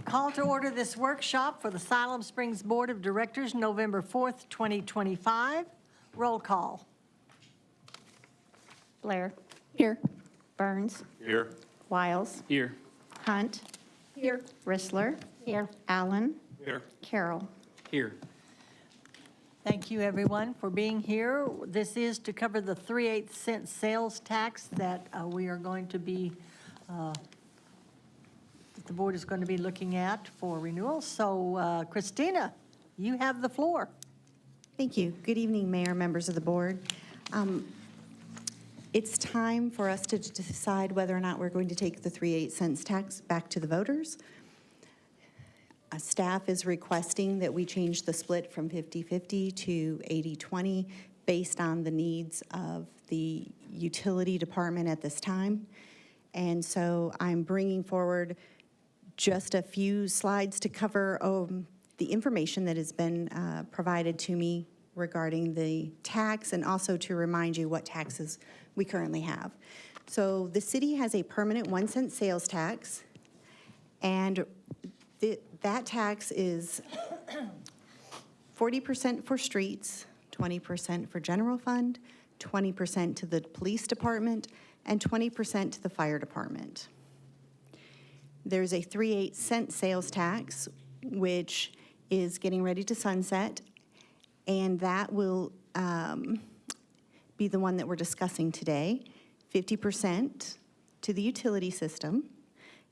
Call to order this workshop for the Siloam Springs Board of Directors, November 4th, 2025. Roll call. Blair. Here. Burns. Here. Wiles. Here. Hunt. Here. Rissler. Here. Allen. Here. Carroll. Here. Thank you, everyone, for being here. This is to cover the 3/8 cent sales tax that we are going to be, that the board is going to be looking at for renewal. So, Christina, you have the floor. Thank you. Good evening, Mayor, members of the board. It's time for us to decide whether or not we're going to take the 3/8 cents tax back to the voters. Staff is requesting that we change the split from 50-50 to 80-20 based on the needs of the utility department at this time. And so I'm bringing forward just a few slides to cover the information that has been provided to me regarding the tax, and also to remind you what taxes we currently have. So the city has a permanent 1 cent sales tax, and that tax is 40% for streets, 20% for general fund, 20% to the police department, and 20% to the fire department. There's a 3/8 cent sales tax, which is getting ready to sunset, and that will be the one that we're discussing today. 50% to the utility system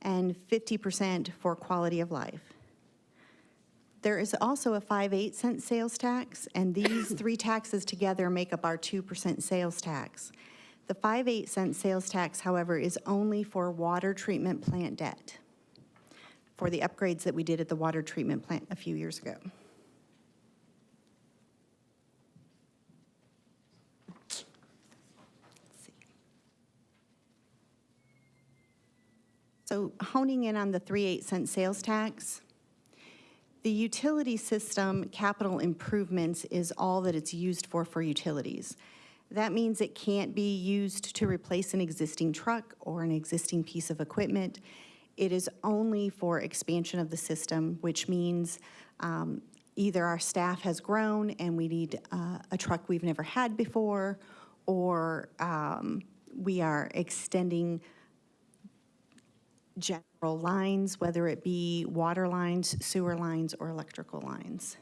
and 50% for quality of life. There is also a 5/8 cent sales tax, and these three taxes together make up our 2% sales tax. The 5/8 cent sales tax, however, is only for water treatment plant debt, for the upgrades that we did at the water treatment plant a few years ago. So honing in on the 3/8 cent sales tax, the utility system capital improvements is all that it's used for utilities. That means it can't be used to replace an existing truck or an existing piece of equipment. It is only for expansion of the system, which means either our staff has grown and we need a truck we've never had before, or we are extending general lines, whether it be water lines, sewer lines, or electrical lines.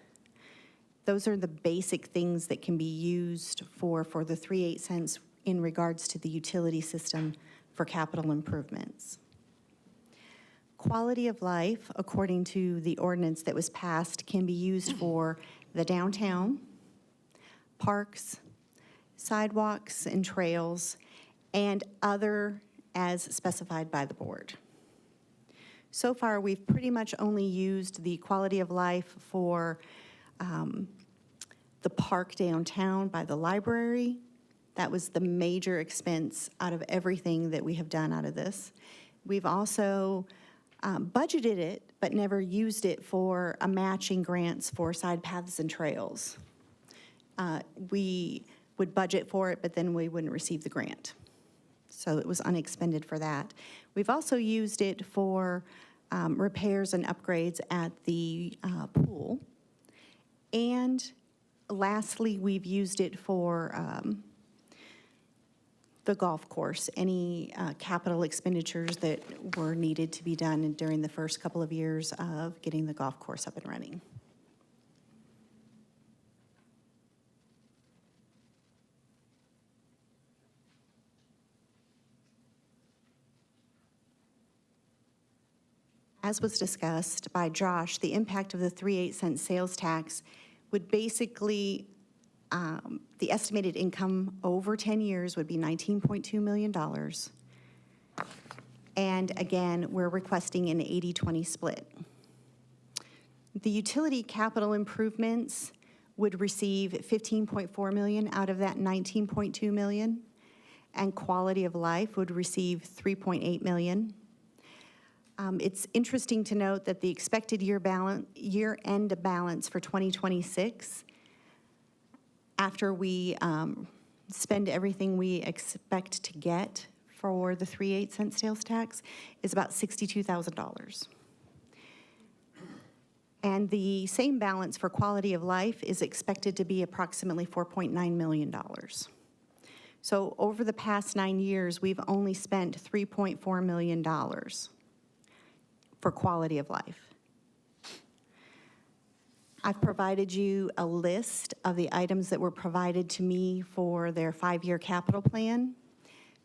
Those are the basic things that can be used for the 3/8 cents in regards to the utility system for capital improvements. Quality of life, according to the ordinance that was passed, can be used for the downtown, parks, sidewalks and trails, and other as specified by the board. So far, we've pretty much only used the quality of life for the park downtown by the library. That was the major expense out of everything that we have done out of this. We've also budgeted it, but never used it for a matching grants for side paths and trails. We would budget for it, but then we wouldn't receive the grant. So it was unexpended for that. We've also used it for repairs and upgrades at the pool. And lastly, we've used it for the golf course, any capital expenditures that were needed to be done during the first couple of years of getting the golf course up and running. As was discussed by Josh, the impact of the 3/8 cent sales tax would basically, the estimated income over 10 years would be $19.2 million. And again, we're requesting an 80-20 split. The utility capital improvements would receive $15.4 million out of that $19.2 million, and quality of life would receive $3.8 million. It's interesting to note that the expected year-end balance for 2026, after we spend everything we expect to get for the 3/8 cent sales tax is about $62,000. And the same balance for quality of life is expected to be approximately $4.9 million. So over the past 9 years, we've only spent $3.4 million for quality of life. I've provided you a list of the items that were provided to me for their 5-year capital plan.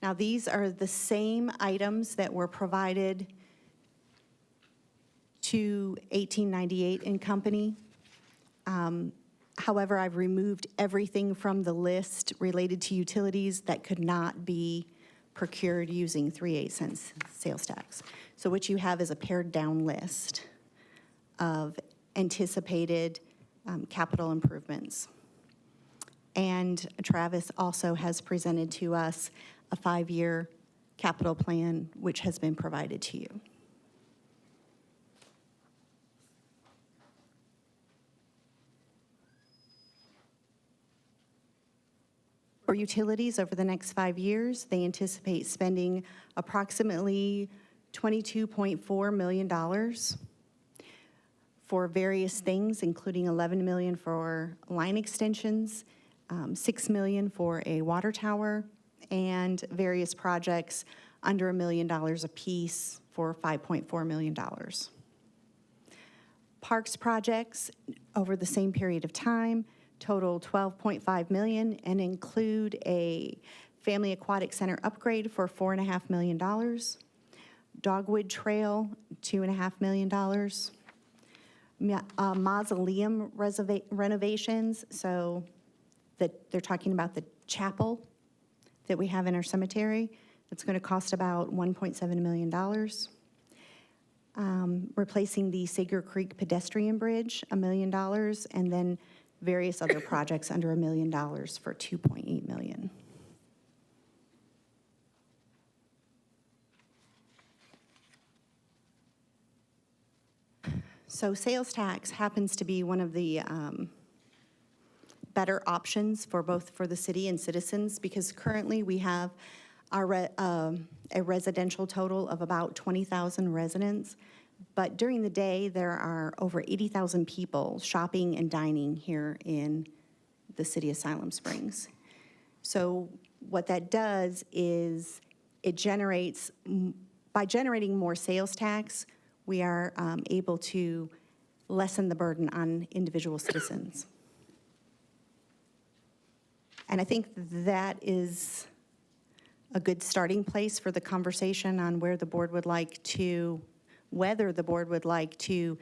Now, these are the same items that were provided to 1898 and Company. However, I've removed everything from the list related to utilities that could not be procured using 3/8 cents sales tax. So what you have is a pared down list of anticipated capital improvements. And Travis also has presented to us a 5-year capital plan, which has been provided to you. For utilities over the next 5 years, they anticipate spending approximately $22.4 million for various things, including $11 million for line extensions, $6 million for a water tower, and various projects under $1 million apiece for $5.4 million. Parks projects over the same period of time total $12.5 million and include a family aquatic center upgrade for $4.5 million, Dogwood Trail, $2.5 million, mausoleum renovations, so that they're talking about the chapel that we have in our cemetery. It's going to cost about $1.7 million. Replacing the Sager Creek pedestrian bridge, $1 million, and then various other projects under $1 million for $2.8 million. So sales tax happens to be one of the better options for both for the city and citizens, because currently we have a residential total of about 20,000 residents. But during the day, there are over 80,000 people shopping and dining here in the city of Siloam Springs. So what that does is it generates, by generating more sales tax, we are able to lessen the burden on individual citizens. And I think that is a good starting place for the conversation on where the board would like to, whether the board would like to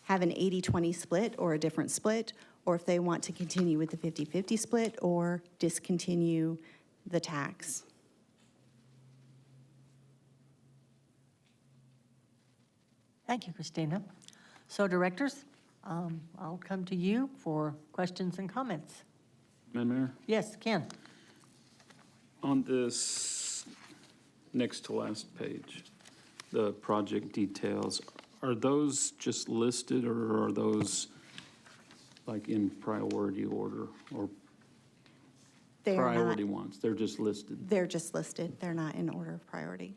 have an 80-20 split or a different split, or if they want to continue with the 50-50 split or discontinue the tax. Thank you, Christina. So directors, I'll come to you for questions and comments. Madam Mayor, Yes, Ken? on this next to last page, the project details, are those just listed or are those like in priority order or They are priority not, ones? They're just listed. they're just listed. They're not in order of priority.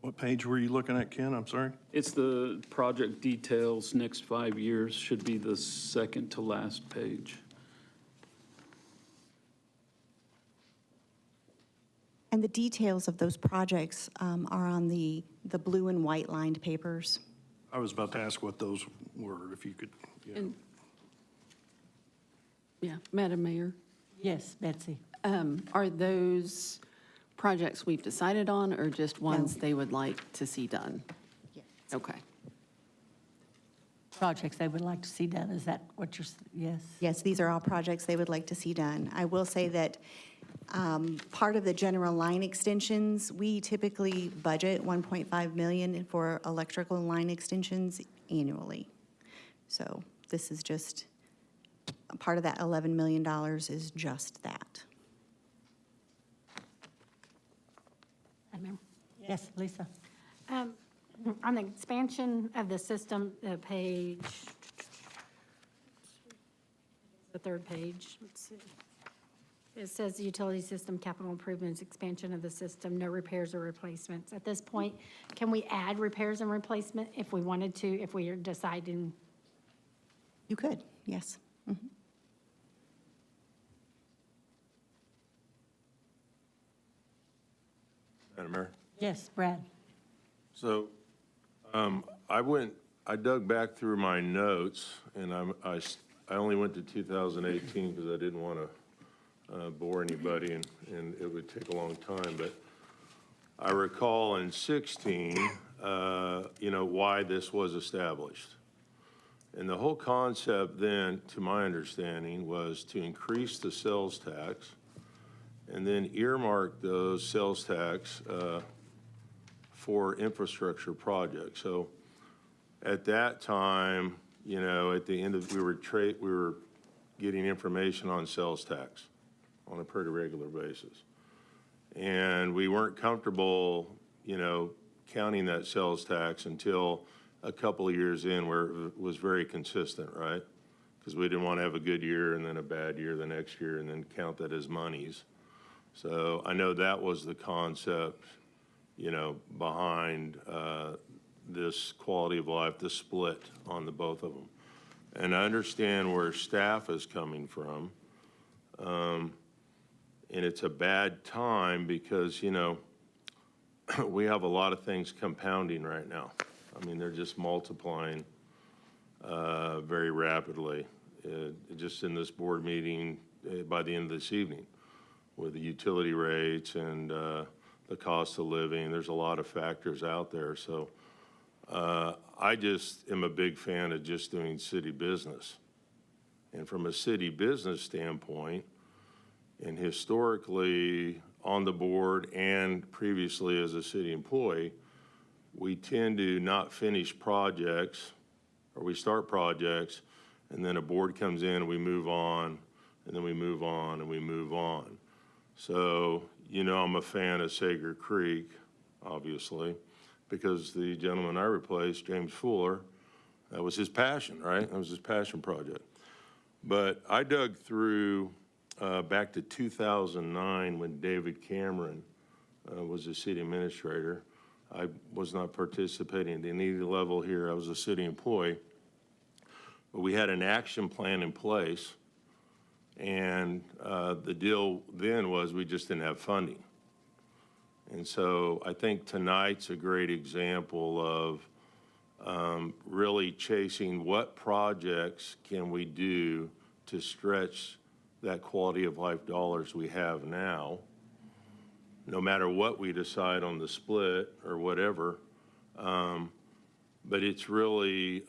What page were you looking at, Ken? I'm sorry. It's the project details, next 5 years, should be the second to last page. And the details of those projects are on the blue and white lined papers. I was about to ask what those were, if you could. Yeah. And- Yeah, Madam Mayor, Yes, Betsy? are those projects we've decided on or just ones they would like to see done? Yes. Okay. Projects they would like to see done, is that what you're, yes? Yes, these are all projects they would like to see done. I will say that part of the general line extensions, we typically budget $1.5 million for electrical line extensions annually. So this is just, part of that $11 million is just that. Madam Yes, Lisa? Mayor. On the expansion of the system, page, the third page, let's see. It says utility system, capital improvements, expansion of the system, no repairs or replacements. At this point, can we add repairs and replacement if we wanted to, if we are deciding? You could, yes. Madam Mayor. Yes, Brad? So I dug back through my notes, and I only went to 2018 because I didn't want to bore anybody, and it would take a long time. But I recall in 16, why this was established. And the whole concept then, to my understanding, was to increase the sales tax and then earmark those sales tax for infrastructure projects. So at that time, at the end of, we were getting information on sales tax on a pretty regular basis. And we weren't comfortable, counting that sales tax until a couple of years in where it was very consistent, right? Because we didn't want to have a good year and then a bad year the next year and then count that as monies. So I know that was the concept, behind this quality of life, the split on the both of them. And I understand where staff is coming from. And it's a bad time because, we have a lot of things compounding right now. I mean, they're just multiplying very rapidly. Just in this board meeting by the end of this evening with the utility rates and the cost of living, there's a lot of factors out there. So I just am a big fan of just doing city business. And from a city business standpoint, and historically on the board and previously as a city employee, we tend to not finish projects, or we start projects, and then a board comes in and we move on, and then we move on and we move on. So, I'm a fan of Sager Creek, obviously, because the gentleman I replaced, James Fuller, that was his passion, right? That was his passion project. But I dug through back to 2009 when David Cameron was the city administrator. I was not participating at any level here. I was a city employee. But we had an action plan in place. And the deal then was we just didn't have funding. And so I think tonight's a great example of really chasing what projects can we do to stretch that quality of life dollars we have now, no matter what we decide on the split or whatever. But it's really,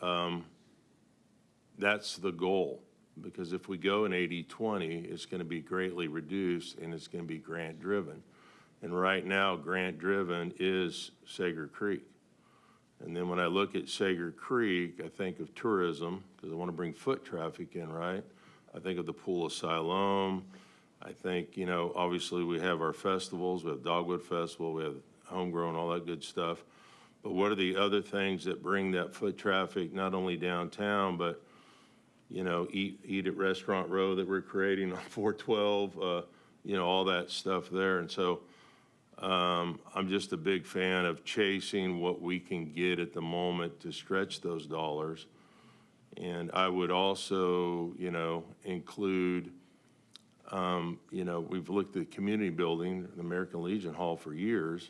that's the goal. Because if we go in 80-20, it's going to be greatly reduced and it's going to be grant-driven. And right now, grant-driven is Sager Creek. And then when I look at Sager Creek, I think of tourism, because I want to bring foot traffic in, right? I think of the Pool of Siloam. I think, obviously we have our festivals. We have Dogwood Festival. We have Homegrown, all that good stuff. But what are the other things that bring that foot traffic, not only downtown, but eat at Restaurant Row that we're creating on 412, all that stuff there. And so I'm just a big fan of chasing what we can get at the moment to stretch those dollars. And I would also, include, we've looked at community building, the American Legion Hall for years,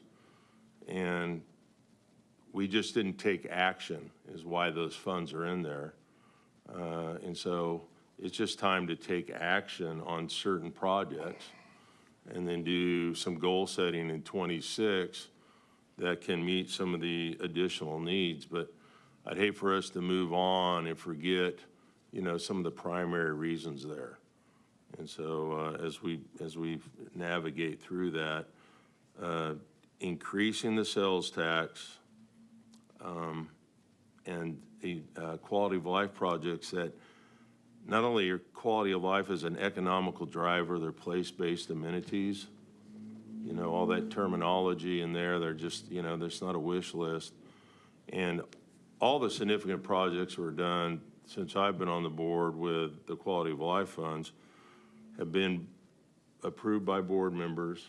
and we just didn't take action is why those funds are in there. And so it's just time to take action on certain projects and then do some goal setting in 26 that can meet some of the additional needs. But I'd hate for us to move on and forget, some of the primary reasons there. And so as we navigate through that, increasing the sales tax and the quality of life projects that not only are quality of life as an economical driver, they're place-based amenities. All that terminology in there, they're just, there's not a wish list. And all the significant projects were done since I've been on the board with the quality of life funds have been approved by board members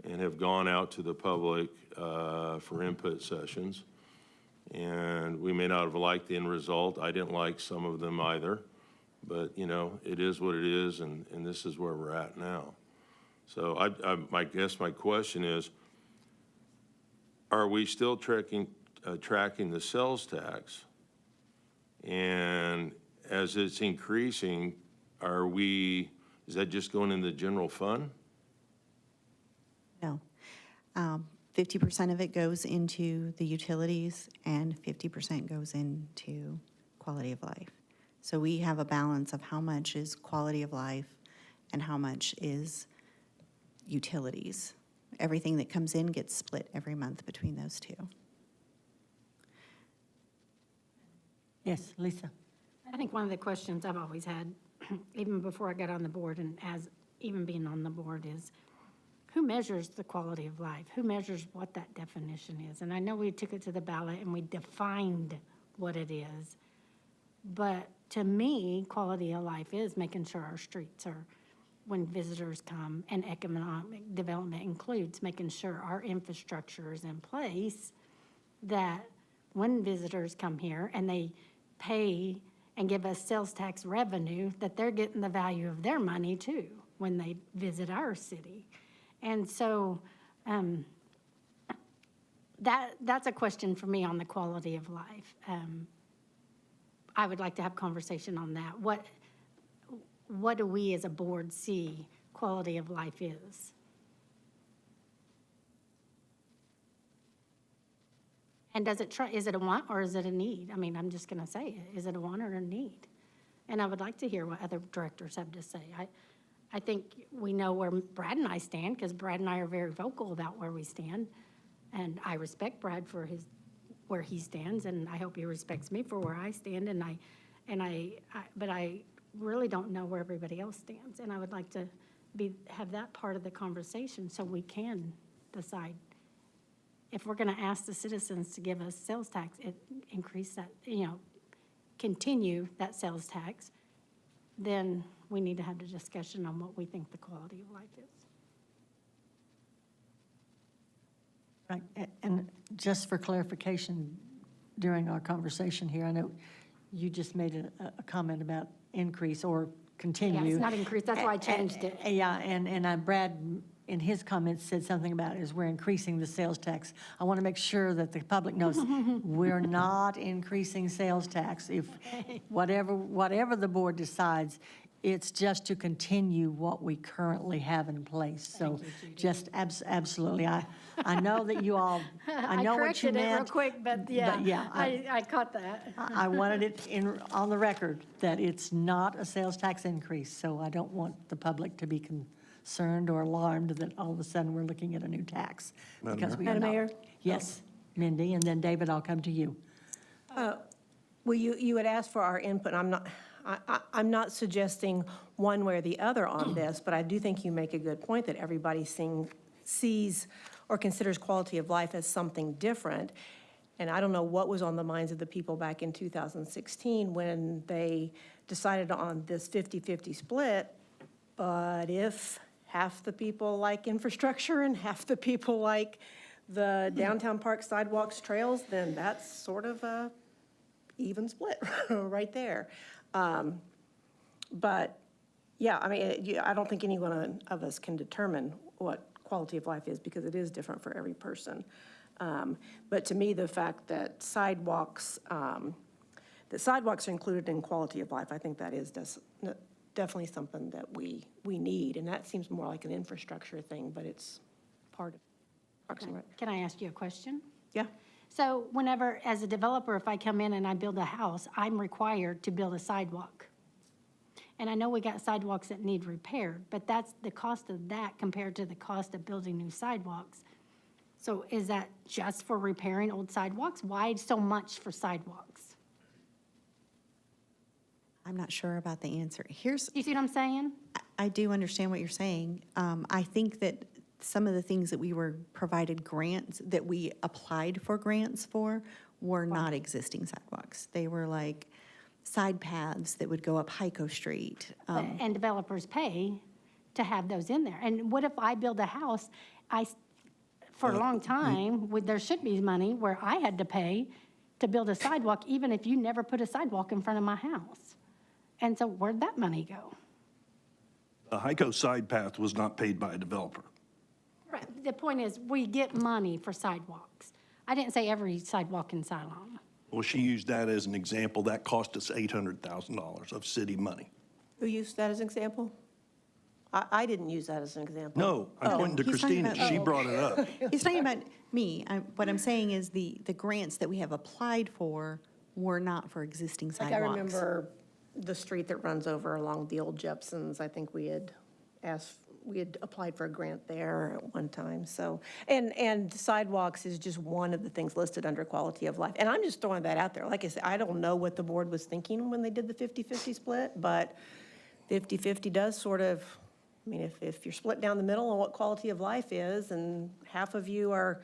and have gone out to the public for input sessions. And we may not have liked the end result. I didn't like some of them either. But, you know, it is what it is, and this is where we're at now. So I guess my question is, are we still tracking the sales tax? And as it's increasing, is that just going in the general fund? No. 50% of it goes into the utilities and 50% goes into quality of life. So we have a balance of how much is quality of life and how much is utilities. Everything that comes in gets split every month between those two. Yes, Lisa? I think one of the questions I've always had, even before I got on the board and as even being on the board, is who measures the quality of life? Who measures what that definition is? And I know we took it to the ballot and we defined what it is. But to me, quality of life is making sure our streets are, when visitors come, and economic development includes making sure our infrastructure is in place, that when visitors come here and they pay and give us sales tax revenue, that they're getting the value of their money too when they visit our city. And so that's a question for me on the quality of life. I would like to have conversation on that. What do we as a board see quality of life is? And is it a want or is it a need? I mean, I'm just going to say it. Is it a want or a need? And I would like to hear what other directors have to say. I think we know where Brad and I stand, because Brad and I are very vocal about where we stand. And I respect Brad for where he stands, and I hope he respects me for where I stand. But I really don't know where everybody else stands. And I would like to have that part of the conversation so we can decide. If we're going to ask the citizens to give us sales tax, increase that, continue that sales tax, then we need to have the discussion on what we think the quality of life is. Right, and just for clarification, during our conversation here, I know you just made a comment about increase or continue. Yeah, it's not increase, that's why I changed it. Yeah, and Brad, in his comments, said something about is we're increasing the sales tax. I want to make sure that the public knows we're not increasing sales tax. If whatever the board decides, it's just to continue what we currently have in place. So just absolutely, I know that you all, I know what you meant. I corrected it real quick, but yeah, I caught that. I wanted it on the record that it's not a sales tax increase, so I don't want the public to be concerned or alarmed that all of a sudden we're looking at a new tax. Because we are Madam not. Mayor? Yes, Mindy, and then David, I'll come to you. Well, you had asked for our input. I'm not suggesting one way or the other on this, but I do think you make a good point that everybody sees or considers quality of life as something different. And I don't know what was on the minds of the people back in 2016 when they decided on this 50-50 split. But if half the people like infrastructure and half the people like the downtown park sidewalks, trails, then that's sort of a even split right there. But yeah, I mean, I don't think any one of us can determine what quality of life is because it is different for every person. But to me, the fact that sidewalks are included in quality of life, I think that is definitely something that we need. And that seems more like an infrastructure thing, but it's part of Parks and Rec. Can I ask you a question? Yeah. So whenever, as a developer, if I come in and I build a house, I'm required to build a sidewalk. And I know we got sidewalks that need repaired, but that's the cost of that compared to the cost of building new sidewalks. So is that just for repairing old sidewalks? Why so much for sidewalks? I'm not sure about the answer. Do you see what I'm saying? I do understand what you're saying. I think that some of the things that we were provided grants, that we applied for grants for, were not existing sidewalks. They were like side paths that would go up Heiko Street. And developers pay to have those in there. And what if I build a house, for a long time, there should be money where I had to pay to build a sidewalk, even if you never put a sidewalk in front of my house. And so where'd that money go? The Hyco side path was not paid by a developer. Right, the point is, we get money for sidewalks. I didn't say every sidewalk in Siloam. Well, she used that as an example. That cost us $800,000 of city money. Who used that as an example? I didn't use that as an example. No, I'm pointing to He's talking Christina. about- She brought it up. He's talking about me. What I'm saying is the grants that we have applied for were not for existing Like I sidewalks. remember the street that runs over along the old Jepsons, I think we had applied for a grant there at one time, so. And sidewalks is just one of the things listed under quality of life. And I'm just throwing that out there. Like I said, I don't know what the board was thinking when they did the 50-50 split, but 50-50 does sort of, I mean, if you're split down the middle on what quality of life is, and half of you are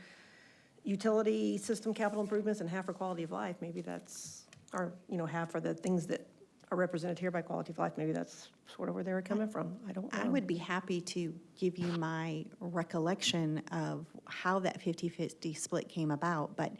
utility system capital improvements and half are quality of life, maybe that's, or, half are the things that are represented here by quality of life, maybe that's sort of where they were coming from. I don't know. I would be happy to give you my recollection of how that 50-50 split came about, but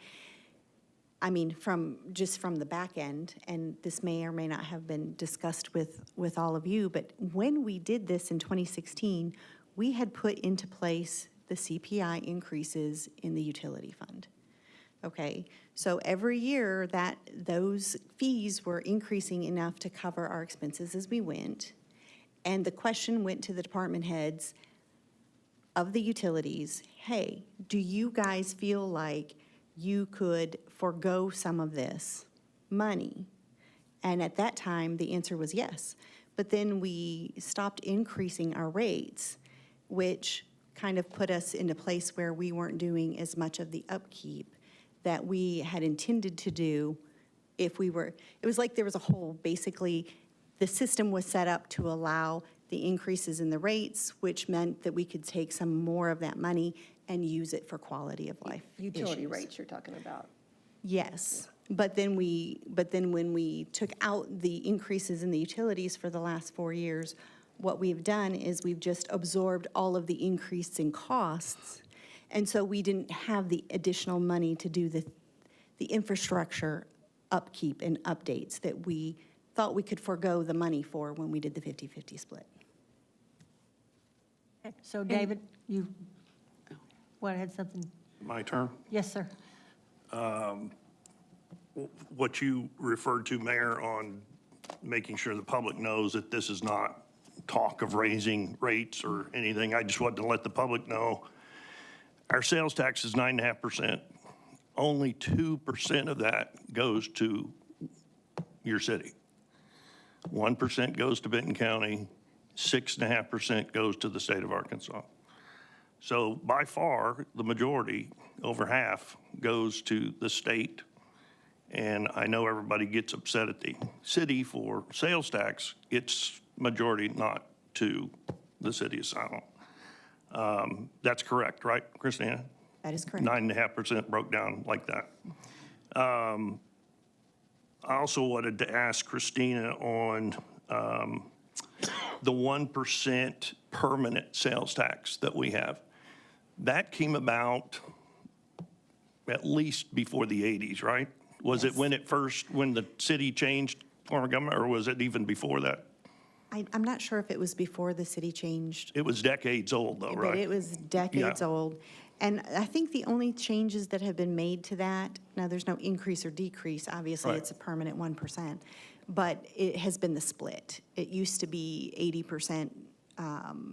I mean, from the back end, and this may or may not have been discussed with all of you, but when we did this in 2016, we had put into place the CPI increases in the utility fund. Okay, so every year that those fees were increasing enough to cover our expenses as we went, and the question went to the department heads of the utilities, hey, do you guys feel like you could forego some of this money? And at that time, the answer was yes. But then we stopped increasing our rates, which kind of put us in a place where we weren't doing as much of the upkeep that we had intended to do if we were. It was like there was a hole. Basically, the system was set up to allow the increases in the rates, which meant that we could take some more of that money and use it for quality of life Utility issues. rates you're talking about. Yes, but then when we took out the increases in the utilities for the last 4 years, what we've done is we've just absorbed all of the increase in costs, and so we didn't have the additional money to do the infrastructure upkeep and updates that we thought we could forego the money for when we did the 50-50 split. So David, you had something? My turn. Yes, sir. What you referred to, Mayor, on making sure the public knows that this is not talk of raising rates or anything. I just wanted to let the public know. Our sales tax is 9.5%. Only 2% of that goes to your city. 1% goes to Benton County, 6.5% goes to the state of Arkansas. So by far, the majority, over half, goes to the state. And I know everybody gets upset at the city for sales tax. It's majority not to the city of Siloam. That's correct, right, Christina? That is correct. 9.5% broke down like that. I also wanted to ask Christina on the 1% permanent sales tax that we have. That came about at least before the 80s, right? Was it when the city changed form of government, or was it even before that? I'm not sure if it was before the city changed. It was decades old, though, right? But it was decades Yeah. old. And I think the only changes that have been made to that, now there's no increase or decrease, obviously Right. it's a permanent 1%, but it has been the split. It used to be 80%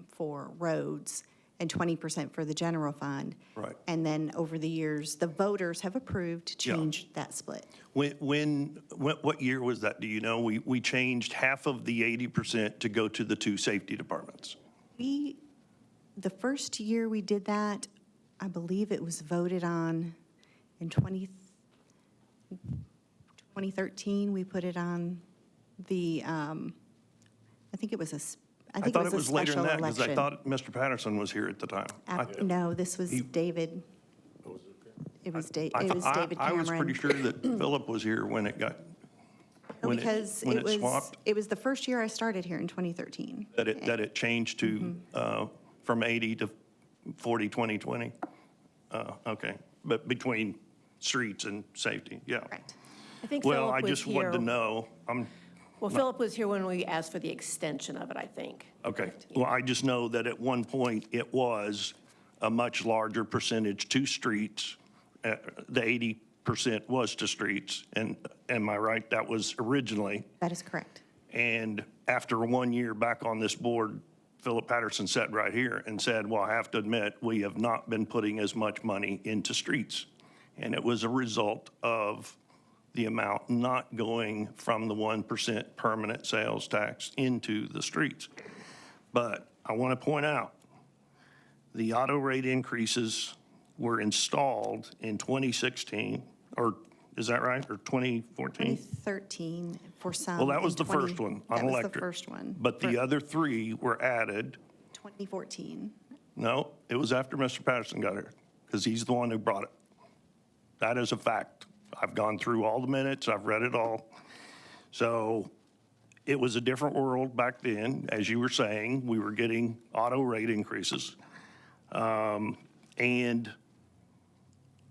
for roads and 20% for the general fund. Right. And then over the years, the voters have approved to Yeah. change that split. What year was that? Do you know? We changed half of the 80% to go to the two safety departments. The first year we did that, I believe it was voted on in 2013. We put it on the, I think it was I thought it a was later than special that, because I election. thought Mr. Patterson was here at the time. No, this was David. It was David I Cameron. was pretty sure that Philip was here when it got, when Because when it was, swapped? it was the first year I started here in 2013. That it changed to, from 80 to 40, 2020? Okay, but between streets and safety, yeah. Correct. I think Well, Philip I was just wanted to here. know, Well, Philip was here when we asked for the extension of it, I think. okay. Well, I just know that at one point, it was a much larger percentage to streets. The 80% was to streets, and am I right? That was originally. That is correct. And after 1 year back on this board, Philip Patterson sat right here and said, well, I have to admit, we have not been putting as much money into streets. And it was a result of the amount not going from the 1% permanent sales tax into the streets. But I want to point out, the auto rate increases were installed in 2016, or is that right, or 2014? 2013 for some. Well, that was and the first one on That was electric. the first one. But the for other three were added, 2014. no, it was after Mr. Patterson got here, because he's the one who brought it. That is a fact. I've gone through all the minutes, I've read it all. So it was a different world back then. As you were saying, we were getting auto rate increases. And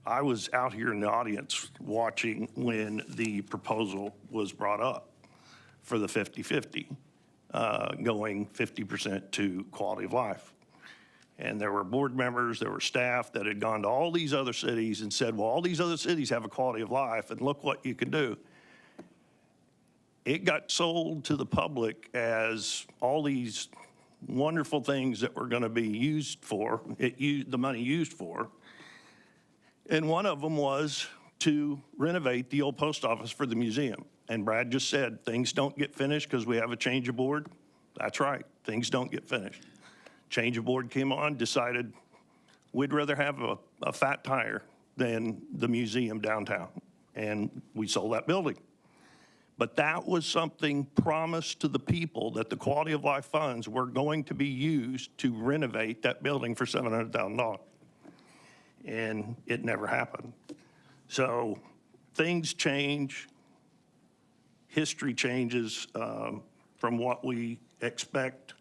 I was out here in the audience watching when the proposal was brought up for the 50/50, going 50% to quality of life. And there were board members, there were staff that had gone to all these other cities and said, well, all these other cities have a quality of life, and look what you can do. It got sold to the public as all these wonderful things that were going to be used for, the money used for. And one of them was to renovate the old post office for the museum. And Brad just said, things don't get finished because we have a change of board. That's right, things don't get finished. Change of board came on, decided we'd rather have a fat tire than the museum downtown. And we sold that building. But that was something promised to the people, that the quality of life funds were going to be used to renovate that building for $700,000. And it never happened. So things change, history changes from what we expect.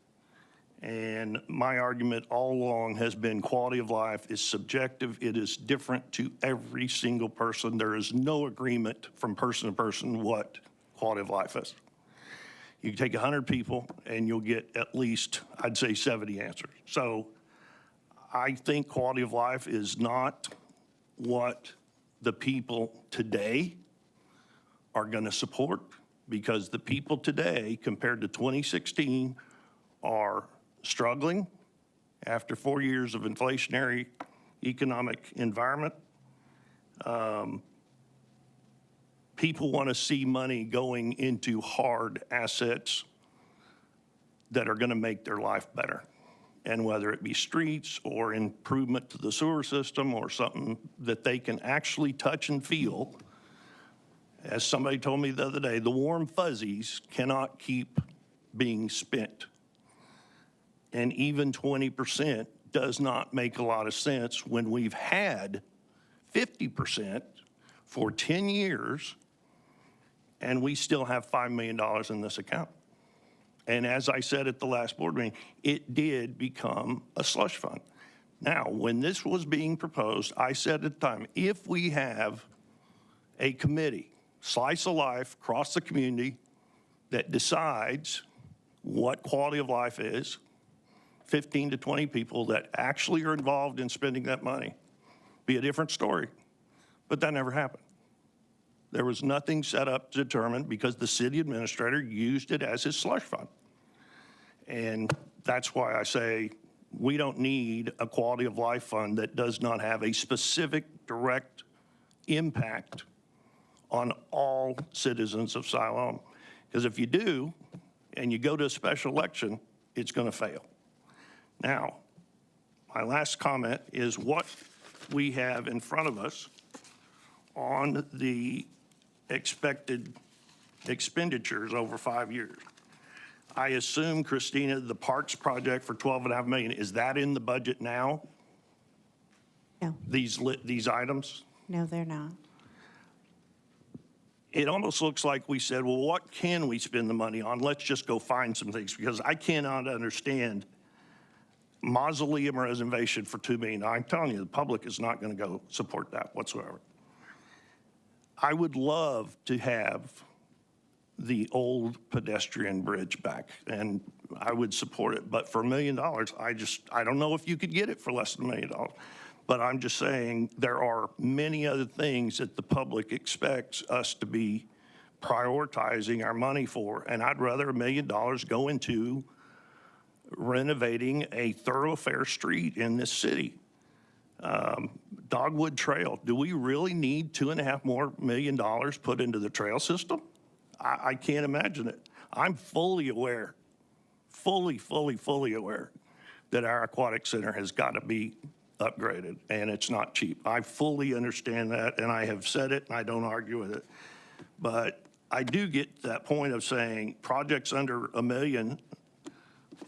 And my argument all along has been quality of life is subjective. It is different to every single person. There is no agreement from person to person what quality of life is. You can take 100 people and you'll get at least, I'd say, 70 answers. So I think quality of life is not what the people today are going to support, because the people today, compared to 2016, are struggling after 4 years of inflationary economic environment. People want to see money going into hard assets that are going to make their life better. And whether it be streets or improvement to the sewer system or something that they can actually touch and feel. As somebody told me the other day, the warm fuzzies cannot keep being spent. And even 20% does not make a lot of sense when we've had 50% for 10 years and we still have $5 million in this account. And as I said at the last board meeting, it did become a slush fund. Now, when this was being proposed, I said at the time, if we have a committee, slice of life, across the community, that decides what quality of life is, 15 to 20 people that actually are involved in spending that money, be a different story. But that never happened. There was nothing set up to determine, because the city administrator used it as his slush fund. And that's why I say we don't need a quality of life fund that does not have a specific direct impact on all citizens of Siloam. Because if you do, and you go to a special election, it's going to fail. Now, my last comment is what we have in front of us on the expected expenditures over 5 years. I assume, Christina, the parks project for $12.5 million, is that in the budget now? No, These items? no, they're not. it almost looks like we said, well, what can we spend the money on? Let's just go find some things, because I cannot understand mausoleum renovation for $2 million. I'm telling you, the public is not going to go support that whatsoever. I would love to have the old pedestrian bridge back, and I would support it. But for $1 million, I don't know if you could get it for less than $1 million. But I'm just saying there are many other things that the public expects us to be prioritizing our money for. And I'd rather $1 million go into renovating a thoroughfare street in this city. Dogwood Trail, do we really need $2.5 million more put into the trail system? I can't imagine it. I'm fully aware, fully aware that our aquatic center has got to be upgraded, and it's not cheap. I fully understand that, and I have said it, and I don't argue with it. But I do get that point of saying projects under $1 million,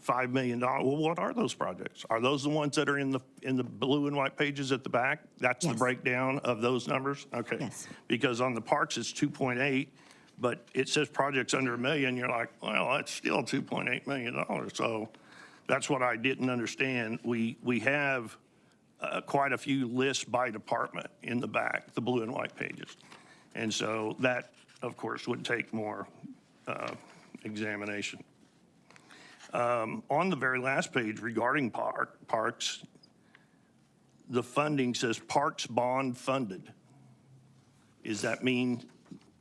$5 million. Well, what are those projects? Are those the ones that are in the blue and white pages at the back? That's the Yes. breakdown of those numbers? Okay. Yes. Because on the parks, it's 2.8, but it says projects under $1 million. You're like, well, that's still $2.8 million. So that's what I didn't understand. We have quite a few lists by department in the back, the blue and white pages. And so that, of course, would take more examination. On the very last page regarding parks, the funding says parks bond funded. Does that mean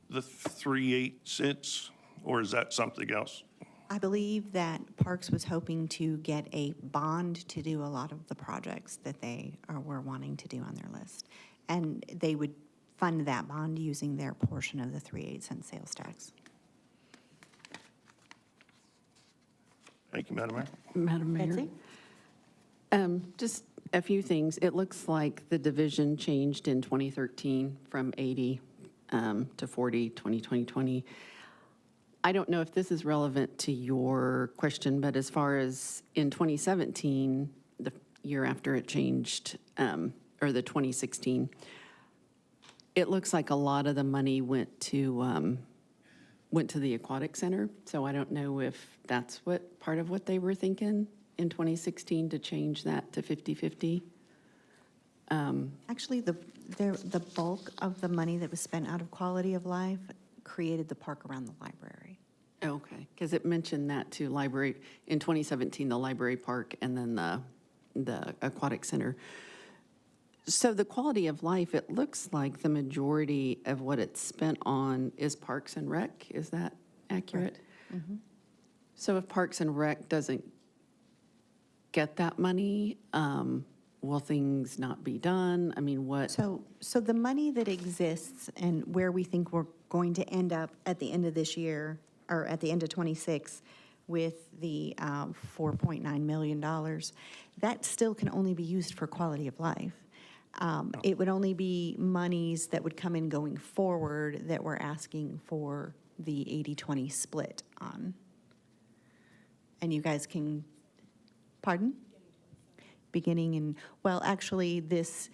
the 3/8 cents, or is that something else? I believe that Parks was hoping to get a bond to do a lot of the projects that they were wanting to do on their list. And they would fund that bond using their portion of the 3/8 cent sales tax. Thank you, Madam Mayor. Madam Mayor? Betsy? Just a few things. It looks like the division changed in 2013 from 80 to 40, 2020. I don't know if this is relevant to your question, but as far as in 2017, the year after it changed, or the 2016, it looks like a lot of the money went to the aquatic center. So I don't know if that's what part of what they were thinking in 2016 to change that to 50/50. Actually, the bulk of the money that was spent out of quality of life created the park around the library. Okay, because it mentioned that too, library, in 2017, the library park and then the aquatic center. So the quality of life, it looks like the majority of what it's spent on is Parks and Rec. Is that accurate? So if Parks and Rec doesn't get that money, will things not be done? I mean, what? So the money that exists and where we think we're going to end up at the end of this year, or at the end of '26, with the $4.9 million, that still can only be used for quality of life. It would only be monies that would come in going forward that we're asking for the 80-20 split on. And you guys can, pardon? Beginning in, well, actually, this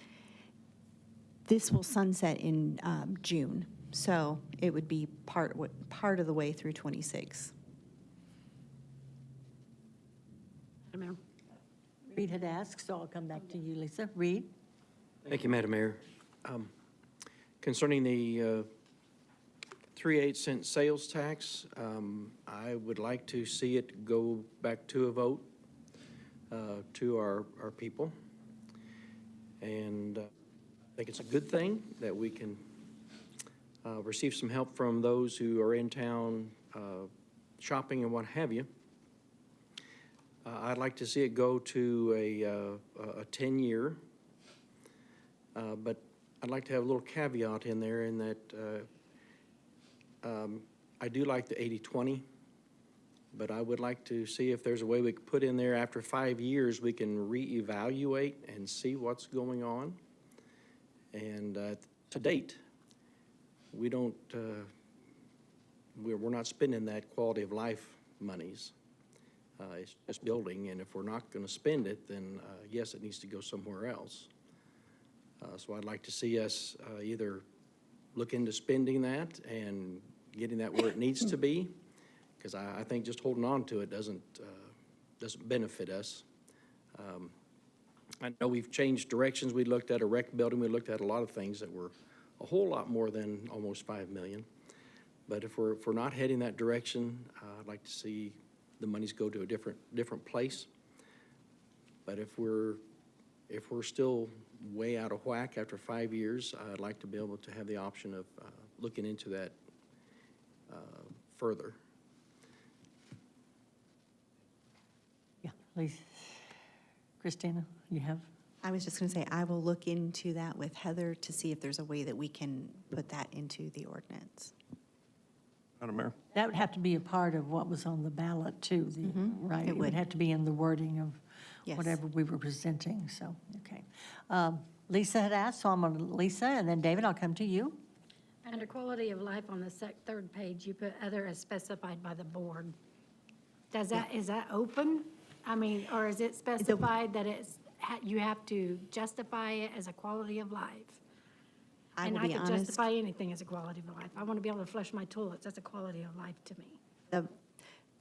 will sunset in June. So it would be part of the way through '26. Reed had asked, so I'll come back to you, Lisa. Reed? Thank you, Madam Mayor. Concerning the 3/8 cent sales tax, I would like to see it go back to a vote to our people. And I think it's a good thing that we can receive some help from those who are in town shopping and what have you. I'd like to see it go to a 10-year, but I'd like to have a little caveat in there in that I do like the 80-20, but I would like to see if there's a way we could put in there after 5 years, we can reevaluate and see what's going on. And to date, we don't, we're not spending that quality of life monies. It's just building, and if we're not going to spend it, then yes, it needs to go somewhere else. So I'd like to see us either look into spending that and getting that where it needs to be, because I think just holding on to it doesn't benefit us. I know we've changed directions. We looked at a rec building. We looked at a lot of things that were a whole lot more than almost 5 million. But if we're not heading that direction, I'd like to see the monies go to a different place. But if we're still way out of whack after 5 years, I'd like to be able to have the option of looking into that further. Yeah, Lisa. Christina, you have? I was just going to say, I will look into that with Heather to see if there's a way that we can put that into the ordinance. Madam Mayor? That would have to be a part of what was on the ballot too, right? it It would would. have to be in the wording of Yes. whatever we were presenting, so, okay. Lisa had asked, so I'm on Lisa, and then David, I'll come to you. Under quality of life on the third page, you put other as specified by the board. Is that open? I mean, or is it specified that you have to justify it as a quality of life? I And will I be could honest, justify anything as a quality of life. I want to be able to flush my toilets. That's a quality of life to me.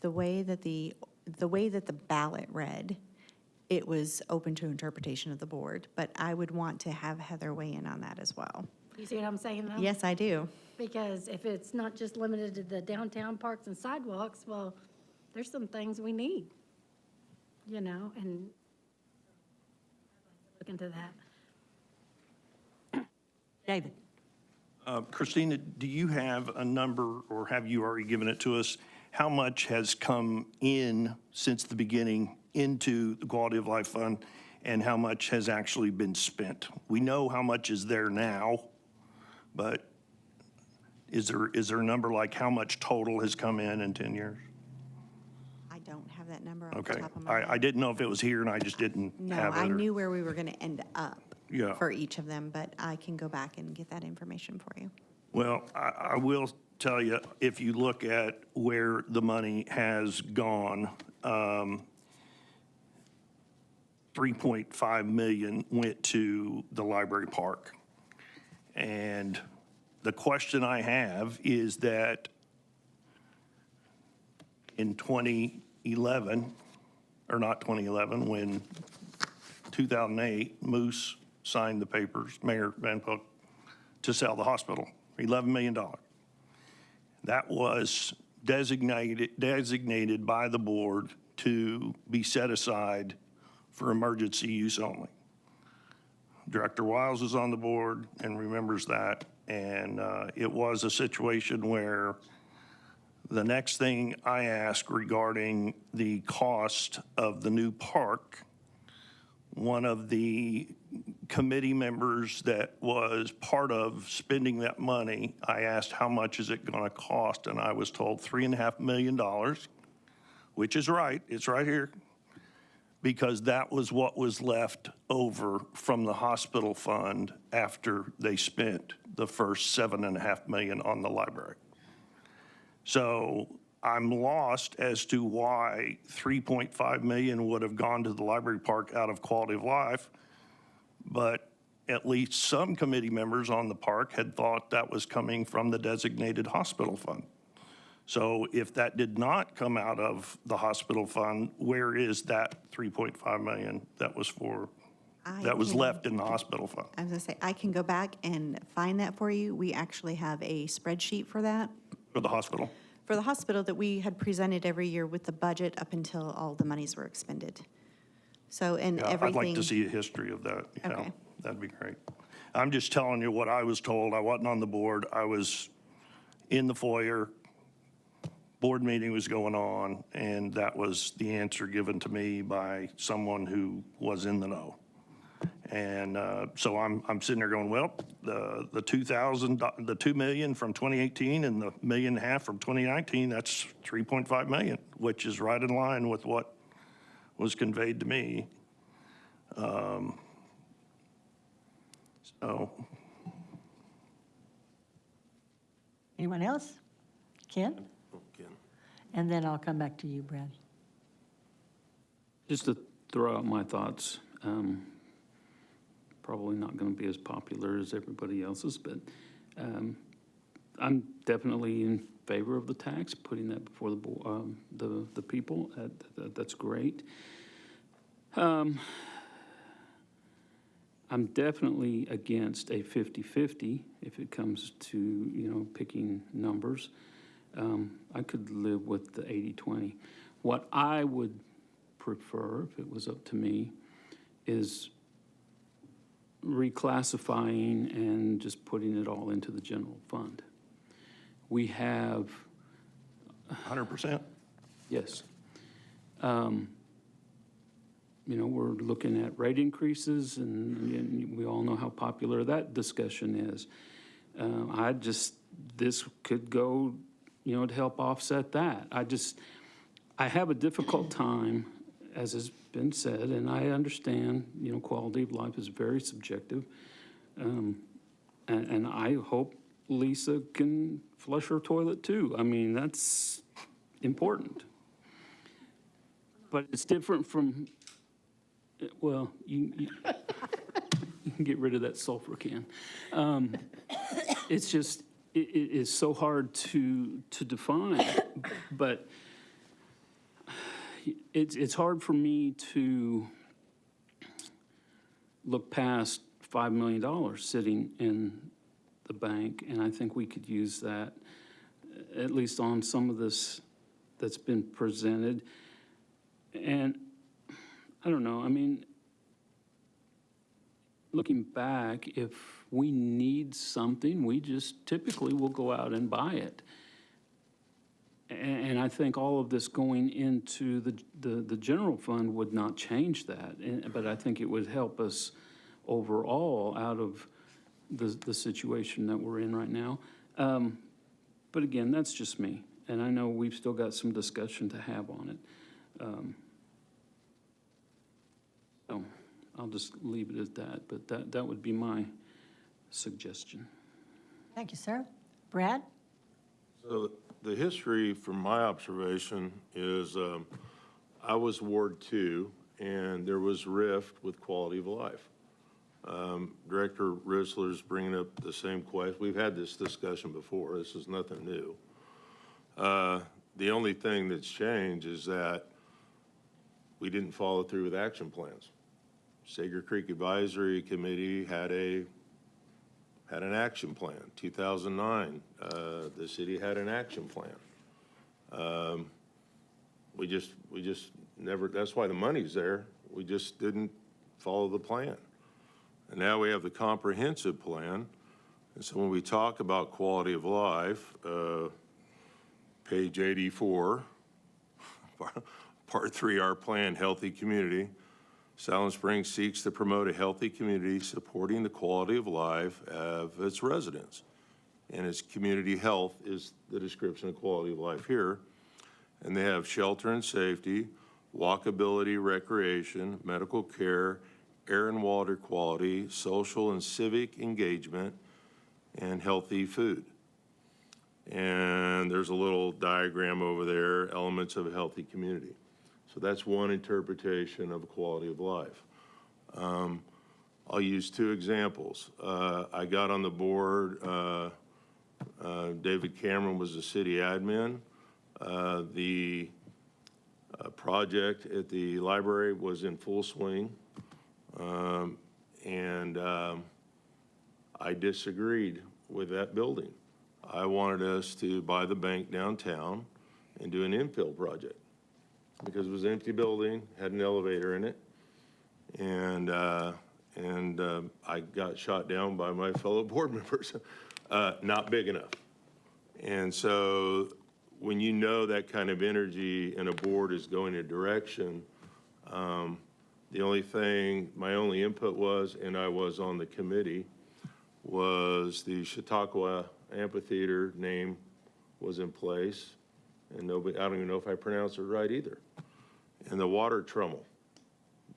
the way that the ballot read, it was open to interpretation of the board, but I would want to have Heather weigh in on that as well. You see what I'm saying, though? Yes, I do. Because if it's not just limited to the downtown parks and sidewalks, well, there's some things we need, and look into that. David? Christina, do you have a number, or have you already given it to us? How much has come in since the beginning into the Quality of Life Fund, and how much has actually been spent? We know how much is there now, but is there a number like how much total has come in 10 years? I don't have that number off the Okay. top of my head. I didn't know if it was here, and I just didn't No, have it. I or- knew where we were going to end up Yeah. for each of them, but I can go back and get that information for you. Well, I will tell you, if you look at where the money has gone, 3.5 million went to the library park. And the question I have is that in 2011, or not 2011, when 2008, Moose signed the papers, Mayor Van Pelt, to sell the hospital, $11 million. That was designated by the board to be set aside for emergency use only. Director Wiles is on the board and remembers that, and it was a situation where the next thing I asked regarding the cost of the new park, one of the committee members that was part of spending that money, I asked, how much is it going to cost? And I was told $3.5 million, which is right. It's right here. Because that was what was left over from the hospital fund after they spent the first $7.5 million on the library. So I'm lost as to why $3.5 million would have gone to the library park out of quality of life, but at least some committee members on the park had thought that was coming from the designated hospital fund. So if that did not come out of the hospital fund, where is that 3.5 million that was left in the hospital fund? I was going to say, I can go back and find that for you. We actually have a spreadsheet for that, For the hospital? for the hospital, that we had presented every year with the budget up until all the monies were expended. So, and Yeah, everything. I'd like to see a history of that, you know. Okay. That'd be great. I'm just telling you what I was told. I wasn't on the board. I was in the foyer. Board meeting was going on, and that was the answer given to me by someone who was in the know. And so I'm sitting there going, well, the 2 million from 2018 and the $1.5 million from 2019, that's 3.5 million, which is right in line with what was conveyed to me. So Anyone else? Ken? Okay. And then I'll come back to you, Brad. Just to throw out my thoughts, probably not going to be as popular as everybody else's, but I'm definitely in favor of the tax, putting that before the people. That's great. I'm definitely against a 50-50 if it comes to, picking numbers. I could live with the 80-20. What I would prefer, if it was up to me, is reclassifying and just putting it all into the general fund. We have, 100%? yes. We're looking at rate increases, and we all know how popular that discussion is. This could go, to help offset that. I have a difficult time, as has been said, and I understand, quality of life is very subjective. And I hope Lisa can flush her toilet too. I mean, that's important. But it's different from, well, you can get rid of that sulfur can. It's just, it is so hard to define, but it's hard for me to look past $5 million sitting in the bank, and I think we could use that, at least on some of this that's been presented. And I don't know, I mean, looking back, if we need something, we just typically will go out and buy it. And I think all of this going into the general fund would not change that, but I think it would help us overall out of the situation that we're in right now. But again, that's just me, and I know we've still got some discussion to have on it. So I'll just leave it at that, but that would be my suggestion. Thank you, sir. Brad? So the history, from my observation, is I was Ward 2, and there was rift with quality of life. Director Risler's bringing up the same question. We've had this discussion before. This is nothing new. The only thing that's changed is that we didn't follow through with action plans. Sager Creek Advisory Committee had an action plan. 2009, the city had an action plan. We just never, that's why the money's there. We just didn't follow the plan. And now we have the comprehensive plan. And so when we talk about quality of life, page 84, part 3, our plan, healthy community. Siloam Springs seeks to promote a healthy community supporting the quality of life of its residents. And its community health is the description of quality of life here. And they have shelter and safety, walkability, recreation, medical care, air and water quality, social and civic engagement, and healthy food. And there's a little diagram over there, elements of a healthy community. So that's one interpretation of quality of life. I'll use 2 examples. I got on the board, David Cameron was the city admin. The project at the library was in full swing. And I disagreed with that building. I wanted us to buy the bank downtown and do an infill project because it was an empty building, had an elevator in it, and I got shot down by my fellow board members, not big enough. And so when you know that kind of energy and a board is going a direction, the only thing, my only input was, and I was on the committee, was the Chautauqua Amphitheater name was in place, and nobody, I don't even know if I pronounced it right either. And the water trommel,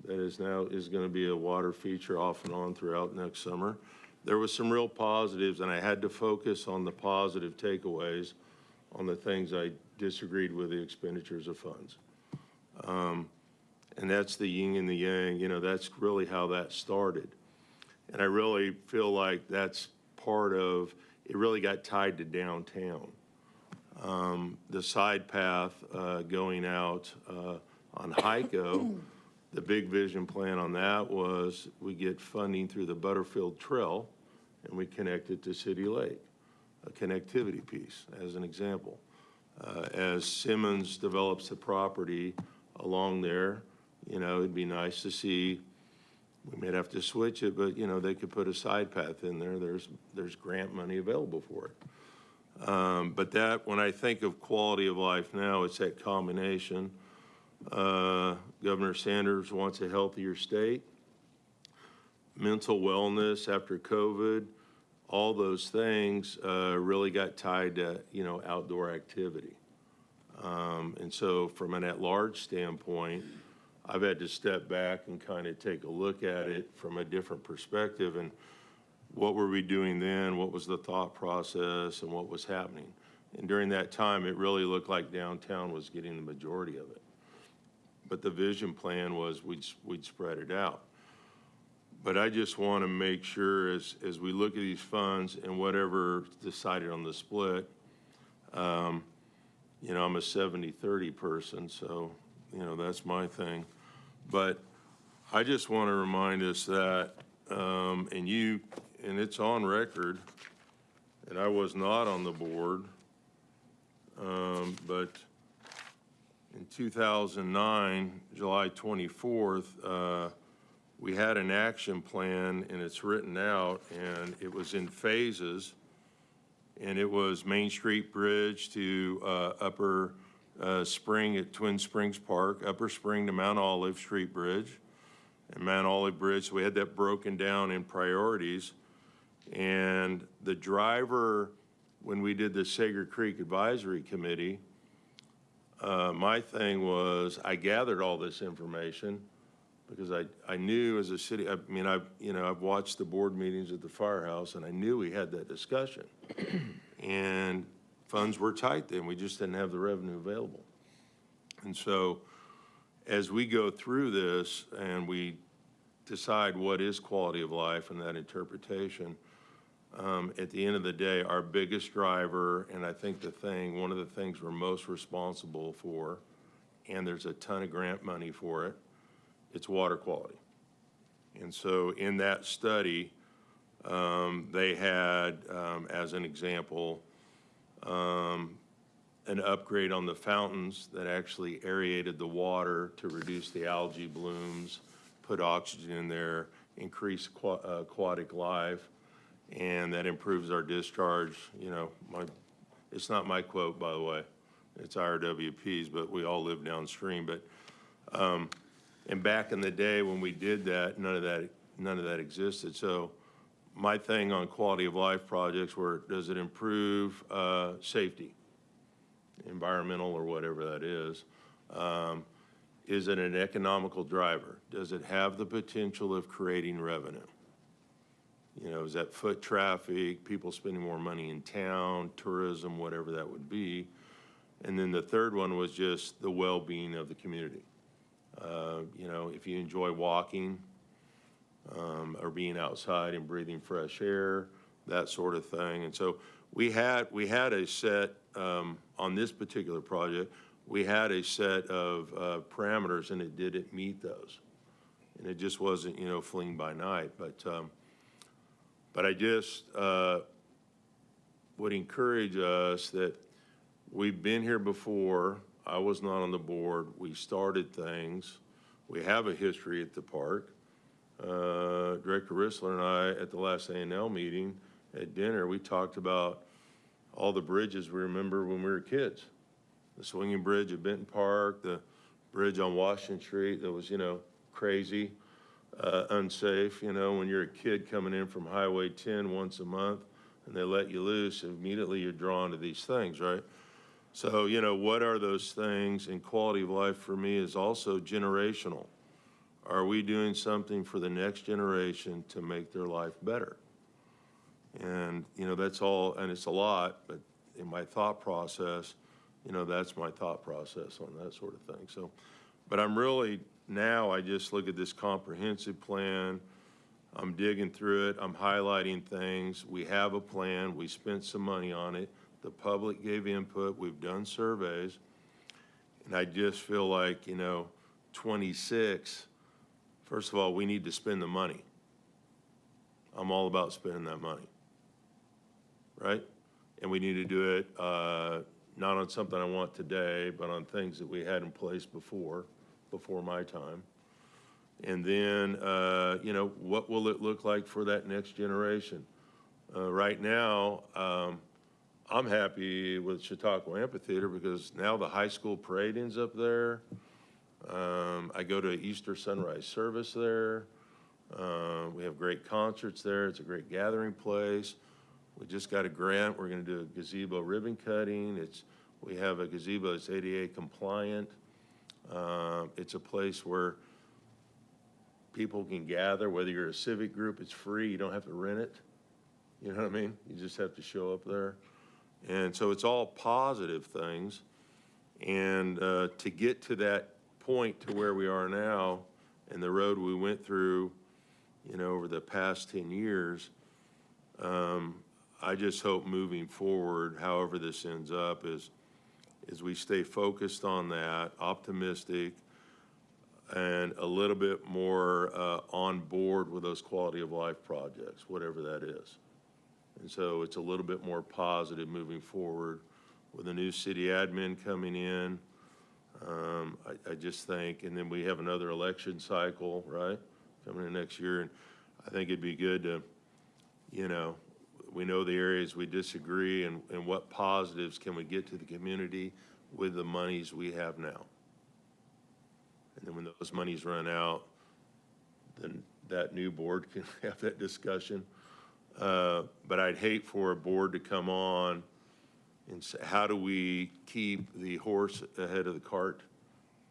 that is going to be a water feature off and on throughout next summer. There was some real positives, and I had to focus on the positive takeaways on the things I disagreed with the expenditures of funds. And that's the yin and the yang, that's really how that started. And I really feel like that's part of, it really got tied to downtown. The side path going out on HICO, the big vision plan on that was we get funding through the Butterfield Trail and we connect it to City Lake, a connectivity piece, as an example. As Simmons develops the property along there, you know, it'd be nice to see, we may have to switch it, but, you know, they could put a side path in there. There's grant money available for it. But that, when I think of quality of life now, it's that combination. Governor Sanders wants a healthier state. Mental wellness after COVID, all those things really got tied to, you know, outdoor activity. And so from an at-large standpoint, I've had to step back and kind of take a look at it from a different perspective. And what were we doing then? What was the thought process and what was happening? And during that time, it really looked like downtown was getting the majority of it. But the vision plan was we'd spread it out. But I just want to make sure as we look at these funds and whatever decided on the split, you know, I'm a 70-30 person, so, you know, that's my thing. But I just want to remind us that, and it's on record, and I was not on the board, but in 2009, July 24th, we had an action plan, and it's written out, and it was in phases, and it was Main Street Bridge to Upper Spring at Twin Springs Park, Upper Spring to Mount Olive Street Bridge, and Mount Olive Bridge. So we had that broken down in priorities. And the driver, when we did the Sager Creek Advisory Committee, my thing was I gathered all this information because I knew as a city, I mean, I've watched the board meetings at the firehouse and I knew we had that discussion. And funds were tight then, we just didn't have the revenue available. And so as we go through this and we decide what is quality of life and that interpretation, at the end of the day, our biggest driver, and I think one of the things we're most responsible for, and there's a ton of grant money for it, it's water quality. And so in that study, they had, as an example, an upgrade on the fountains that actually aerated the water to reduce the algae blooms, put oxygen in there, increase aquatic life, and that improves our discharge. You know, it's not my quote, by the way. It's IRWP's, but we all live downstream. But and back in the day when we did that, none of that existed. So my thing on quality of life projects were, does it improve safety, environmental or whatever that is? Is it an economical driver? Does it have the potential of creating revenue? You know, is that foot traffic, people spending more money in town, tourism, whatever that would be? And then the third one was just the well-being of the community. You know, if you enjoy walking or being outside and breathing fresh air, that sort of thing. And so we had a set, on this particular project, we had a set of parameters, and it didn't meet those. And it just wasn't, you know, fleeing by night. But I just would encourage us that we've been here before. I was not on the board. We started things. We have a history at the park. Director Rissler and I, at the last A&L meeting at dinner, we talked about all the bridges we remember when we were kids. The swinging bridge at Benton Park, the bridge on Washington Street that was, you know, crazy, unsafe. You know, when you're a kid coming in from Highway 10 once a month and they let you loose, immediately you're drawn to these things, right? So, you know, what are those things? And quality of life for me is also generational. Are we doing something for the next generation to make their life better? And, you know, that's all, and it's a lot, but in my thought process, you know, that's my thought process on that sort of thing. So, but I'm really, now I just look at this comprehensive plan, I'm digging through it, I'm highlighting things. We have a plan, we spent some money on it. The public gave input, we've done surveys. And I just feel like, 26, first of all, we need to spend the money. I'm all about spending that money, right? And we need to do it not on something I want today, but on things that we had in place before my time. And then, what will it look like for that next generation? Right now, I'm happy with Chautauqua Amphitheater because now the high school parade ends up there. I go to Easter sunrise service there. We have great concerts there. It's a great gathering place. We just got a grant. We're going to do a gazebo ribbon cutting. We have a gazebo that's ADA compliant. It's a place where people can gather, whether you're a civic group, it's free. You don't have to rent it. You know what I mean? You just have to show up there. And so it's all positive things. And to get to that point to where we are now and the road we went through, over the past 10 years, I just hope moving forward, however this ends up, is we stay focused on that, optimistic, and a little bit more on board with those quality of life projects, whatever that is. And so it's a little bit more positive moving forward with a new city admin coming in. I just think, and then we have another election cycle, right, coming in next year. And I think it'd be good to, we know the areas we disagree and what positives can we get to the community with the monies we have now. And then when those monies run out, then that new board can have that discussion. But I'd hate for a board to come on and say, how do we keep the horse ahead of the cart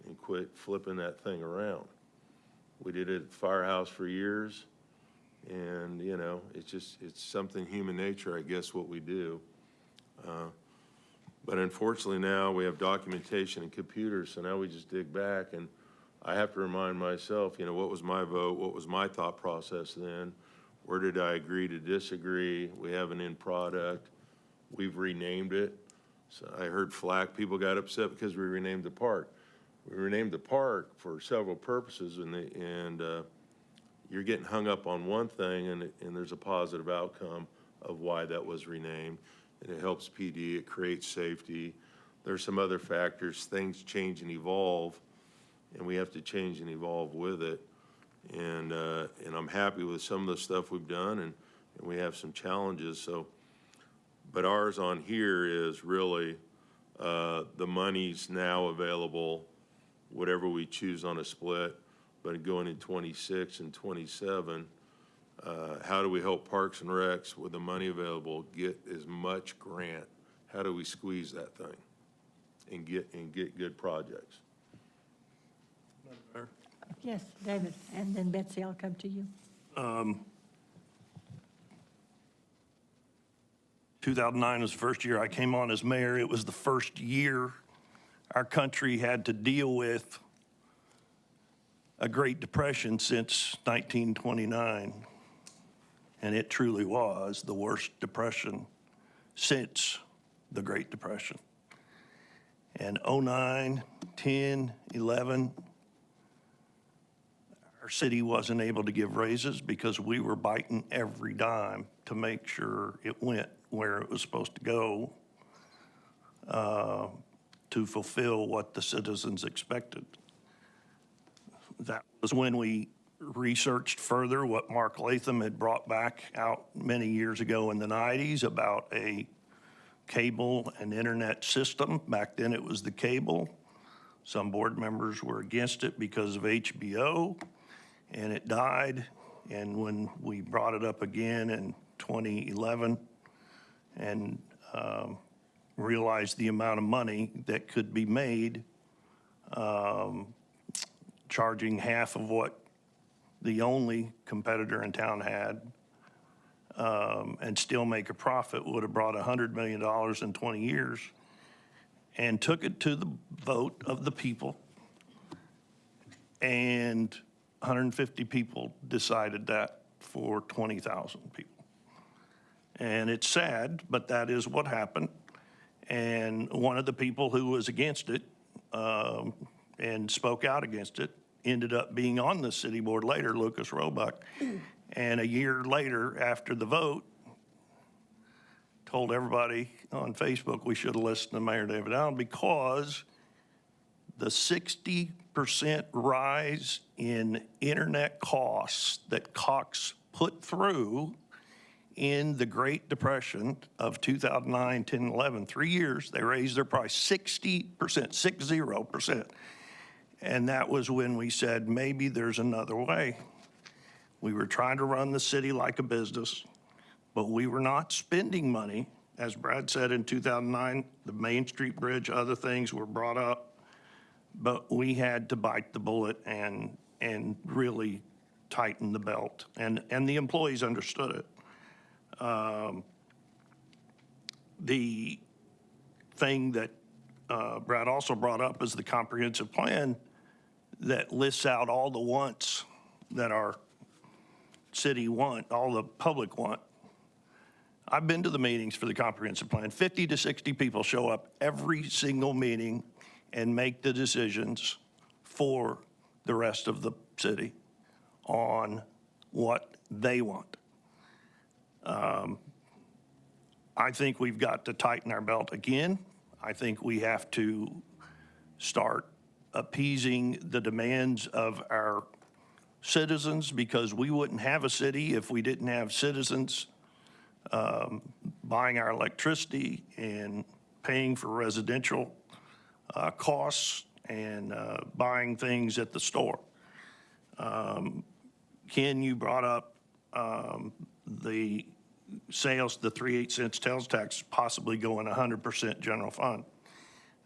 and quit flipping that thing around? We did it at the firehouse for years, and, it's something human nature, I guess, what we do. But unfortunately now we have documentation and computers, so now we just dig back, and I have to remind myself, what was my vote? What was my thought process then? Where did I agree to disagree? We have an end product. We've renamed it. So I heard flack. People got upset because we renamed the park. We renamed the park for several purposes, and you're getting hung up on one thing, and there's a positive outcome of why that was renamed. And it helps PD. It creates safety. There's some other factors. Things change and evolve, and we have to change and evolve with it. And I'm happy with some of the stuff we've done, and we have some challenges. So, but ours on here is really the money's now available, whatever we choose on a split, but going in 26 and 27, how do we help Parks and Recs with the money available get as much grant? How do we squeeze that thing and get good projects? Yes, David, and then Betsy, I'll come to you. 2009 was the first year I came on as mayor. It was the first year our country had to deal with a Great Depression since 1929. And it truly was the worst depression since the Great Depression. And 09, 10, 11, our city wasn't able to give raises because we were biting every dime to make sure it went where it was supposed to go to fulfill what the citizens expected. That was when we researched further what Mark Latham had brought back out many years ago in the 90s about a cable and internet system. Back then it was the cable. Some board members were against it because of HBO, and it died. And when we brought it up again in 2011 and realized the amount of money that could be made charging half of what the only competitor in town had and still make a profit would have brought $100 million in 20 years, and took it to the vote of the people. And 150 people decided that for 20,000 people. And it's sad, but that is what happened. And one of the people who was against it and spoke out against it ended up being on the city board later, Lucas Roebuck. And a year later, after the vote, told everybody on Facebook we should have listened to Mayor David Allen because the 60% rise in internet costs that Cox put through in the Great Depression of 2009, 10, 11, 3 years, they raised their price 60%, 60%. And that was when we said, maybe there's another way. We were trying to run the city like a business, but we were not spending money. As Brad said, in 2009, the Main Street Bridge, other things were brought up, but we had to bite the bullet and really tighten the belt. And the employees understood it. The thing that Brad also brought up is the comprehensive plan that lists out all the wants that our city want, all the public want. I've been to the meetings for the comprehensive plan. 50 to 60 people show up every single meeting and make the decisions for the rest of the city on what they want. I think we've got to tighten our belt again. I think we have to start appeasing the demands of our citizens because we wouldn't have a city if we didn't have citizens buying our electricity and paying for residential costs and buying things at the store. Ken, you brought up the sales, the 3/8 cents sales tax possibly going 100% general fund.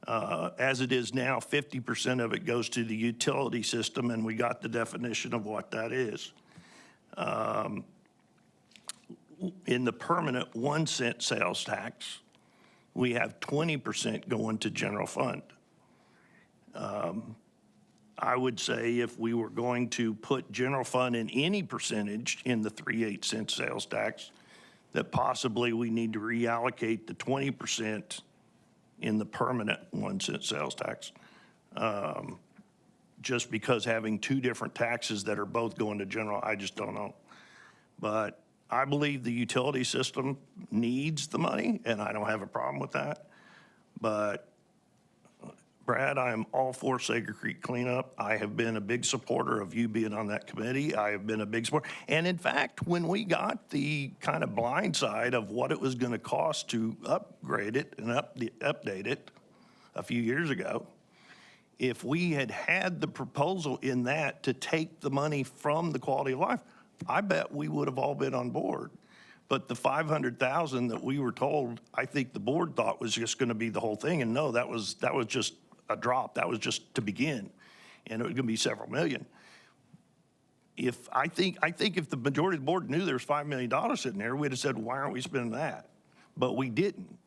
As it is now, 50% of it goes to the utility system, and we got the definition of what that is. In the permanent 1 cent sales tax, we have 20% going to general fund. I would say if we were going to put general fund in any percentage in the 3/8 cent sales tax, that possibly we need to reallocate the 20% in the permanent 1 cent sales tax. Just because having two different taxes that are both going to general, I just don't know. But I believe the utility system needs the money, and I don't have a problem with that. But Brad, I am all for Sager Creek cleanup. I have been a big supporter of you being on that committee. I have been a big supporter. And in fact, when we got the kind of blind side of what it was going to cost to upgrade it and update it a few years ago, if we had had the proposal in that to take the money from the quality of life, I bet we would have all been on board. But the 500,000 that we were told, I think the board thought was just going to be the whole thing. And no, that was just a drop. That was just to begin. And it was going to be several million. I think if the majority of the board knew there was $5 million sitting there, we'd have said, why aren't we spending that? But we didn't.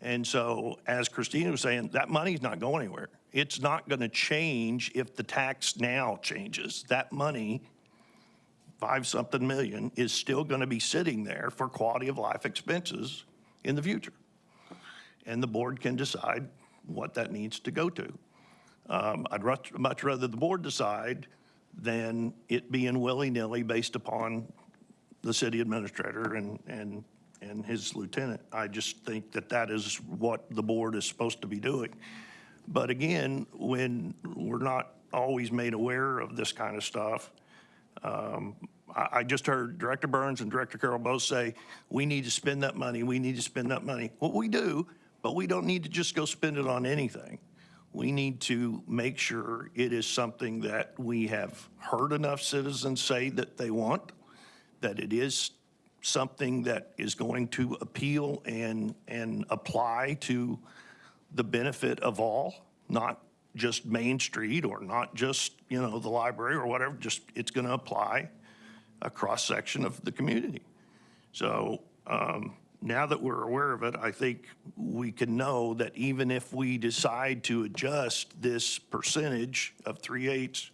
And so, as Christina was saying, that money's not going anywhere. It's not going to change if the tax now changes. That money, 5-something million, is still going to be sitting there for quality of life expenses in the future. And the board can decide what that needs to go to. I'd much rather the board decide than it being willy-nilly based upon the city administrator and his lieutenant. I just think that is what the board is supposed to be doing. But again, when we're not always made aware of this kind of stuff, I just heard Director Burns and Director Carroll both say, we need to spend that money, we need to spend that money. Well, we do, but we don't need to just go spend it on anything. We need to make sure it is something that we have heard enough citizens say that they want, that it is something that is going to appeal and apply to the benefit of all, not just Main Street or not just, the library or whatever, just it's going to apply a cross-section of the community. So now that we're aware of it, I think we can know that even if we decide to adjust this percentage of 3/8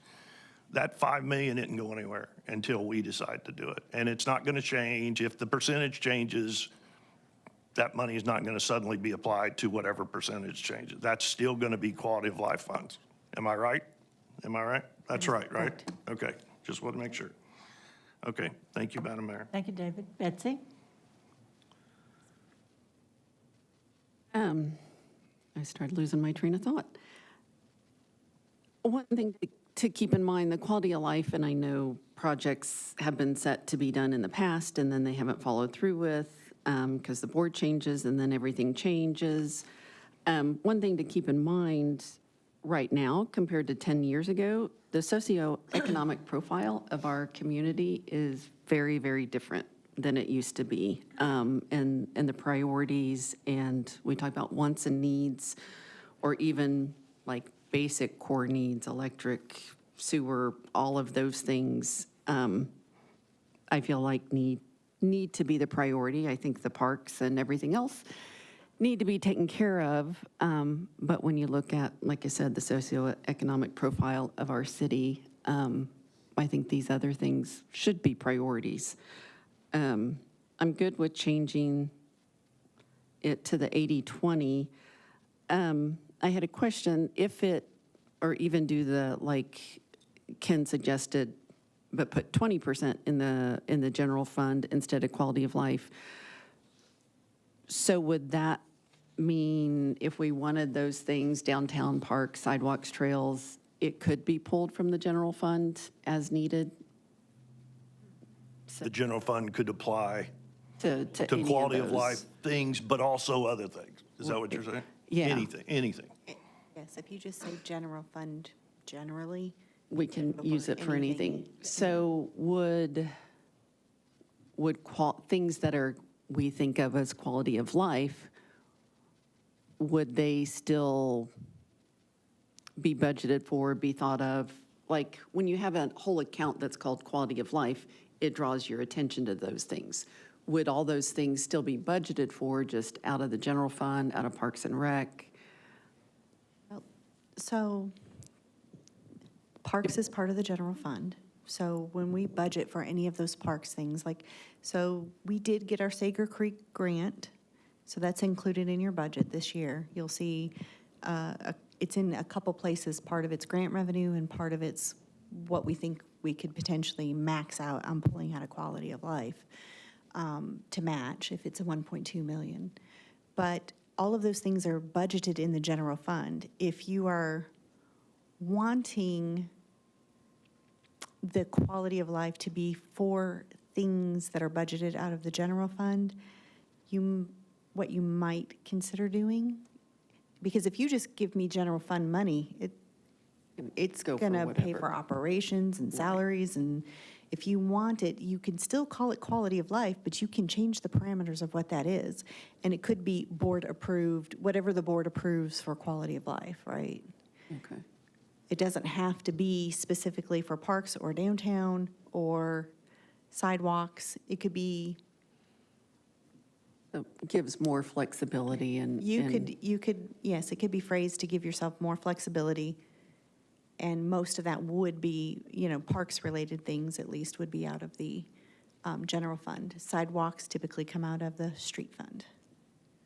that 5 million isn't going anywhere until we decide to do it. And it's not going to change. If the percentage changes, that money is not going to suddenly be applied to whatever percentage changes. That's still going to be quality of life funds. Am I right? Am I right? That's right, right? Okay, just want to make sure. Okay, thank you, Madam Mayor. Thank you, David. Betsy? I started losing my train of thought. One thing to keep in mind, the quality of life, and I know projects have been set to be done in the past, and then they haven't followed through with, because the board changes, and then everything changes. One thing to keep in mind right now, compared to 10 years ago, the socioeconomic profile of our community is very, very different than it used to be. And the priorities, and we talk about wants and needs, or even like basic core needs, electric, sewer, all of those things, I feel like need to be the priority. I think the parks and everything else need to be taken care of. But when you look at, like I said, the socioeconomic profile of our city, I think these other things should be priorities. I'm good with changing it to the 80-20. I had a question, if it, or even do the, like Ken suggested, but put 20% in the general fund instead of quality of life. So would that mean if we wanted those things, downtown parks, sidewalks, trails, it could be pulled from the general fund as needed? The general fund could apply To any quality of those. life things, but also other things. Is that what you're saying? Yeah. Anything. Yes, if you just say general fund generally. We can For use it for anything. anything. So would things that are, we think of as quality of life, would they still be budgeted for, be thought of? Like, when you have a whole account that's called quality of life, it draws your attention to those things. Would all those things still be budgeted for, just out of the general fund, out of Parks and Rec? So parks is part of the general fund. So when we budget for any of those parks things, like, so we did get our Sager Creek grant. So that's included in your budget this year. You'll see it's in a couple places. Part of it's grant revenue and part of it's what we think we could potentially max out on pulling out of quality of life to match if it's a 1.2 million. But all of those things are budgeted in the general fund. If you are wanting the quality of life to be for things that are budgeted out of the general fund, what you might consider doing, because if you just give me general fund money, it's Go for gonna pay whatever. for operations and salaries, and if you want it, you can still call it quality of life, but you can change the parameters of what that is. And it could be board approved, whatever the board approves for quality of life, right? Okay. It doesn't have to be specifically for parks or downtown or sidewalks. It could be, So it gives more flexibility and. you could, yes, it could be phrased to give yourself more flexibility. And most of that would be, parks-related things at least would be out of the general fund. Sidewalks typically come out of the street fund.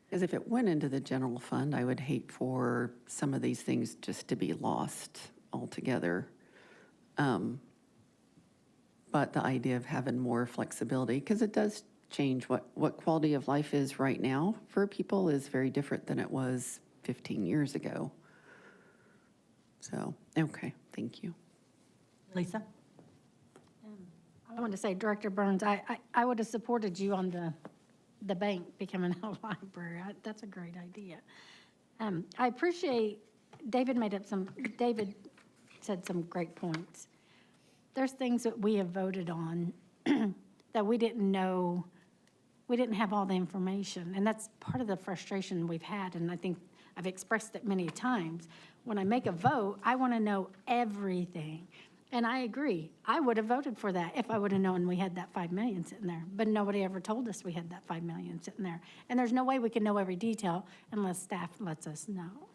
Because if it went into the general fund, I would hate for some of these things just to be lost altogether. But the idea of having more flexibility, because it does change what quality of life is right now for people is very different than it was 15 years ago. So, okay, thank you. Lisa? I want to say, Director Burns, I would have supported you on the bank becoming a library. That's a great idea. I appreciate, David said some great points. There's things that we have voted on that we didn't know, we didn't have all the information. And that's part of the frustration we've had, and I think I've expressed it many times. When I make a vote, I want to know everything. And I agree. I would have voted for that if I would have known we had that 5 million sitting there. But nobody ever told us we had that 5 million sitting there. And there's no way we can know every detail unless staff lets us know.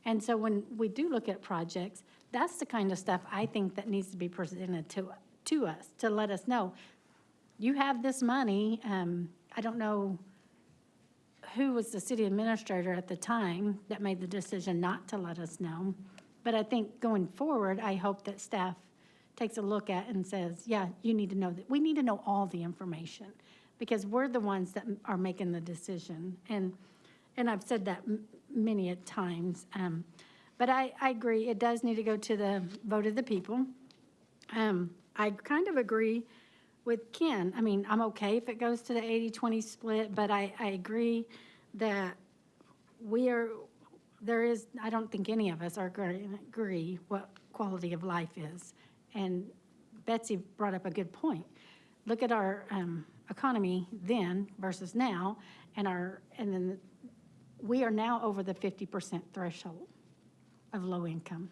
And so when we do look at projects, That's the kind of stuff I think that needs to be presented to us, to let us know, you have this money. I don't know who was the city administrator at the time that made the decision not to let us know. But I think going forward, I hope that staff takes a look at and says, yeah, you need to know that, we need to know all the information, because we're the ones that are making the decision. And I've said that many a times. But I agree, it does need to go to the vote of the people. I kind of agree with Ken. I mean, I'm okay if it goes to the 80-20 split, but I agree that I don't think any of us are going to agree what quality of life is. And Betsy brought up a good point. Look at our economy then versus now, and then we are now over the 50% threshold of low income.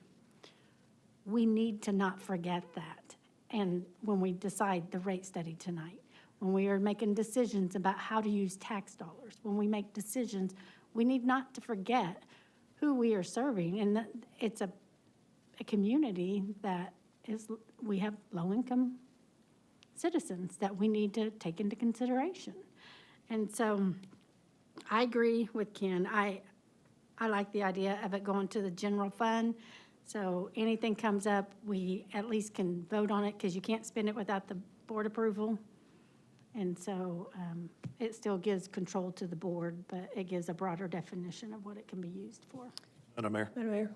We need to not forget that. And when we decide the rate study tonight, when we are making decisions about how to use tax dollars, when we make decisions, we need not to forget who we are serving. And that it's a community that we have low-income citizens that we need to take into consideration. And so I agree with Ken. I like the idea of it going to the general fund. So anything comes up, we at least can vote on it, because you can't spend it without the board approval. And so it still gives control to the board, but it gives a broader definition of what it can be used for. Madam Mayor? Madam Mayor?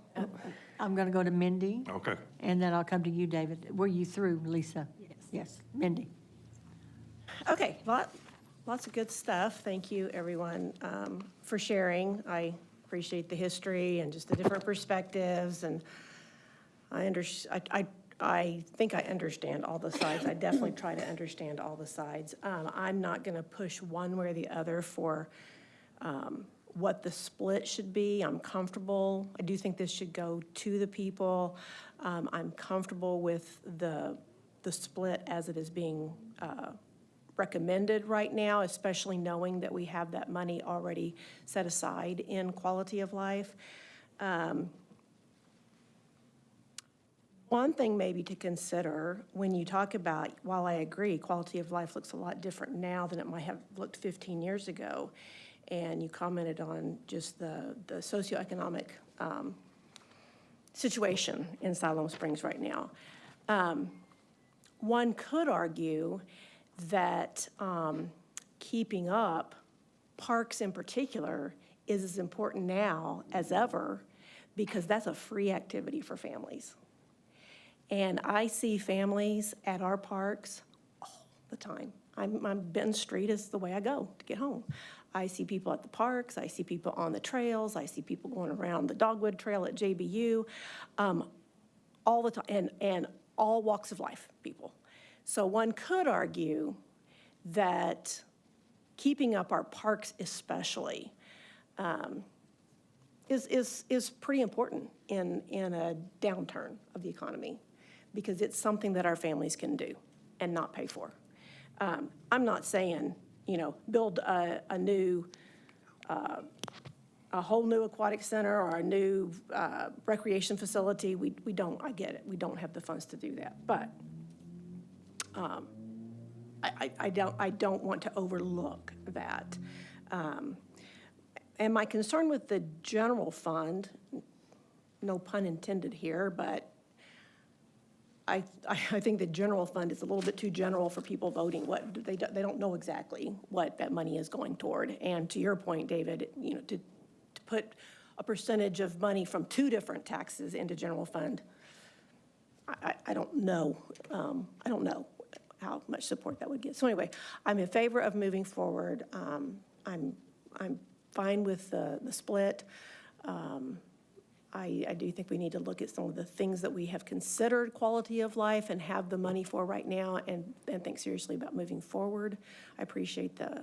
I'm going to go to Mindy. Okay. And then I'll come to you, David. Were you through, Lisa? Yes. Yes, Mindy. Okay, lots of good stuff. Thank you, everyone, for sharing. I appreciate the history and just the different perspectives, and I think I understand all the sides. I definitely try to understand all the sides. I'm not going to push one way or the other for what the split should be. I'm comfortable. I do think this should go to the people. I'm comfortable with the split as it is being recommended right now, especially knowing that we have that money already set aside in quality of life. One thing maybe to consider when you talk about, while I agree, quality of life looks a lot different now than it might have looked 15 years ago, and you commented on just the socioeconomic situation in Siloam Springs right now. One could argue that keeping up parks in particular is as important now as ever, because that's a free activity for families. And I see families at our parks all the time. I'm Benton Street is the way I go to get home. I see people at the parks, I see people on the trails, I see people going around the Dogwood Trail at JBU, all the time, and all walks of life people. So one could argue that keeping up our parks especially is pretty important in a downturn of the economy, because it's something that our families can do and not pay for. I'm not saying, build a whole new aquatic center or a new recreation facility. We don't, I get it, we don't have the funds to do that. But I don't want to overlook that. And my concern with the general fund, no pun intended here, but I think the general fund is a little bit too general for people voting. They don't know exactly what that money is going toward. And to your point, David, to put a percentage of money from two different taxes into general fund, I don't know. I don't know how much support that would get. So anyway, I'm in favor of moving forward. I'm fine with the split. I do think we need to look at some of the things that we have considered quality of life and have the money for right now, and think seriously about moving forward. I appreciate the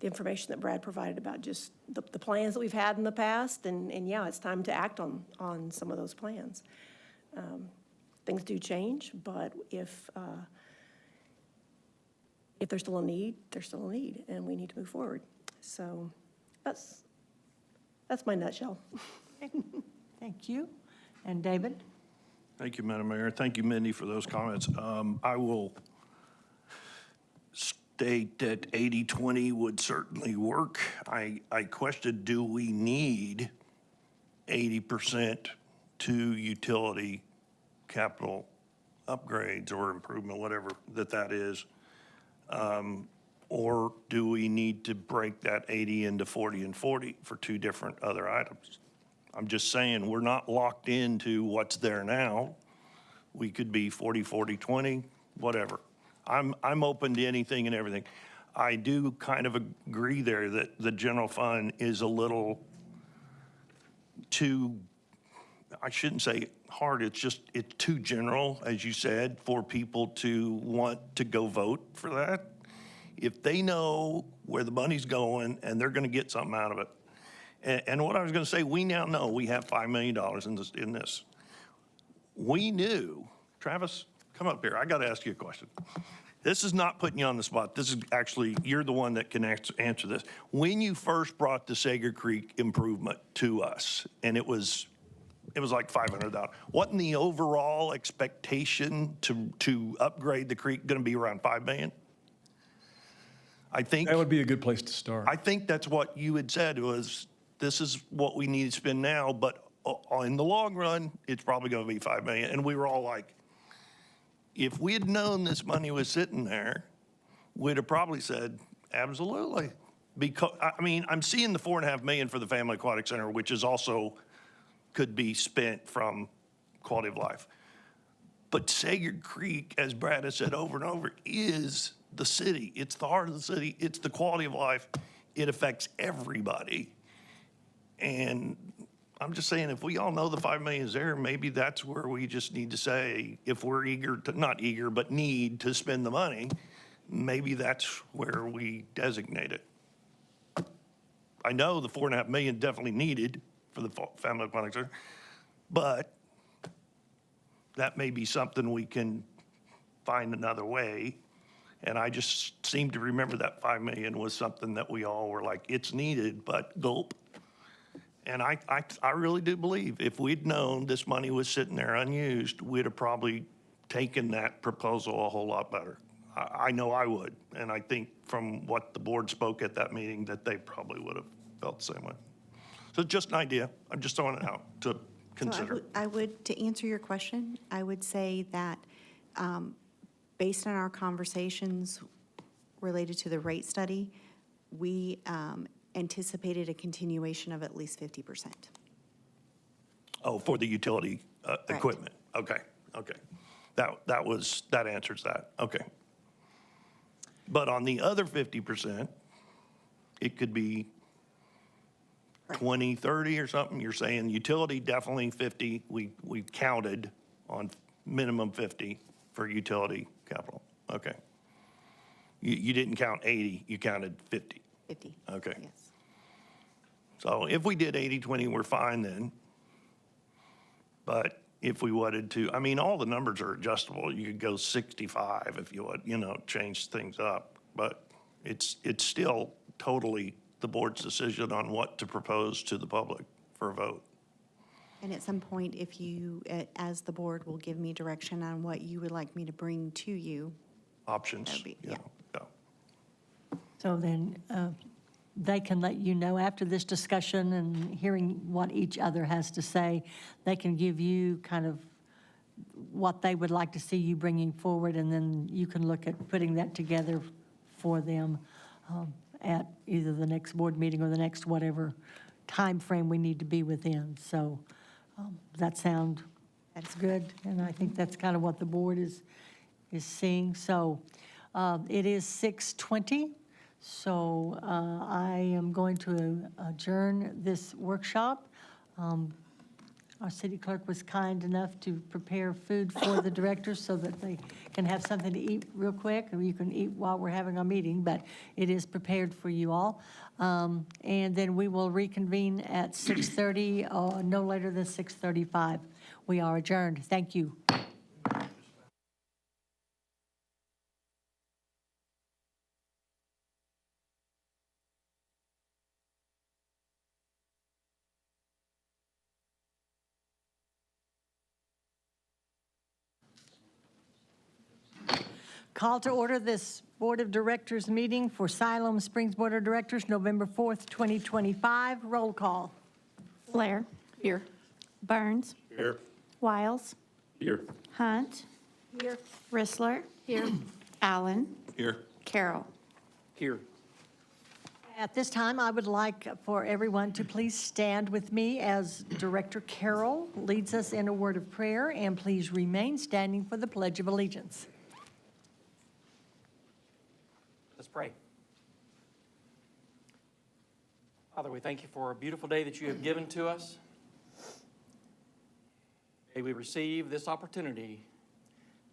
information that Brad provided about just the plans that we've had in the past, and yeah, it's time to act on some of those plans. Things do change, but if there's still a need, there's still a need, and we need to move forward. So that's my nutshell. Thank you. And David? Thank you, Madam Mayor. Thank you, Mindy, for those comments. I will state that 80/20 would certainly work. I questioned, do we need 80% to utility capital upgrades or improvement, whatever that is? Or do we need to break that 80 into 40 and 40 for two different other items? I'm just saying, we're not locked into what's there now. We could be 40, 40, 20, whatever. I'm open to anything and everything. I do kind of agree there that the general fund is a little too, I shouldn't say hard, it's too general, as you said, for people to want to go vote for that. If they know where the money's going and they're gonna get something out of it. And what I was gonna say, we now know we have $5 million in this. We knew, Travis, come up here, I gotta ask you a question. This is not putting you on the spot. This is actually, you're the one that can answer this. When you first brought the Sager Creek improvement to us, and it was like $500,000, wasn't the overall expectation to upgrade the creek gonna be around $5 million? I think. That would be a good place to start. I think that's what you had said was, this is what we need to spend now, but in the long run, it's probably gonna be $5 million. And we were all like, if we had known this money was sitting there, we'd have probably said, absolutely. Because, I mean, I'm seeing the $4.5 million for the Family Aquatic Center, which is also, could be spent from quality of life. But Sager Creek, as Brad has said over and over, is the city. It's the heart of the city. It's the quality of life. It affects everybody. And I'm just saying, if we all know the $5 million is there, maybe that's where we just need to say, if we're eager to, not eager, but need to spend the money, maybe that's where we designate it. I know the $4.5 million definitely needed for the Family Aquatic Center, but that may be something we can find another way. And I just seem to remember that $5 million was something that we all were like, it's needed, but gulp. And I really do believe if we'd known this money was sitting there unused, we'd have probably taken that proposal a whole lot better. I know I would. And I think from what the board spoke at that meeting that they probably would have felt the same way. So just an idea. I'm just throwing it out to consider. So I would, to answer your question, I would say that based on our conversations related to the rate study, we anticipated a continuation of at least 50%. Oh, for the utility equipment. Okay, okay. That answers that. Okay. But on the other 50%, it could be 20, 30 or something. You're saying utility definitely 50. We counted on minimum 50 for utility capital. Okay. You didn't count 80, you counted 50. 50. Okay. Yes. So if we did 80/20, we're fine then. But if we wanted to, I mean, all the numbers are adjustable. You could go 65 if you would, change things up. But it's still totally the board's decision on what to propose to the public for a vote. And at some point, if you, as the board, will give me direction on what you would like me to bring to you. Options. That'd be- yeah. So then they can let you know after this discussion and hearing what each other has to say, they can give you kind of what they would like to see you bringing forward, and then you can look at putting that together for them at either the next board meeting or the next whatever time frame we need to be within. So that sound, that's good, and I think that's kind of what the board is seeing. So it is 6:20. So I am going to adjourn this workshop. Our city clerk was kind enough to prepare food for the directors so that they can have something to eat real quick, or you can eat while we're having our meeting, but it is prepared for you all. And then we will reconvene at 6:30, no later than 6:35. We are adjourned. Thank you. Call to order this Board of Directors meeting for Siloam Springs Board of Directors, November 4th, 2025. Roll call. Blair. Here. Burns. Here. Wiles. Here. Hunt. Here. Rissler. Here. Allen. Here. Carroll. Here. At this time, I would like for everyone to please stand with me as Director Carroll leads us in a word of prayer, and please remain standing for the Pledge of Allegiance. Let's pray. Father, we thank you for a beautiful day that you have given to us. May we receive this opportunity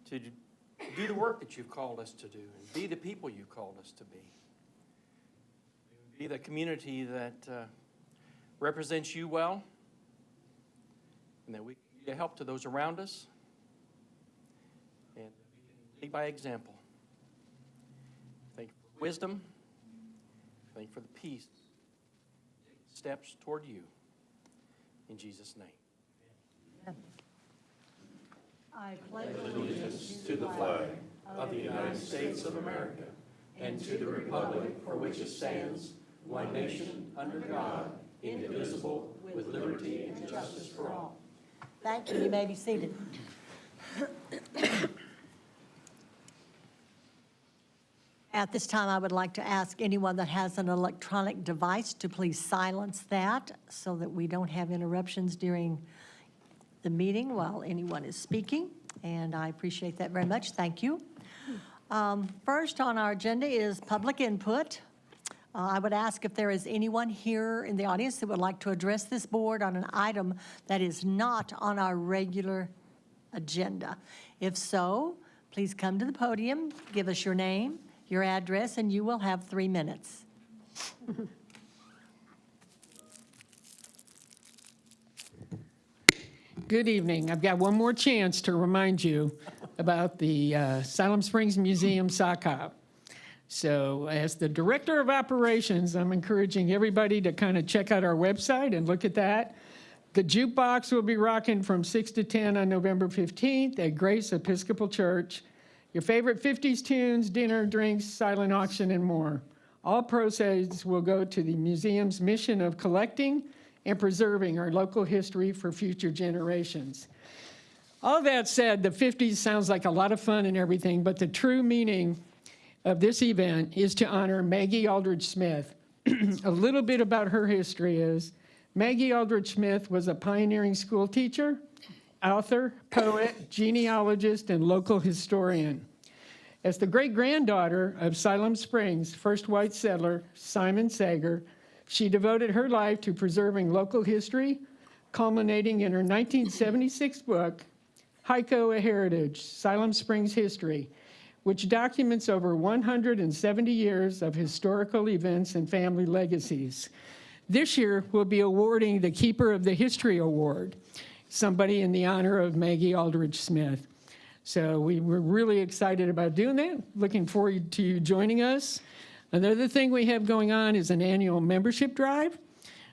to do the work that you've called us to do and be the people you've called us to be. Be the community that represents you well, and that we can be a help to those around us, and that we can lead by example. Thank you for wisdom. Thank you for the peace. Steps toward you. In Jesus' name. I pledge To the flag Of the United States of America, and to the republic for which it stands, one nation, under God, indivisible, with liberty and justice for all. Thank you. You may be seated. At this time, I would like to ask anyone that has an electronic device to please silence that so that we don't have interruptions during the meeting while anyone is speaking, and I appreciate that very much. Thank you. First on our agenda is public input. I would ask if there is anyone here in the audience that would like to address this board on an item that is not on our regular agenda. If so, please come to the podium, give us your name, your address, and you will have 3 minutes. Good evening. I've got one more chance to remind you about the Siloam Springs Museum sock hop. So as the Director of Operations, I'm encouraging everybody to kind of check out our website and look at that. The jukebox will be rocking from 6 to 10 on November 15th at Grace Episcopal Church. Your favorite 50s tunes, dinner, drinks, silent auction, and more. All proceeds will go to the museum's mission of collecting and preserving our local history for future generations. All that said, the 50s sounds like a lot of fun and everything, but the true meaning of this event is to honor Maggie Aldridge Smith. A little bit about her history is Maggie Aldridge Smith was a pioneering school teacher, author, poet, genealogist, and local historian. As the great-granddaughter of Siloam Springs' first white settler, Simon Sager, she devoted her life to preserving local history, culminating in her 1976 book, Heiko, A Heritage, Siloam Springs History, which documents over 170 years of historical events and family legacies. This year, we'll be awarding the Keeper of the History Award, somebody in the honor of Maggie Aldridge Smith. So we're really excited about doing that. Looking forward to you joining us. Another thing we have going on is an annual membership drive.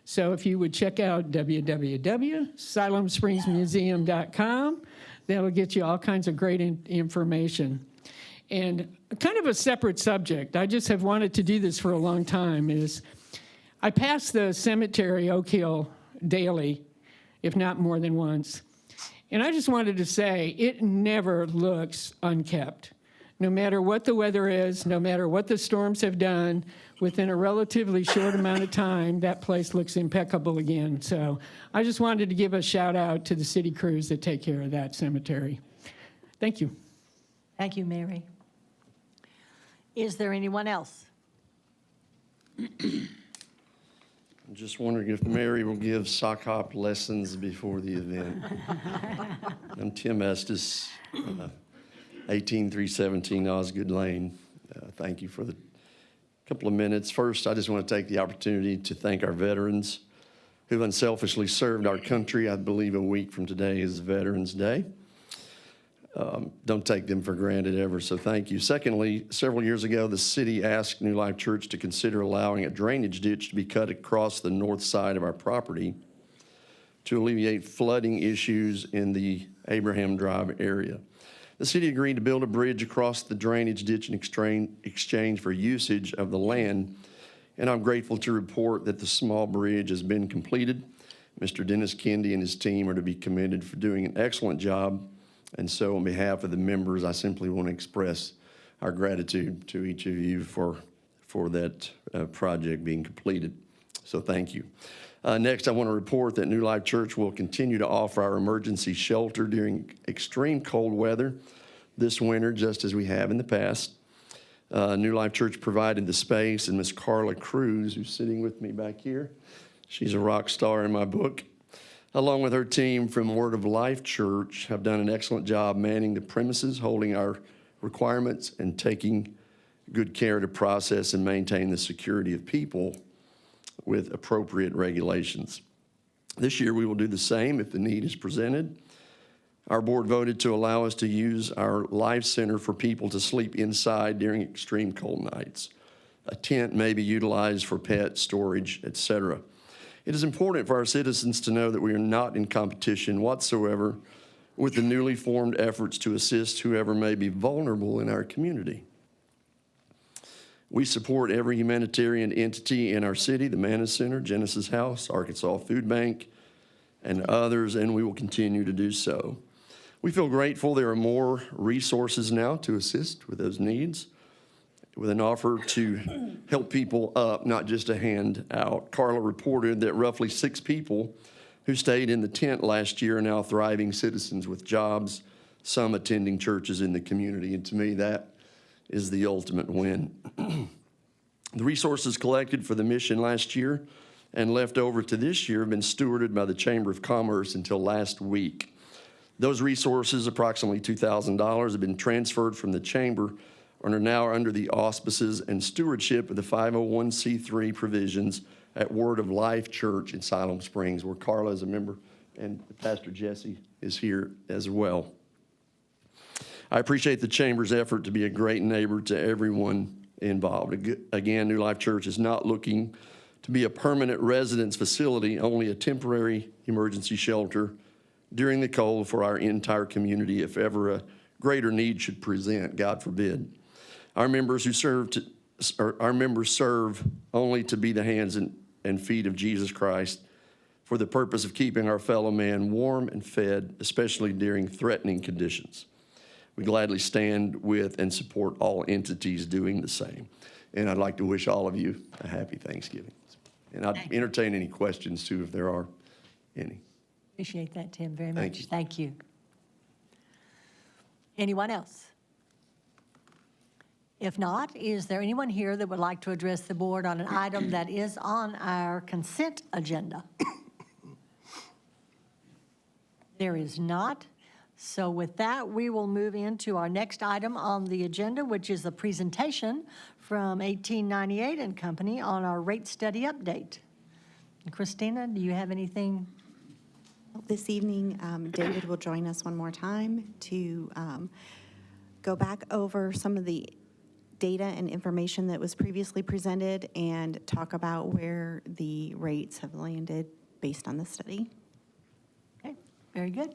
So if you would check out www.siloamspringsmuseum.com, that'll get you all kinds of great information. And kind of a separate subject, I just have wanted to do this for a long time, is I pass the cemetery, Oak Hill, daily, if not more than once. And I just wanted to say, it never looks unkept. No matter what the weather is, no matter what the storms have done, within a relatively short amount of time, that place looks impeccable again. So I just wanted to give a shout out to the city crews that take care of that cemetery. Thank you. Thank you, Mary. Is there anyone else? I'm just wondering if Mary will give sock hop lessons before the event. I'm Tim Estes, 18317 Osgood Lane. Thank you for the couple of minutes. First, I just want to take the opportunity to thank our veterans who've unselfishly served our country. I believe a week from today is Veterans Day. Don't take them for granted ever, so thank you. Secondly, several years ago, the city asked New Life Church to consider allowing a drainage ditch to be cut across the north side of our property to alleviate flooding issues in the Abraham Drive area. The city agreed to build a bridge across the drainage ditch in exchange for usage of the land, and I'm grateful to report that the small bridge has been completed. Mr. Dennis Kendi and his team are to be commended for doing an excellent job, and so on behalf of the members, I simply want to express our gratitude to each of you for that project being completed. So thank you. Next, I want to report that New Life Church will continue to offer our emergency shelter during extreme cold weather this winter, just as we have in the past. New Life Church provided the space, and Miss Carla Cruz, who's sitting with me back here, she's a rock star in my book, along with her team from Word of Life Church, have done an excellent job manning the premises, holding our requirements, and taking good care to process and maintain the security of people with appropriate regulations. This year, we will do the same if the need is presented. Our board voted to allow us to use our Life Center for people to sleep inside during extreme cold nights. A tent may be utilized for pet storage, etc. It is important for our citizens to know that we are not in competition whatsoever with the newly formed efforts to assist whoever may be vulnerable in our community. We support every humanitarian entity in our city, the Manna Center, Genesis House, Arkansas Food Bank, and others, and we will continue to do so. We feel grateful there are more resources now to assist with those needs, with an offer to help people up, not just a hand out. Carla reported that roughly 6 people who stayed in the tent last year are now thriving citizens with jobs, some attending churches in the community, and to me, that is the ultimate win. The resources collected for the mission last year and left over to this year have been stewarded by the Chamber of Commerce until last week. Those resources, approximately $2,000, have been transferred from the Chamber and are now under the auspices and stewardship of the 501c3 provisions at Word of Life Church in Siloam Springs, where Carla is a member and Pastor Jesse is here as well. I appreciate the Chamber's effort to be a great neighbor to everyone involved. Again, New Life Church is not looking to be a permanent residence facility, only a temporary emergency shelter during the cold for our entire community if ever a greater need should present, God forbid. Our members serve only to be the hands and feet of Jesus Christ for the purpose of keeping our fellow man warm and fed, especially during threatening conditions. We gladly stand with and support all entities doing the same. And I'd like to wish all of you a happy Thanksgiving. And I'd entertain any questions, too, if there are any. Appreciate that, Tim, very Thank much. you. Thank you. Anyone else? If not, is there anyone here that would like to address the board on an item that is on our consent agenda? There is not. So with that, we will move into our next item on the agenda, which is a presentation from 1898 and Company on our rate study update. Christina, do you have anything? This evening, David will join us one more time to go back over some of the data and information that was previously presented and talk about where the rates have landed based on the study. Okay, very good.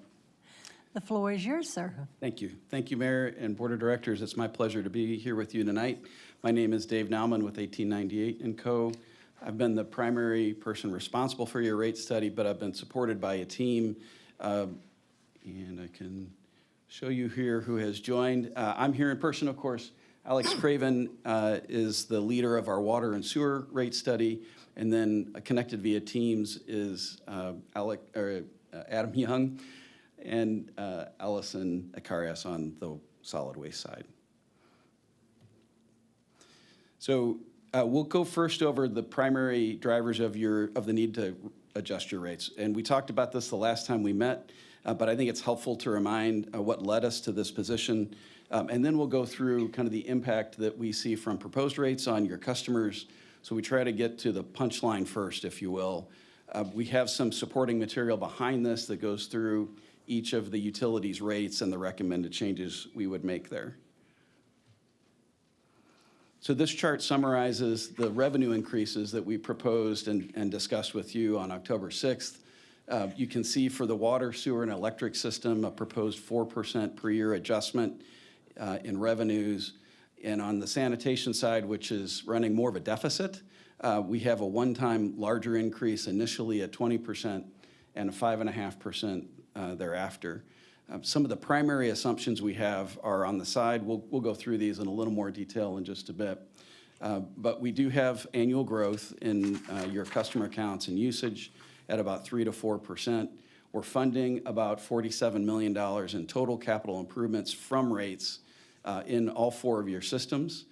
The floor is yours, sir. Thank you. Thank you, Mayor and Board of Directors. It's my pleasure to be here with you tonight. My name is Dave Nauman with 1898 & Co. I've been the primary person responsible for your rate study, but I've been supported by a team, and I can show you here who has joined. I'm here in person, of course. Alex Craven is the leader of our water and sewer rate study, and then connected via Teams is Adam Young and Allison Akarias on the solid waste side. So we'll go first over the primary drivers of the need to adjust your rates. And we talked about this the last time we met, but I think it's helpful to remind what led us to this position. And then we'll go through kind of the impact that we see from proposed rates on your customers. So we try to get to the punchline first, if you will. We have some supporting material behind this that goes through each of the utilities rates and the recommended changes we would make there. So this chart summarizes the revenue increases that we proposed and discussed with you on October 6th. You can see for the water, sewer, and electric system, a proposed 4% per year adjustment in revenues. And on the sanitation side, which is running more of a deficit, we have a one-time larger increase initially at 20% and a 5.5% thereafter. Some of the primary assumptions we have are on the side. We'll go through these in a little more detail in just a bit. But we do have annual growth in your customer accounts and usage at about 3 to 4%. We're funding about $47 million in total capital improvements from rates in all 4 of your systems.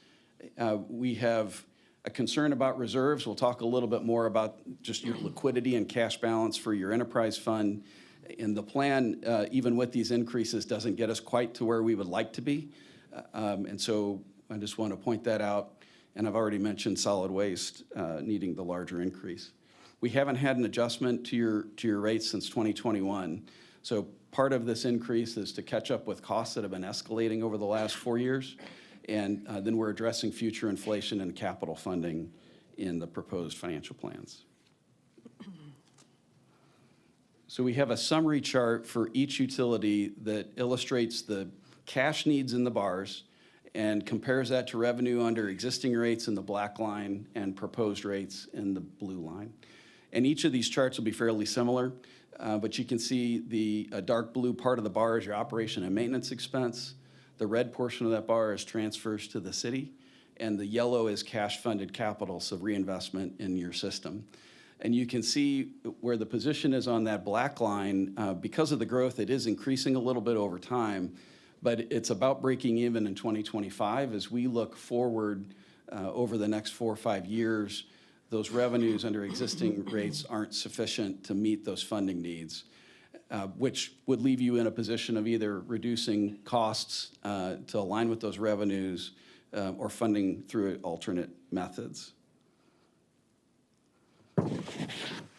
We have a concern about reserves. We'll talk a little bit more about just your liquidity and cash balance for your enterprise fund. And the plan, even with these increases, doesn't get us quite to where we would like to be. And so I just want to point that out. And I've already mentioned solid waste needing the larger increase. We haven't had an adjustment to your rates since 2021. So part of this increase is to catch up with costs that have been escalating over the last 4 years. And then we're addressing future inflation and capital funding in the proposed financial plans. So we have a summary chart for each utility that illustrates the cash needs in the bars and compares that to revenue under existing rates in the black line and proposed rates in the blue line. And each of these charts will be fairly similar, but you can see the dark blue part of the bar is your operation and maintenance expense. The red portion of that bar is transfers to the city, and the yellow is cash-funded capital, so reinvestment in your system. And you can see where the position is on that black line. Because of the growth, it is increasing a little bit over time, but it's about breaking even in 2025. As we look forward over the next 4 or 5 years, those revenues under existing rates aren't sufficient to meet those funding needs, which would leave you in a position of either reducing costs to align with those revenues or funding through alternate methods.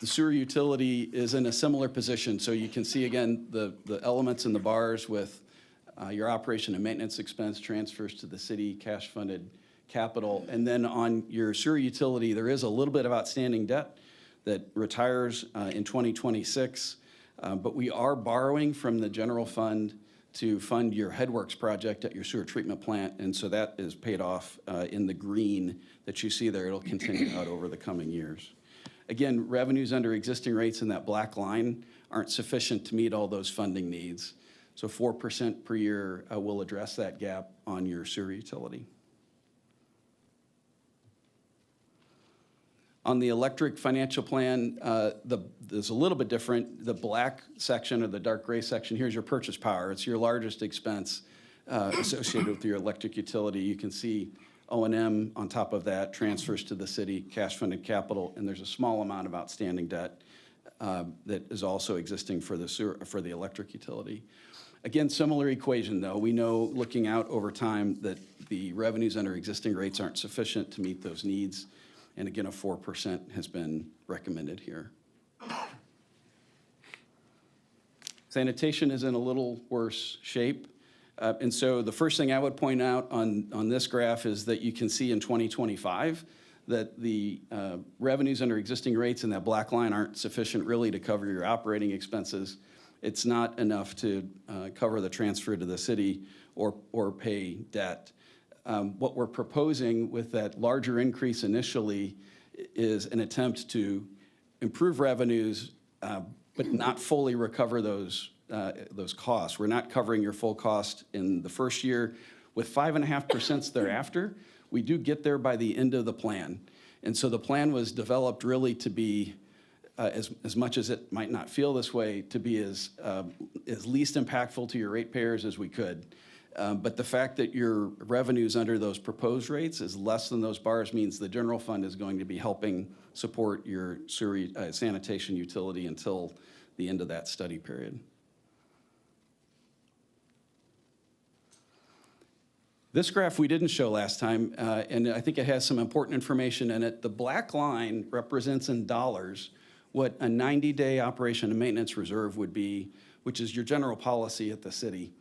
The sewer utility is in a similar position. So you can see, again, the elements in the bars with your operation and maintenance expense transfers to the city, cash-funded capital. And then on your sewer utility, there is a little bit of outstanding debt that retires in 2026. But we are borrowing from the general fund to fund your headworks project at your sewer treatment plant. And so that is paid off in the green that you see there. It'll continue out over the coming years. Again, revenues under existing rates in that black line aren't sufficient to meet all those funding needs. So 4% per year will address that gap on your sewer utility. On the electric financial plan, there's a little bit different. The black section or the dark gray section, here's your purchase power. It's your largest expense associated with your electric utility. You can see O&M on top of that, transfers to the city, cash-funded capital, and there's a small amount of outstanding debt that is also existing for the electric utility. Again, similar equation, though. We know, looking out over time, that the revenues under existing rates aren't sufficient to meet those needs. And again, a 4% has been recommended here. Sanitation is in a little worse shape. And so the first thing I would point out on this graph is that you can see in 2025 that the revenues under existing rates in that black line aren't sufficient really to cover your operating expenses. It's not enough to cover the transfer to the city or pay debt. What we're proposing with that larger increase initially is an attempt to improve revenues, but not fully recover those costs. We're not covering your full cost in the first year. With 5.5% thereafter, we do get there by the end of the plan. And so the plan was developed really to be, as much as it might not feel this way, to be as least impactful to your ratepayers as we could. But the fact that your revenues under those proposed rates is less than those bars means the general fund is going to be helping support your sanitation utility until the end of that study period. This graph we didn't show last time, and I think it has some important information in it. The black line represents in dollars what a 90-day operation and maintenance reserve would be, which is your general policy at the city.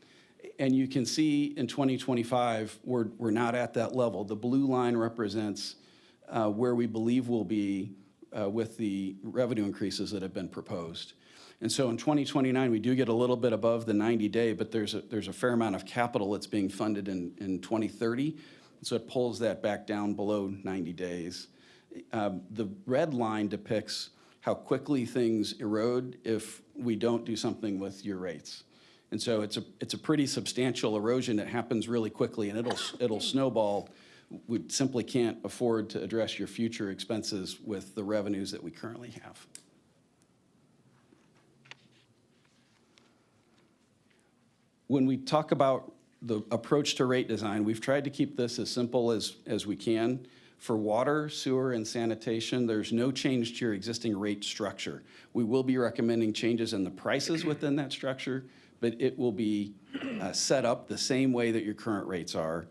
And you can see in 2025, we're not at that level. The blue line represents where we believe we'll be with the revenue increases that have been proposed. And so in 2029, we do get a little bit above the 90-day, but there's a fair amount of capital that's being funded in 2030. So it pulls that back down below 90 days. The red line depicts how quickly things erode if we don't do something with your rates. And so it's a pretty substantial erosion that happens really quickly, and it'll snowball. We simply can't afford to address your future expenses with the revenues that we currently have. When we talk about the approach to rate design, we've tried to keep this as simple as we can. For water, sewer, and sanitation, there's no change to your existing rate structure. We will be recommending changes in the prices within that structure, but it will be set up the same way that your current rates are.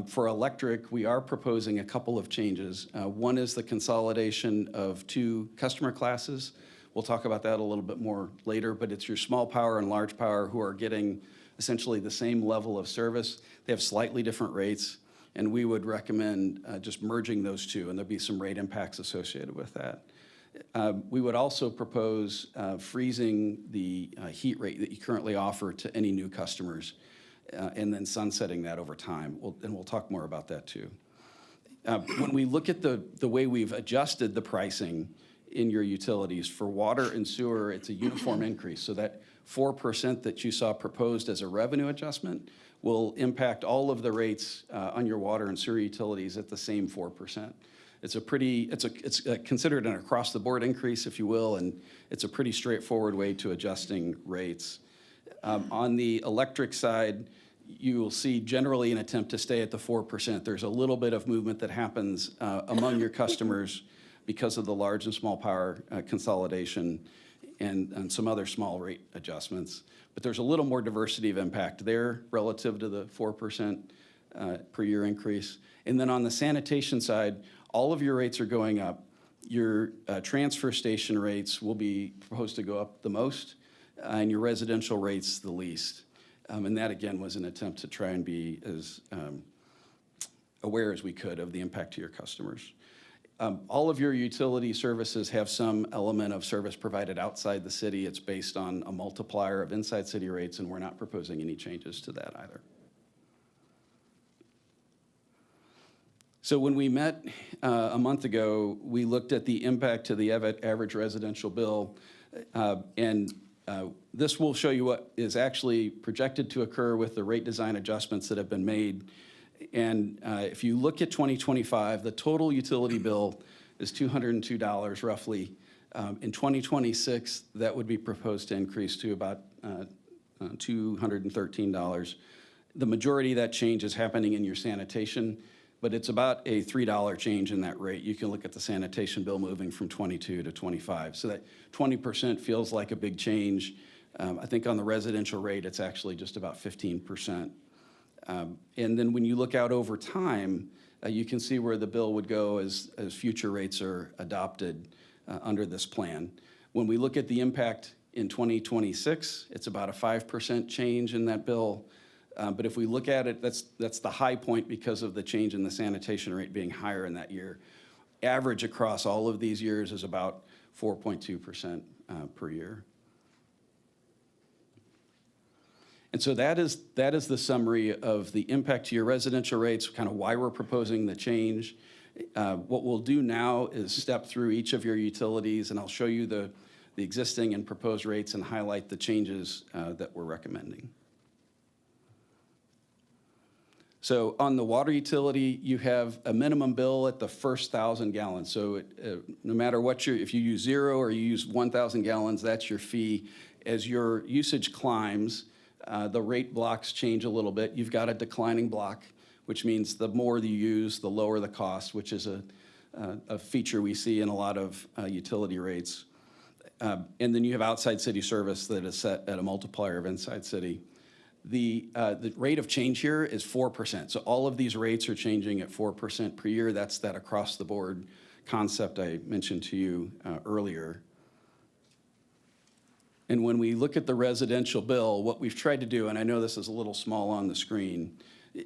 For electric, we are proposing a couple of changes. One is the consolidation of 2 customer classes. We'll talk about that a little bit more later, but it's your small power and large power who are getting essentially the same level of service. They have slightly different rates, and we would recommend just merging those 2, and there'll be some rate impacts associated with that. We would also propose freezing the heat rate that you currently offer to any new customers, and then sunsetting that over time. And we'll talk more about that too. When we look at the way we've adjusted the pricing in your utilities, for water and sewer, it's a uniform increase. So that 4% that you saw proposed as a revenue adjustment will impact all of the rates on your water and sewer utilities at the same 4%. It's considered an across-the-board increase, if you will, and it's a pretty straightforward way to adjusting rates. On the electric side, you will see generally an attempt to stay at the 4%. There's a little bit of movement that happens among your customers because of the large and small power consolidation and some other small rate adjustments. But there's a little more diversity of impact there relative to the 4% per year increase. And then on the sanitation side, all of your rates are going up. Your transfer station rates will be proposed to go up the most, and your residential rates the least. And that, again, was an attempt to try and be as aware as we could of the impact to your customers. All of your utility services have some element of service provided outside the city. It's based on a multiplier of inside city rates, and we're not proposing any changes to that either. So when we met a month ago, we looked at the impact to the average residential bill, and this will show you what is actually projected to occur with the rate design adjustments that have been made. And if you look at 2025, the total utility bill is $202 roughly. In 2026, that would be proposed to increase to about $213. The majority of that change is happening in your sanitation, but it's about a $3 change in that rate. You can look at the sanitation bill moving from 22 to 25. So that 20% feels like a big change. I think on the residential rate, it's actually just about 15%. And then when you look out over time, you can see where the bill would go as future rates are adopted under this plan. When we look at the impact in 2026, it's about a 5% change in that bill. But if we look at it, that's the high point because of the change in the sanitation rate being higher in that year. Average across all of these years is about 4.2% per year. And so that is the summary of the impact to your residential rates, kind of why we're proposing the change. What we'll do now is step through each of your utilities, and I'll show you the existing and proposed rates and highlight the changes that we're recommending. So on the water utility, you have a minimum bill at the first 1,000 gallons. So no matter what if you use 0 or you use 1,000 gallons, that's your fee. As your usage climbs, the rate blocks change a little bit. You've got a declining block, which means the more you use, the lower the cost, which is a feature we see in a lot of utility rates. And then you have outside city service that is set at a multiplier of inside city. The rate of change here is 4%. So all of these rates are changing at 4% per year. That's that across the board concept I mentioned to you earlier. And when we look at the residential bill, what we've tried to do, and I know this is a little small on the screen,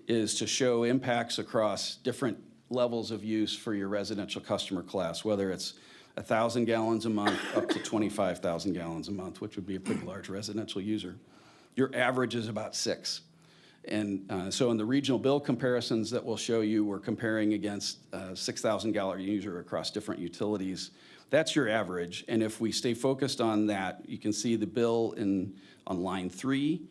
is to show impacts across different levels of use for your residential customer class, whether it's 1,000 gallons a month up to 25,000 gallons a month, which would be a pretty large residential user. Your average is about 6. And so in the regional bill comparisons that we'll show you, we're comparing against 6,000 gallon user across different utilities. That's your average. And if we stay focused on that, you can see the bill on line 3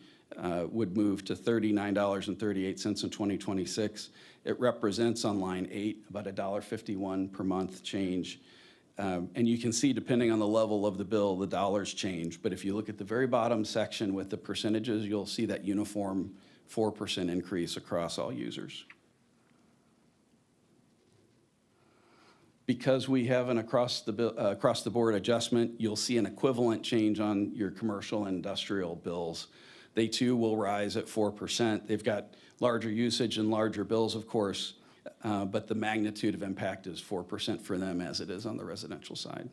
would move to $39.38 in 2026. It represents on line 8 about $1.51 per month change. And you can see, depending on the level of the bill, the dollars change. But if you look at the very bottom section with the percentages, you'll see that uniform 4% increase across all users. Because we have an across the board adjustment, you'll see an equivalent change on your commercial and industrial bills. They too will rise at 4%. They've got larger usage and larger bills, of course, but the magnitude of impact is 4% for them as it is on the residential side.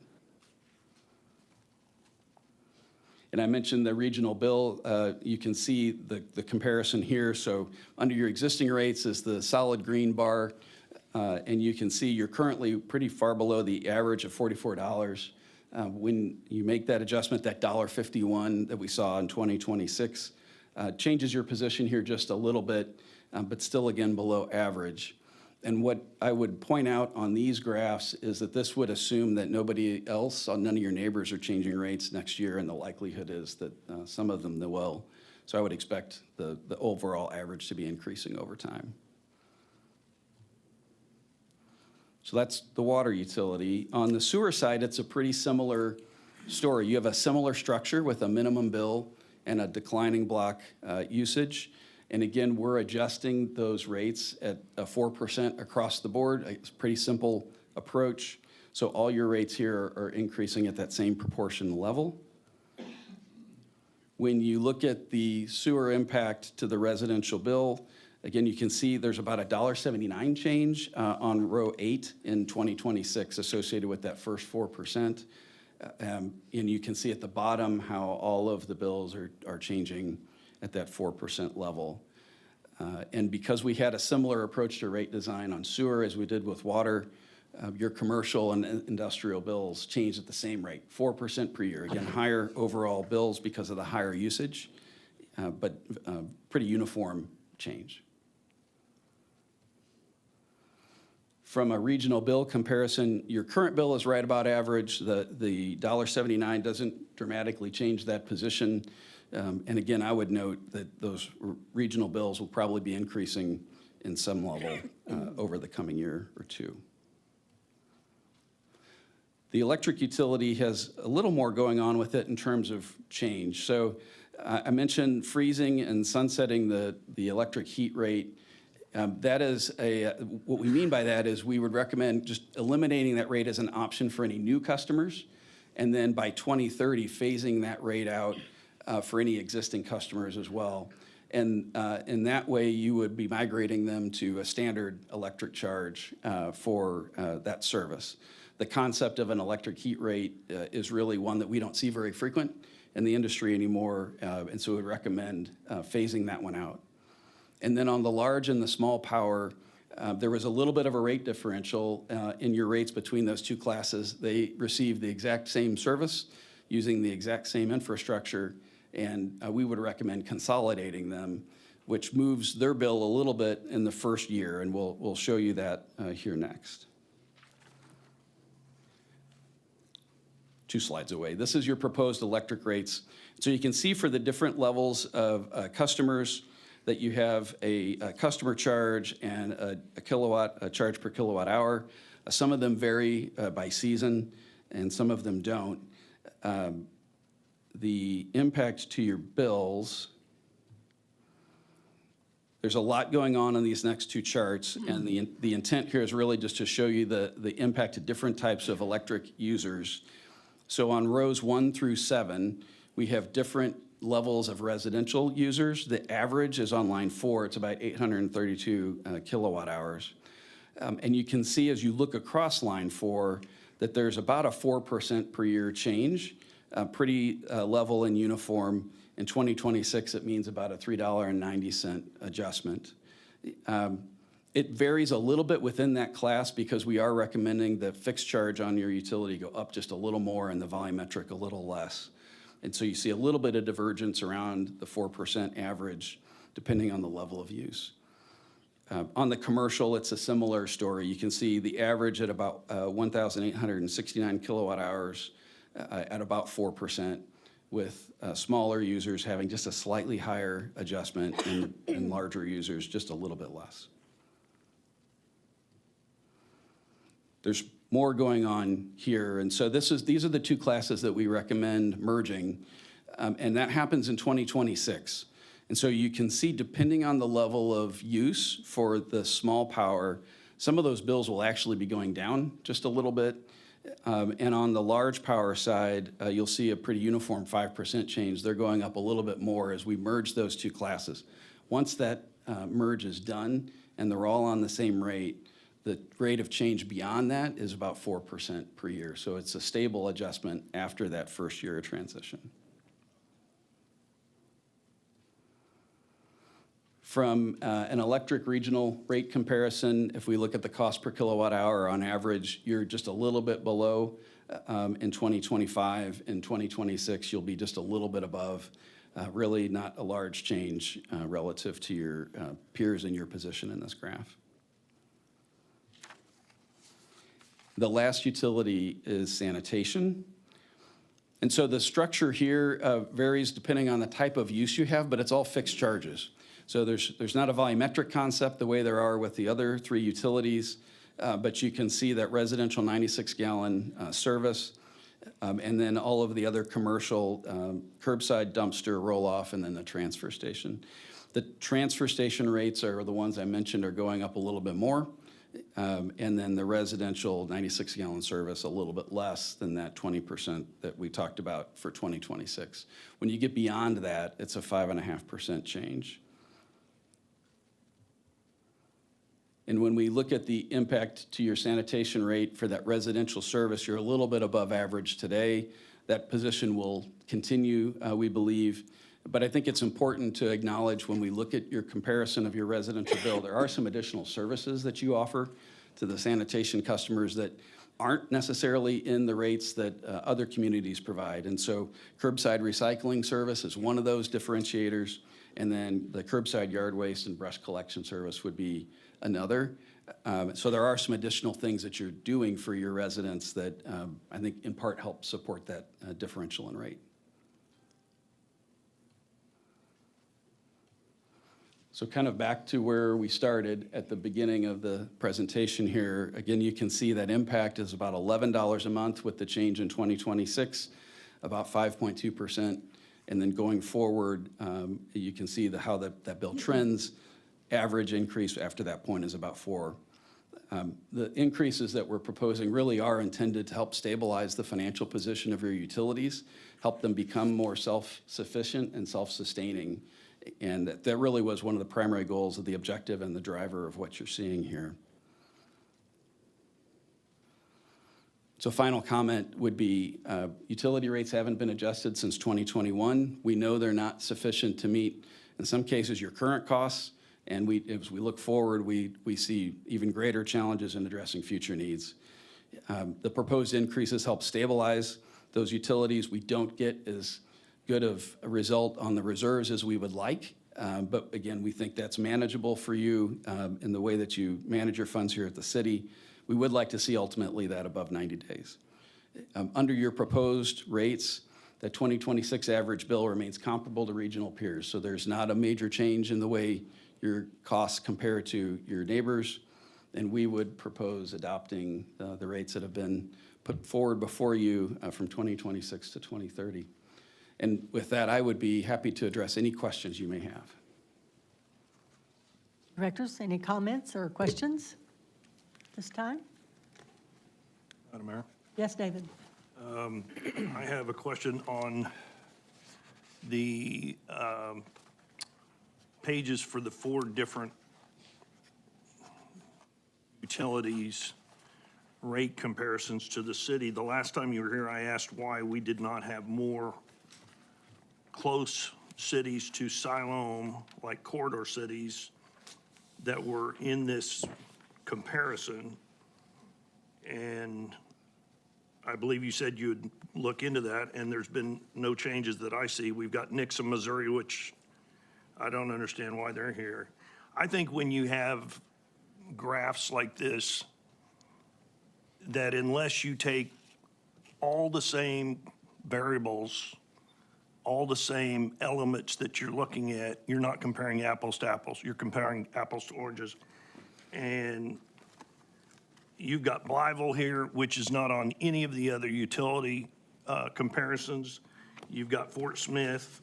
And I mentioned the regional bill. You can see the comparison here. So under your existing rates is the solid green bar, and you can see you're currently pretty far below the average of $44. When you make that adjustment, that $1.51 that we saw in 2026 changes your position here just a little bit, but still again below average. And what I would point out on these graphs is that this would assume that nobody else, none of your neighbors are changing rates next year, and the likelihood is that some of them will. So I would expect the overall average to be increasing over time. So that's the water utility. On the sewer side, it's a pretty similar story. You have a similar structure with a minimum bill and a declining block usage. And again, we're adjusting those rates at 4% across the board. It's a pretty simple approach. So all your rates here are increasing at that same proportion level. When you look at the sewer impact to the residential bill, again, you can see there's about a $1.79 change on row 8 in 2026 associated with that first 4%. And you can see at the bottom how all of the bills are changing at that 4% level. And because we had a similar approach to rate design on sewer as we did with water, your commercial and industrial bills changed at the same rate, 4% per year. Again, higher overall bills because of the higher usage, but pretty uniform change. From a regional bill comparison, your current bill is right about average. The $1.79 doesn't dramatically change that position. And again, I would note that those regional bills will probably be increasing in some level over the coming year or two. The electric utility has a little more going on with it in terms of change. So I mentioned freezing and sunsetting the electric heat rate. That is what we mean by that is we would recommend just eliminating that rate as an option for any new customers. And then by 2030, phasing that rate out for any existing customers as well. And in that way, you would be migrating them to a standard electric charge for that service. The concept of an electric heat rate is really one that we don't see very frequent in the industry anymore, and so we would recommend phasing that one out. And then on the large and the small power, there was a little bit of a rate differential in your rates between those two classes. They received the exact same service using the exact same infrastructure, and we would recommend consolidating them, which moves their bill a little bit in the first year, and we'll show you that here next. 2 slides away. This is your proposed electric rates. So you can see for the different levels of customers that you have a customer charge and a charge per kilowatt hour. Some of them vary by season, and some of them don't. The impact to your bills, there's a lot going on in these next 2 charts, and the intent here is really just to show you the impact to different types of electric users. So on rows 1 through 7, we have different levels of residential users. The average is on line 4. It's about 832 kilowatt hours. And you can see as you look across line 4 that there's about a 4% per year change, pretty level and uniform. In 2026, it means about a $3.90 adjustment. It varies a little bit within that class because we are recommending the fixed charge on your utility go up just a little more and the volumetric a little less. And so you see a little bit of divergence around the 4% average, depending on the level of use. On the commercial, it's a similar story. You can see the average at about 1,869 kilowatt hours at about 4%, with smaller users having just a slightly higher adjustment and larger users just a little bit less. There's more going on here, and so these are the two classes that we recommend merging, and that happens in 2026. And so you can see, depending on the level of use for the small power, some of those bills will actually be going down just a little bit. And on the large power side, you'll see a pretty uniform 5% change. They're going up a little bit more as we merge those two classes. Once that merge is done and they're all on the same rate, the rate of change beyond that is about 4% per year. So it's a stable adjustment after that first year of transition. From an electric regional rate comparison, if we look at the cost per kilowatt hour on average, you're just a little bit below in 2025. In 2026, you'll be just a little bit above. Really not a large change relative to your peers in your position in this graph. The last utility is sanitation. And so the structure here varies depending on the type of use you have, but it's all fixed charges. So there's not a volumetric concept the way there are with the other three utilities, but you can see that residential 96-gallon service, and then all of the other commercial curbside dumpster roll-off, and then the transfer station. The transfer station rates are the ones I mentioned are going up a little bit more, and then the residential 96-gallon service a little bit less than that 20% that we talked about for 2026. When you get beyond that, it's a 5.5% change. And when we look at the impact to your sanitation rate for that residential service, you're a little bit above average today. That position will continue, we believe. But I think it's important to acknowledge when we look at your comparison of your residential bill, there are some additional services that you offer to the sanitation customers that aren't necessarily in the rates that other communities provide. And so curbside recycling service is one of those differentiators. And then the curbside yard waste and brush collection service would be another. So there are some additional things that you're doing for your residents that I think in part help support that differential in rate. So kind of back to where we started at the beginning of the presentation here. Again, you can see that impact is about $11 a month with the change in 2026, about 5.2%. And then going forward, you can see how that bill trends. Average increase after that point is about 4. The increases that we're proposing really are intended to help stabilize the financial position of your utilities, help them become more self-sufficient and self-sustaining. And that really was one of the primary goals of the objective and the driver of what you're seeing here. So final comment would be utility rates haven't been adjusted since 2021. We know they're not sufficient to meet, in some cases, your current costs. And as we look forward, we see even greater challenges in addressing future needs. The proposed increases help stabilize those utilities. We don't get as good of a result on the reserves as we would like. But again, we think that's manageable for you in the way that you manage your funds here at the city. We would like to see ultimately that above 90 days. Under your proposed rates, the 2026 average bill remains comparable to regional peers. So there's not a major change in the way your costs compare to your neighbors. And we would propose adopting the rates that have been put forward before you from 2026 to 2030. And with that, I would be happy to address any questions you may have. Directors, any comments or questions this time? Madam Mayor? Yes, David. I have a question on the pages for the 4 different utilities rate comparisons to the city. The last time you were here, I asked why we did not have more close cities to Siloam, like corridor cities, that were in this comparison, and I believe you said you'd look into that, and there's been no changes that I see. We've got Nixon, Missouri, which I don't understand why they're here. I think when you have graphs like this, that unless you take all the same variables, all the same elements that you're looking at, you're not comparing apples to apples. You're comparing apples to oranges. And you've got Blytheville here, which is not on any of the other utility comparisons. You've got Fort Smith.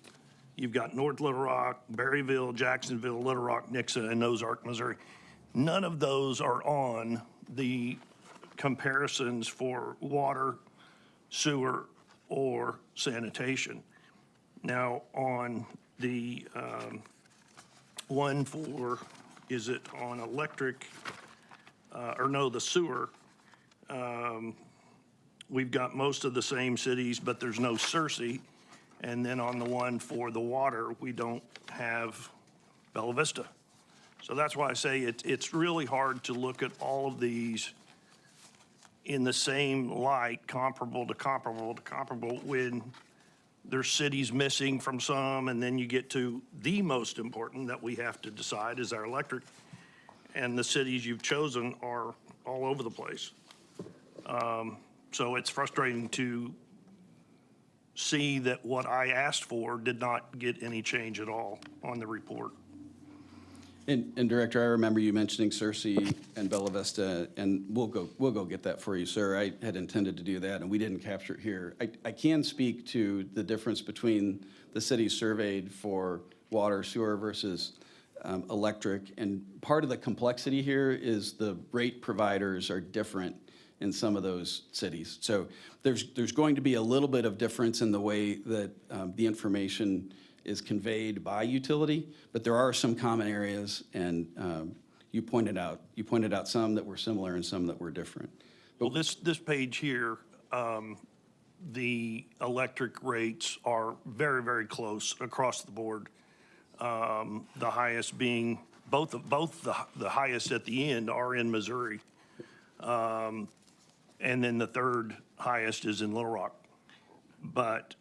You've got North Little Rock, Berryville, Jacksonville, Little Rock, Nixon, and Ozark, Missouri. None of those are on the comparisons for water, sewer, or sanitation. Now, on the one for, is it on electric, or no, the sewer, we've got most of the same cities, but there's no Searcy. And then on the one for the water, we don't have Bella Vista. So that's why I say it's really hard to look at all of these in the same light, comparable to comparable to comparable, when there's cities missing from some, and then you get to the most important that we have to decide is our electric, and the cities you've chosen are all over the place. So it's frustrating to see that what I asked for did not get any change at all on the report. And Director, I remember you mentioning Searcy and Bella Vista, and we'll go get that for you, sir. I had intended to do that, and we didn't capture it here. I can speak to the difference between the cities surveyed for water, sewer versus electric, and part of the complexity here is the rate providers are different in some of those cities. So there's going to be a little bit of difference in the way that the information is conveyed by utility, but there are some common areas, and you pointed out some that were similar and some that were different. Well, this page here, the electric rates are very, very close across the board. The highest being, both the highest at the end are in Missouri. And then the third highest is in Little Rock. But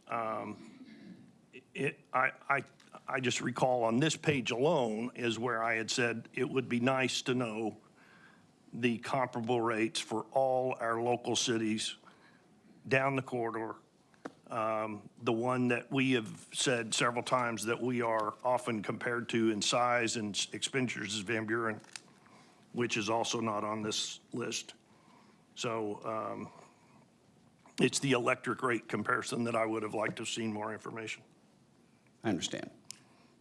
I just recall on this page alone is where I had said it would be nice to know the comparable rates for all our local cities down the corridor. The one that we have said several times that we are often compared to in size and expenditures is Van Buren, which is also not on this list. So it's the electric rate comparison that I would have liked to have seen more information. I understand.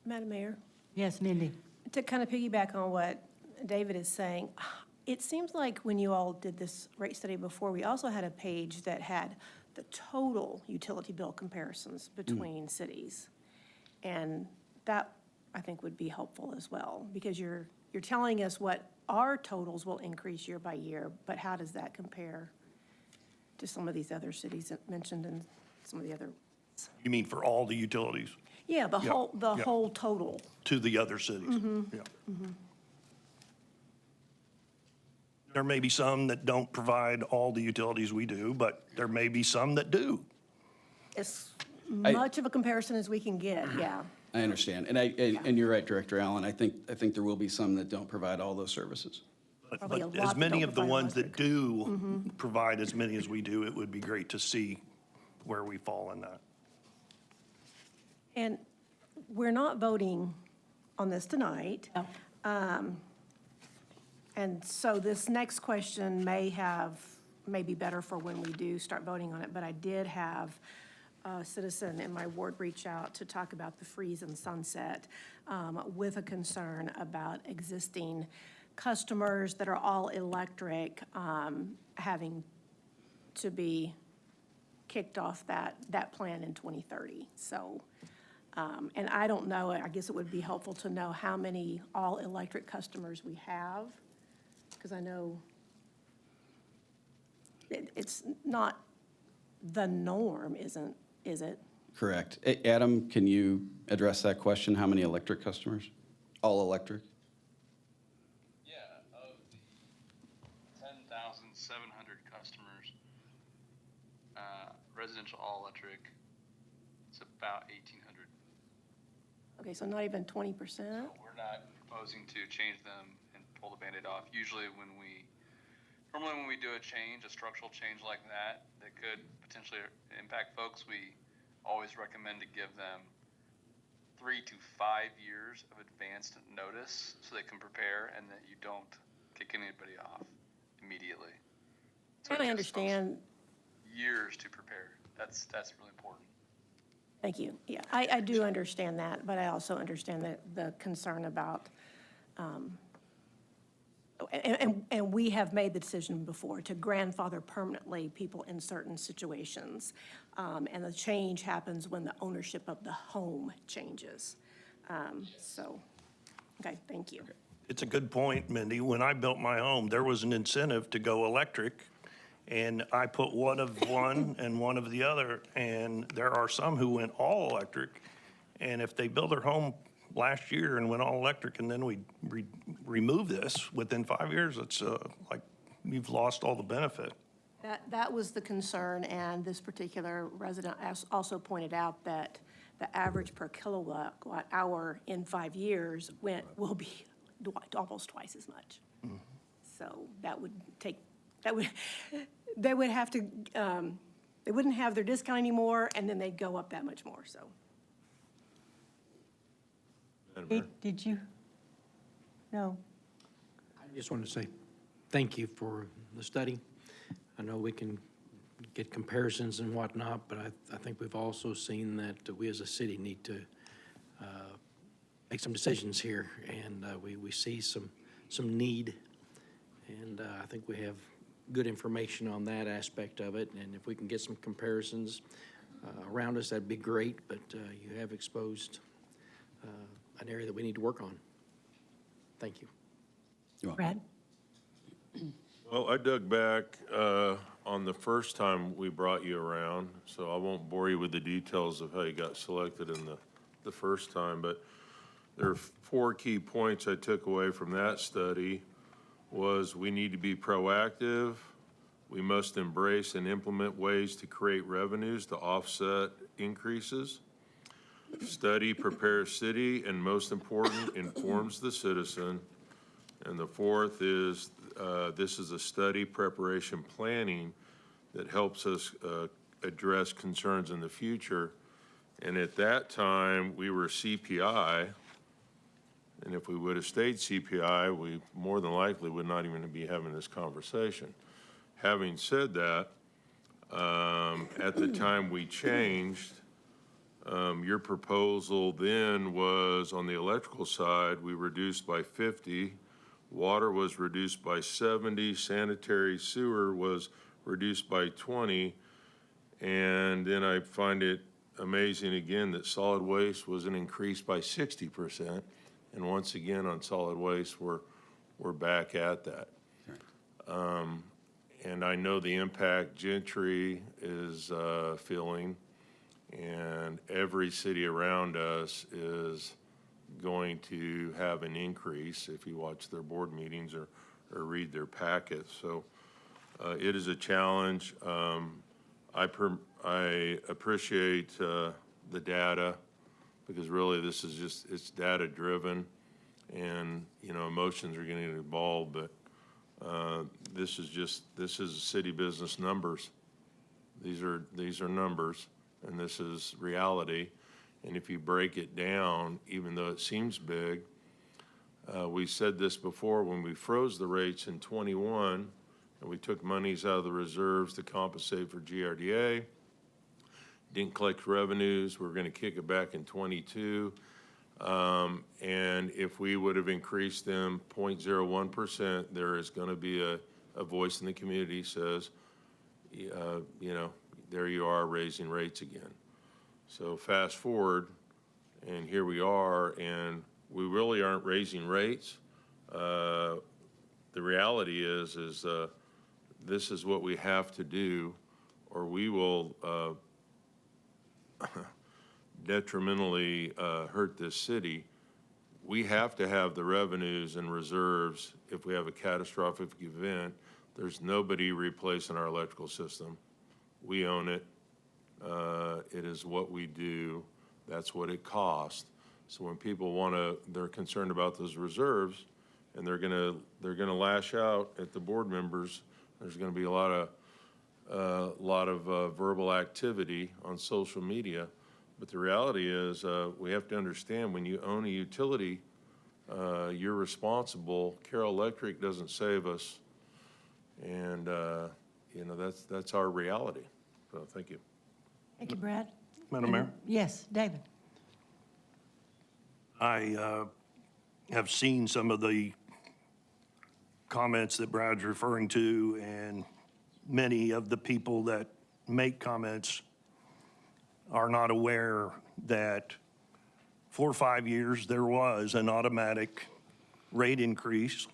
Madam Mayor, Yes, Mindy. to kind of piggyback on what David is saying, it seems like when you all did this rate study before, we also had a page that had the total utility bill comparisons between cities. And that, I think, would be helpful as well, because you're telling us what our totals will increase year by year, but how does that compare to some of these other cities that mentioned in some of the other? You mean for all the utilities? Yeah, the Yeah, yeah. whole total. To the other cities. Yeah. There may be some that don't provide all the utilities we do, but there may be some that do. As much of a comparison as we can get, yeah. I understand, and you're right, Director Allen. I think there will be some that don't provide all those services. Probably a But lot as that many don't of the provide ones that electric. do provide as many as we do, it would be great to see where we fall in that. And we're not voting on this tonight. And so this next question may be better for when we do start voting on it, but I did have a citizen in my ward reach out to talk about the freeze and sunset with a concern about existing customers that are all electric having to be kicked off that plan in 2030. So, and I don't know, I guess it would be helpful to know how many all-electric customers we have, because I know it's not the norm, is it? Correct. Adam, can you address that question? How many electric customers? All electric? customers. Residential all electric, it's about 1,800. Okay, so not even 20%? So we're not proposing to change them and pull the Band-Aid off. Normally when we do a change, a structural change like that could potentially impact folks, we always recommend to give them 3 to 5 years of advanced notice so they can prepare and that you don't kick anybody off immediately. So it I gives understand. folks years to prepare. That's really important. Thank you. Yeah, I do understand that, but I also understand the concern about, and we have made the decision before to grandfather permanently people in certain situations. And the change happens when the ownership of the home changes. So, okay, thank you. It's a good point, Mindy. When I built my home, there was an incentive to go electric, and I put one of one and one of the other, and there are some who went all electric, and if they build their home last year and went all electric, and then we remove this within 5 years, it's like you've lost all the benefit. That was the concern, and this particular resident also pointed out that the average per kilowatt hour in 5 years will be almost twice as much. So they would have to, they wouldn't have their discount anymore, and then they'd go up that much more, so. Did you? No. I just want to say thank you for the study. I know we can get comparisons and whatnot, but I think we've also seen that we as a city need to make some decisions here, and we see some need, and I think we have good information on that aspect of it, and if we can get some comparisons around us, that'd be great, but you have exposed an area that we need to work on. Thank you. Brad? Well, I dug back on the first time we brought you around, so I won't bore you with the details of how you got selected in the first time, but there are 4 key points I took away from that study. Was we need to be proactive, we must embrace and implement ways to create revenues to offset increases. Study prepares city, and most important, informs the citizen. And the 4th is, this is a study preparation planning that helps us address concerns in the future. And at that time, we were CPI, and if we would have stayed CPI, we more than likely would not even be having this conversation. Having said that, at the time we changed, your proposal then was on the electrical side, we reduced by 50, water was reduced by 70, sanitary sewer was reduced by 20, and then I find it amazing again that solid waste was an increase by 60%. And once again, on solid waste, we're back at that. And I know the impact Gentry is feeling, and every city around us is going to have an increase if you watch their board meetings or read their packets. So it is a challenge. I appreciate the data, because really this is just, it's data driven, and emotions are getting involved, but this is city business numbers. These are numbers, and this is reality. And if you break it down, even though it seems big, we said this before when we froze the rates in 21, and we took monies out of the reserves to compensate for GRDA, didn't collect revenues, we were going to kick it back in 22. And if we would have increased them 0.01%, there is going to be a voice in the community says, there you are raising rates again. So fast forward, and here we are, and we really aren't raising rates. The reality is this is what we have to do, or we will detrimentally hurt this city. We have to have the revenues and reserves if we have a catastrophic event There's nobody replacing our electrical system. We own it. It is what we do. That's what it costs. So when people they're concerned about those reserves, and they're gonna lash out at the board members, there's gonna be a lot of verbal activity on social media. But the reality is, we have to understand, when you own a utility, you're responsible. Carroll Electric doesn't save us. And, that's our reality. So, thank you. Thank you, Brad. Madam Mayor? Yes, David. I have seen some of the comments that Brad's referring to, and many of the people that make comments are not aware that for 5 years there was an automatic rate increase,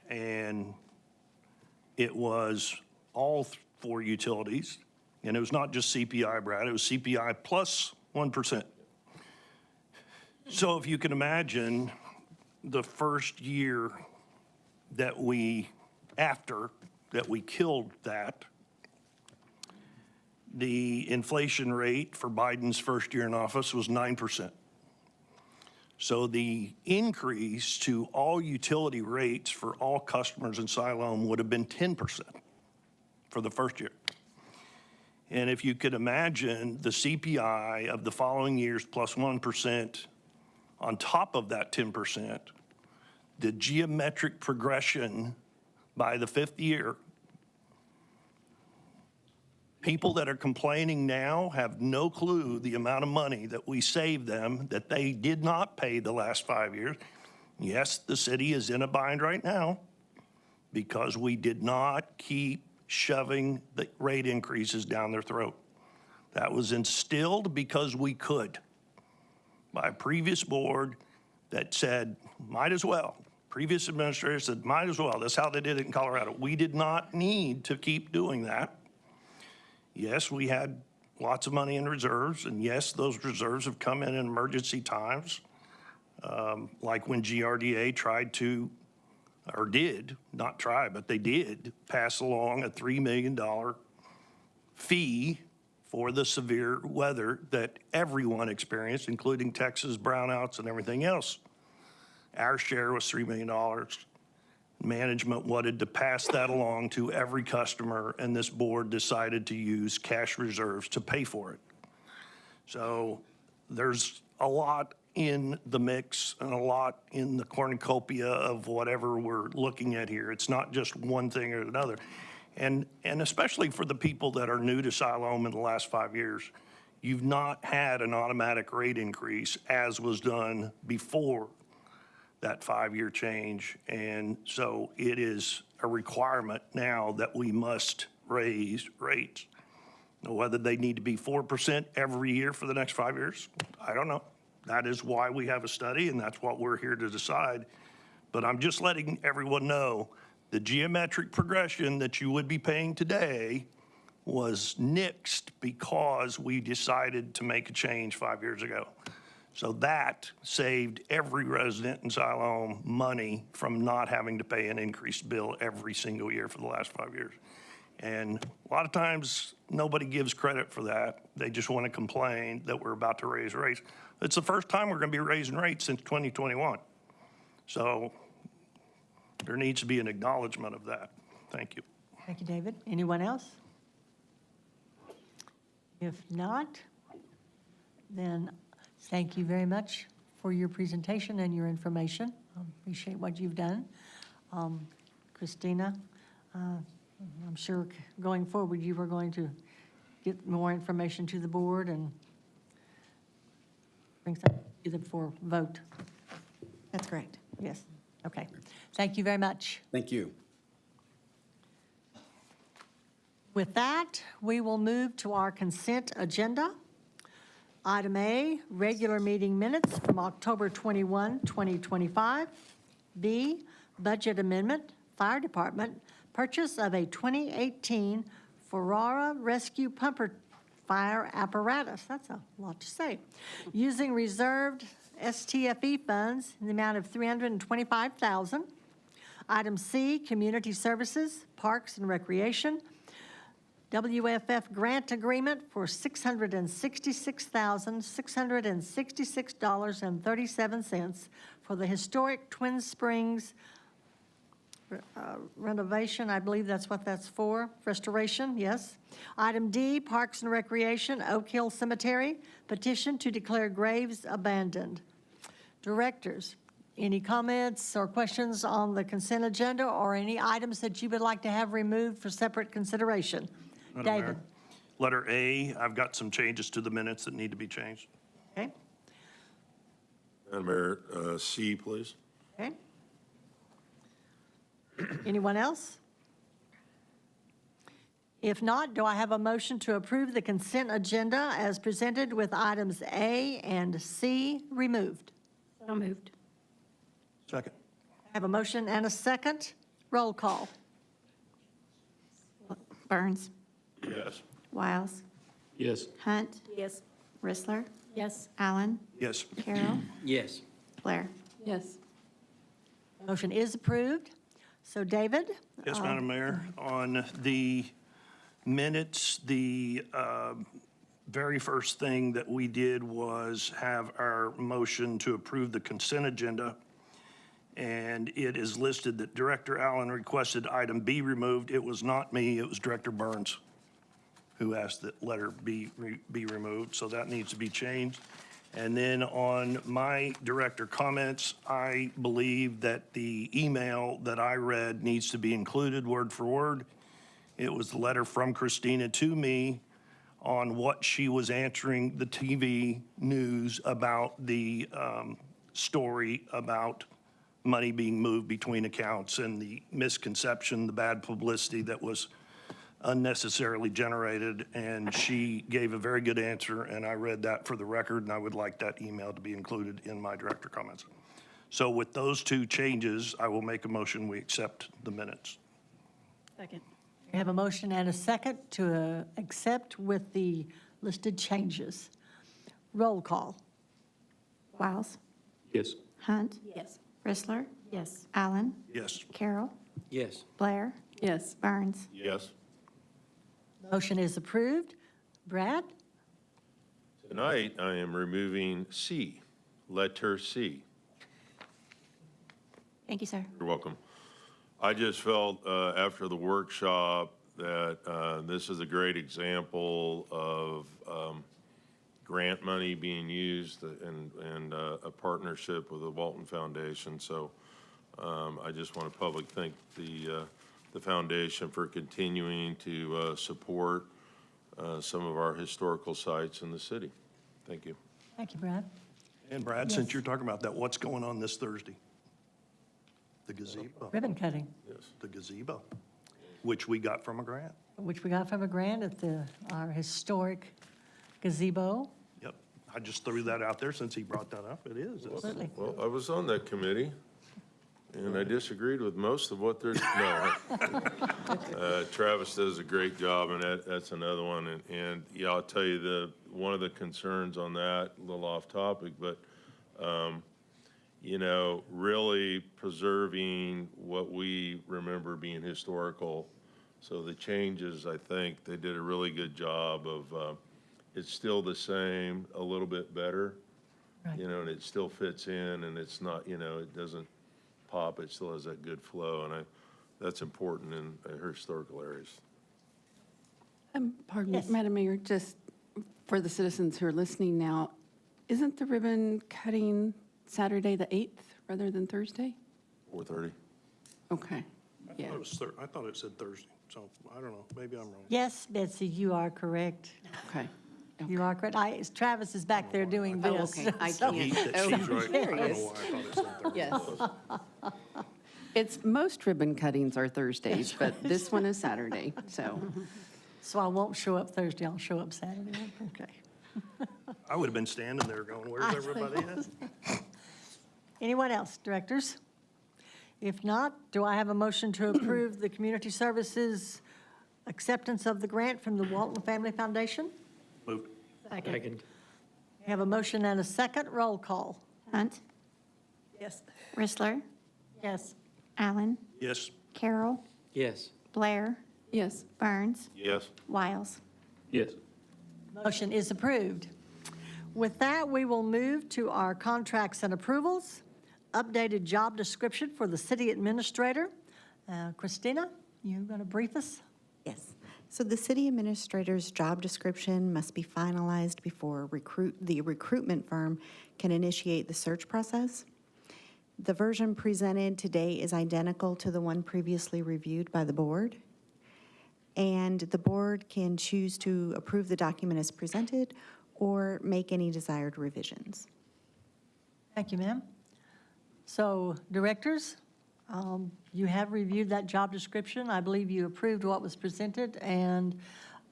and it was all for utilities, and it was not just CPI, Brad, it was CPI plus 1%. So if you can imagine, the first year after we killed that, the inflation rate for Biden's first year in office was 9%. So the increase to all utility rates for all customers in Siloam would have been 10% for the first year. And if you could imagine the CPI of the following years plus 1% on top of that 10%, the geometric progression by the fifth year, people that are complaining now have no clue the amount of money that we saved them that they did not pay the last 5 years. Yes, the city is in a bind right now because we did not keep shoving the rate increases down their throat. That was instilled because we could by a previous board that said, might as well. Previous administrators said, might as well. That's how they did it in Colorado. We did not need to keep doing that. Yes, we had lots of money in reserves, and yes, those reserves have come in emergency times, like when GRDA tried to, or did, not try, but they did pass along a $3 million fee for the severe weather that everyone experienced, including Texas brownouts and everything else. Our share was $3 million. Management wanted to pass that along to every customer, and this board decided to use cash reserves to pay for it. So there's a lot in the mix and a lot in the cornucopia of whatever we're looking at here. It's not just one thing or another. And especially for the people that are new to Siloam in the last 5 years, you've not had an automatic rate increase as was done before that 5-year change. And so it is a requirement now that we must raise rates. Now, whether they need to be 4% every year for the next 5 years, I don't know. That is why we have a study, and that's what we're here to decide. But I'm just letting everyone know the geometric progression that you would be paying today was nixed because we decided to make a change 5 years ago. So that saved every resident in Siloam money from not having to pay an increased bill every single year for the last 5 years. And a lot of times, nobody gives credit for that. They just want to complain that we're about to raise rates. It's the first time we're going to be raising rates since 2021. So there needs to be an acknowledgement of that. Thank you. Thank you, David. Anyone else? If not, then thank you very much for your presentation and your information. I appreciate what you've done. Christina, I'm sure going forward you were going to get more information to the board and bring something to them for vote. That's correct. Yes. Okay. Thank you very much. Thank you. With that, we will move to our consent agenda. Item A, regular meeting minutes from October 21, 2025. B, budget amendment, fire department, purchase of a 2018 Farrara rescue pumper fire apparatus. That's a lot to say. Using reserved STFE funds in the amount of $325,000. Item C, Community Services, Parks and Recreation, WFF Grant Agreement for $666,666.37 for the historic Twin Springs renovation. I believe that's what that's for, restoration, yes. Item D, Parks and Recreation, Oak Hill Cemetery, petition to declare graves abandoned. Directors, any comments or questions on the consent agenda or any items that you would like to have removed for separate consideration? Madam Mayor, David? Letter A, I've got some changes to the minutes that need to be changed. Okay, Madam Mayor, C, please. okay. Anyone else? If not, do I have a motion to approve the consent agenda as presented with items A and C removed? So moved. Second. I have a motion and a second. Roll call. Burns, Yes. Wiles, Yes. Hunt, Yes. Rissler, Yes. Allen, Yes. Carroll, Yes. Blair. Yes. Motion is approved. So David? Yes, Madam Mayor. On the minutes, the very first thing that we did was have our motion to approve the consent agenda. And it is listed that Director Allen requested item B removed. It was not me, it was Director Burns who asked that letter B be removed, so that needs to be changed. And then on my director comments, I believe that the email that I read needs to be included word for word. It was the letter from Christina to me on what she was answering the TV news about the story about money being moved between accounts and the misconception, the bad publicity that was unnecessarily generated, and she gave a very good answer, and I read that for the record, and I would like that email to be included in my director comments. So with those two changes, I will make a motion, we accept the minutes. Second. We have a motion and a second to accept with the listed changes. Roll call. Wiles, Yes. Hunt, Yes. Rissler, Yes. Allen, Yes. Carroll, Yes. Blair, Yes. Burns. Yes. Motion is approved. Brad? Tonight, I am removing C, letter C. Thank you, sir. You're welcome. I just felt after the workshop that this is a great example of grant money being used and a partnership with the Walton Foundation. So I just want to publicly thank the foundation for continuing to support some of our historical sites in the city. Thank you. Thank you, Brad. And Brad, since you're talking about that, what's going on this Thursday? The gazebo. Ribbon cutting, The gazebo, which we got from a grant. which we got from a grant at our historic gazebo. Yep. I just threw that out there since he brought that up. It is. Absolutely. Well, I was on that committee, and I disagreed with most of what they're, no. Travis does a great job, and that's another one. And yeah, I'll tell you, one of the concerns on that, a little off topic, but, really preserving what we remember being historical. So the changes, I think, they did a really good job of, it's still the same, a little bit better, Right. and it still fits in, and it's not, it doesn't pop, it still has that good flow, and that's important in historical areas. Pardon me, Yes. Madam Mayor, just for the citizens who are listening now, isn't the ribbon cutting Saturday the 8th rather than Thursday? 4:30. Okay, yeah. I thought it said Thursday, so I don't know, maybe I'm wrong. Yes, Betsy, you are correct. Okay. You are correct. Travis is back there doing Oh, this. okay, I so- can't. That Oh, she's right. I don't know curious. why I thought it said Thursday. Yes. It's, most ribbon cuttings are Thursdays, but this one is Saturday, so. So I won't show up Thursday, I'll show up Saturday. Okay. I would have been standing there going, where's everybody at? Anyone else, directors? If not, do I have a motion to approve the community services acceptance of the grant from the Walton Family Foundation? Moved. Second. We have a motion and a second. Roll call. Hunt, Yes. Rissler, Yes. Allen, Yes. Carroll, Yes. Blair, Yes. Burns, Yes. Wiles. Yes. Motion is approved. With that, we will move to our contracts and approvals. Updated job description for the city administrator. Christina, you going to brief us? Yes. So the city administrator's job description must be finalized before the recruitment firm can initiate the search process. The version presented today is identical to the one previously reviewed by the board. And the board can choose to approve the document as presented or make any desired revisions. Thank you, ma'am. So, directors, you have reviewed that job description. I believe you approved what was presented, and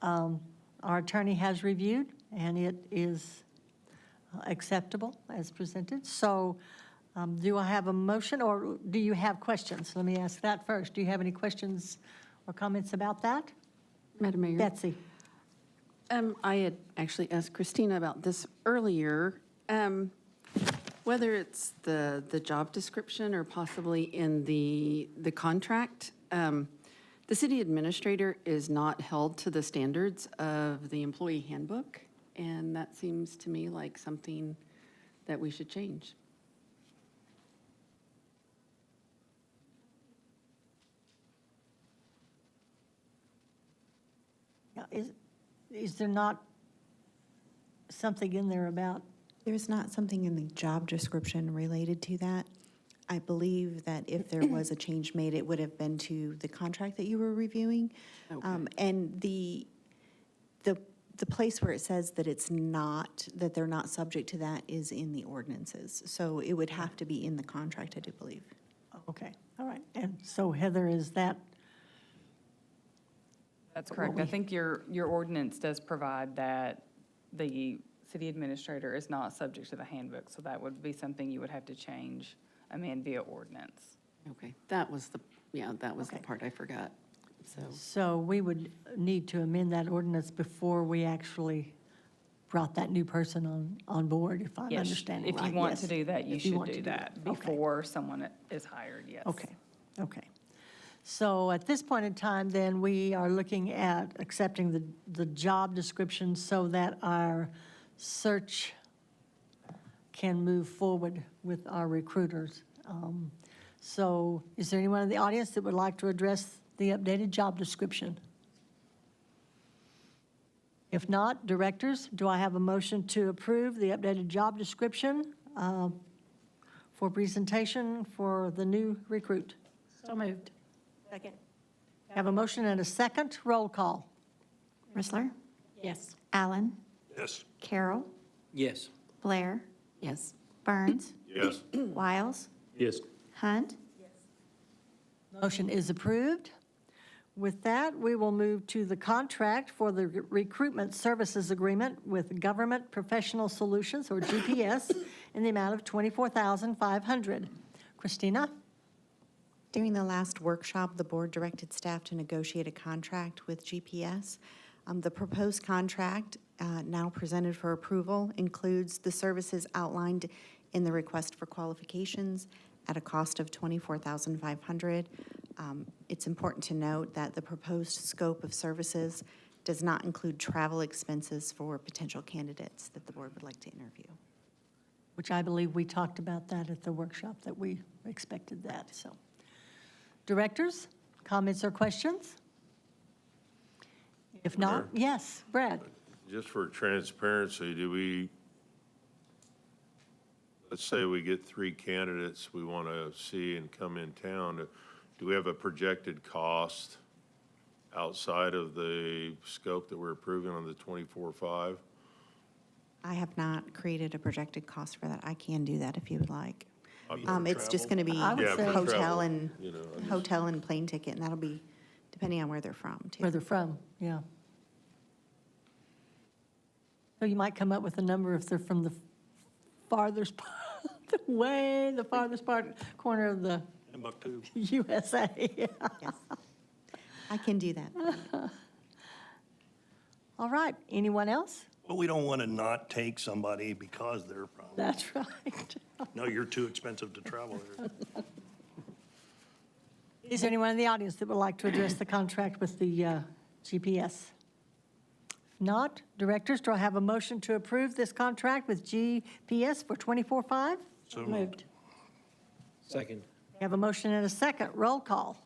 our attorney has reviewed, and it is acceptable as presented. So, do I have a motion, or do you have questions? Let me ask that first. Do you have any questions or comments about that? Madam Mayor? Betsy? I had actually asked Christina about this earlier. Whether it's the job description or possibly in the contract, the city administrator is not held to the standards of the employee handbook, and that seems to me like something that we should change. Is there not something in there about, There's not something in the job description related to that. I believe that if there was a change made, it would have been to the contract that you were reviewing. And the place where it says that it's not, that they're not subject to that is in the ordinances. So it would have to be in the contract, I do believe. okay, all right. And so Heather, is that, That's correct. I think your ordinance does provide that the city administrator is not subject to the handbook, so that would be something you would have to change, amend via ordinance. Okay, that was the part I forgot, so. so we would need to amend that ordinance before we actually brought that new person on board, if I'm Yes, understanding if right? you want Yes. to do that, you If you should want to do do that that. Okay. before someone is hired, yes. Okay. So at this point in time, then, we are looking at accepting the job description so that our search can move forward with our recruiters. So is there anyone in the audience that would like to address the updated job description? If not, directors, do I have a motion to approve the updated job description for presentation for the new recruit? So moved. Second. Have a motion and a second. Roll call. Rissler, Yes. Allen, Yes. Carroll, Yes. Blair, Yes. Burns, Yes. Wiles, Yes. Hunt. Motion is approved. With that, we will move to the contract for the recruitment services agreement with Government Professional Solutions, or GPS, in the amount of $24,500. Christina? During the last workshop, the board directed staff to negotiate a contract with GPS. The proposed contract, now presented for approval, includes the services outlined in the request for qualifications at a cost of $24,500. It's important to note that the proposed scope of services does not include travel expenses for potential candidates that the board would like to interview. Which I believe we talked about that at the workshop, that we expected that, so. Directors, comments or questions? If not, Mayor? yes, Brad? Just for transparency, let's say we get 3 candidates we want to see and come in town, do we have a projected cost outside of the scope that we're approving on the 24.5? I have not created a projected cost for that. I can do that if you would like. For It's just going to be I would Yeah, for say- travel, hotel and, you know, I just- hotel and plane ticket, and that'll be depending on where they're from, too. Where they're from, yeah. So you might come up with a number if they're from the farthest, the farthest corner of the Timbuktu. USA. Yes. I can do that. All right, anyone else? But we don't want to not take somebody because they're from, That's right. no, you're too expensive to travel there. Is there anyone in the audience that would like to address the contract with the GPS? If not, directors, do I have a motion to approve this contract with GPS for 24/5? So moved. Second. We have a motion and a second. Roll call.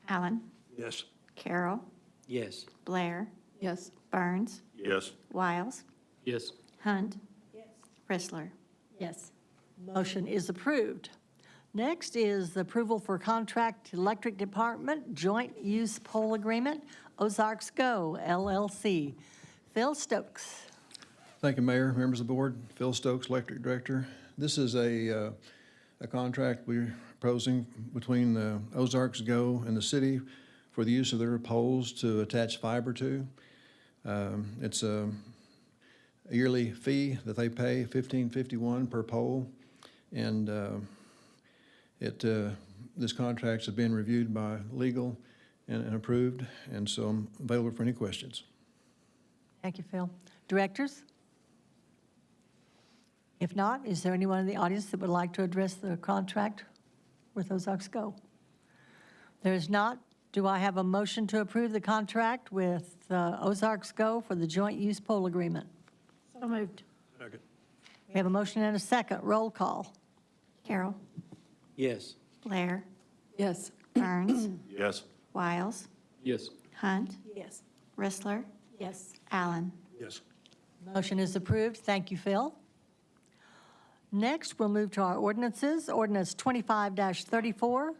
Allen, Yes. Carroll, Yes. Blair, Yes. Burns, Yes. Wiles, Yes. Hunt, Rissler. Yes. Motion is approved. Next is the approval for contract electric department joint use pole agreement, Ozarks Go LLC. Phil Stokes. Thank you, Mayor, members of the board. Phil Stokes, Electric Director. This is a contract we're proposing between the Ozarks Go and the city for the use of their poles to attach fiber to. It's a yearly fee that they pay, $15.51 per pole, and this contract has been reviewed by legal and approved, and so I'm available for any questions. Thank you, Phil. Directors? If not, is there anyone in the audience that would like to address the contract with Ozarks Go? There is not. Do I have a motion to approve the contract with Ozarks Go for the joint use pole agreement? So moved. Second. We have a motion and a second. Roll call. Carroll, Yes. Blair, Yes. Burns, Yes. Wiles, Yes. Hunt, Yes. Rissler, Yes. Allen. Yes. Motion is approved. Thank you, Phil. Next, we'll move to our ordinances. Ordinance 25-34,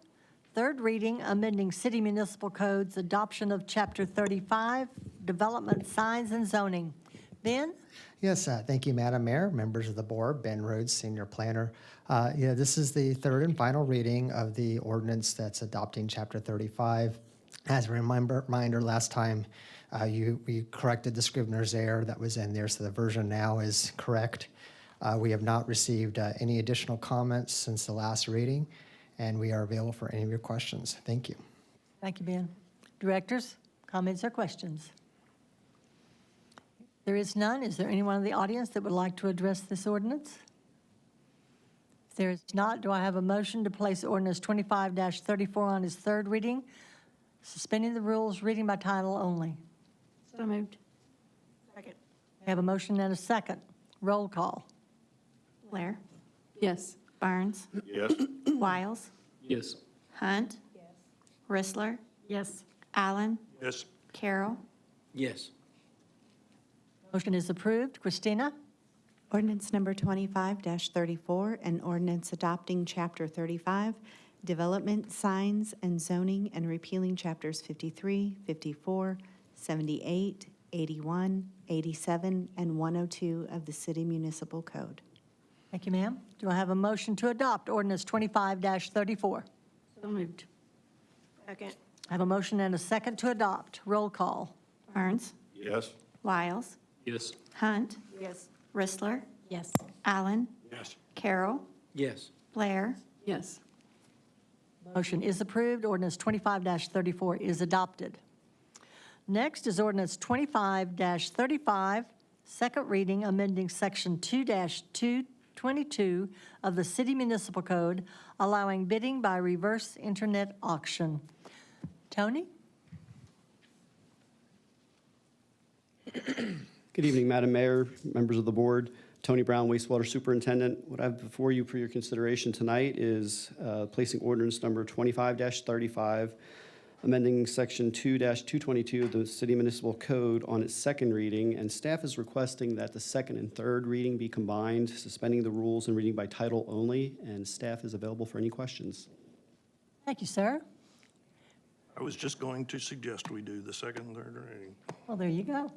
third reading, amending city municipal codes, adoption of Chapter 35, development signs and zoning. Ben? Yes, thank you, Madam Mayor, members of the board, Ben Rhodes, Senior Planner. This is the third and final reading of the ordinance that's adopting Chapter 35. As a reminder, last time we corrected the Scrivener's error that was in there, so the version now is correct. We have not received any additional comments since the last reading, and we are available for any of your questions. Thank you. Thank you, Ben. Directors, comments or questions? There is none. Is there anyone in the audience that would like to address this ordinance? If there is not, do I have a motion to place ordinance 25-34 on its third reading, suspending the rules, reading by title only? So moved. Second. I have a motion and a second. Roll call. Blair, Yes. Burns, Yes. Wiles, Yes. Hunt, Rissler, Yes. Allen, Yes. Carroll. Yes. Motion is approved. Christina? Ordinance number 25-34, an ordinance adopting Chapter 35, Development, Signs, and Zoning, and repealing Chapters 53, 54, 78, 81, 87, and 102 of the City Municipal Code. Thank you, ma'am. Do I have a motion to adopt ordinance 25-34? So moved. Second. I have a motion and a second to adopt. Roll call. Burns, Yes. Wiles, Yes. Hunt, Yes. Rissler, Yes. Allen, Yes. Carroll, Yes. Blair, Yes. Motion is approved. Ordinance 25-34 is adopted. Next is ordinance 25-35, second reading, amending section 2-222 of the City Municipal Code, allowing bidding by reverse internet auction. Tony? Good evening, Madam Mayor, members of the board. Tony Brown, wastewater superintendent. What I have before you for your consideration tonight is placing ordinance number 25-35, amending section 2-222 of the City Municipal Code on its second reading, and staff is requesting that the second and third reading be combined, suspending the rules and reading by title only, and staff is available for any questions. Thank you, sir. I was just going to suggest we do the second and third reading. Well, there you go.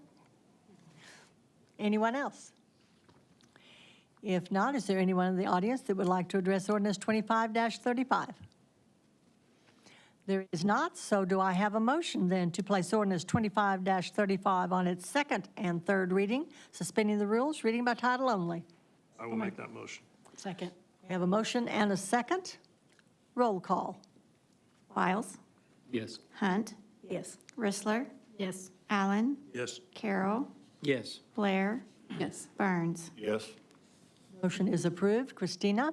Anyone else? If not, is there anyone in the audience that would like to address ordinance 25-35? There is not, so do I have a motion then to place ordinance 25-35 on its second and third reading, suspending the rules, reading by title only? I will make that motion. Second. We have a motion and a second. Roll call. Wiles, Yes. Hunt, Yes. Rissler, Yes. Allen, Yes. Carroll, Yes. Blair, Yes. Burns. Yes. Motion is approved. Christina?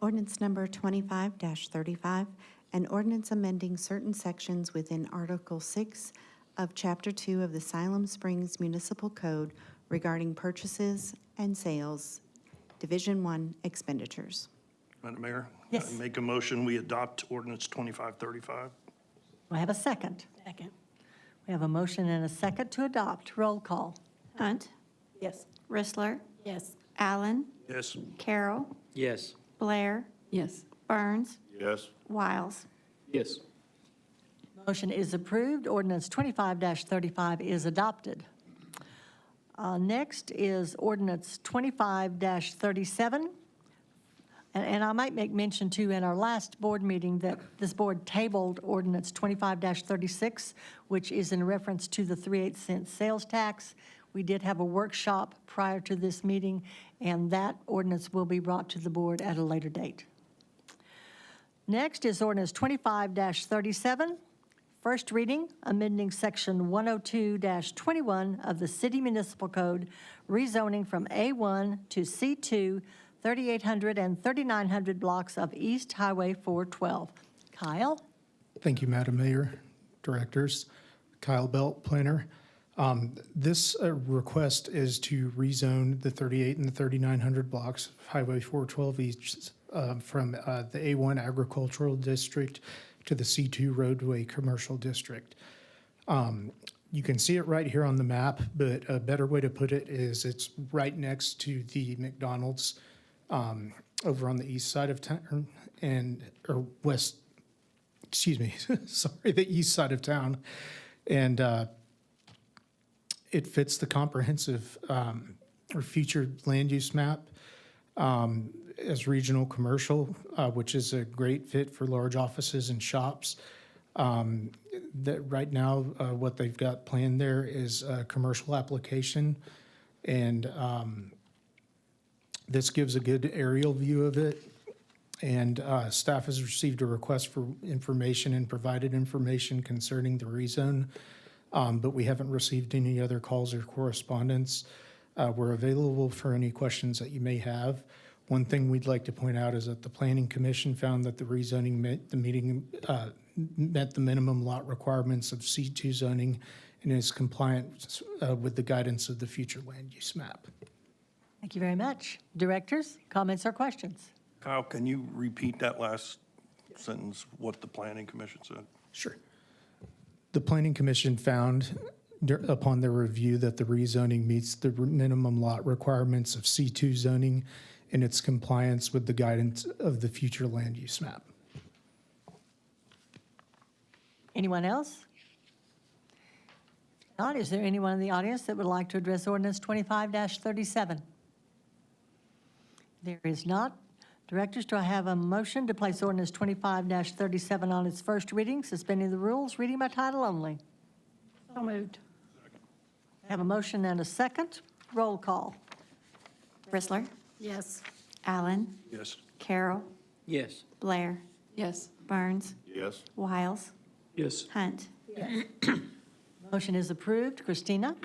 Ordinance number 25-35, an ordinance amending certain sections within Article 6 of Chapter 2 of the Siloam Springs Municipal Code regarding purchases and sales, Division 1 expenditures. Madam Mayor? Yes. I make a motion, we adopt ordinance 2535. Do I have a second? Second. We have a motion and a second to adopt. Roll call. Hunt, Yes. Rissler, Yes. Allen, Yes. Carroll, Yes. Blair, Yes. Burns, Yes. Wiles. Yes. Motion is approved. Ordinance 25-35 is adopted. Next is ordinance 25-37. And I might make mention too, in our last board meeting, that this board tabled ordinance 25-36, which is in reference to the 3/8 cent sales tax. We did have a workshop prior to this meeting, and that ordinance will be brought to the board at a later date. Next is ordinance 25-37, first reading, amending section 102-21 of the City Municipal Code, rezoning from A1 to C2, 3,800 and 3,900 blocks of East Highway 412. Kyle? Thank you, Madam Mayor, Directors. Kyle Belt, Planner. This request is to rezone the 38 and the 3,900 blocks of Highway 412 East from the A1 Agricultural District to the C2 Roadway Commercial District. You can see it right here on the map, but a better way to put it is it's right next to the McDonald's over on the east side of town or west, excuse me, sorry, the east side of town. And it fits the comprehensive or future land use map as regional commercial, which is a great fit for large offices and shops. That right now, what they've got planned there is a commercial application, and this gives a good aerial view of it. And staff has received a request for information and provided information concerning the rezone, but we haven't received any other calls or correspondence. We're available for any questions that you may have. One thing we'd like to point out is that the Planning Commission found that the rezoning met the minimum lot requirements of C2 zoning and is compliant with the guidance of the future land use map. Thank you very much. Directors, comments or questions? Kyle, can you repeat that last sentence, what the Planning Commission said? Sure. The Planning Commission found upon their review that the rezoning meets the minimum lot requirements of C2 zoning and its compliance with the guidance of the future land use map. Anyone else? If not, is there anyone in the audience that would like to address ordinance 25-37? There is not. Directors, do I have a motion to place ordinance 25-37 on its first reading, suspending the rules, reading by title only? So moved. I have a motion and a second. Roll call. Rissler, Yes. Allen, Yes. Carroll, Yes. Blair, Yes. Burns, Yes. Wiles, Yes. Hunt. Motion is approved. Christina?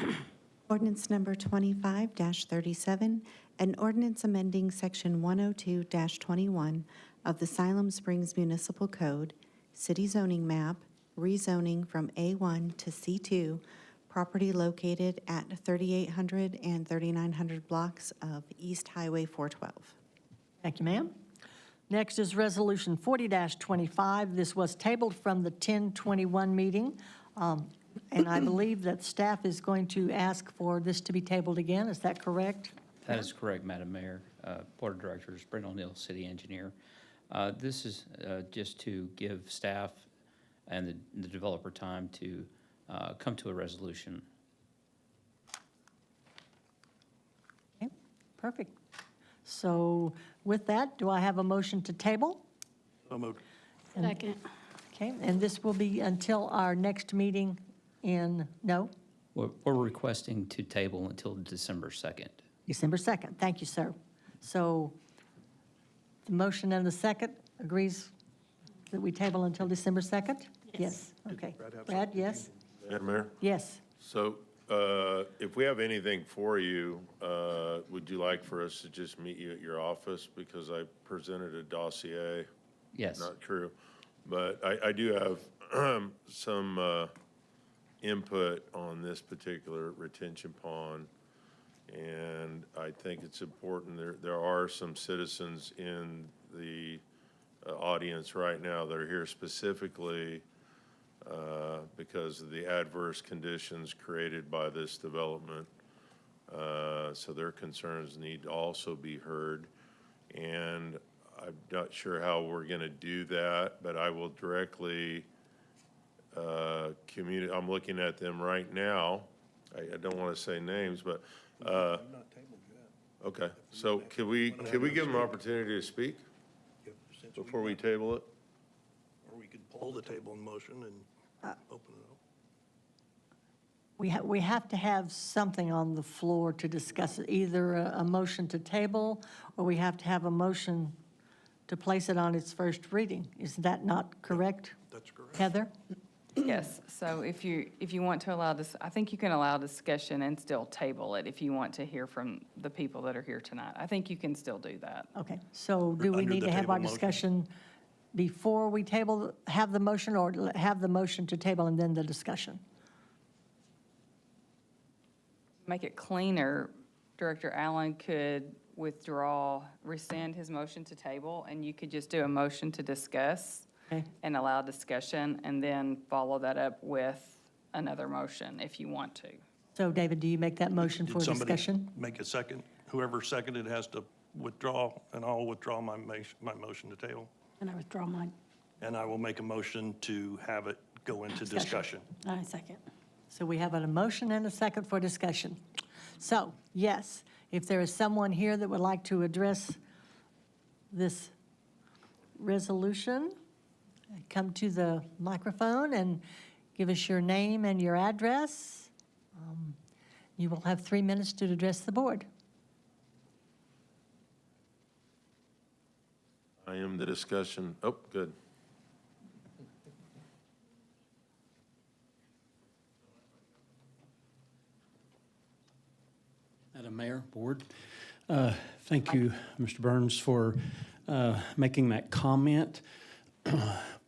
Ordinance number 25-37, an ordinance amending section 102-21 of the Siloam Springs Municipal Code, City Zoning Map, rezoning from A1 to C2, property located at 3,800 and 3,900 blocks of East Highway 412. Thank you, ma'am. Next is Resolution 40-25. This was tabled from the 10/21 meeting, and I believe that staff is going to ask for this to be tabled again. Is that correct? That is correct, Madam Mayor. Board of Directors, Brent O'Neill, City Engineer. This is just to give staff and the developer time to come to a resolution. Okay, perfect. So with that, do I have a motion to table? So moved. Second. Okay, and this will be until our next meeting in, no, We're requesting to table until December 2nd. December 2nd. Thank you, sir. So the motion and the second agrees that we table until December 2nd? Yes. Okay. Brad, yes? Madam Mayor? Yes. So if we have anything for you, would you like for us to just meet you at your office? Because I presented a dossier. Yes. Not true. But I do have some input on this particular retention pond. And I think it's important, there are some citizens in the audience right now that are here specifically because of the adverse conditions created by this development. So their concerns need to also be heard. And I'm not sure how we're going to do that, but I will directly communicate. I'm looking at them right now. I don't want to say names, but okay. So can we give them an opportunity to speak before we table it? Or we could pull the table in motion and open it up. We have to have something on the floor to discuss it, either a motion to table, or we have to have a motion to place it on its first reading. Is that not correct? That's correct. Heather? Yes, so if you want to allow this, I think you can allow discussion and still table it if you want to hear from the people that are here tonight. I think you can still do that. Okay, so do we Under need the to have table our motion? discussion before we have the motion, or have the motion to table and then the discussion? Make it cleaner, Director Allen could rescind his motion to table, and you could just do a motion to discuss Okay. and allow discussion, and then follow that up with another motion if you want to. So David, do you make that motion for Did somebody discussion? make a second? Whoever seconded has to withdraw, and I'll withdraw my motion to table. And I withdraw mine. And I will make a motion to have it go into discussion. I second. So we have a motion and a second for discussion. So, yes, if there is someone here that would like to address this resolution, come to the microphone and give us your name and your address. You will have 3 minutes to address the board. I am the discussion. Oh, good. Madam Mayor, Board, thank you, Mr. Burns, for making that comment.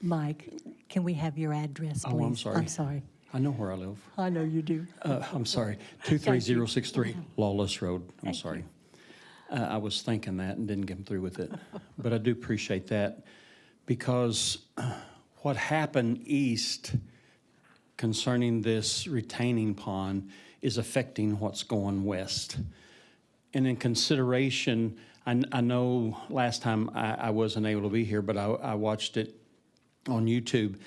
Mike, can we have your address, please? Oh, I'm sorry. I'm sorry. I know where I live. I know you do. I'm sorry, 23063 Lawlis Road. I'm sorry. I was thinking that and didn't get through with it. But I do appreciate that, because what happened east concerning this retaining pond is affecting what's going west. And in consideration, I know last time I wasn't able to be here, but I watched it on YouTube.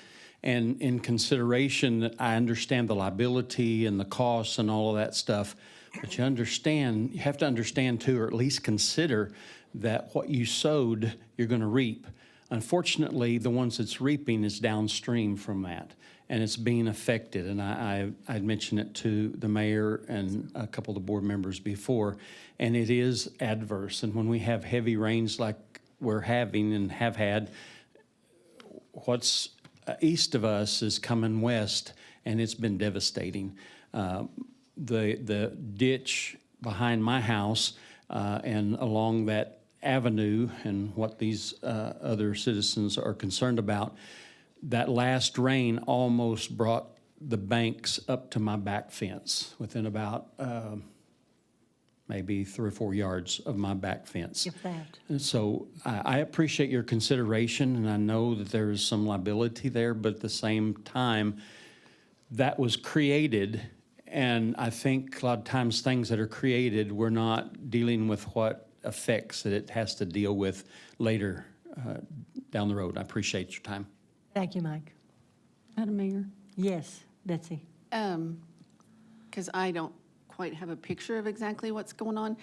And in consideration, I understand the liability and the costs and all of that stuff. But you have to understand too, or at least consider that what you sowed, you're going to reap. Unfortunately, the ones that's reaping is downstream from that, and it's being affected. And I'd mentioned it to the mayor and a couple of the board members before, and it is adverse. And when we have heavy rains like we're having and have had, what's east of us is coming west, and it's been devastating. The ditch behind my house and along that avenue, and what these other citizens are concerned about, that last rain almost brought the banks up to my back fence within about maybe 3 or 4 yards of my back fence. If that. And so I appreciate your consideration, and I know that there is some liability there, but at the same time, that was created, and I think a lot of times things that are created, we're not dealing with what effects that it has to deal with later down the road. I appreciate your time. Thank you, Mike. Madam Mayor? Yes, Betsy. Because I don't quite have a picture of exactly what's going on.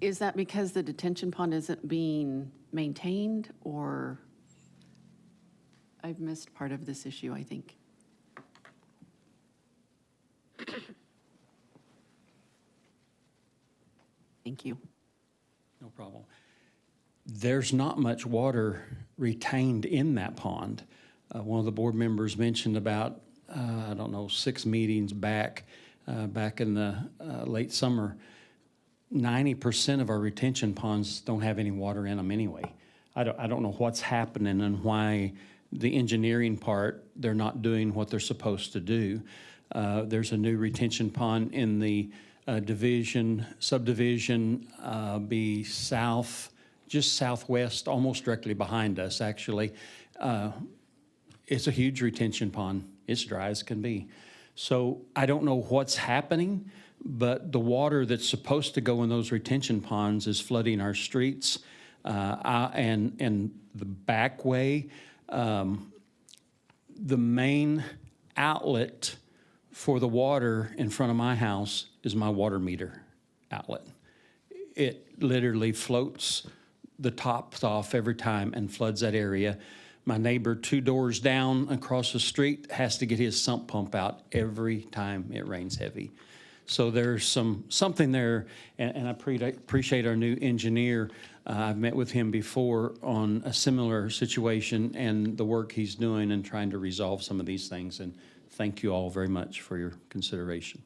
Is that because the detention pond isn't being maintained, or? I've missed part of this issue, I think. Thank you. No problem. There's not much water retained in that pond. One of the board members mentioned about, 6 meetings back in the late summer, 90% of our retention ponds don't have any water in them anyway. I don't know what's happening and why the engineering part, they're not doing what they're supposed to do. There's a new retention pond in the subdivision, be south, just southwest, almost directly behind us, actually. It's a huge retention pond. It's dry as can be. So I don't know what's happening, but the water that's supposed to go in those retention ponds is flooding our streets. And the back way, the main outlet for the water in front of my house is my water meter outlet. It literally floats the tops off every time and floods that area. My neighbor 2 doors down across the street has to get his sump pump out every time it rains heavy. So there's something there, and I appreciate our new engineer. I've met with him before on a similar situation and the work he's doing and trying to resolve some of these things. And thank you all very much for your consideration.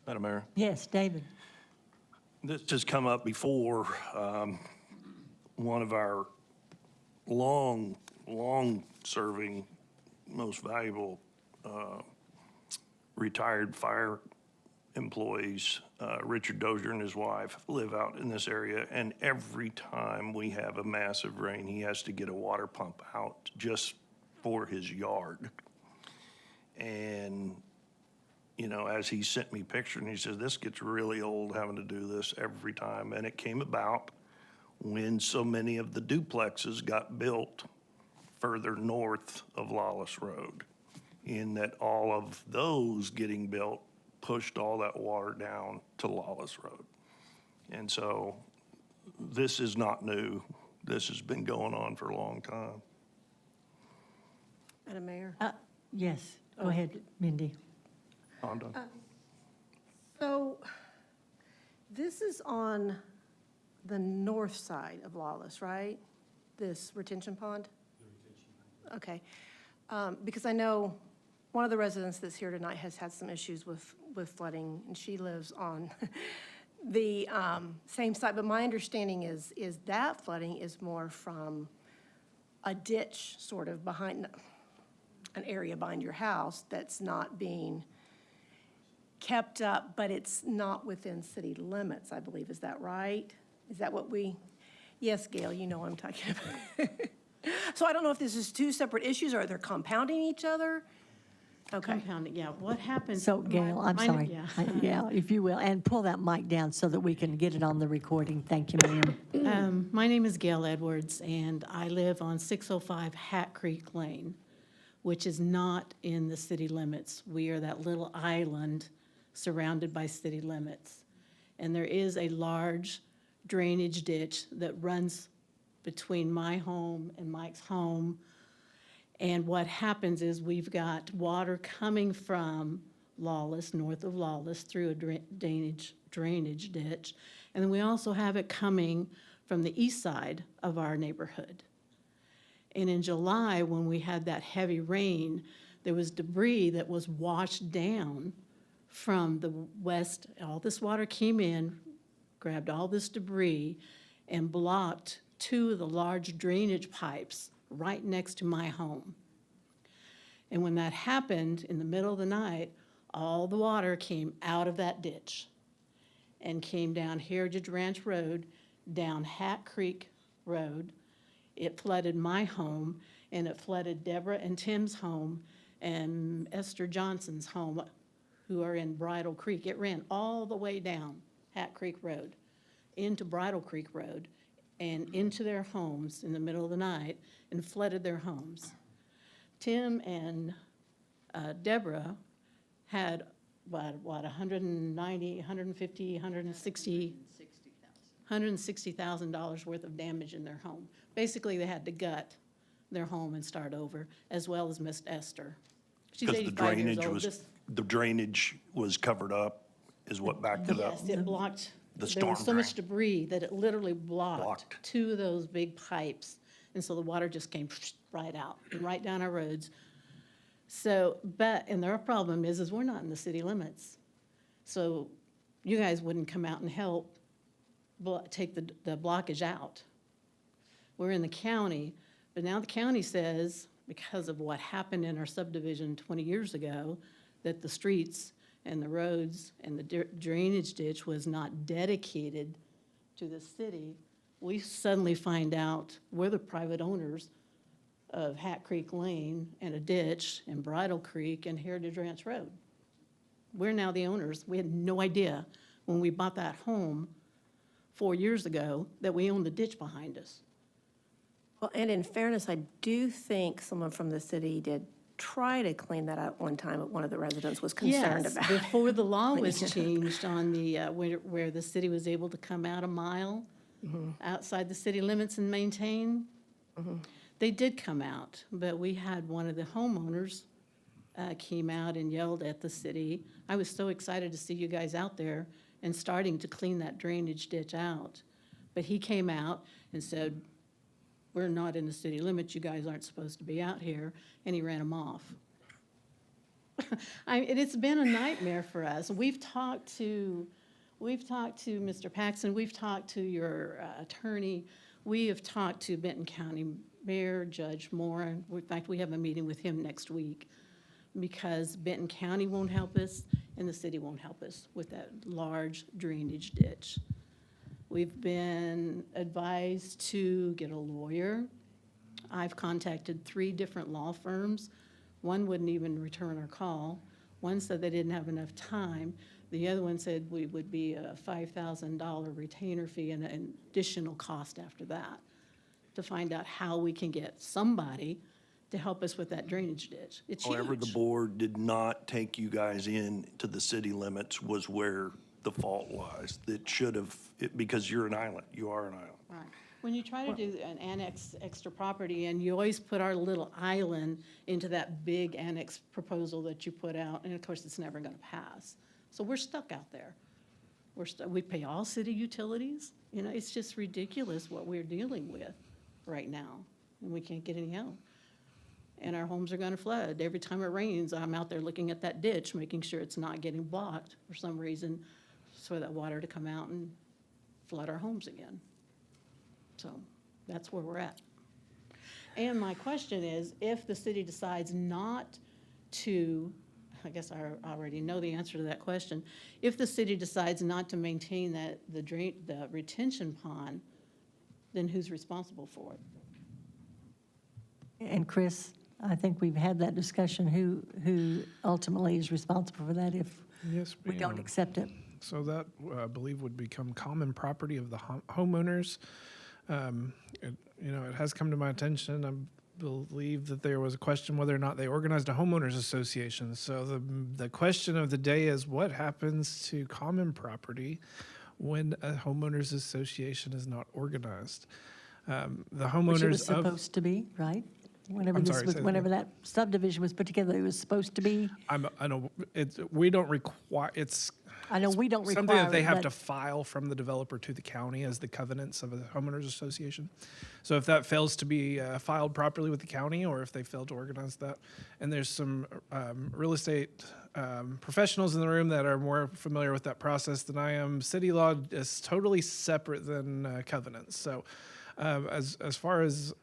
Madam Mayor, Yes, David. this has come up before. One of our long-serving, most valuable retired fire employees, Richard Dozier and his wife, live out in this area, and every time we have a massive rain, he has to get a water pump out just for his yard. And, you know, as he sent me pictures, and he says, this gets really old having to do this every time. And it came about when so many of the duplexes got built further north of Lawlis Road, in that all of those getting built pushed all that water down to Lawlis Road. And so this is not new. This has been going on for a long time. Madam Mayor? Yes, go ahead, Mindy. I'm done. So this is on the north side of Lawlis, right? This retention pond? Okay. Because I know one of the residents that's here tonight has had some issues with flooding, and she lives on the same side. But my understanding is that flooding is more from a ditch sort of behind, an area behind your house that's not being kept up, but it's not within city limits, I believe. Is that right? Is that what we, yes, Gail, you know what I'm talking about. So I don't know if this is two separate issues or they're compounding each other. Okay. Compounding, yeah. What happens? So Gail, I'm sorry. Yeah. Yeah, if you will, and pull that mic down so that we can get it on the recording. Thank you, ma'am. My name is Gail Edwards, and I live on 605 Hat Creek Lane, which is not in the city limits. We are that little island surrounded by city limits. And there is a large drainage ditch that runs between my home and Mike's home. And what happens is we've got water coming from Lawlis, north of Lawlis, through a drainage ditch. And then we also have it coming from the east side of our neighborhood. And in July, when we had that heavy rain, there was debris that was washed down from the west. All this water came in, grabbed all this debris, and blocked two of the large drainage pipes right next to my home. And when that happened, in the middle of the night, all the water came out of that ditch and came down Heritage Ranch Road, down Hat Creek Road. It flooded my home, and it flooded Deborah and Tim's home and Esther Johnson's home, who are in Bridle Creek. It ran all the way down Hat Creek Road into Bridle Creek Road and into their homes in the middle of the night and flooded their homes. Tim and Deborah had, what, $190,000, $150,000, $160,000 worth of damage in their home. Basically, they had to gut their home and start over, as well as Miss Esther. She's 85 years old. The drainage was covered up, is what backed it up. Yes, it blocked. The There was storm so drain. much debris that it literally blocked two of those big pipes. And so the water just came right out, right down our roads. So, and their problem is we're not in the city limits. So you guys wouldn't come out and help take the blockage out. We're in the county, but now the county says, because of what happened in our subdivision 20 years ago, that the streets and the roads and the drainage ditch was not dedicated to the city. We suddenly find out we're the private owners of Hat Creek Lane and a ditch and Bridle Creek and Heritage Ranch Road. We're now the owners. We had no idea when we bought that home 4 years ago that we owned the ditch behind us. Well, and in fairness, I do think someone from the city did try to clean that up one time, but one of the residents was concerned Yes, about. before the law But was yeah. changed on the, where the city was able to come out a mile outside the city limits and maintain, they did come out, but we had one of the homeowners came out and yelled at the city. I was so excited to see you guys out there and starting to clean that drainage ditch out. But he came out and said, we're not in the city limits, you guys aren't supposed to be out here, and he ran him off. It's been a nightmare for us. We've talked to Mr. Paxton, we've talked to your attorney, we have talked to Benton County Mayor, Judge Moore, and in fact, we have a meeting with him next week, because Benton County won't help us, and the city won't help us with that large drainage ditch. We've been advised to get a lawyer. I've contacted 3 different law firms. One wouldn't even return our call. One said they didn't have enough time. The other one said we would be a $5,000 retainer fee and an additional cost after that to find out how we can get somebody to help us with that drainage ditch. It's huge. However, the board did not take you guys in to the city limits was where the fault lies. It should have, because you're an island, you are an island. Right. When you try to do an annex extra property, and you always put our little island into that big annex proposal that you put out, and of course, it's never gonna pass. So we're stuck out there. We pay all city utilities. You know, it's just ridiculous what we're dealing with right now, and we can't get any help. And our homes are gonna flood. Every time it rains, I'm out there looking at that ditch, making sure it's not getting blocked for some reason, for that water to come out and flood our homes again. So that's where we're at. And my question is, if the city decides not to, I guess I already know the answer to that question, if the city decides not to maintain the retention pond, then who's responsible for it? And Chris, I think we've had that discussion, who ultimately is responsible for that if Yes, we don't ma'am. accept it. So that, I believe, would become common property of the homeowners. It has come to my attention, I believe that there was a question whether or not they organized a homeowners association. So the question of the day is, what happens to common property when a homeowners association is not organized? The homeowners Which it was supposed to be, right? Whenever that subdivision was put together, it was supposed to be. I know, we don't require, I know we don't require something that they it, have but- to file from the developer to the county as the covenants of a homeowners association. So if that fails to be filed properly with the county, or if they fail to organize that, and there's some real estate professionals in the room that are more familiar with that process than I am, city law is totally separate than covenants. So as far as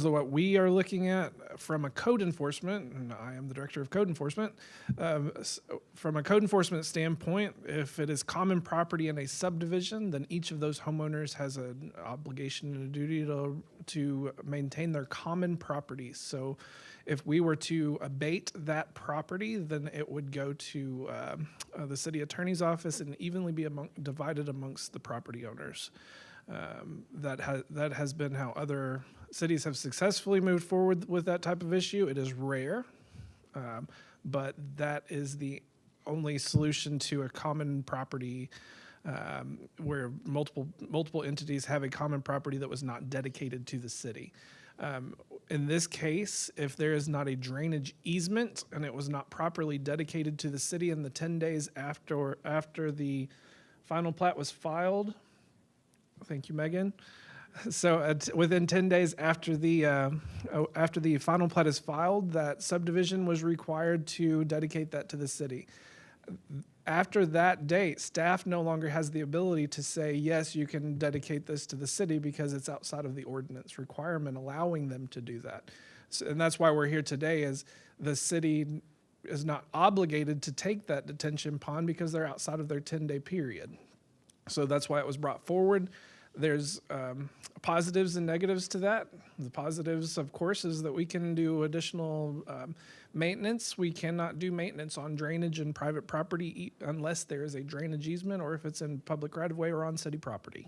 what we are looking at from a code enforcement, and I am the director of code enforcement, from a code enforcement standpoint, if it is common property in a subdivision, then each of those homeowners has an obligation and a duty to maintain their common property. So if we were to abate that property, then it would go to the city attorney's office and evenly be divided amongst the property owners. That has been how other cities have successfully moved forward with that type of issue. It is rare, but that is the only solution to a common property where multiple entities have a common property that was not dedicated to the city. In this case, if there is not a drainage easement and it was not properly dedicated to the city in the 10 days after the final plat was filed, thank you, Megan. So within 10 days after the final plat is filed, that subdivision was required to dedicate that to the city. After that date, staff no longer has the ability to say, yes, you can dedicate this to the city because it's outside of the ordinance requirement allowing them to do that. And that's why we're here today, is the city is not obligated to take that detention pond because they're outside of their 10-day period. So that's why it was brought forward. There's positives and negatives to that. The positives, of course, is that we can do additional maintenance. We cannot do maintenance on drainage and private property unless there is a drainage easement or if it's in public right-of-way or on city property.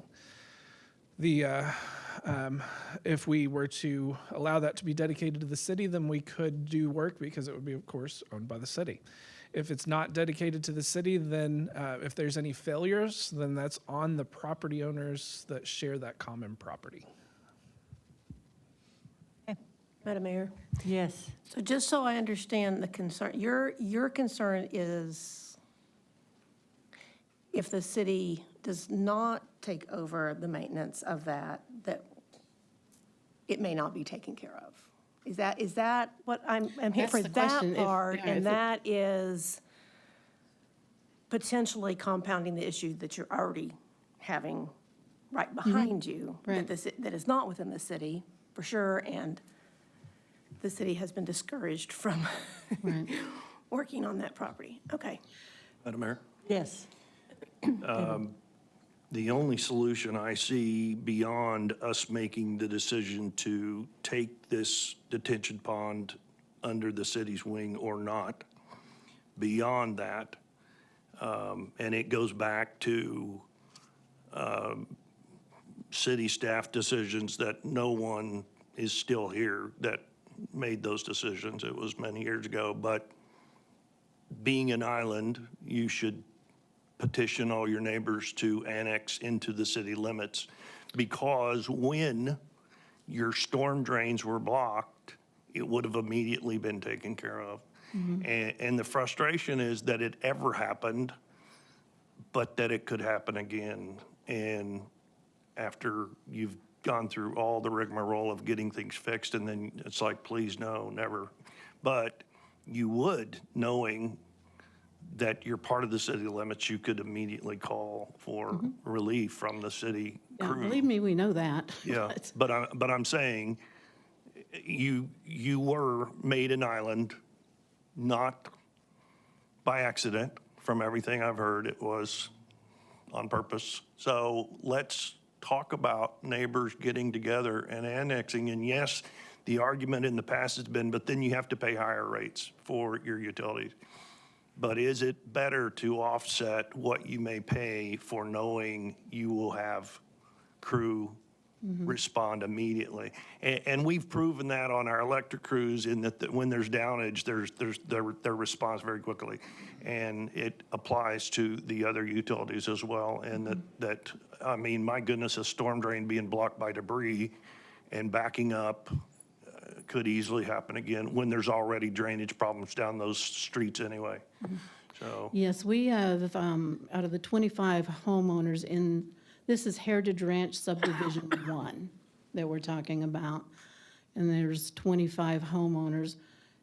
If we were to allow that to be dedicated to the city, then we could do work because it would be, of course, owned by the city. If it's not dedicated to the city, then if there's any failures, then that's on the property owners that share that common property. Madam Mayor? Yes. So just so I understand the concern, your concern is if the city does not take over the maintenance of that it may not be taken care of. Is that what I'm here That's for, the that question. part, If and it- that is potentially compounding the issue that you're already having right behind you, Right. that is not within the city, for sure, and the city has been discouraged from working on that property. Okay. Madam Mayor? Yes. The only solution I see beyond us making the decision to take this detention pond under the city's wing or not, beyond that, and it goes back to city staff decisions that no one is still here that made those decisions. It was many years ago, but being an island, you should petition all your neighbors to annex into the city limits, because when your storm drains were blocked, it would have immediately been taken care of. And the frustration is that it ever happened, but that it could happen again. And after you've gone through all the rigmarole of getting things fixed, and then it's like, please, no, never. But you would, knowing that you're part of the city limits, you could immediately call for relief from the city Yeah, crew. believe me, we know that. Yeah, but I'm saying, you were made an island, not by accident. From everything I've heard, it was on purpose. So let's talk about neighbors getting together and annexing. And yes, the argument in the past has been, but then you have to pay higher rates for your utilities. But is it better to offset what you may pay for knowing you will have crew respond immediately? And we've proven that on our electric crews, in that when there's downage, their response very quickly. And it applies to the other utilities as well. And that I mean, my goodness, a storm drain being blocked by debris and backing up could easily happen again when there's already drainage problems down those streets anyway. So, Yes, we have, out of the 25 homeowners in, this is Heritage Ranch Subdivision 1 that we're talking about. And there's 25 homeowners.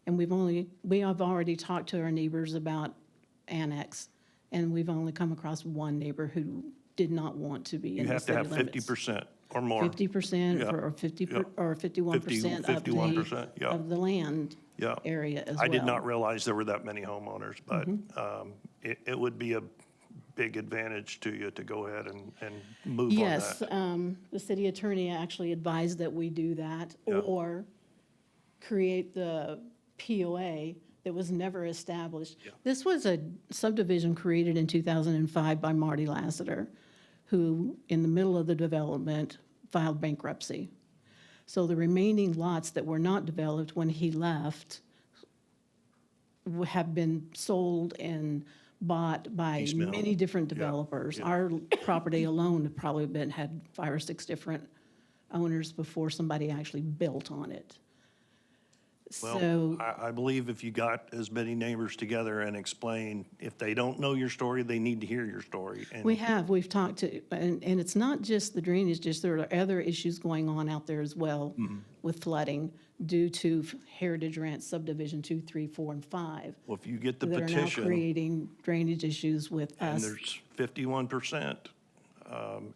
And we have already talked to our neighbors about annex. And we've only come across one neighbor who did not want to be you in the have to city have limits. 50% or more. 50% Yeah. or 50, Yeah. or 51% 51%, yeah. of the land Yeah. area as well. I did not realize there were that many homeowners, but it would be a big advantage to you to go ahead and move on that. Yes, the city attorney actually advised that we do that, Yeah. or create the POA that was never established. This was a subdivision created in 2005 by Marty Lassiter, who, in the middle of the development, filed bankruptcy. So the remaining lots that were not developed when he left have been sold and bought by Piecemeal. many different developers. Our property alone had probably had 5 or 6 different owners before somebody actually built on it. So, Well, I believe if you got as many neighbors together and explain, if they don't know your story, they need to hear your story. And we've talked to, and it's not just the drainage, just there are other issues going on out there as well with flooding due to Heritage Ranch subdivision 2, 3, 4, and 5. Well, if you get the That are now petition, creating drainage issues with and us. there's 51%,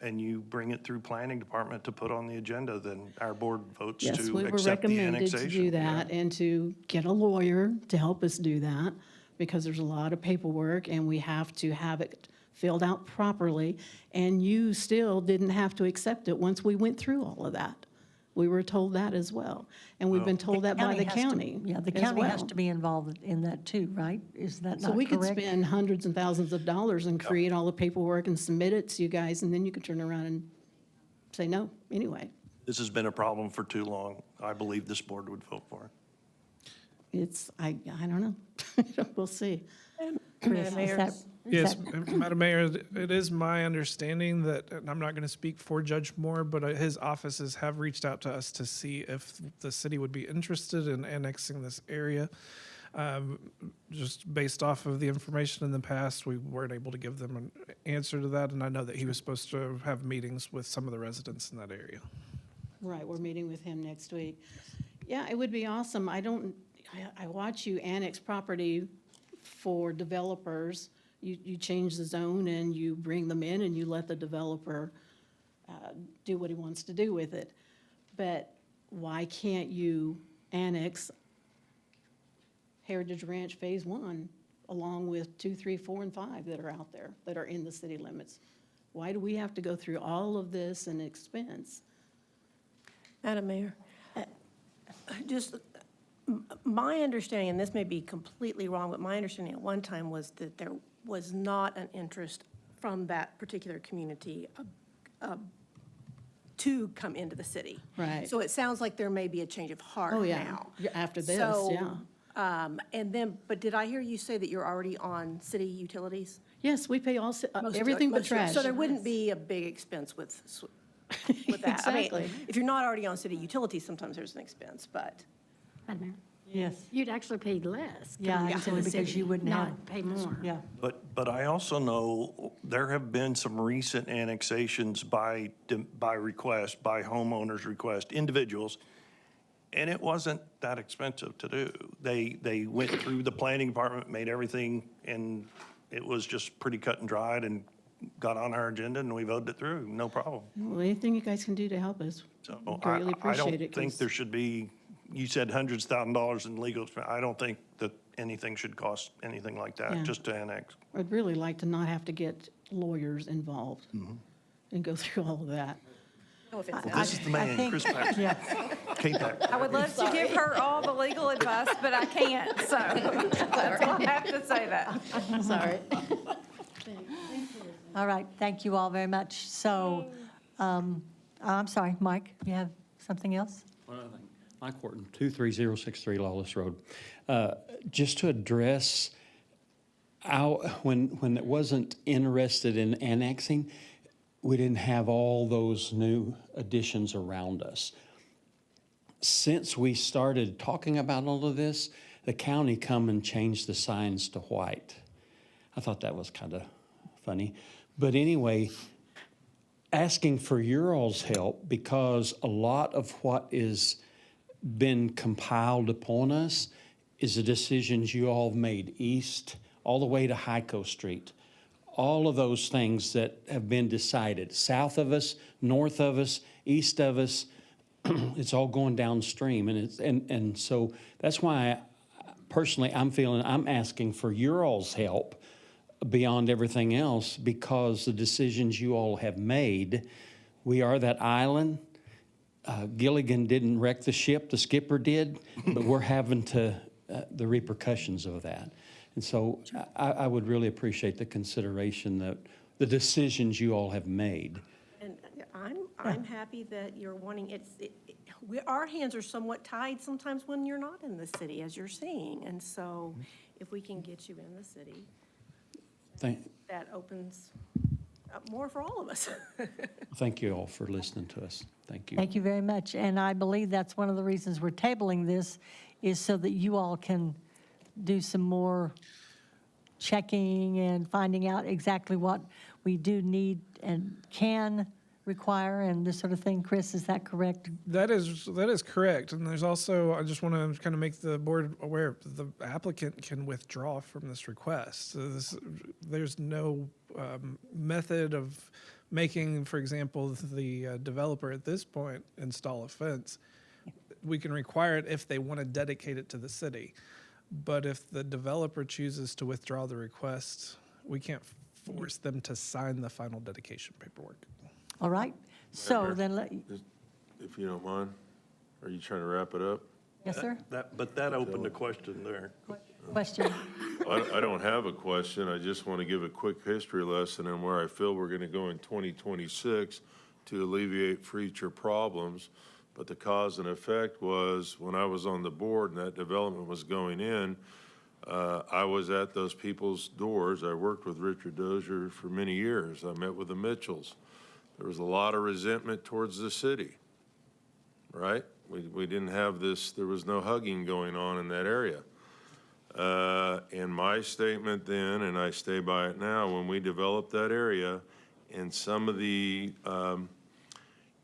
and you bring it through planning department to put on the agenda, then our board votes Yes, to we were accept the recommended to annexation. do that and to get a lawyer to help us do that because there's a lot of paperwork and we have to have it filled out properly. And you still didn't have to accept it once we went through all of that. We were told that as well. And we've been told that by the has to- county Yeah, the as county has well. to be involved in that too, right? Is that So not we could correct? spend hundreds and thousands of dollars and create all the paperwork and submit it to you guys, and then you could turn around and say no anyway. This has been a problem for too long. I believe this board would vote for it. It's, I don't know. We'll see. Chris, is Mayor, that- Yes, Madam Mayor, it is my understanding that, and I'm not going to speak for Judge Moore, but his offices have reached out to us to see if the city would be interested in annexing this area. Just based off of the information in the past, we weren't able to give them an answer to that, and I know that he was supposed to have meetings with some of the residents in that area. Right, we're meeting with him next week. Yeah, it would be awesome. I watch you annex property for developers. You change the zone and you bring them in and you let the developer do what he wants to do with it. But why can't you annex Heritage Ranch Phase 1 along with 2, 3, 4, and 5 that are out there, that are in the city limits? Why do we have to go through all of this and expense? Madam Mayor, just my understanding, and this may be completely wrong, but my understanding at one time was that there was not an interest from that particular community to come into the city. Right. So it sounds like there may be a change of heart Oh, yeah. now. Yeah, after this, So, yeah. And then, but did I hear you say that you're already on city utilities? Yes, we pay all, Most- everything but most- trash. So there wouldn't be a big expense with that. I mean, Exactly. if you're not already on city utilities, sometimes there's an expense, but. Madam Mayor, Yes, you'd actually pay less. yeah, coming to actually, the because city, you wouldn't have. not pay more. Yeah. But I also know there have been some recent annexations by request, by homeowners' request, individuals, and it wasn't that expensive to do. They went through the planning department, made everything, and it was just pretty cut and dried and got on our agenda and we voted it through, no problem. Well, anything you guys can do to help us, So greatly I appreciate don't it. think 'Cause there should be, you said hundreds of $1,000s in legal expense. I don't think that anything should cost anything like Yeah. that, just to annex. I'd really like to not have to get lawyers involved and go through all of that. Well, this is the man, Chris Paxton. Yeah. K-Pax. I would love to give her all the legal advice, but I can't, so that's why I have to say that. Sorry. All right, thank you all very much. So, I'm sorry, Mike, you have something else? One other thing. Mike Horton, 23063 Lawlis Road. Just to address when it wasn't interested in annexing, we didn't have all those new additions around us. Since we started talking about all of this, the county come and changed the signs to white. I thought that was kind of funny. But anyway, asking for your all's help, because a lot of what is been compiled upon us is the decisions you all have made east all the way to Hyco Street. All of those things that have been decided, south of us, north of us, east of us, it's all going downstream. And so that's why personally I'm asking for your all's help beyond everything else, because the decisions you all have made, we are that island. Gilligan didn't wreck the ship, the skipper did, but we're having the repercussions of that. And so I would really appreciate the consideration that the decisions you all have made. And I'm happy that you're wanting, our hands are somewhat tied sometimes when you're not in the city, as you're seeing. And so if we can get you in the city, that opens more for all of us. Thank you all for listening to us. Thank you. Thank you very much. And I believe that's one of the reasons we're tabling this, is so that you all can do some more checking and finding out exactly what we do need and can require and this sort of thing. Chris, is that correct? That is correct. And there's also, I just want to kind of make the board aware, the applicant can withdraw from this request. So there's no method of making, for example, the developer at this point install a fence. We can require it if they want to dedicate it to the city. But if the developer chooses to withdraw the request, we can't force them to sign the final dedication paperwork. All right. So Mayor, then, If you don't mind, are you trying to wrap it up? yes, sir? But that opened a question there. Question? I don't have a question. I just want to give a quick history lesson on where I feel we're going to go in 2026 to alleviate future problems. But the cause and effect was, when I was on the board and that development was going in, I was at those people's doors. I worked with Richard Dozier for many years. I met with the Mitchells. There was a lot of resentment towards the city, right? We didn't have this, there was no hugging going on in that area. And my statement then, and I stay by it now, when we developed that area and some of the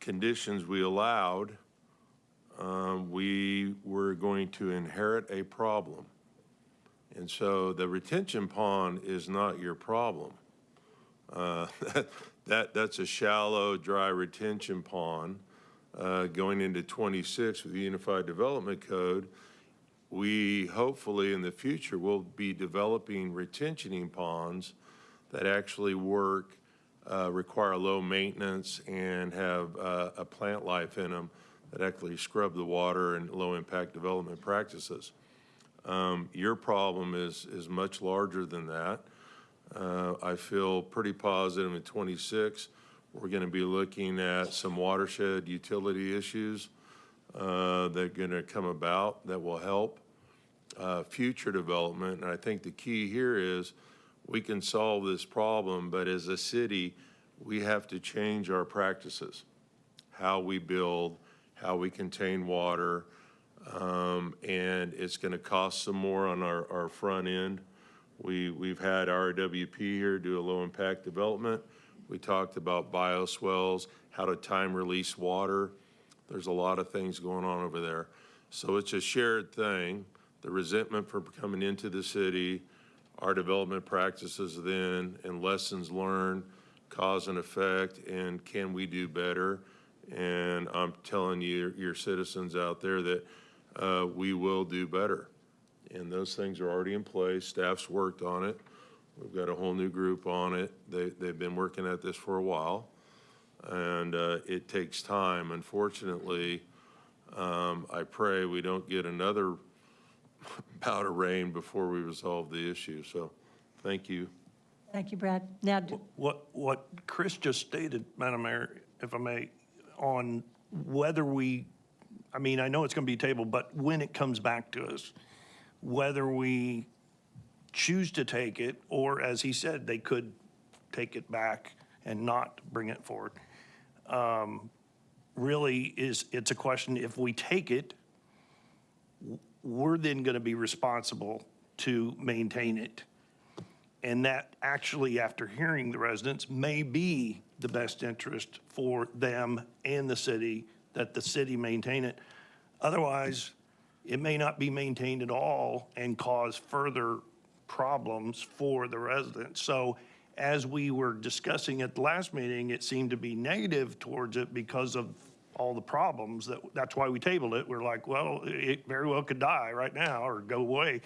conditions we allowed, we were going to inherit a problem. And so the retention pond is not your problem. That's a shallow, dry retention pond. Going into 26 with the Unified Development Code, we hopefully in the future will be developing retentioning ponds that actually work, require low maintenance and have a plant life in them that actually scrub the water and low impact development practices. Your problem is much larger than that. I feel pretty positive in 26, we're going to be looking at some watershed utility issues that are going to come about that will help future development. And I think the key here is we can solve this problem, but as a city, we have to change our practices, how we build, how we contain water, and it's going to cost some more on our front end. We've had RWP here do a low impact development. We talked about bioswales, how to time release water. There's a lot of things going on over there. So it's a shared thing. The resentment for coming into the city, our development practices then, and lessons learned, cause and effect, and can we do better? And I'm telling you, your citizens out there that we will do better. And those things are already in place. Staff's worked on it. We've got a whole new group on it. They've been working at this for a while. And it takes time. Unfortunately, I pray we don't get another bout of rain before we resolve the issue. So thank you. Thank you, Brad. Now, What Chris just stated, Madam Mayor, if I may, on whether I mean, I know it's going to be tabled, but when it comes back to us, whether we choose to take it, or as he said, they could take it back and not bring it forward, really it's a question, if we take it, we're then going to be responsible to maintain it. And that actually, after hearing the residents, may be the best interest for them and the city, that the city maintain it. Otherwise, it may not be maintained at all and cause further problems for the residents. So as we were discussing at the last meeting, it seemed to be negative towards it because of all the problems. That's why we tabled it. We're like, well, it very well could die right now or go away.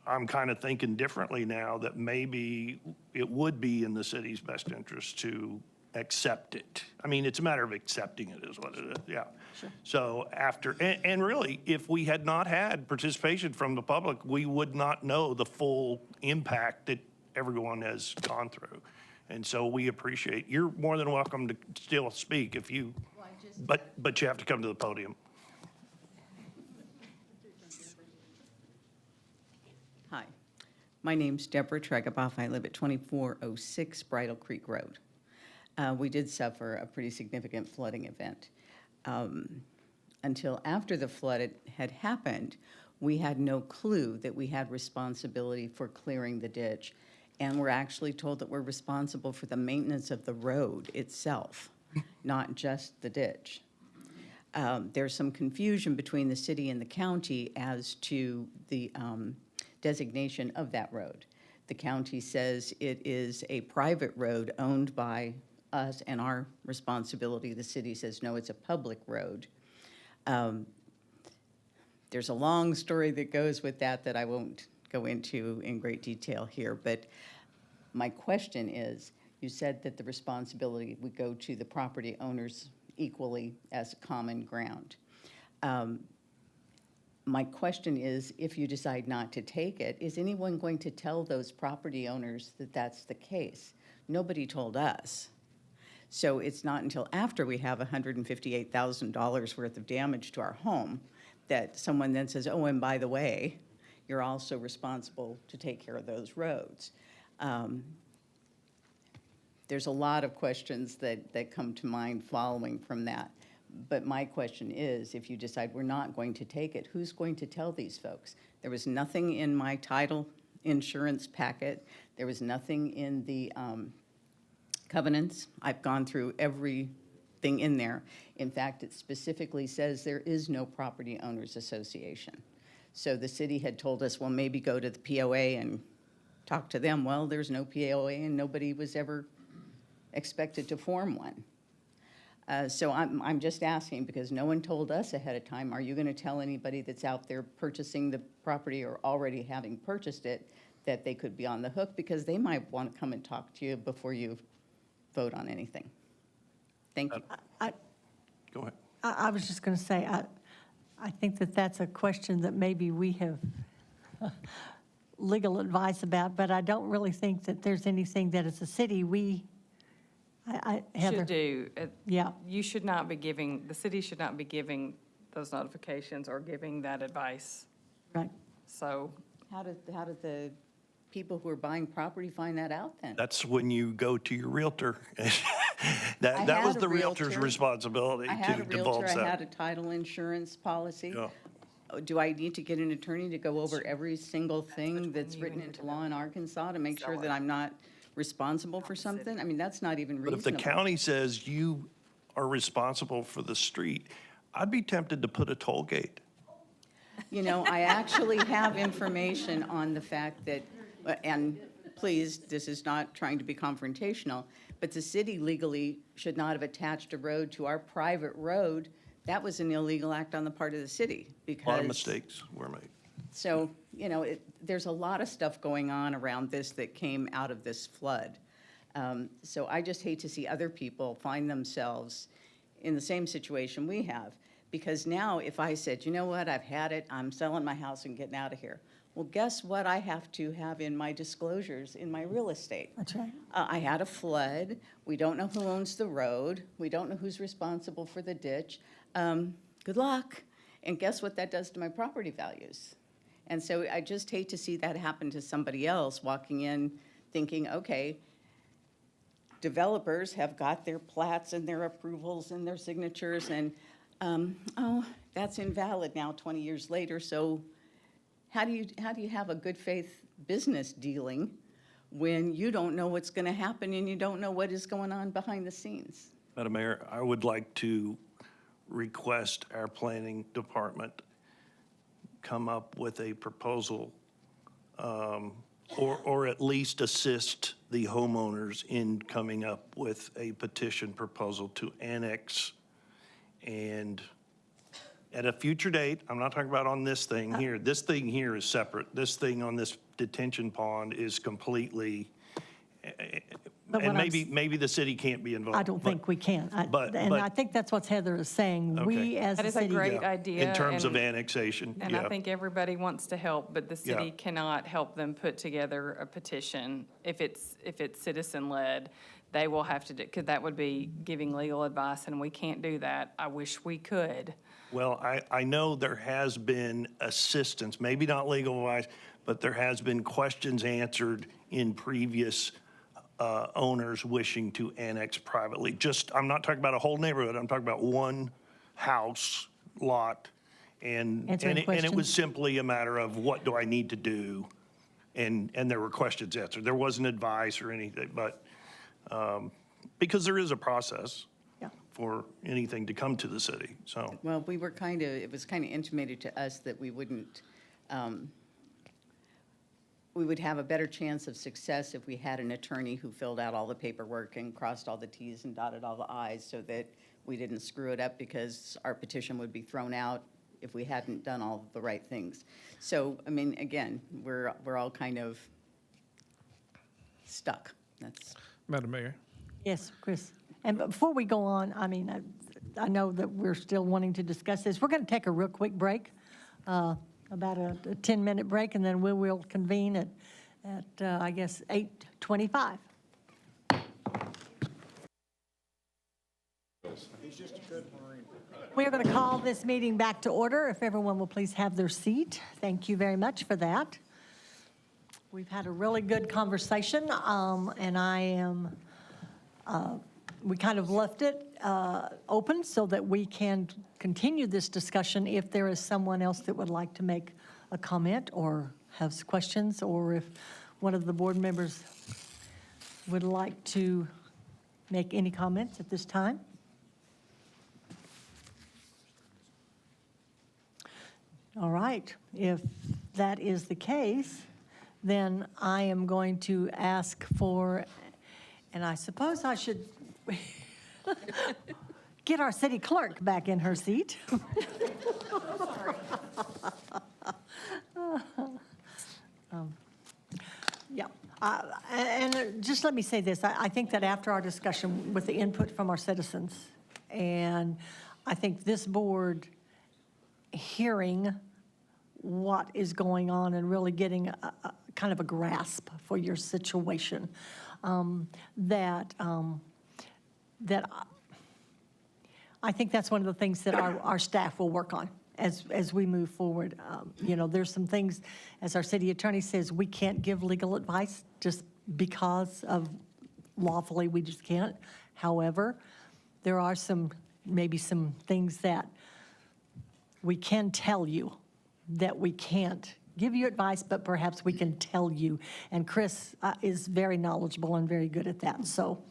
I'm kind of thinking differently now that maybe it would be in the city's best interest to accept it. I mean, it's a matter of accepting it is what it is, yeah. Sure. So after, and really, if we had not had participation from the public, we would not know the full impact that everyone has gone through. And so we appreciate, you're more than welcome to still speak if you, but you have to come to the podium. Hi. My name's Deborah Tregaboff. I live at 2406 Bridle Creek Road. We did suffer a pretty significant flooding event. Until after the flood had happened, we had no clue that we had responsibility for clearing the ditch. And we're actually told that we're responsible for the maintenance of the road itself, not just the ditch. There's some confusion between the city and the county as to the designation of that road. The county says it is a private road owned by us and our responsibility. The city says, no, it's a public road. There's a long story that goes with that I won't go into in great detail here, but my question is, you said that the responsibility would go to the property owners equally as common ground. My question is, if you decide not to take it, is anyone going to tell those property owners that that's the case? Nobody told us. So it's not until after we have $158,000 worth of damage to our home that someone then says, oh, and by the way, you're also responsible to take care of those roads. There's a lot of questions that come to mind following from that. But my question is, if you decide we're not going to take it, who's going to tell these folks? There was nothing in my title insurance packet. There was nothing in the covenants. I've gone through everything in there. In fact, it specifically says there is no property owners association. So the city had told us, well, maybe go to the POA and talk to them. Well, there's no POA and nobody was ever expected to form one. So I'm just asking, because no one told us ahead of time, are you going to tell anybody that's out there purchasing the property or already having purchased it that they could be on the hook? Because they might want to come and talk to you before you vote on anything. Thank you. Go ahead. I was just going to say, I think that that's a question that maybe we have legal advice about, but I don't really think that there's anything that as a city Heather. Should do. Yeah. You should not be giving, the city should not be giving those notifications or giving that advice. Right. So. How did the people who are buying property find that out then? That's when you go to your realtor. That was the realtor's responsibility I had to a realtor, divulge I that. had a title insurance policy. Yeah. Do I need to get an attorney to go over every single thing that's written into law in Arkansas to make sure that I'm not responsible for something? I mean, that's not even But reasonable. if the county says you are responsible for the street, I'd be tempted to put a toll gate. You know, I actually have information on the fact that, and please, this is not trying to be confrontational, but the city legally should not have attached a road to our private road. That was an illegal act on the part of the city because. A lot of mistakes were made. So, you know, there's a lot of stuff going on around this that came out of this flood. So I just hate to see other people find themselves in the same situation we have. Because now if I said, you know what, I've had it, I'm selling my house and getting out of here. Well, guess what I have to have in my disclosures in my real estate? That's right. I had a flood. We don't know who owns the road. We don't know who's responsible for the ditch. Good luck. And guess what that does to my property values? And so I just hate to see that happen to somebody else walking in thinking, okay, developers have got their plats and their approvals and their signatures and, oh, that's invalid now 20 years later. So how do you have a good faith business dealing when you don't know what's going to happen and you don't know what is going on behind the scenes? Madam Mayor, I would like to request our planning department come up with a proposal, or at least assist the homeowners in coming up with a petition proposal to annex. And at a future date, I'm not talking about on this thing here. This thing here is separate. This thing on this detention pond is completely, and maybe the city can't be involved. I don't think we can. but- I think that's what Heather is saying. We as That a is a city. great idea. In terms of and- annexation, And I think everybody wants to help, but the city Yeah. cannot help them put together a petition if it's citizen-led. they will have to do, because that would be giving legal advice, and we can't do that. I wish we could. Well, I know there has been assistance, maybe not legal advice, but there has been questions answered in previous owners wishing to annex privately. Just, I'm not talking about a whole neighborhood, I'm talking about one house lot. And it was simply a matter of what do I need to do? And there were questions answered. There wasn't advice or anything, but because there is a process for anything to come to the city, so. Well, we were it was kind of intimated to us that we wouldn't, we would have a better chance of success if we had an attorney who filled out all the paperwork and crossed all the Ts and dotted all the Is so that we didn't screw it up because our petition would be thrown out if we hadn't done all the right things. So, I mean, again, we're all kind of stuck. That's. Madam Mayor. Yes, Chris. And before we go on, I mean, I know that we're still wanting to discuss this. We're going to take a real quick break, about a 10-minute break, and then we will convene at I guess, 8:25. We are going to call this meeting back to order. If everyone will please have their seat. Thank you very much for that. We've had a really good conversation, and I am, we kind of left it open so that we can continue this discussion if there is someone else that would like to make a comment or has questions, or if one of the board members would like to make any comments at this time. All right, if that is the case, then I am going to ask for, and I suppose I should get our city clerk back in her seat. Yeah, and just let me say this. I think that after our discussion with the input from our citizens, and I think this board hearing what is going on and really getting a kind of a grasp for your situation, that I think that's one of the things that our staff will work on as we move forward. You know, there's some things, as our city attorney says, we can't give legal advice just because of lawfully, we just can't. However, there are maybe some things that we can tell you that we can't give you advice, but perhaps we can tell you. And Chris is very knowledgeable and very good at that. So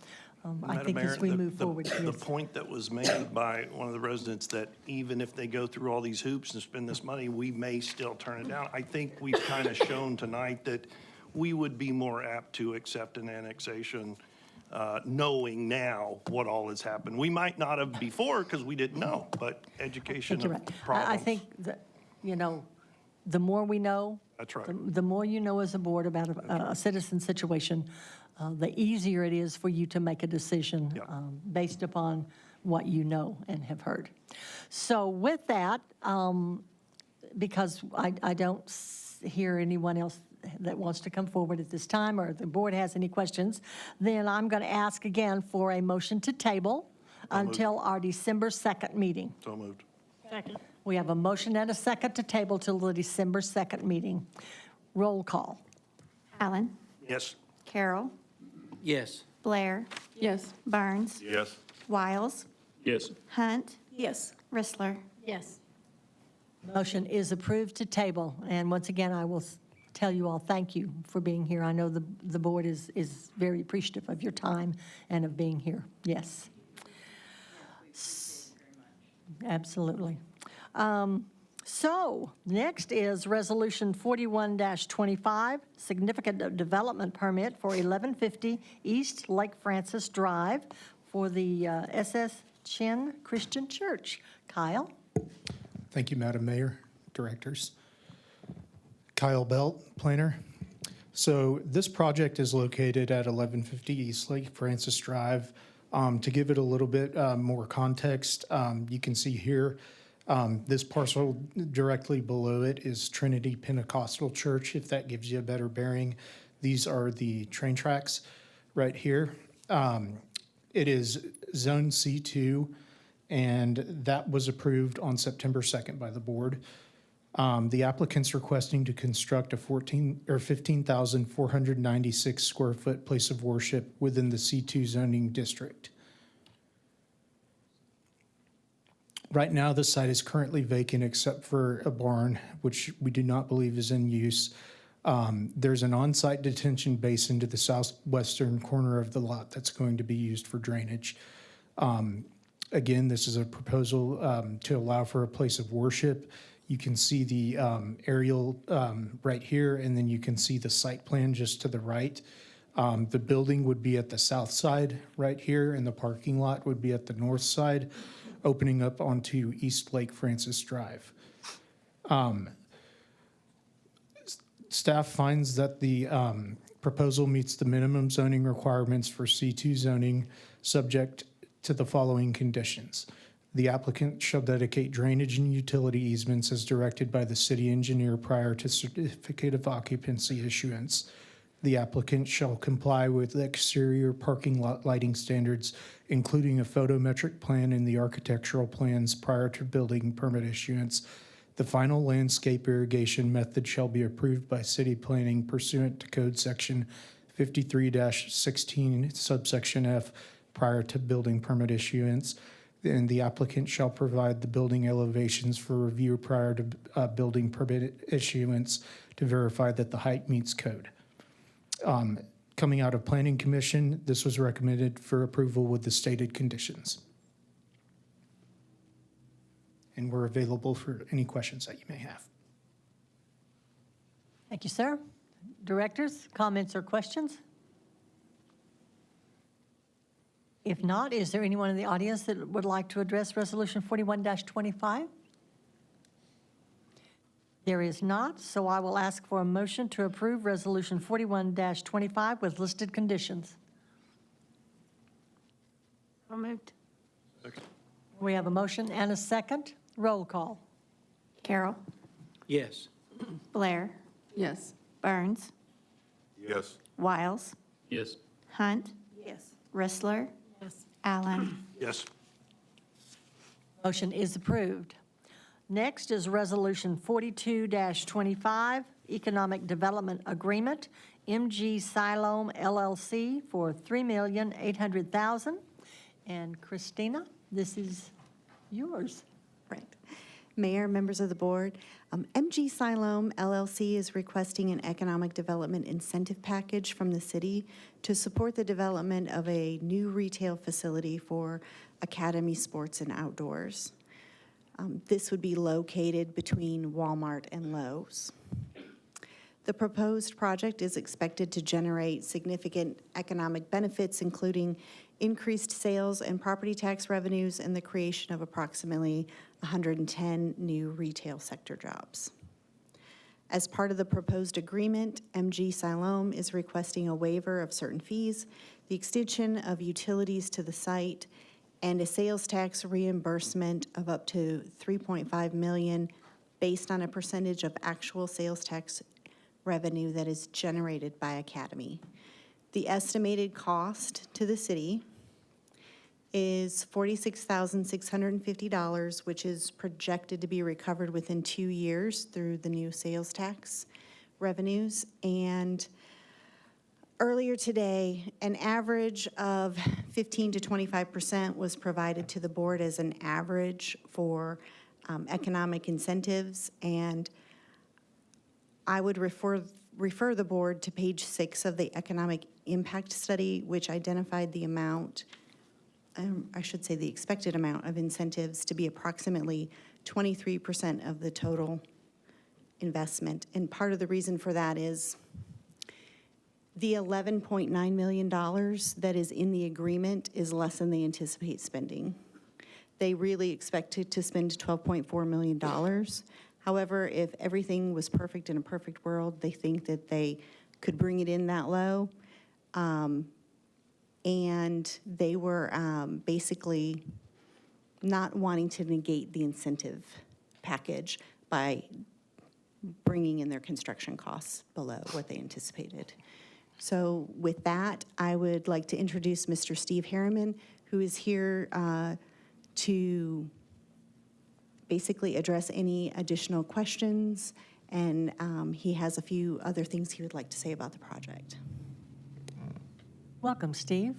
I think as we move forward. The point that was made by one of the residents that even if they go through all these hoops and spend this money, we may still turn it down. I think we've kind of shown tonight that we would be more apt to accept an annexation knowing now what all has happened. We might not have before because we didn't know, but education of problems. I think that, you know, the more we know, that's right. The more you know as a board about a citizen situation, the easier it is for you to make a decision based upon what you know and have heard. So with that, because I don't hear anyone else that wants to come forward at this time, or the board has any questions, then I'm going to ask again for a motion to table until our December 2nd meeting. So moved. Second. We have a motion and a second to table till the December 2nd meeting. Roll call. Allen. Yes. Carroll. Yes. Blair. Yes. Burns. Yes. Wiles. Yes. Hunt. Yes. Rissler. Yes. Motion is approved to table. And once again, I will tell you all thank you for being here. I know the board is very appreciative of your time and of being here. Yes. Absolutely. So next is Resolution 41-25, Significant Development Permit for 1150 East Lake Francis Drive for the SS Chin Christian Church. Kyle? Thank you, Madam Mayor, directors. Kyle Belt, planner. So this project is located at 1150 East Lake Francis Drive. To give it a little bit more context, you can see here, this parcel directly below it is Trinity Pentecostal Church, if that gives you a better bearing. These are the train tracks right here. It is Zone C2, and that was approved on September 2nd by the board. The applicant's requesting to construct a 15,496 square foot place of worship within the C2 zoning district. Right now, the site is currently vacant except for a barn, which we do not believe is in use. There's an on-site detention basin to the southwestern corner of the lot that's going to be used for drainage. Again, this is a proposal to allow for a place of worship. You can see the aerial right here, and then you can see the site plan just to the right. The building would be at the south side right here, and the parking lot would be at the north side, opening up onto East Lake Francis Drive. Staff finds that the proposal meets the minimum zoning requirements for C2 zoning, subject to the following conditions. The applicant shall dedicate drainage and utility easements as directed by the city engineer prior to certificate of occupancy issuance. The applicant shall comply with exterior parking lot lighting standards, including a photometric plan and the architectural plans prior to building permit issuance. The final landscape irrigation method shall be approved by city planning pursuant to code section 53-16 subsection F prior to building permit issuance. And the applicant shall provide the building elevations for review prior to building permit issuance to verify that the height meets code. Coming out of Planning Commission, this was recommended for approval with the stated conditions. And we're available for any questions that you may have. Thank you, sir. Directors, comments or questions? If not, is there anyone in the audience that would like to address Resolution 41-25? There is not, so I will ask for a motion to approve Resolution 41-25 with listed conditions. So moved. We have a motion and a second. Roll call. Carroll. Yes. Blair. Yes. Burns. Yes. Wiles. Yes. Hunt. Yes. Rissler. Yes. Allen. Yes. Motion is approved. Next is Resolution 42-25, Economic Development Agreement, MG Siloam LLC for $3,800,000. And Christina, this is yours. Right. Mayor, members of the board, MG Siloam LLC is requesting an economic development incentive package from the city to support the development of a new retail facility for Academy Sports and Outdoors. This would be located between Walmart and Lowe's. The proposed project is expected to generate significant economic benefits, including increased sales and property tax revenues and the creation of approximately 110 new retail sector jobs. As part of the proposed agreement, MG Siloam is requesting a waiver of certain fees, the extension of utilities to the site, and a sales tax reimbursement of up to $3.5 million based on a percentage of actual sales tax revenue that is generated by Academy. The estimated cost to the city is $46,650, which is projected to be recovered within 2 years through the new sales tax revenues. And earlier today, an average of 15 to 25% was provided to the board as an average for economic incentives. And I would refer the board to page 6 of the economic impact study, which identified the amount, I should say the expected amount of incentives to be approximately 23% of the total investment. And part of the reason for that is the $11.9 million that is in the agreement is less than they anticipate spending. They really expected to spend $12.4 million. However, if everything was perfect in a perfect world, they think that they could bring it in that low. And they were basically not wanting to negate the incentive package by bringing in their construction costs below what they anticipated. So with that, I would like to introduce Mr. Steve Harriman, who is here to basically address any additional questions, and he has a few other things he would like to say about the project. Welcome, Steve.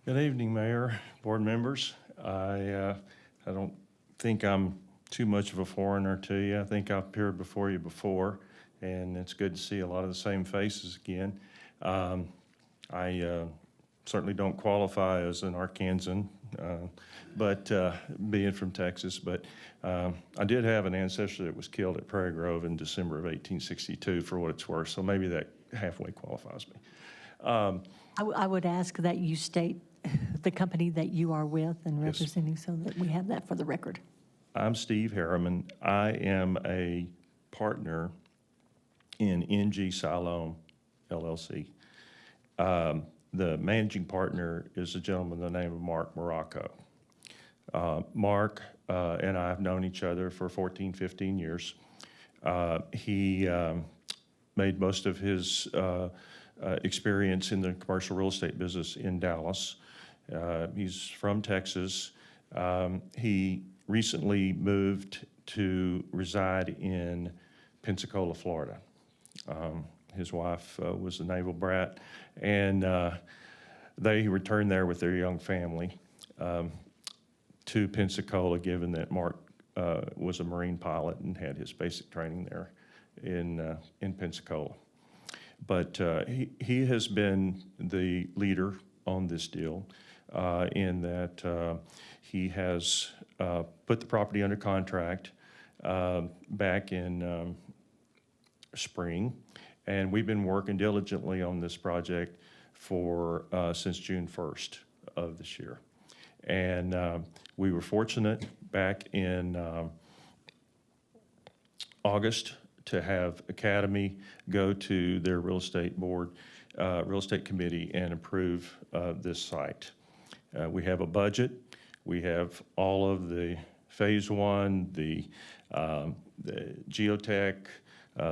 Good evening, Mayor, board members. I don't think I'm too much of a foreigner to you. I think I've appeared before you before, and it's good to see a lot of the same faces again. I certainly don't qualify as an Arkansan, but being from Texas, but I did have an ancestor that was killed at Prairie Grove in December of 1862, for what it's worth, so maybe that halfway qualifies me. I would ask that you state the company that you are with and representing so that we have that for the record. I'm Steve Harriman. I am a partner in NG Siloam LLC. The managing partner is a gentleman by the name of Mark Morocco. Mark and I have known each other for 14, 15 years. He made most of his experience in the commercial real estate business in Dallas. He's from Texas. He recently moved to reside in Pensacola, Florida. His wife was a naval brat, and they returned there with their young family to Pensacola, given that Mark was a Marine pilot and had his basic training there in Pensacola. But he has been the leader on this deal in that he has put the property under contract back in spring, and we've been working diligently on this project for since June 1st of this year. And we were fortunate back in August to have Academy go to their real estate board, real estate committee, and approve this site. We have a budget. We have all of the phase one, the geotech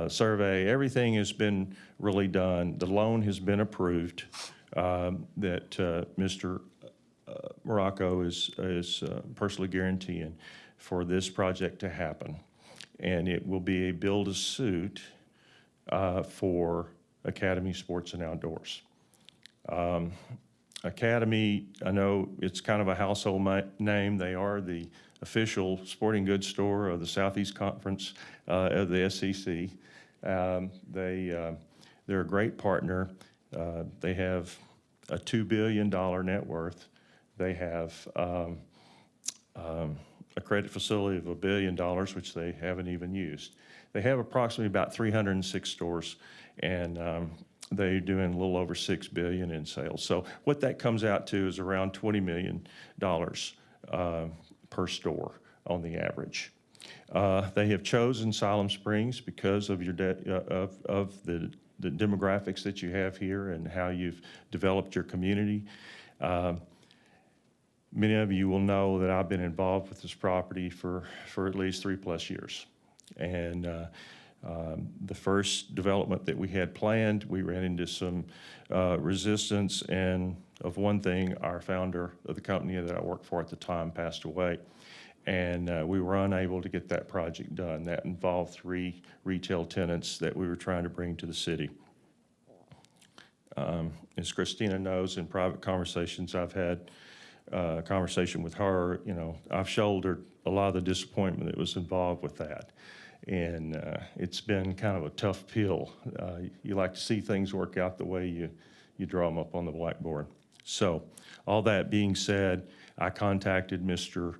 survey. Everything has been really done. The loan has been approved that Mr. Morocco is personally guaranteeing for this project to happen. And it will be a build-a-suit for Academy Sports and Outdoors. Academy, I know it's kind of a household name. They are the official sporting goods store of the Southeast Conference of the SEC. They're a great partner. They have a $2 billion net worth. They have a credit facility of $1 billion, which they haven't even used. They have approximately about 306 stores, and they're doing a little over $6 billion in sales. So what that comes out to is around $20 million per store on the average. They have chosen Siloam Springs because of your of the demographics that you have here and how you've developed your community. Many of you will know that I've been involved with this property for at least 3+ years. And the first development that we had planned, we ran into some resistance, and of one thing, our founder of the company that I worked for at the time passed away. And we were unable to get that project done. That involved 3 retail tenants that we were trying to bring to the city. As Christina knows, in private conversations I've had, conversation with her, you know, I've shouldered a lot of the disappointment that was involved with that. And it's been kind of a tough pill. You like to see things work out the way you draw them up on the blackboard. So all that being said, I contacted Mr.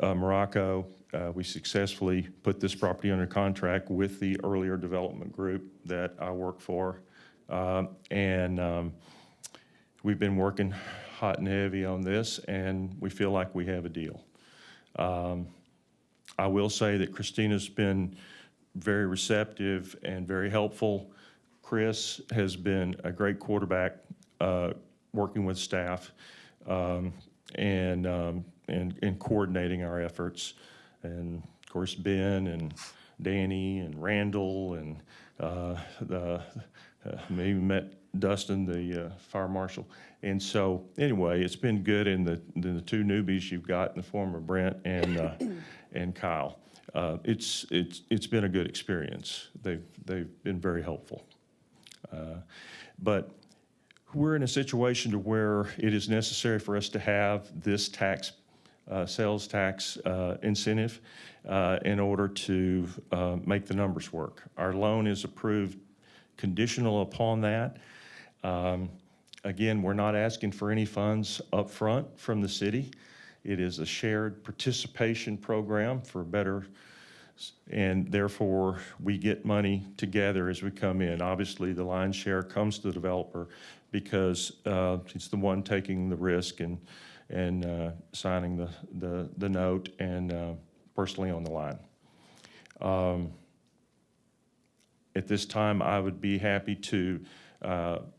Morocco. We successfully put this property under contract with the earlier development group that I work for. And we've been working hot and heavy on this, and we feel like we have a deal. I will say that Christina's been very receptive and very helpful. Chris has been a great quarterback working with staff and coordinating our efforts. And of course, Ben and Danny and Randall and Maybe met Dustin, the fire marshal. And so, anyway, it's been good, and the two newbies you've got in the form of Brent and Kyle. It's been a good experience. They've been very helpful. But we're in a situation to where it is necessary for us to have this tax, sales tax incentive in order to make the numbers work. Our loan is approved conditional upon that. Again, we're not asking for any funds up front from the city. It is a shared participation program for better, and therefore we get money together as we come in. Obviously, the lion's share comes to the developer because it's the one taking the risk and signing the note and personally on the line. At this time, I would be happy to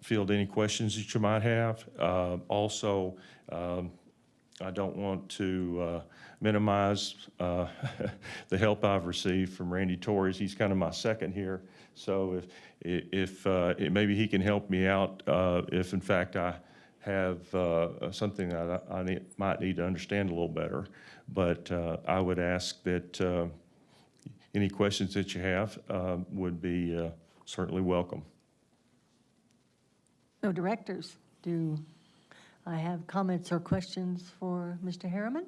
field any questions that you might have. Also, I don't want to minimize the help I've received from Randy Torres. He's kind of my second here. So if maybe he can help me out if in fact I have something that I might need to understand a little better. But I would ask that any questions that you have would be certainly welcome. No directors, do I have comments or questions for Mr. Harriman?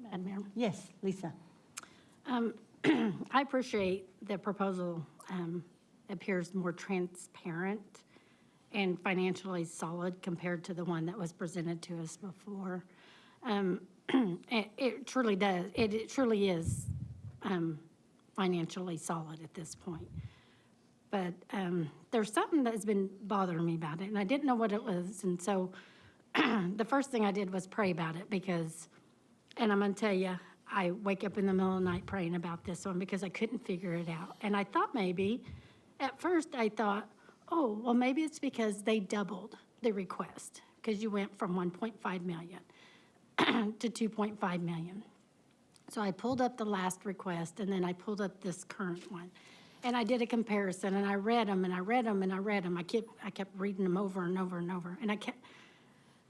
Madam Mayor? Yes, Lisa. I appreciate the proposal appears more transparent and financially solid compared to the one that was presented to us before. It truly does. It truly is financially solid at this point. But there's something that's been bothering me about it, and I didn't know what it was. And so the first thing I did was pray about it because, and I'm going to tell you, I wake up in the middle of the night praying about this one because I couldn't figure it out. And I thought maybe, at first I thought, oh, well, maybe it's because they doubled the request because you went from 1.5 million to 2.5 million. So I pulled up the last request, and then I pulled up this current one. And I did a comparison, and I read them, and I read them, and I read them. I kept reading them over and over and over. And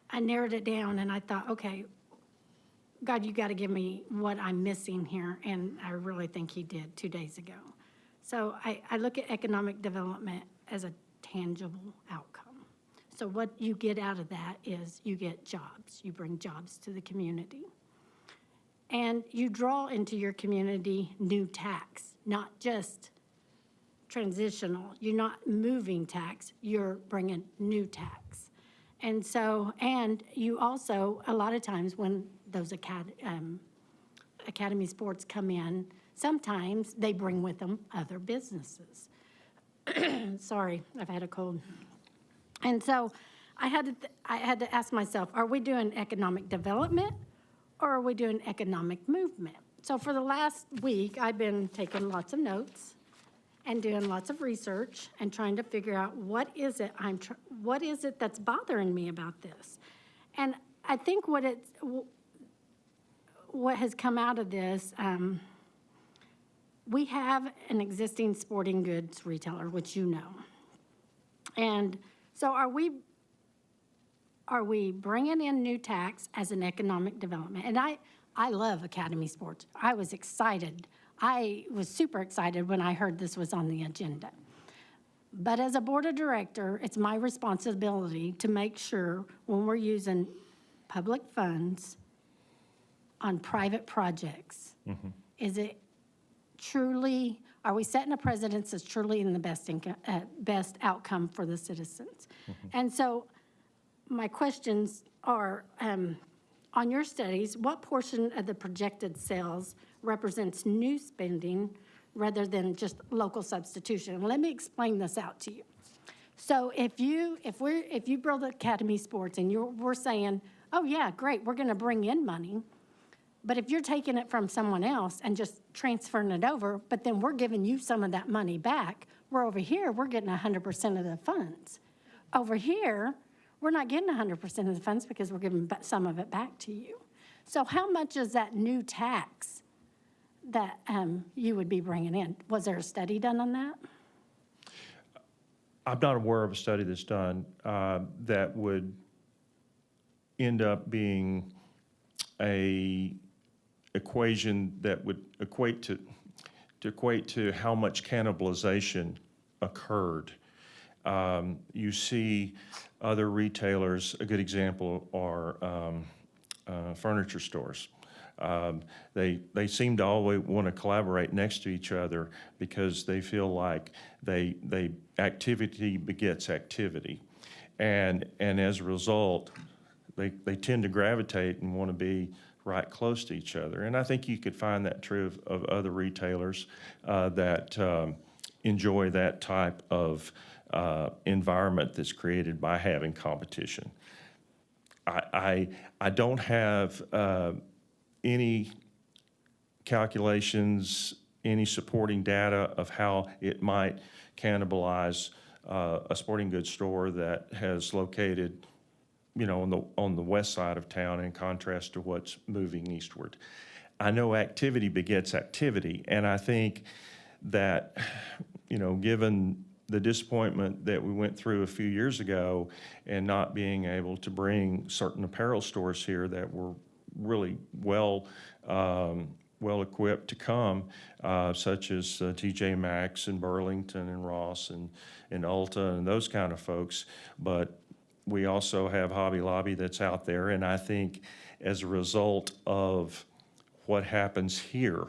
I narrowed it down, and I thought, okay, God, you got to give me what I'm missing here. And I really think he did 2 days ago. So I look at economic development as a tangible outcome. So what you get out of that is you get jobs. You bring jobs to the community. And you draw into your community new tax, not just transitional. You're not moving tax, you're bringing new tax. And so, and you also, a lot of times when those academy sports come in, sometimes they bring with them other businesses. Sorry, I've had a cold. And so I had to ask myself, are we doing economic development or are we doing economic movement? So for the last week, I've been taking lots of notes and doing lots of research and trying to figure out what is it that's bothering me about this. And I think what has come out of this, we have an existing sporting goods retailer, which you know. And so are we bringing in new tax as an economic development? And I love Academy Sports. I was excited. I was super excited when I heard this was on the agenda. But as a board of director, it's my responsibility to make sure when we're using public funds on private projects, is it truly, are we setting a precedent that's truly in the best outcome for the citizens? And so my questions are, on your studies, what portion of the projected sales represents new spending rather than just local substitution? Let me explain this out to you. So if you build Academy Sports and we're saying, oh yeah, great, we're going to bring in money, but if you're taking it from someone else and just transferring it over, but then we're giving you some of that money back, we're over here, we're getting 100% of the funds. Over here, we're not getting 100% of the funds because we're giving some of it back to you. So how much is that new tax that you would be bringing in? Was there a study done on that? I'm not aware of a study that's done that would end up being a equation that would equate to how much cannibalization occurred. You see other retailers, a good example are furniture stores. They seem to always want to collaborate next to each other because they feel like they activity begets activity. And as a result, they tend to gravitate and want to be right close to each other. And I think you could find that true of other retailers that enjoy that type of environment that's created by having competition. I don't have any calculations, any supporting data of how it might cannibalize a sporting goods store that has located, you know, on the west side of town in contrast to what's moving eastward. I know activity begets activity, and I think that, you know, given the disappointment that we went through a few years ago and not being able to bring certain apparel stores here that were really well equipped to come, such as TJ Maxx and Burlington and Ross and Ulta and those kind of folks. But we also have Hobby Lobby that's out there, and I think as a result of what happens here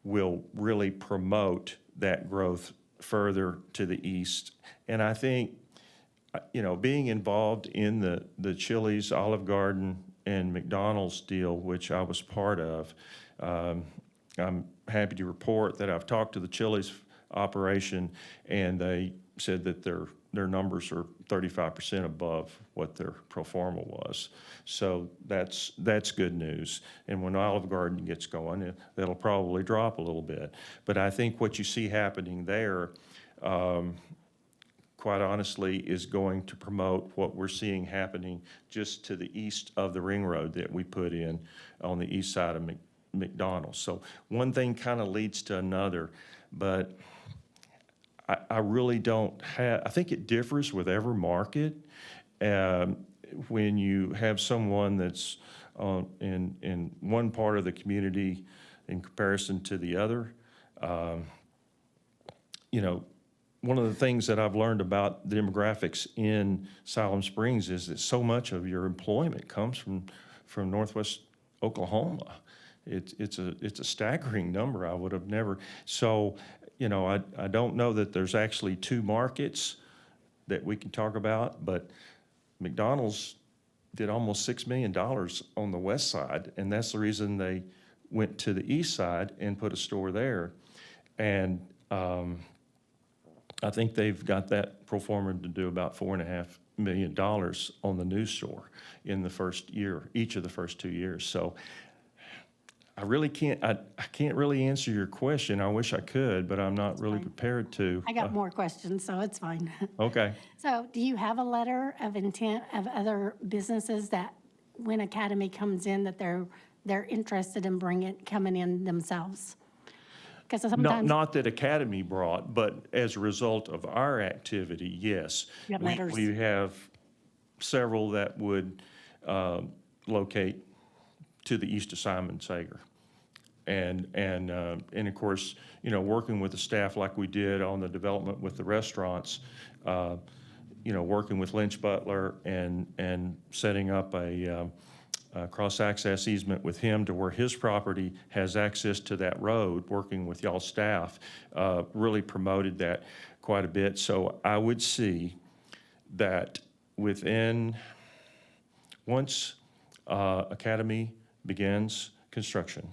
will really promote that growth further to the east. And I think, you know, being involved in the Chili's, Olive Garden, and McDonald's deal, which I was part of, I'm happy to report that I've talked to the Chili's operation, and they said that their numbers are 35% above what their pro forma was. So that's good news. And when Olive Garden gets going, that'll probably drop a little bit. But I think what you see happening there, quite honestly, is going to promote what we're seeing happening just to the east of the ring road that we put in on the east side of McDonald's. So one thing kind of leads to another, but I really don't have, I think it differs with every market. When you have someone that's in one part of the community in comparison to the other, you know, one of the things that I've learned about the demographics in Siloam Springs is that so much of your employment comes from Northwest Oklahoma. It's a staggering number. I would have never. So, you know, I don't know that there's actually two markets that we can talk about, but McDonald's did almost $6 million on the west side, and that's the reason they went to the east side and put a store there. And I think they've got that pro forma to do about $4.5 million on the new store in the first year, each of the first 2 years. So I really can't, I can't really answer your question. I wish I could, but I'm not really prepared to. I got more questions, so it's fine. Okay. So do you have a letter of intent of other businesses that when Academy comes in, that they're interested in coming in themselves? Because sometimes. Not that Academy brought, but as a result of our activity, yes. You have letters. We have several that would locate to the east of Simon Sager. And of course, you know, working with the staff like we did on the development with the restaurants, you know, working with Lynch Butler and setting up a cross-access easement with him to where his property has access to that road, working with y'all staff, really promoted that quite a bit. So I would see that once Academy begins construction,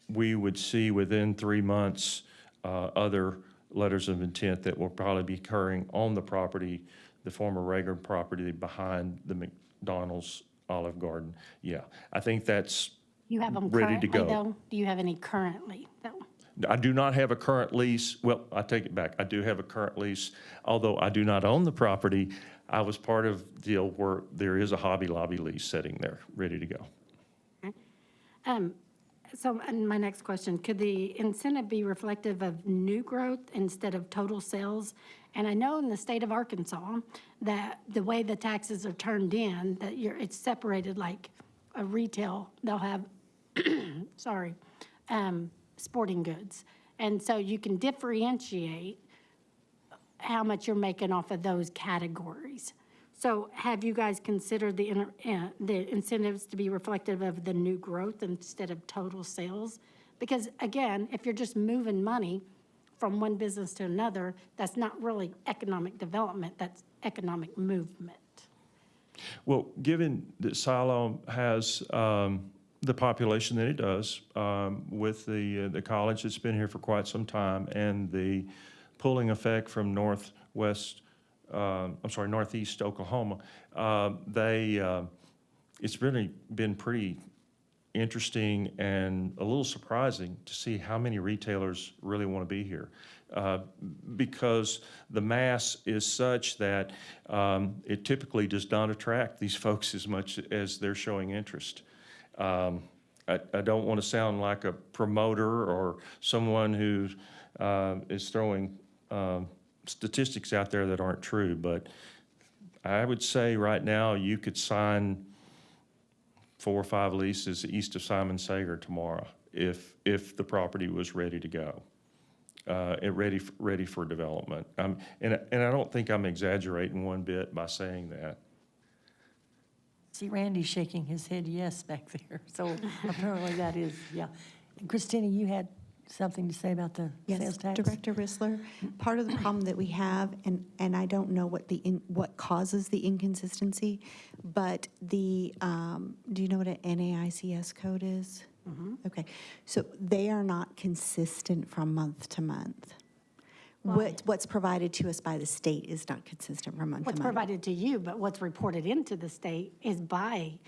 we would see within 3 months other letters of intent that will probably be occurring on the property, the former Rager property behind the McDonald's Olive Garden. Yeah, I think that's You have them ready to currently, go. though? Do you have any currently, though? I do not have a current lease. Well, I take it back. I do have a current lease, although I do not own the property. I was part of the deal where there is a Hobby Lobby lease sitting there, ready to go. So, and my next question, could the incentive be reflective of new growth instead of total sales? And I know in the state of Arkansas that the way the taxes are turned in, that it's separated like a retail, they'll have, sorry, sporting goods. And so you can differentiate how much you're making off of those categories. So have you guys considered the incentives to be reflective of the new growth instead of total sales? Because again, if you're just moving money from one business to another, that's not really economic development, that's economic movement. Well, given that Siloam has the population that it does, with the college that's been here for quite some time, and the pulling effect from northeast Oklahoma, it's really been pretty interesting and a little surprising to see how many retailers really want to be here. Because the mass is such that it typically does not attract these folks as much as they're showing interest. I don't want to sound like a promoter or someone who is throwing statistics out there that aren't true, but I would say right now you could sign 4 or 5 leases east of Simon Sager tomorrow if the property was ready to go, ready for development. And I don't think I'm exaggerating one bit by saying that. See Randy shaking his head yes back there, so apparently that is, yeah. And Christina, you had something to say about the Yes, sales tax? Director Rissler, part of the problem that we have, and I don't know what causes the inconsistency, but do you know what an NAICS code is? Okay, so they are not consistent from month to month. What's provided to us by the state is not consistent from month to What's month. provided to you, but what's reported into the state is by,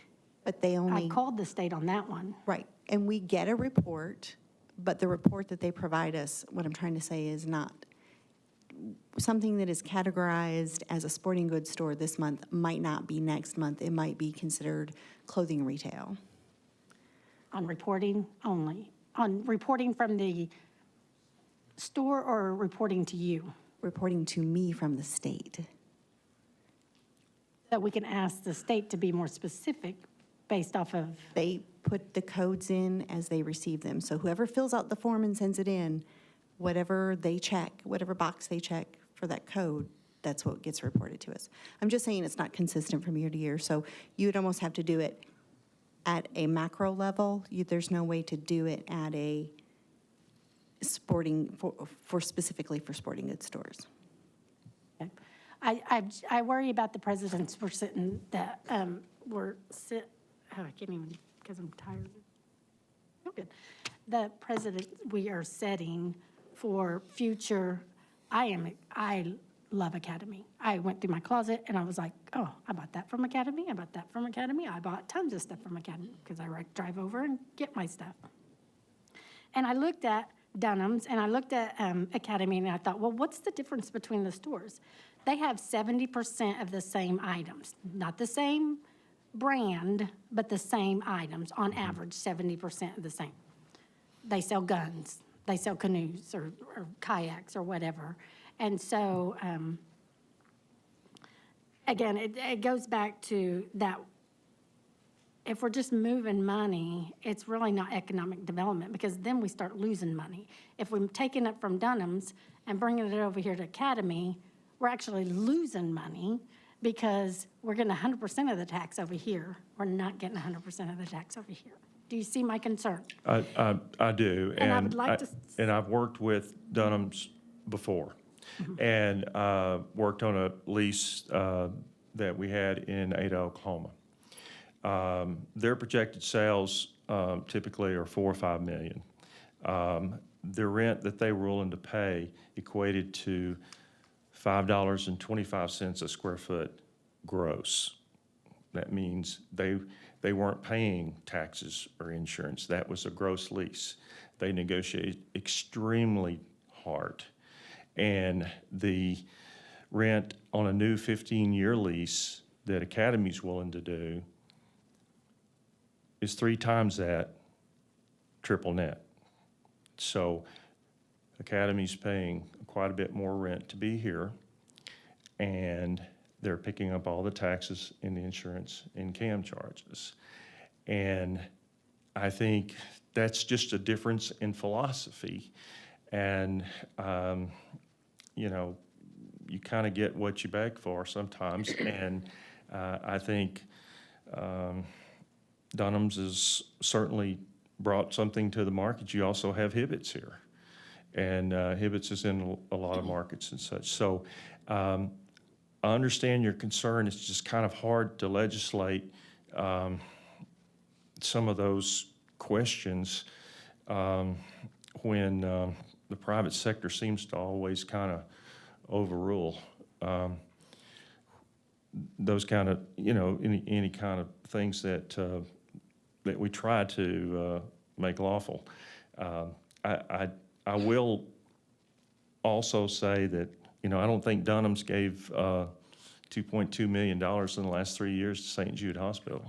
But they only. I called the state on that one. Right, and we get a report, but the report that they provide us, what I'm trying to say is not, something that is categorized as a sporting goods store this month might not be next month. It might be considered clothing retail. On reporting only? On reporting from the store or reporting to you? Reporting to me from the state. That we can ask the state to be more specific based off of? They put the codes in as they receive them. So whoever fills out the form and sends it in, whatever they check, whatever box they check for that code, that's what gets reported to us. I'm just saying it's not consistent from year to year. So you would almost have to do it at a macro level. There's no way to do it at a sporting, for specifically for sporting goods stores. Okay. I worry about the presidents we're sitting, that I can't even, because I'm tired. Oh, good. The president we are setting for future, I love Academy. I went through my closet and I was like, oh, I bought that from Academy, I bought that from Academy, I bought tons of stuff from Academy because I drive over and get my stuff. And I looked at Dunham's and I looked at Academy and I thought, well, what's the difference between the stores? They have 70% of the same items, not the same brand, but the same items, on average, 70% of the same. They sell guns, they sell canoes or kayaks or whatever. And so, again, it goes back to that, if we're just moving money, it's really not economic development, because then we start losing money. If we're taking it from Dunham's and bringing it over here to Academy, we're actually losing money, because we're getting 100% of the tax over here. We're not getting 100% of the tax over here. Do you see my concern? I do. And I would like to. And I've worked with Dunham's before, and worked on a lease that we had in Ada, Oklahoma. Their projected sales typically are $4 or $5 million. The rent that they were willing to pay equated to $5.25 a square foot gross. That means they weren't paying taxes or insurance. That was a gross lease. They negotiated extremely hard. And the rent on a new 15-year lease that Academy's willing to do is 3 times that triple net. So Academy's paying quite a bit more rent to be here, and they're picking up all the taxes and the insurance and CAM charges. And I think that's just a difference in philosophy. And, you know, you kind of get what you beg for sometimes. And I think Dunham's has certainly brought something to the market. You also have Hibbett's here. And Hibbett's is in a lot of markets and such. So I understand your concern. It's just kind of hard to legislate some of those questions when the private sector seems to always kind of overrule those kind of, you know, any kind of things that that we try to make lawful. I will also say that, you know, I don't think Dunham's gave $2.2 million in the last 3 years to St. Jude Hospital.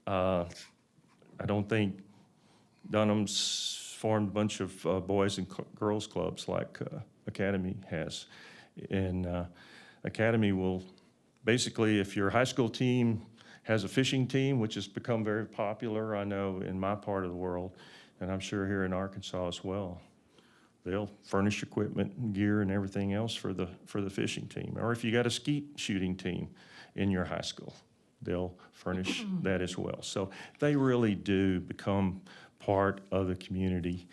I don't think Dunham's formed a bunch of boys and girls clubs like Academy has. And Academy will, basically, if your high school team has a fishing team, which has become very popular, I know, in my part of the world, and I'm sure here in Arkansas as well, they'll furnish equipment and gear and everything else for the fishing team. Or if you got a skeet shooting team in your high school, they'll furnish that as well. So they really do become part of the community.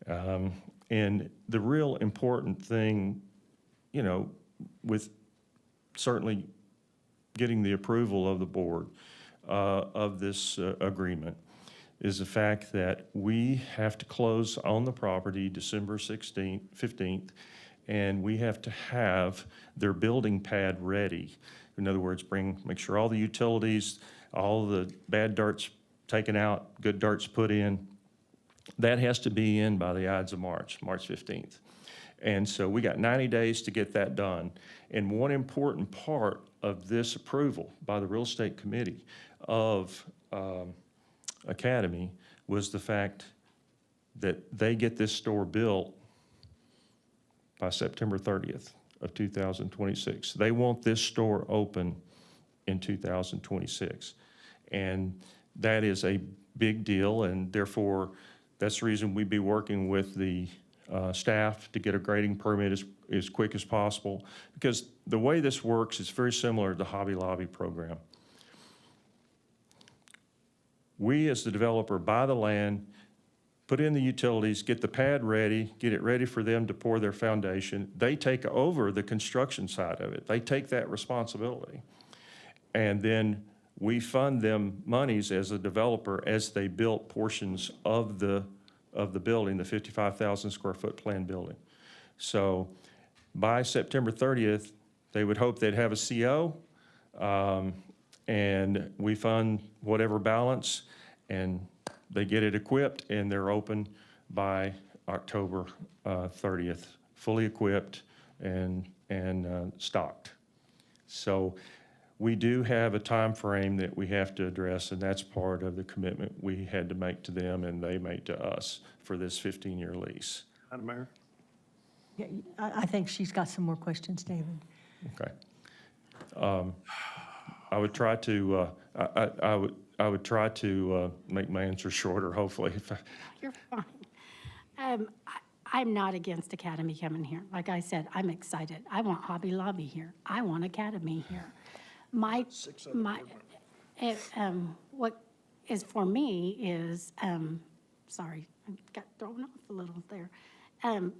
And the real important thing, you know, with certainly getting the approval of the board of this agreement, is the fact that we have to close on the property December 15th, and we have to have their building pad ready. In other words, make sure all the utilities, all the bad dirt's taken out, good dirt's put in. That has to be in by the Ides of March 15th. And so we got 90 days to get that done. And one important part of this approval by the Real Estate Committee of Academy was the fact that they get this store built by September 30th of 2026. They want this store open in 2026. And that is a big deal, and therefore that's the reason we'd be working with the staff to get a grading permit as quick as possible, because the way this works is very similar to the Hobby Lobby program. We, as the developer, buy the land, put in the utilities, get the pad ready, get it ready for them to pour their foundation. They take over the construction side of it. They take that responsibility. And then we fund them monies as a developer as they built portions of the building, the 55,000 square foot planned building. So by September 30th, they would hope they'd have a CO, and we fund whatever balance, and they get it equipped, and they're open by October 30th, fully equipped and stocked. So we do have a time frame that we have to address, and that's part of the commitment we had to make to them and they made to us for this 15-year lease. Madam Mayor? Yeah, I think she's got some more questions, David. Okay. I would try to I would try to make my answer shorter, hopefully. You're fine. I'm not against Academy coming here. Like I said, I'm excited. I want Hobby Lobby here. I want Academy here. What is for me is, sorry, I got thrown off a little there,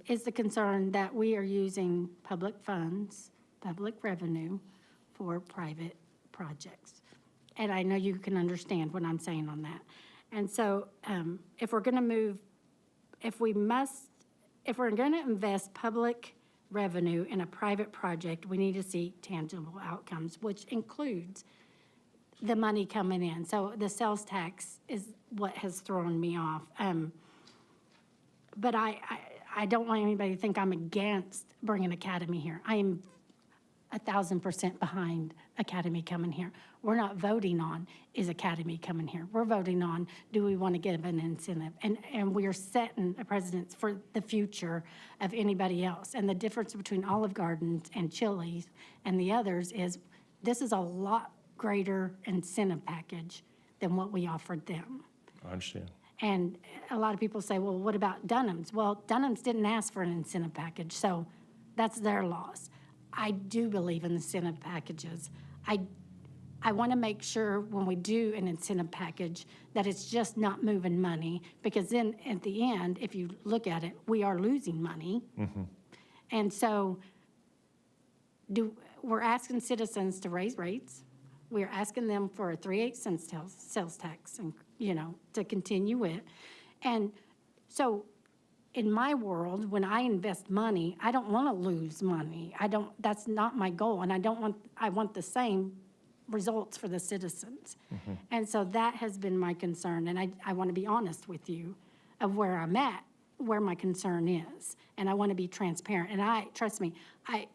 is the concern that we are using public funds, public revenue for private projects. And I know you can understand what I'm saying on that. And so if we're going to move, if we're going to invest public revenue in a private project, we need to see tangible outcomes, which includes the money coming in. So the sales tax is what has thrown me off. But I don't want anybody to think I'm against bringing Academy here. I am 1,000% behind Academy coming here? We're not voting on, is Academy coming here? We're voting on, do we want to give an incentive? And we are setting a precedence for the future of anybody else. And the difference between Olive Gardens and Chili's and the others is this is a lot greater incentive package than what we offered them. I understand. And a lot of people say, well, what about Dunham's? Well, Dunham's didn't ask for an incentive package, so that's their loss. I do believe in incentive packages. I want to make sure when we do an incentive package that it's just not moving money, because then at the end, if you look at it, we are losing money. And so we're asking citizens to raise rates. We're asking them for a 3/8 cents sales tax and, to continue it. And so in my world, when I invest money, I don't want to lose money. That's not my goal. And I want the same results for the citizens. And so that has been my concern. And I want to be honest with you of where I'm at, where my concern is. And I want to be transparent. And trust me, I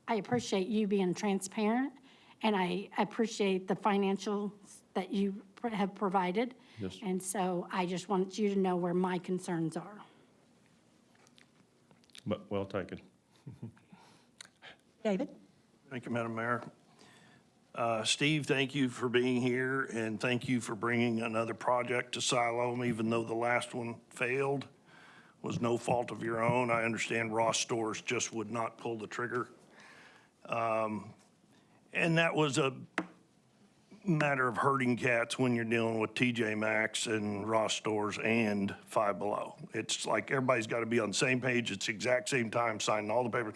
appreciate you being transparent, and I appreciate the financials that you have provided. Yes. And so I just want you to know where my concerns are. But well taken. David? Thank you, Madam Mayor. Steve, thank you for being here, and thank you for bringing another project to Siloam, even though the last one failed. Was no fault of your own. I understand Ross Stores just would not pull the trigger. And that was a matter of herding cats when you're dealing with TJ Maxx and Ross Stores and Five Below. It's like everybody's got to be on the same page at the exact same time, signing all the papers,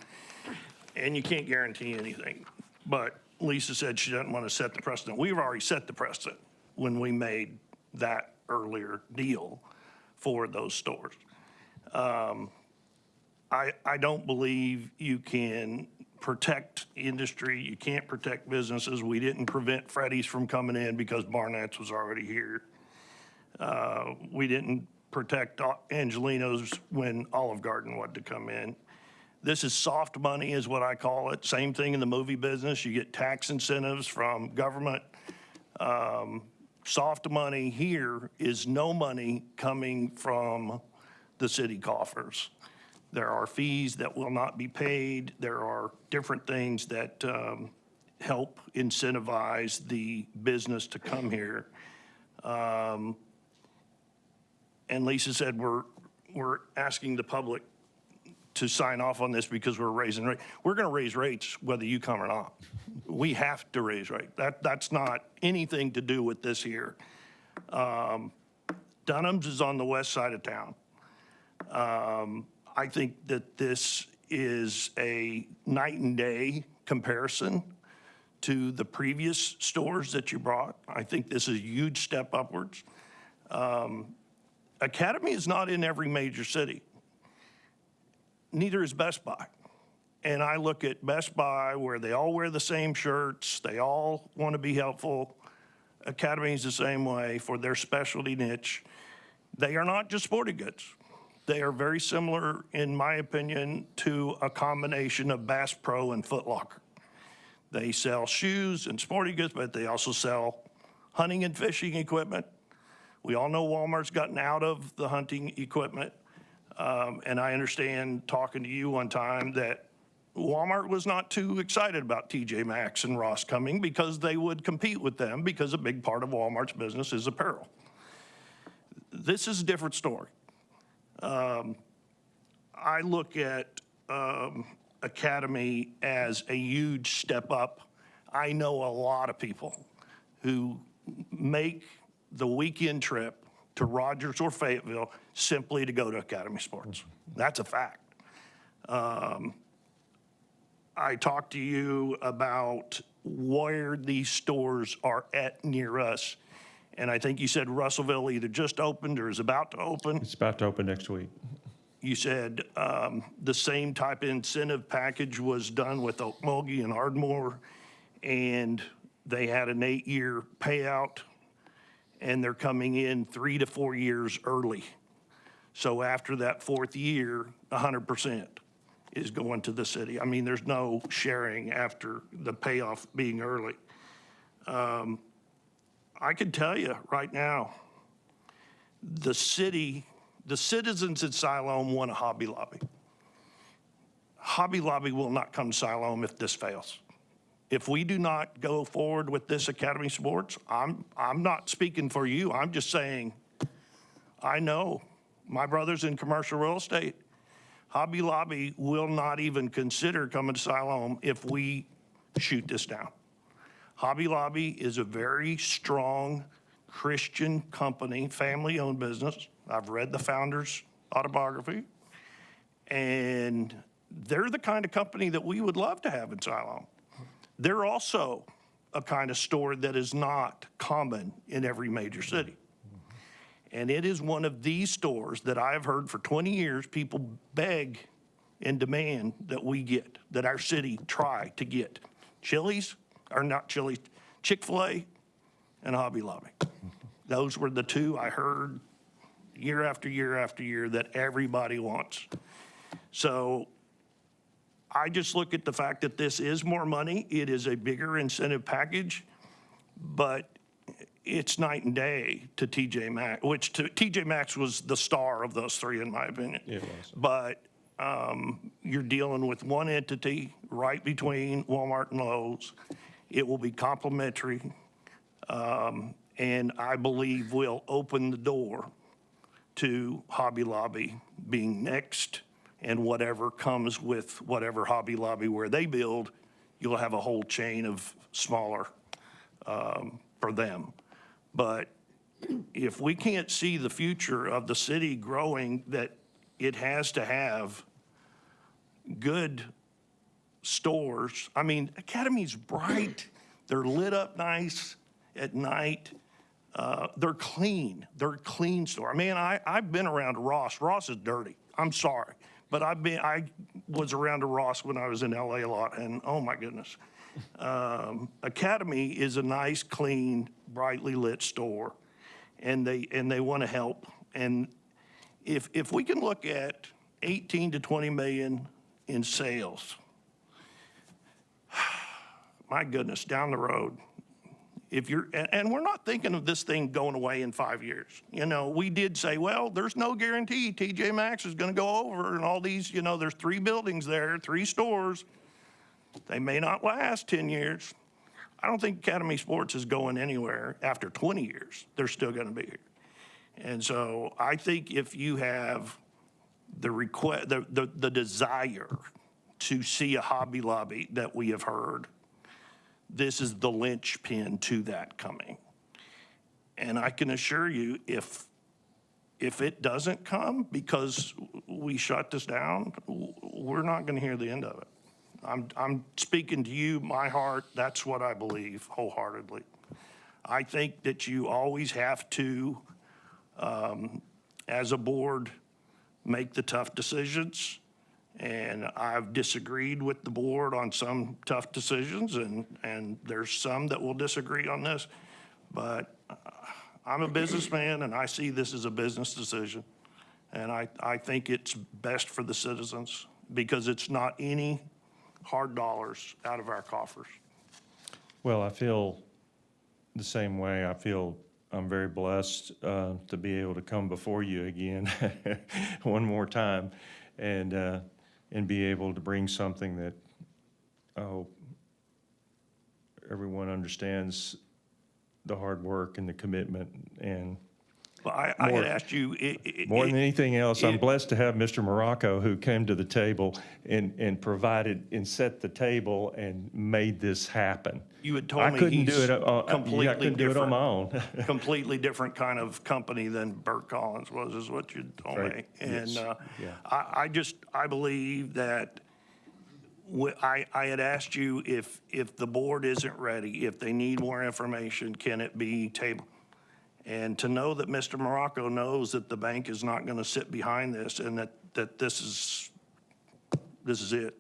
and you can't guarantee anything. But Lisa said she doesn't want to set the precedent. We've already set the precedent when we made that earlier deal for those stores. I don't believe you can protect industry. You can't protect businesses. We didn't prevent Freddy's from coming in because Barnett's was already here. We didn't protect Angelino's when Olive Garden wanted to come in. This is soft money is what I call it. Same thing in the movie business. You get tax incentives from government. Soft money here is no money coming from the city coffers. There are fees that will not be paid. There are different things that help incentivize the business to come here. And Lisa said we're asking the public to sign off on this because we're raising rates. We're going to raise rates whether you come or not. We have to raise rates. That's not anything to do with this here. Dunham's is on the west side of town. I think that this is a night and day comparison to the previous stores that you brought. I think this is a huge step upwards. Academy is not in every major city. Neither is Best Buy. And I look at Best Buy where they all wear the same shirts, they all want to be helpful. Academy is the same way for their specialty niche. They are not just sporting goods. They are very similar, in my opinion, to a combination of Bass Pro and Foot Locker. They sell shoes and sporting goods, but they also sell hunting and fishing equipment. We all know Walmart's gotten out of the hunting equipment. And I understand talking to you one time that Walmart was not too excited about TJ Maxx and Ross coming because they would compete with them because a big part of Walmart's business is apparel. This is a different story. I look at Academy as a huge step up. I know a lot of people who make the weekend trip to Rogers or Fayetteville simply to go to Academy Sports. That's a fact. I talked to you about where these stores are at near us, and I think you said Russellville either just opened or is about to open. It's about to open next week. You said the same type of incentive package was done with Okmulgee and Ardmore, and they had an 8-year payout, and they're coming in 3 to 4 years early. So after that 4th year, 100%. is going to the city. I mean, there's no sharing after the payoff being early. I can tell you right now, the citizens in Siloam want a Hobby Lobby. Hobby Lobby will not come to Siloam if this fails. If we do not go forward with this Academy Sports, I'm not speaking for you. I'm just saying, I know my brother's in commercial real estate. Hobby Lobby will not even consider coming to Siloam if we shoot this down. Hobby Lobby is a very strong Christian company, family-owned business. I've read the founder's autobiography, and they're the kind of company that we would love to have in Siloam. They're also a kind of store that is not common in every major city. And it is one of these stores that I have heard for 20 years people beg and demand that we get, that our city try to get. Chili's, or not Chili's, Chick-fil-A and Hobby Lobby. Those were the two I heard year after year after year that everybody wants. So I just look at the fact that this is more money. It is a bigger incentive package, but it's night and day to TJ Maxx, which TJ Maxx was the star of those three, in my opinion. It was. But you're dealing with one entity right between Walmart and Lowe's. It will be complementary, and I believe will open the door to Hobby Lobby being next, and whatever comes with whatever Hobby Lobby where they build, you'll have a whole chain of smaller for them. But if we can't see the future of the city growing, that it has to have good stores. I mean, Academy's bright. They're lit up nice at night. They're clean. They're a clean store. I mean, I've been around Ross. Ross is dirty. I'm sorry. But I was around a Ross when I was in LA a lot, and oh my goodness. Academy is a nice, clean, brightly lit store, and they want to help. And if we can look at 18 to 20 million in sales, my goodness, down the road, if you're, and we're not thinking of this thing going away in 5 years. You know, we did say, well, there's no guarantee TJ Maxx is going to go over, and all these, you know, there's 3 buildings there, 3 stores. They may not last 10 years. I don't think Academy Sports is going anywhere after 20 years. They're still going to be here. And so I think if you have the request, the desire to see a Hobby Lobby that we have heard, this is the linchpin to that coming. And I can assure you, if it doesn't come because we shut this down, we're not going to hear the end of it. I'm speaking to you, my heart, that's what I believe wholeheartedly. I think that you always have to, as a board, make the tough decisions. And I've disagreed with the board on some tough decisions, and there's some that will disagree on this. But I'm a businessman, and I see this as a business decision. And I think it's best for the citizens because it's not any hard dollars out of our coffers. Well, I feel the same way. I feel I'm very blessed to be able to come before you again one more time and be able to bring something that, everyone understands the hard work and the commitment and Well, I had asked you. More than anything else, I'm blessed to have Mr. Morocco, who came to the table and provided and set the table and made this happen. You had told I me couldn't do he's it. I couldn't do it on my own. Completely different kind of company than Burt Collins was, is what you told me. Right. And Yes. I believe that I had asked you if the board isn't ready, if they need more information, can it be tabled? And to know that Mr. Morocco knows that the bank is not going to sit behind this and that this is it.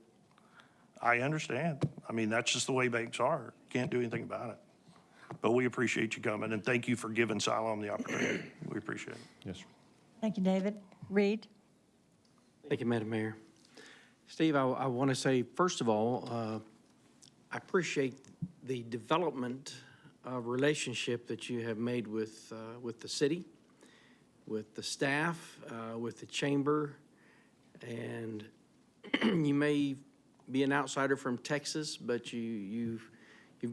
I understand. I mean, that's just the way banks are. Can't do anything about it. But we appreciate you coming, and thank you for giving Siloam the opportunity. We appreciate it. Yes, sir. Thank you, David. Reed? Thank you, Madam Mayor. Steve, I want to say, first of all, I appreciate the development relationship that you have made with the city, with the staff, with the chamber, and you may be an outsider from Texas, but you've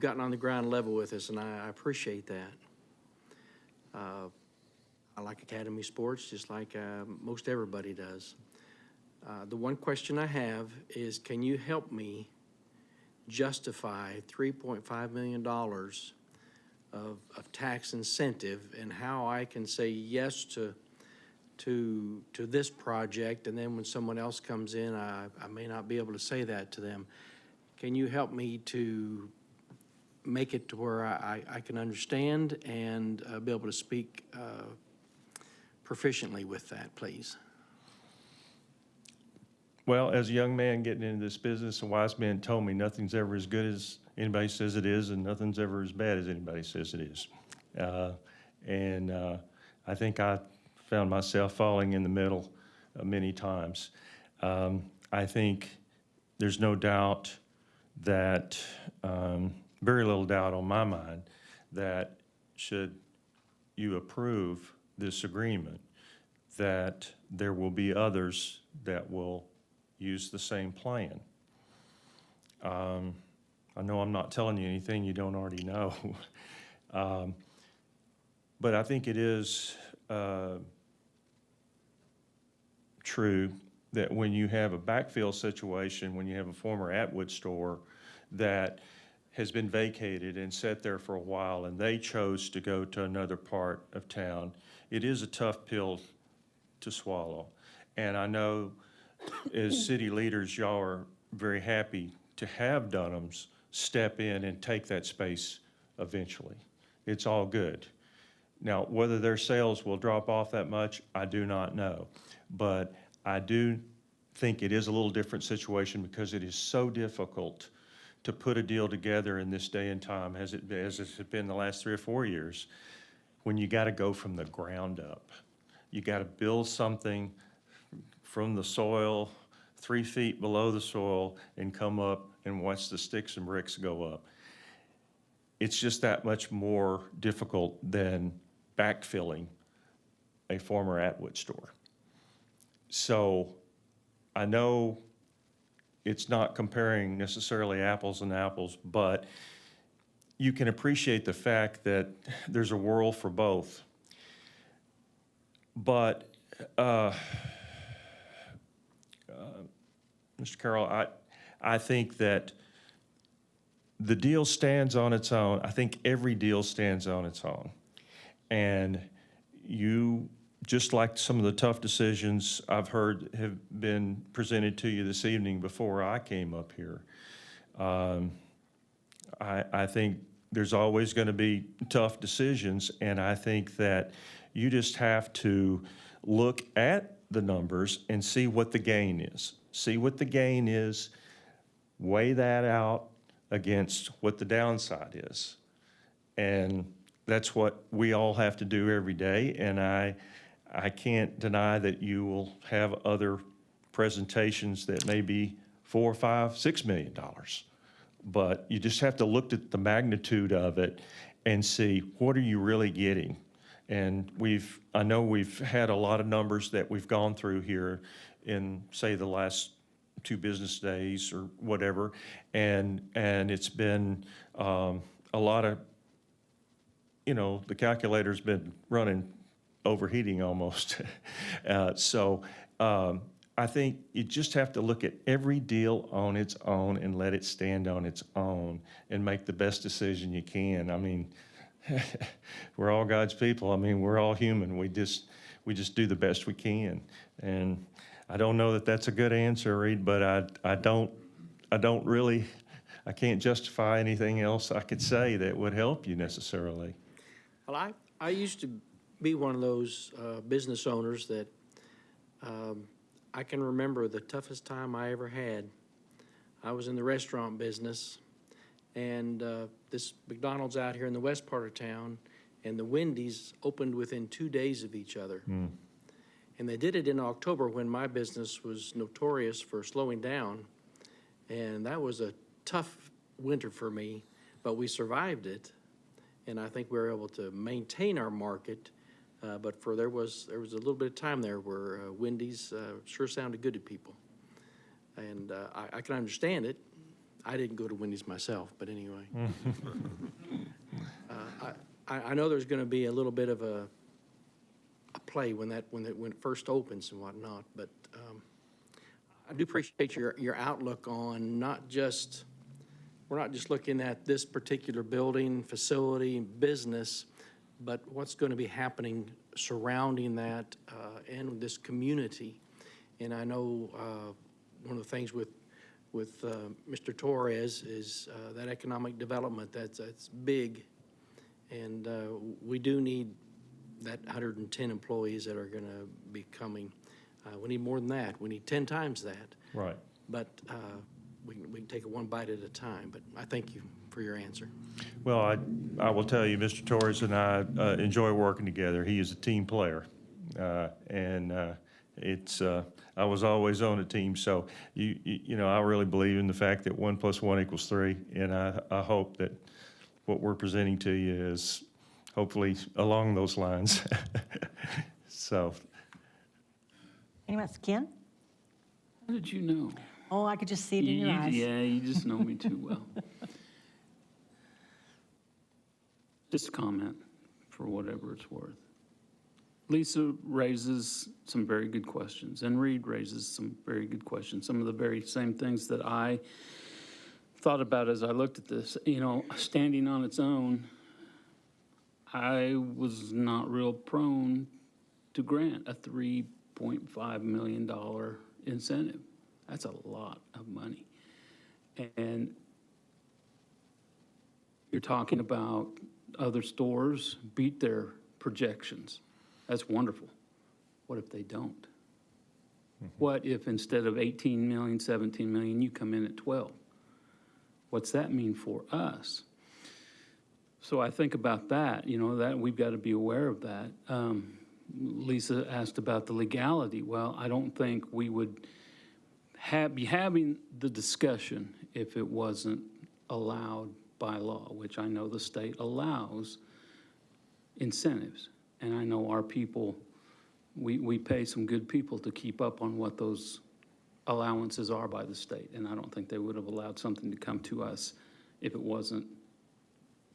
gotten on the ground level with us, and I appreciate that. I like Academy Sports just like most everybody does. The one question I have is, can you help me justify $3.5 million of tax incentive and how I can say yes to this project, and then when someone else comes in, I may not be able to say that to them. Can you help me to make it to where I can understand and be able to speak proficiently with that, please? Well, as a young man getting into this business, a wise man told me nothing's ever as good as anybody says it is, and nothing's ever as bad as anybody says it is. I think I found myself falling in the middle many times. I think there's no doubt that, very little doubt on my mind, that should you approve this agreement, that there will be others that will use the same plan. I know I'm not telling you anything you don't already know. But I think it is true that when you have a backfill situation, when you have a former Atwood store that has been vacated and sat there for a while and they chose to go to another part of town, it is a tough pill to swallow. And I know as city leaders, y'all are very happy to have Dunham's step in and take that space eventually. It's all good. Now, whether their sales will drop off that much, I do not know. But I do think it is a little different situation because it is so difficult to put a deal together in this day and time as it has been the last 3 or 4 years, when you got to go from the ground up. You got to build something from the soil, 3 feet below the soil, and come up and watch the sticks and bricks go up. It's just that much more difficult than backfilling a former Atwood store. So I know it's not comparing necessarily apples and apples, but you can appreciate the fact that there's a world for both. But Mr. Carroll, I think that the deal stands on its own. I think every deal stands on its own. And you, just like some of the tough decisions I've heard have been presented to you this evening before I came up here, I think there's always going to be tough decisions, and I think that you just have to look at the numbers and see what the gain is. See what the gain is, weigh that out against what the downside is. And that's what we all have to do every day, and I can't deny that you will have other presentations that may be $4, $5, $6 million. But you just have to look at the magnitude of it and see, what are you really getting? And I know we've had a lot of numbers that we've gone through here in, say, the last 2 business days or whatever, and it's been a lot of, the calculator's been running, overheating almost. So I think you just have to look at every deal on its own and let it stand on its own and make the best decision you can. I mean, we're all God's people. I mean, we're all human. We just do the best we can. And I don't know that that's a good answer, Reed, but I can't justify anything else I could say that would help you necessarily. Well, I used to be one of those business owners that I can remember the toughest time I ever had. I was in the restaurant business, and this McDonald's out here in the west part of town, and the Wendy's opened within 2 days of each other. And they did it in October when my business was notorious for slowing down. And that was a tough winter for me, but we survived it. And I think we were able to maintain our market. But there was a little bit of time there where Wendy's sure sounded good to people. And I can understand it. I didn't go to Wendy's myself, but anyway. I know there's going to be a little bit of a play when it first opens and whatnot, but I do appreciate your outlook on we're not just looking at this particular building, facility, business, but what's going to be happening surrounding that and this community. And I know one of the things with Mr. Torres is that economic development, that's big. And we do need that 110 employees that are going to be coming. We need more than that. We need 10 times that. Right. But we can take it one bite at a time. But I thank you for your answer. Well, I will tell you, Mr. Torres and I enjoy working together. He is a team player. I was always on a team, so you know, I really believe in the fact that 1 + 1 = 3, and I hope that what we're presenting to you is hopefully along those lines. So. Anyone else? Ken? How did you know? Oh, I could just see it in your eyes. Yeah, you just know me too well. Just a comment for whatever it's worth. Lisa raises some very good questions, and Reed raises some very good questions. Some of the very same things that I thought about as I looked at this. You know, standing on its own, I was not real prone to grant a $3.5 million incentive. That's a lot of money. And you're talking about other stores beat their projections. That's wonderful. What if they don't? What if instead of 18 million, 17 million, you come in at 12? What's that mean for us? So I think about that, you know, that we've got to be aware of that. Lisa asked about the legality. Well, I don't think we would be having the discussion if it wasn't allowed by law, which I know the state allows incentives. And I know our people, we pay some good people to keep up on what those allowances are by the state. And I don't think they would have allowed something to come to us if it wasn't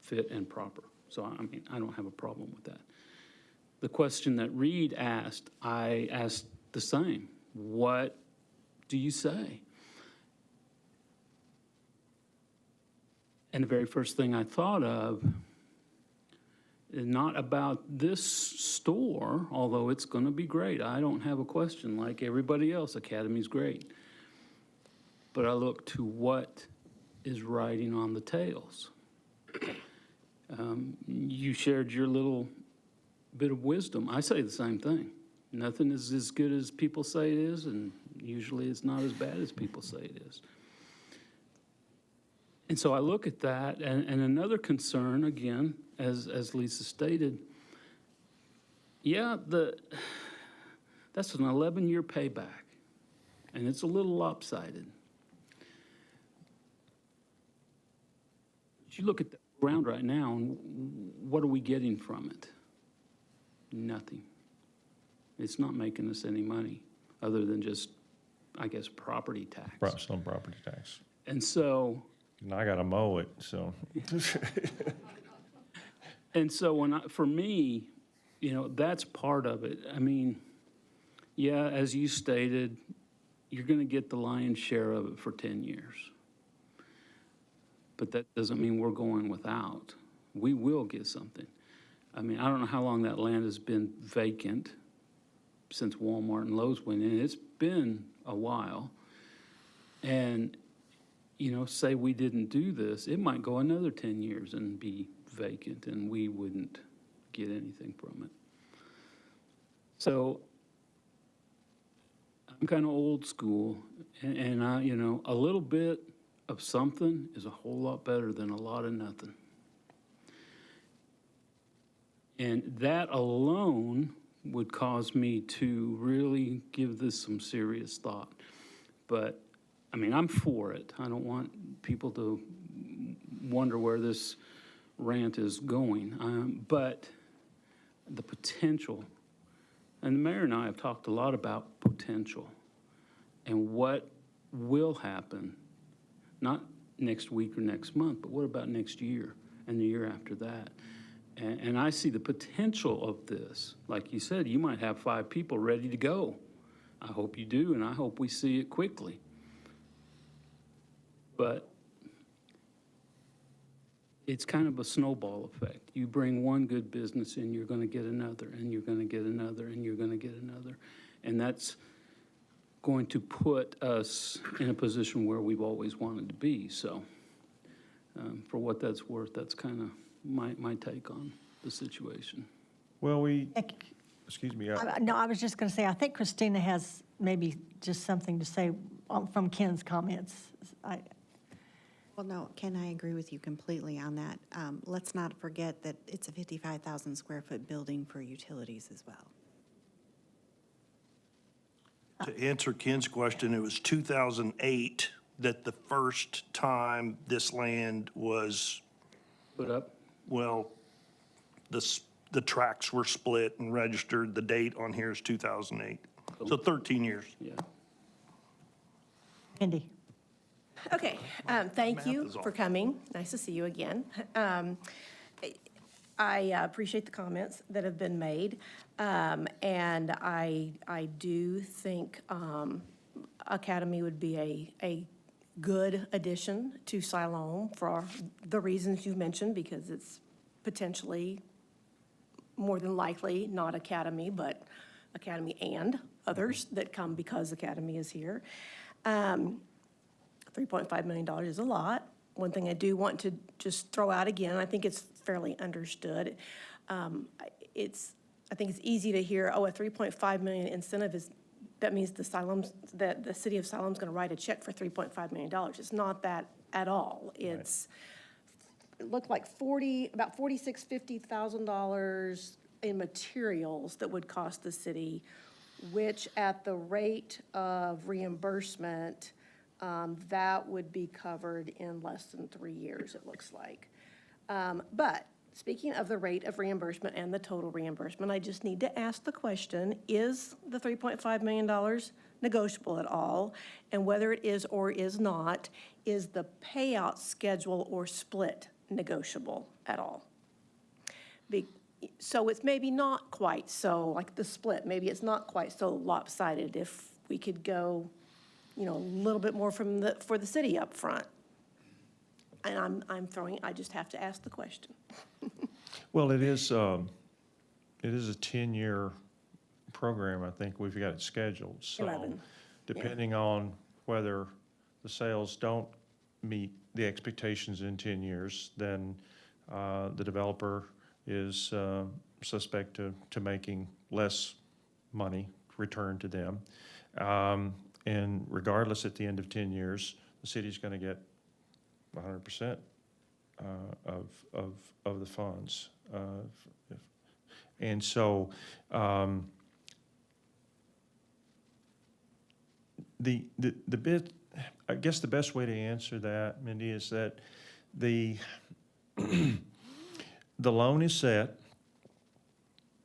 fit and proper. So, I mean, I don't have a problem with that. The question that Reed asked, I asked the same. What do you say? And the very first thing I thought of, not about this store, although it's going to be great. I don't have a question. Like everybody else, Academy's great. But I look to what is riding on the tails. You shared your little bit of wisdom. I say the same thing. Nothing is as good as people say it is, and usually it's not as bad as people say it is. And so I look at that, and another concern, again, as Lisa stated, yeah, that's an 11-year payback, and it's a little lopsided. But you look at the ground right now, and what are we getting from it? Nothing. It's not making us any money other than just, I guess, property tax. Some property tax. And so... And I got to mow it, so. And so for me, you know, that's part of it. I mean, yeah, as you stated, you're going to get the lion's share of it for 10 years. But that doesn't mean we're going without. We will get something. I mean, I don't know how long that land has been vacant since Walmart and Lowe's went in. It's been a while. And, you know, say we didn't do this, it might go another 10 years and be vacant, and we wouldn't get anything from it. So I'm kind of old school, and I, you know, a little bit of something is a whole lot better than a lot of nothing. And that alone would cause me to really give this some serious thought. But, I mean, I'm for it. I don't want people to wonder where this rant is going. But the potential, and the mayor and I have talked a lot about potential and what will happen, not next week or next month, but what about next year and the year after that? And I see the potential of this. Like you said, you might have 5 people ready to go. I hope you do, and I hope we see it quickly. But it's kind of a snowball effect. You bring one good business in, you're going to get another, and you're going to get another, and you're going to get another. And that's going to put us in a position where we've always wanted to be. So for what that's worth, that's kind of my take on the situation. Well, excuse me. No, I was just going to say, I think Christina has maybe just something to say from Ken's comments. Well, no, Ken, I agree with you completely on that. Let's not forget that it's a 55,000 square foot building for utilities as well. To answer Ken's question, it was 2008 that the first time this land was put up. Well, the tracks were split and registered. The date on here is 2008. So 13 years. Yeah. Andy. Okay, thank you is for off. coming. Nice to see you again. I appreciate the comments that have been made, and I do think Academy would be a good addition to Siloam for the reasons you've mentioned, because it's potentially, more than likely, not Academy, but Academy and others that come because Academy is here. $3.5 million is a lot. One thing I do want to just throw out again, I think it's fairly understood. I think it's easy to hear, oh, a $3.5 million incentive is, that means the city of Siloam's going to write a check for $3.5 million. It's not that at all. It looked like about $50,000 in materials that would cost the city, which at the rate of reimbursement, that would be covered in less than 3 years, it looks like. But speaking of the rate of reimbursement and the total reimbursement, I just need to ask the question, is the $3.5 million negotiable at all? And whether it is or is not, is the payout schedule or split negotiable at all? So it's maybe not quite so, like the split, maybe it's not quite so lopsided if we could go, you know, a little bit more for the city up front. And I just have to ask the question. Well, it is a 10-year program. I think we've got it scheduled. So 11. depending on whether the sales don't meet the expectations in 10 years, then the developer is suspect to making less money returned to them. And regardless, at the end of 10 years, the city's going to get 100% of the funds. And so the bit, I guess the best way to answer that, Mindy, is that the loan is set.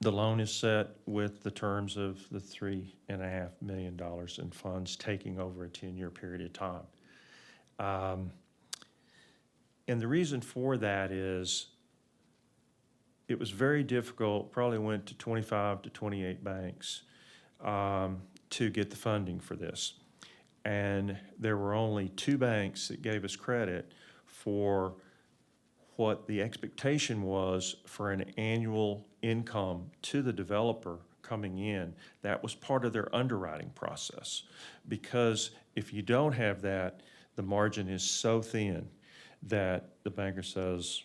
The loan is set with the terms of the $3.5 million in funds taking over a 10-year period of time. And the reason for that is it was very difficult, probably went to 25 to 28 banks to get the funding for this. And there were only 2 banks that gave us credit for what the expectation was for an annual income to the developer coming in. That was part of their underwriting process. Because if you don't have that, the margin is so thin that the banker says,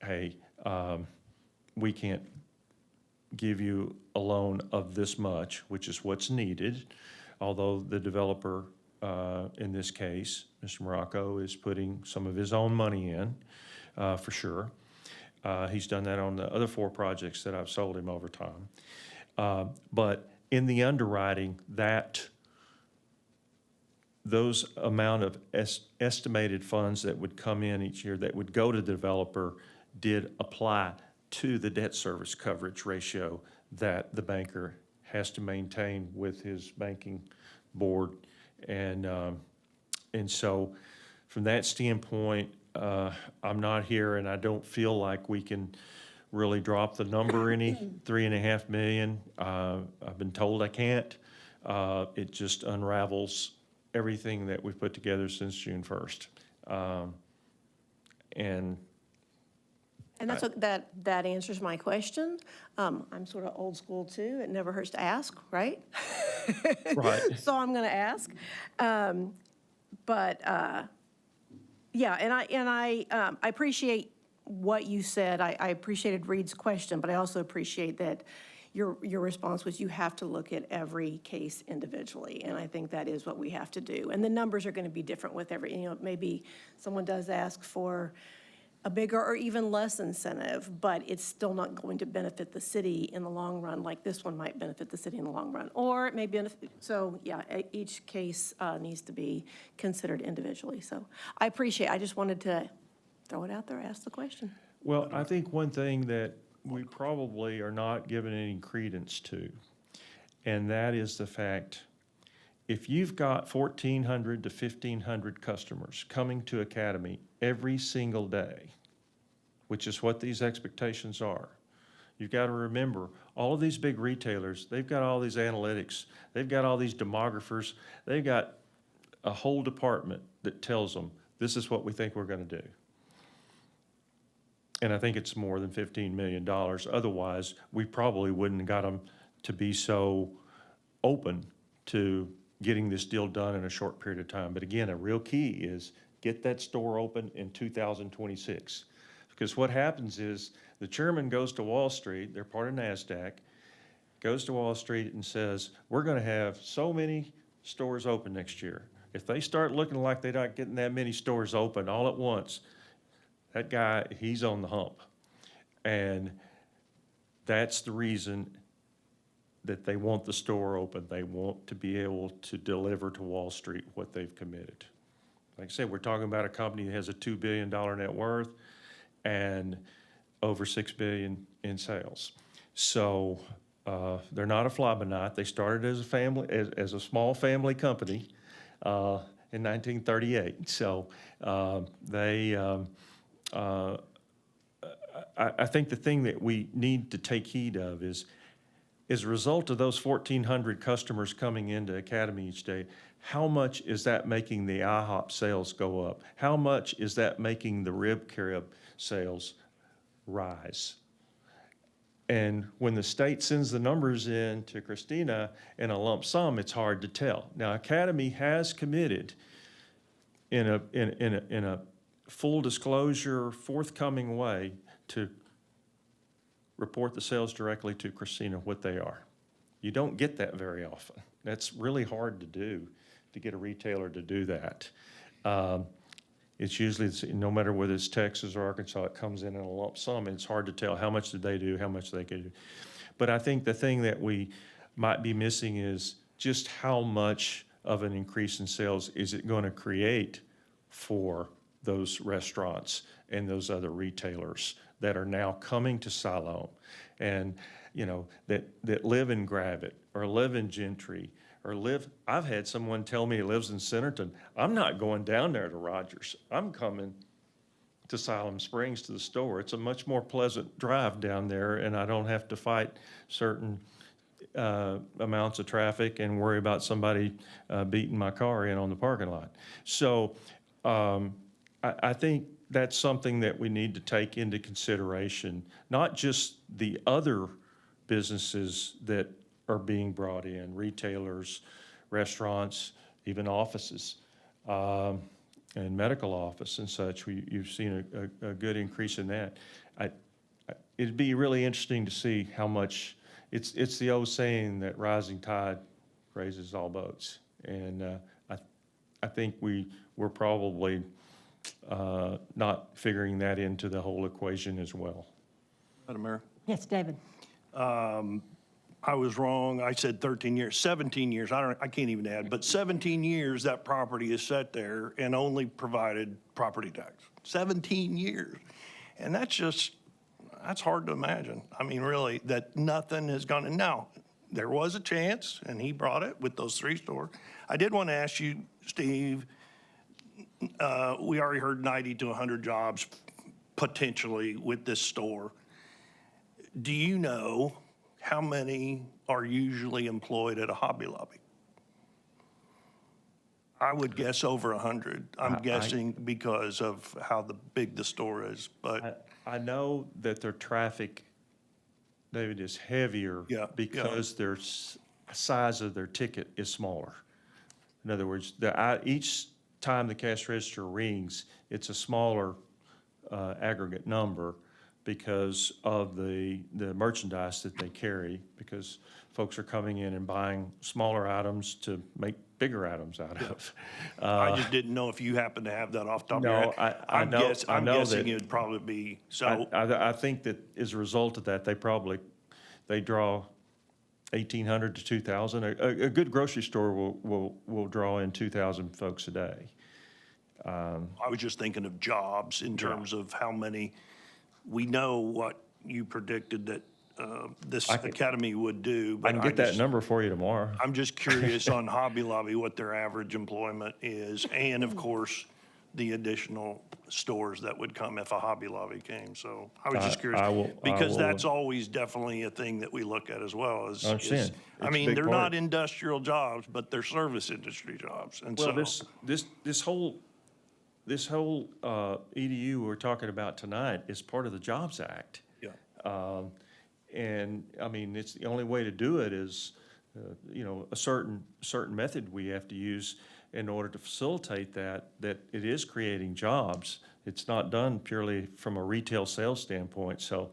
hey, we can't give you a loan of this much, which is what's needed, although the developer, in this case, Mr. Morocco, is putting some of his own money in, for sure. He's done that on the other 4 projects that I've sold him over time. But in the underwriting, those amount of estimated funds that would come in each year that would go to the developer did apply to the debt service coverage ratio that the banker has to maintain with his banking board. And so from that standpoint, I'm not here and I don't feel like we can really drop the number any, 3.5 million. I've been told I can't. It just unravels everything that we've put together since June 1st. And that's that answers my question. I'm sort of old school too. It never hurts to ask, right? Right. So I'm going to ask. Yeah, and I appreciate what you said. I appreciated Reed's question, but I also appreciate that your response was you have to look at every case individually, and I think that is what we have to do. And the numbers are going to be different with every, maybe someone does ask for a bigger or even less incentive, but it's still not going to benefit the city in the long run, like this one might benefit the city in the long run. Or it may benefit, so yeah, each case needs to be considered individually. So I just wanted to throw it out there, ask the question. Well, I think one thing that we probably are not giving any credence to, and that is the fact, if you've got 1,400 to 1,500 customers coming to Academy every single day, which is what these expectations are, you've got to remember, all of these big retailers, they've got all these analytics, they've got all these demographers, they've got a whole department that tells them, this is what we think we're going to do. And I think it's more than $15 million. Otherwise, we probably wouldn't have got them to be so open to getting this deal done in a short period of time. But again, a real key is get that store open in 2026. Because what happens is the chairman goes to Wall Street, they're part of NASDAQ, goes to Wall Street and says, we're going to have so many stores open next year. If they start looking like they're not getting that many stores open all at once, that guy, he's on the hump. And that's the reason that they want the store open. They want to be able to deliver to Wall Street what they've committed. Like I said, we're talking about a company that has a $2 billion net worth and over $6 billion in sales. So they're not a fly-by-night. They started as a family, as a small family company in 1938. So I think the thing that we need to take heed of is, as a result of those 1,400 customers coming into Academy each day, how much is that making the IHOP sales go up? How much is that making the rib crib sales rise? And when the state sends the numbers in to Christina in a lump sum, it's hard to tell. Now, Academy has committed in a full disclosure, forthcoming way to report the sales directly to Christina, what they are. You don't get that very often. That's really hard to do, to get a retailer to do that. It's usually, no matter whether it's Texas or Arkansas, it comes in a lump sum, and it's hard to tell how much did they do, how much they could do. But I think the thing that we might be missing is just how much of an increase in sales is it going to create for those restaurants and those other retailers that are now coming to Siloam and, that live in Gravette or live in Gentry or I've had someone tell me he lives in Centerton. I'm not going down there to Rogers. I'm coming to Siloam Springs to the store. It's a much more pleasant drive down there, and I don't have to fight certain amounts of traffic and worry about somebody beating my car in on the parking lot. So I think that's something that we need to take into consideration, not just the other businesses that are being brought in, retailers, restaurants, even offices, and medical office and such. You've seen a good increase in that. It'd be really interesting to see how much, it's the old saying that rising tide raises all boats. And I think we're probably not figuring that into the whole equation as well. Madam Mayor? Yes, David? I was wrong. I said 13 years, 17 years. I can't even add, but 17 years that property is set there and only provided property tax. 17 years. And that's hard to imagine. I mean, really, that nothing has gone. And now, there was a chance, and he brought it with those 3 stores. I did want to ask you, Steve, we already heard 90 to 100 jobs potentially with this store. Do you know how many are usually employed at a Hobby Lobby? I would guess over 100. I'm guessing because of how big the store is, but. I know that their traffic, David, is heavier because their size of their ticket is smaller. In other words, each time the cash register rings, it's a smaller aggregate number because of the merchandise that they carry, because folks are coming in and buying smaller items to make bigger items out of. I just didn't know if you happen to have that off the top of your head. I'm guessing it would probably be, so. I think that as a result of that, they draw 1,800 to 2,000. A good grocery store will draw in 2,000 folks a day. I was just thinking of jobs in terms of how many. We know what you predicted that this academy would do. But I can get that number for you tomorrow. I'm just curious on Hobby Lobby, what their average employment is, and of course, the additional stores that would come if a Hobby Lobby came. So I was just curious, because that's always definitely a thing that we look at as well. I understand. I mean, they're not industrial jobs, but they're service industry jobs. And well, so this whole EDU we're talking about tonight is part of the Jobs Act. Yeah. And I mean, it's the only way to do it is, a certain method we have to use in order to facilitate that it is creating jobs. It's not done purely from a retail sales standpoint. So,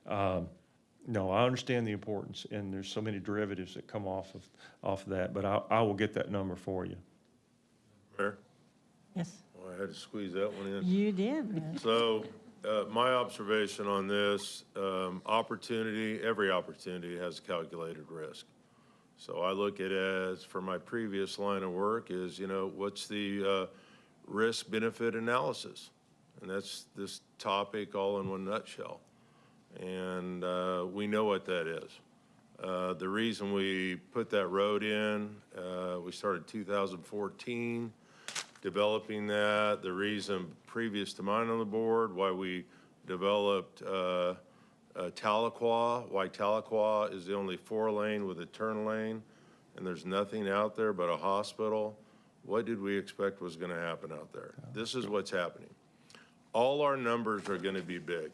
no, I understand the importance, and there's so many derivatives that come off of that. But I will get that number for you. Mayor? Yes. Well, I had to squeeze that one in. You did. So my observation on this, every opportunity has a calculated risk. So I look at it as, for my previous line of work, is, what's the risk-benefit analysis? And that's this topic all in one nutshell. And we know what that is. The reason we put that road in, we started 2014 developing that. The reason previous to mine on the board, why we developed Tahlequah, why Tahlequah is the only 4-lane with a turn lane, and there's nothing out there but a hospital. What did we expect was going to happen out there? This is what's happening. All our numbers are going to be big.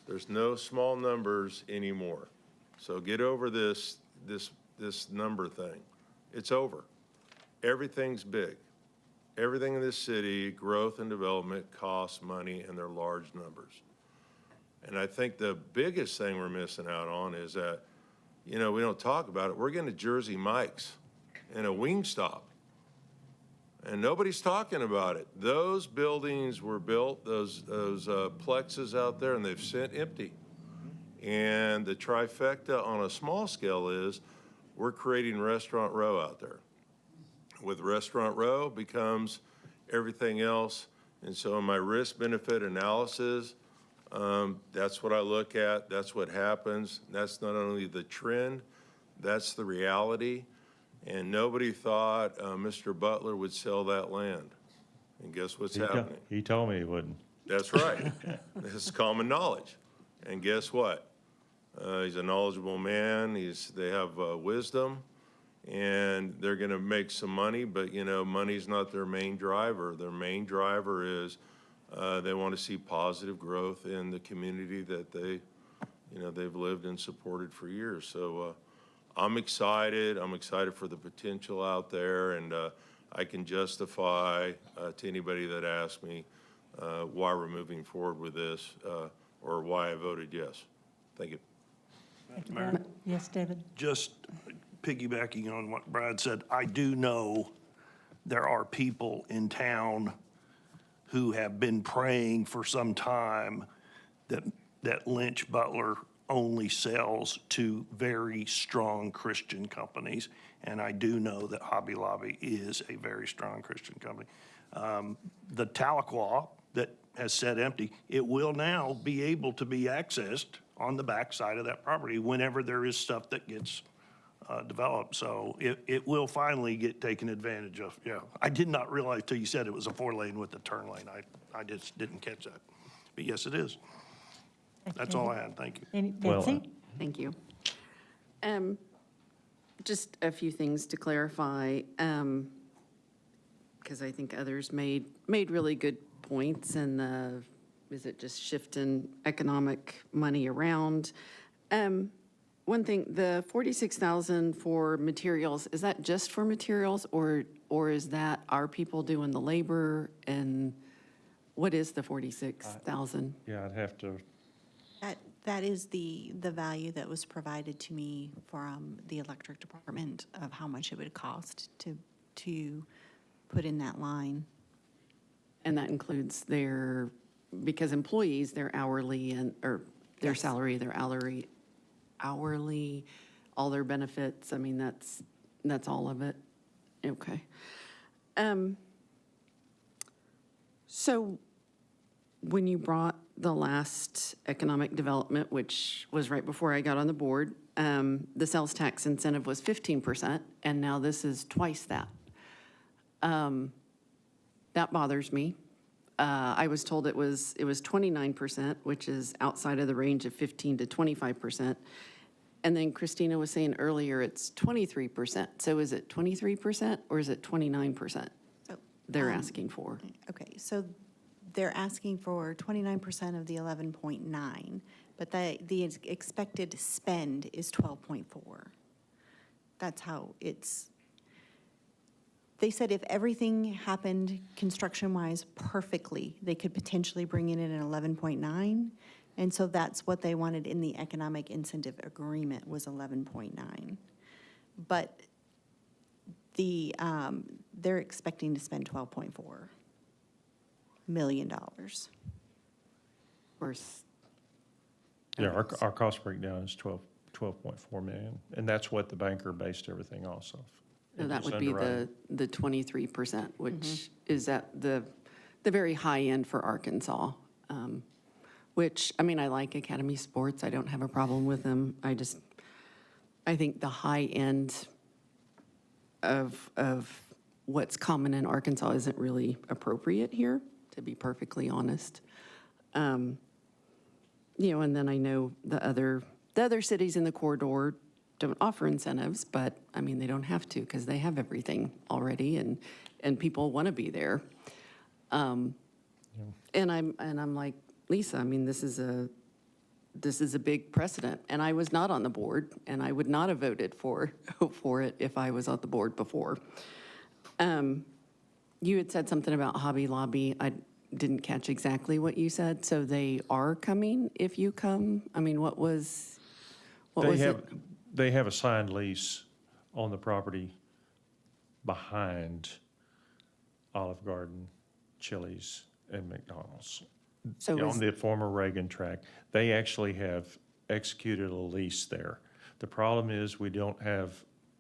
There's no small numbers anymore. So get over this number thing. It's over. Everything's big. Everything in this city, growth and development, costs money, and they're large numbers. And I think the biggest thing we're missing out on is that, we don't talk about it. We're getting to Jersey Mike's and a Wingstop. And nobody's talking about it. Those buildings were built, those plexes out there, and they've sit empty. And the trifecta on a small scale is we're creating Restaurant Row out there. With Restaurant Row becomes everything else. And so in my risk-benefit analysis, that's what I look at. That's what happens. That's not only the trend, that's the reality. And nobody thought Mr. Butler would sell that land. And guess what's happening? He told me he wouldn't. That's right. It's common knowledge. And guess what? He's a knowledgeable man. They have wisdom. And they're going to make some money, but, money's not their main driver. Their main driver is they want to see positive growth in the community that they've lived and supported for years. So I'm excited. I'm excited for the potential out there, and I can justify to anybody that asks me why we're moving forward with this or why I voted yes. Thank you. Mayor? Yes, David? Just piggybacking on what Brad said, I do know there are people in town who have been praying for some time that Lynch Butler only sells to very strong Christian companies. And I do know that Hobby Lobby is a very strong Christian company. The Tahlequah that has sat empty, it will now be able to be accessed on the back side of that property whenever there is stuff that gets developed. So it will finally get taken advantage of. Yeah, I did not realize till you said it was a 4-lane with a turn lane. I just didn't catch that. But yes, it is. That's all I had. Thank you. Any, Betsy? Thank you. Just a few things to clarify, because I think others made really good points, and is it just shifting economic money around? One thing, the 46,000 for materials, is that just for materials, or is that our people doing the labor, and what is the 46,000? Yeah, I'd have to, That is the value that was provided to me from the electric department of how much it would cost to put in that line. And that includes their, because employees, their hourly or their Yes. salary, their hourly, all their benefits. I mean, that's all of it. Okay. So when you brought the last economic development, which was right before I got on the board, the sales tax incentive was 15%, and now this is twice that. That bothers me. I was told it was 29%, which is outside of the range of 15 to 25%. And then Christina was saying earlier it's 23%. So is it 23% or is it 29% they're asking for? Okay, so they're asking for 29% of the 11.9, but the expected spend is 12.4. That's how it's, they said if everything happened construction-wise perfectly, they could potentially bring in an 11.9. And so that's what they wanted in the economic incentive agreement was 11.9. But they're expecting to spend $12.4 million. yeah, our cost breakdown is 12.4 million, and that's what the banker based everything off of. So that It's would be underwriting. the 23%, which is at the very high end for Arkansas. Which, I mean, I like Academy Sports. I don't have a problem with them. I think the high end of what's common in Arkansas isn't really appropriate here, to be perfectly honest. And then I know the other cities in the corridor don't offer incentives, but I mean, they don't have to because they have everything already, and people want to be there. And I'm like, Lisa, I mean, this is a big precedent, and I was not on the board, and I would not have voted for it if I was on the board before. You had said something about Hobby Lobby. I didn't catch exactly what you said. So they are coming if you come? I mean, what was it? They have a signed lease on the property behind Olive Garden, Chili's, and McDonald's. So On the former Reagan track. They actually have executed a lease there. The problem is we don't have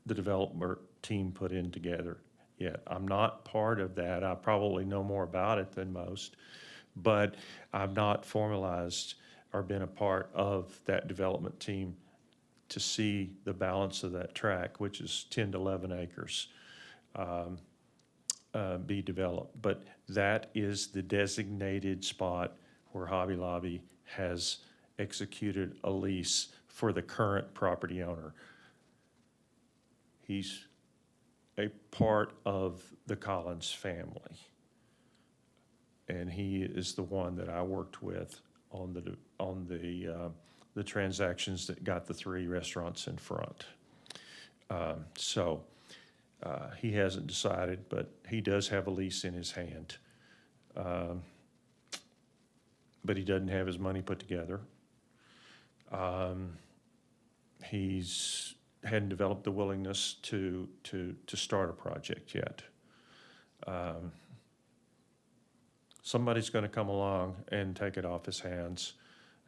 the development team put in together yet. I'm not part of that. I probably know more about it than most, but I've not formalized or been a part of that development team to see the balance of that track, which is 10 to 11 acres, be developed. But that is the designated spot where Hobby Lobby has executed a lease for the current property owner. He's a part of the Collins family. And he is the one that I worked with on the transactions that got the 3 restaurants in front. He hasn't decided, but he does have a lease in his hand. But he doesn't have his money put together. He's hadn't developed the willingness to start a project yet. somebody's going to come along and take it off his hands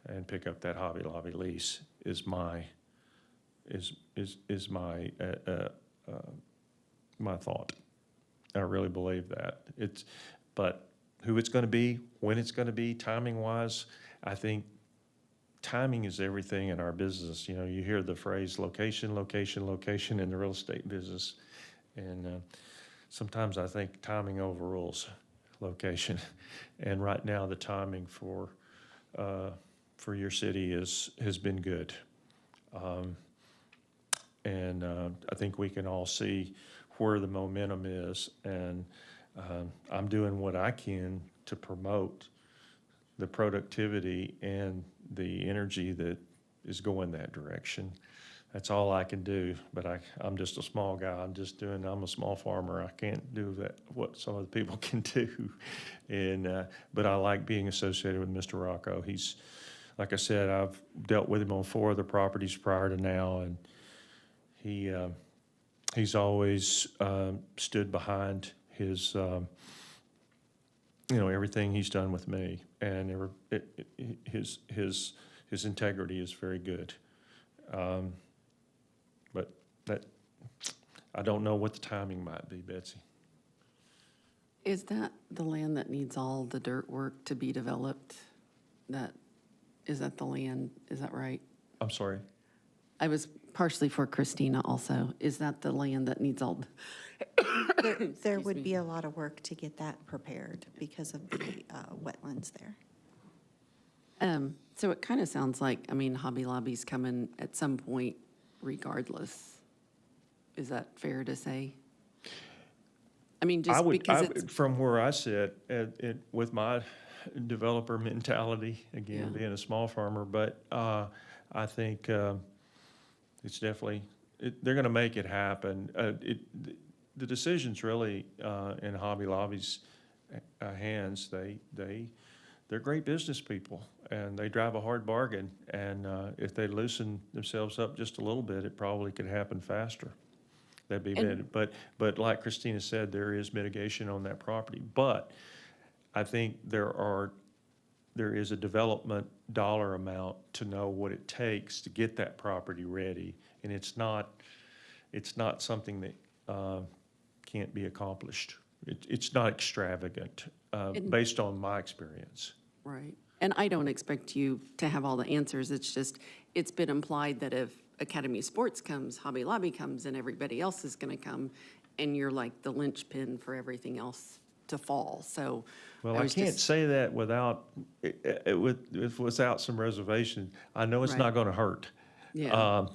and pick up that Hobby Lobby lease is my my thought. I really believe that. But who it's going to be, when it's going to be, timing-wise, I think timing is everything in our business. You know, you hear the phrase location, location, location in the real estate business. And sometimes I think timing overrules location. And right now, the timing for your city has been good. And I think we can all see where the momentum is. And I'm doing what I can to promote the productivity and the energy that is going that direction. That's all I can do, but I'm just a small guy. I'm a small farmer. I can't do what some of the people can do. And, but I like being associated with Mr. Rocco. He's, like I said, I've dealt with him on 4 other properties prior to now, and he's always stood behind his, everything he's done with me, and his integrity is very good. But I don't know what the timing might be, Betsy. Is that the land that needs all the dirt work to be developed? Is that the land, is that right? I'm sorry? I was partially for Christina also. Is that the land that needs all? There would be a lot of work to get that prepared because of the wetlands there. So it kind of sounds like, Hobby Lobby's coming at some point regardless. Is that fair to say? From where I sit, with my developer mentality, again, being a small farmer, but I think it's definitely, they're going to make it happen. The decision's really in Hobby Lobby's hands. They're great business people, and they drive a hard bargain. And if they loosen themselves up just a little bit, it probably could happen faster. That'd be better. But like Christina said, there is mitigation on that property. But I think there is a development dollar amount to know what it takes to get that property ready, and it's not something that can't be accomplished. It's not extravagant, based on my experience. Right. And I don't expect you to have all the answers. It's just, it's been implied that if Academy Sports comes, Hobby Lobby comes, and everybody else is going to come, and you're like the linchpin for everything else to fall. So, well, I can't say that without some reservation. I know it's not going to hurt. Yeah.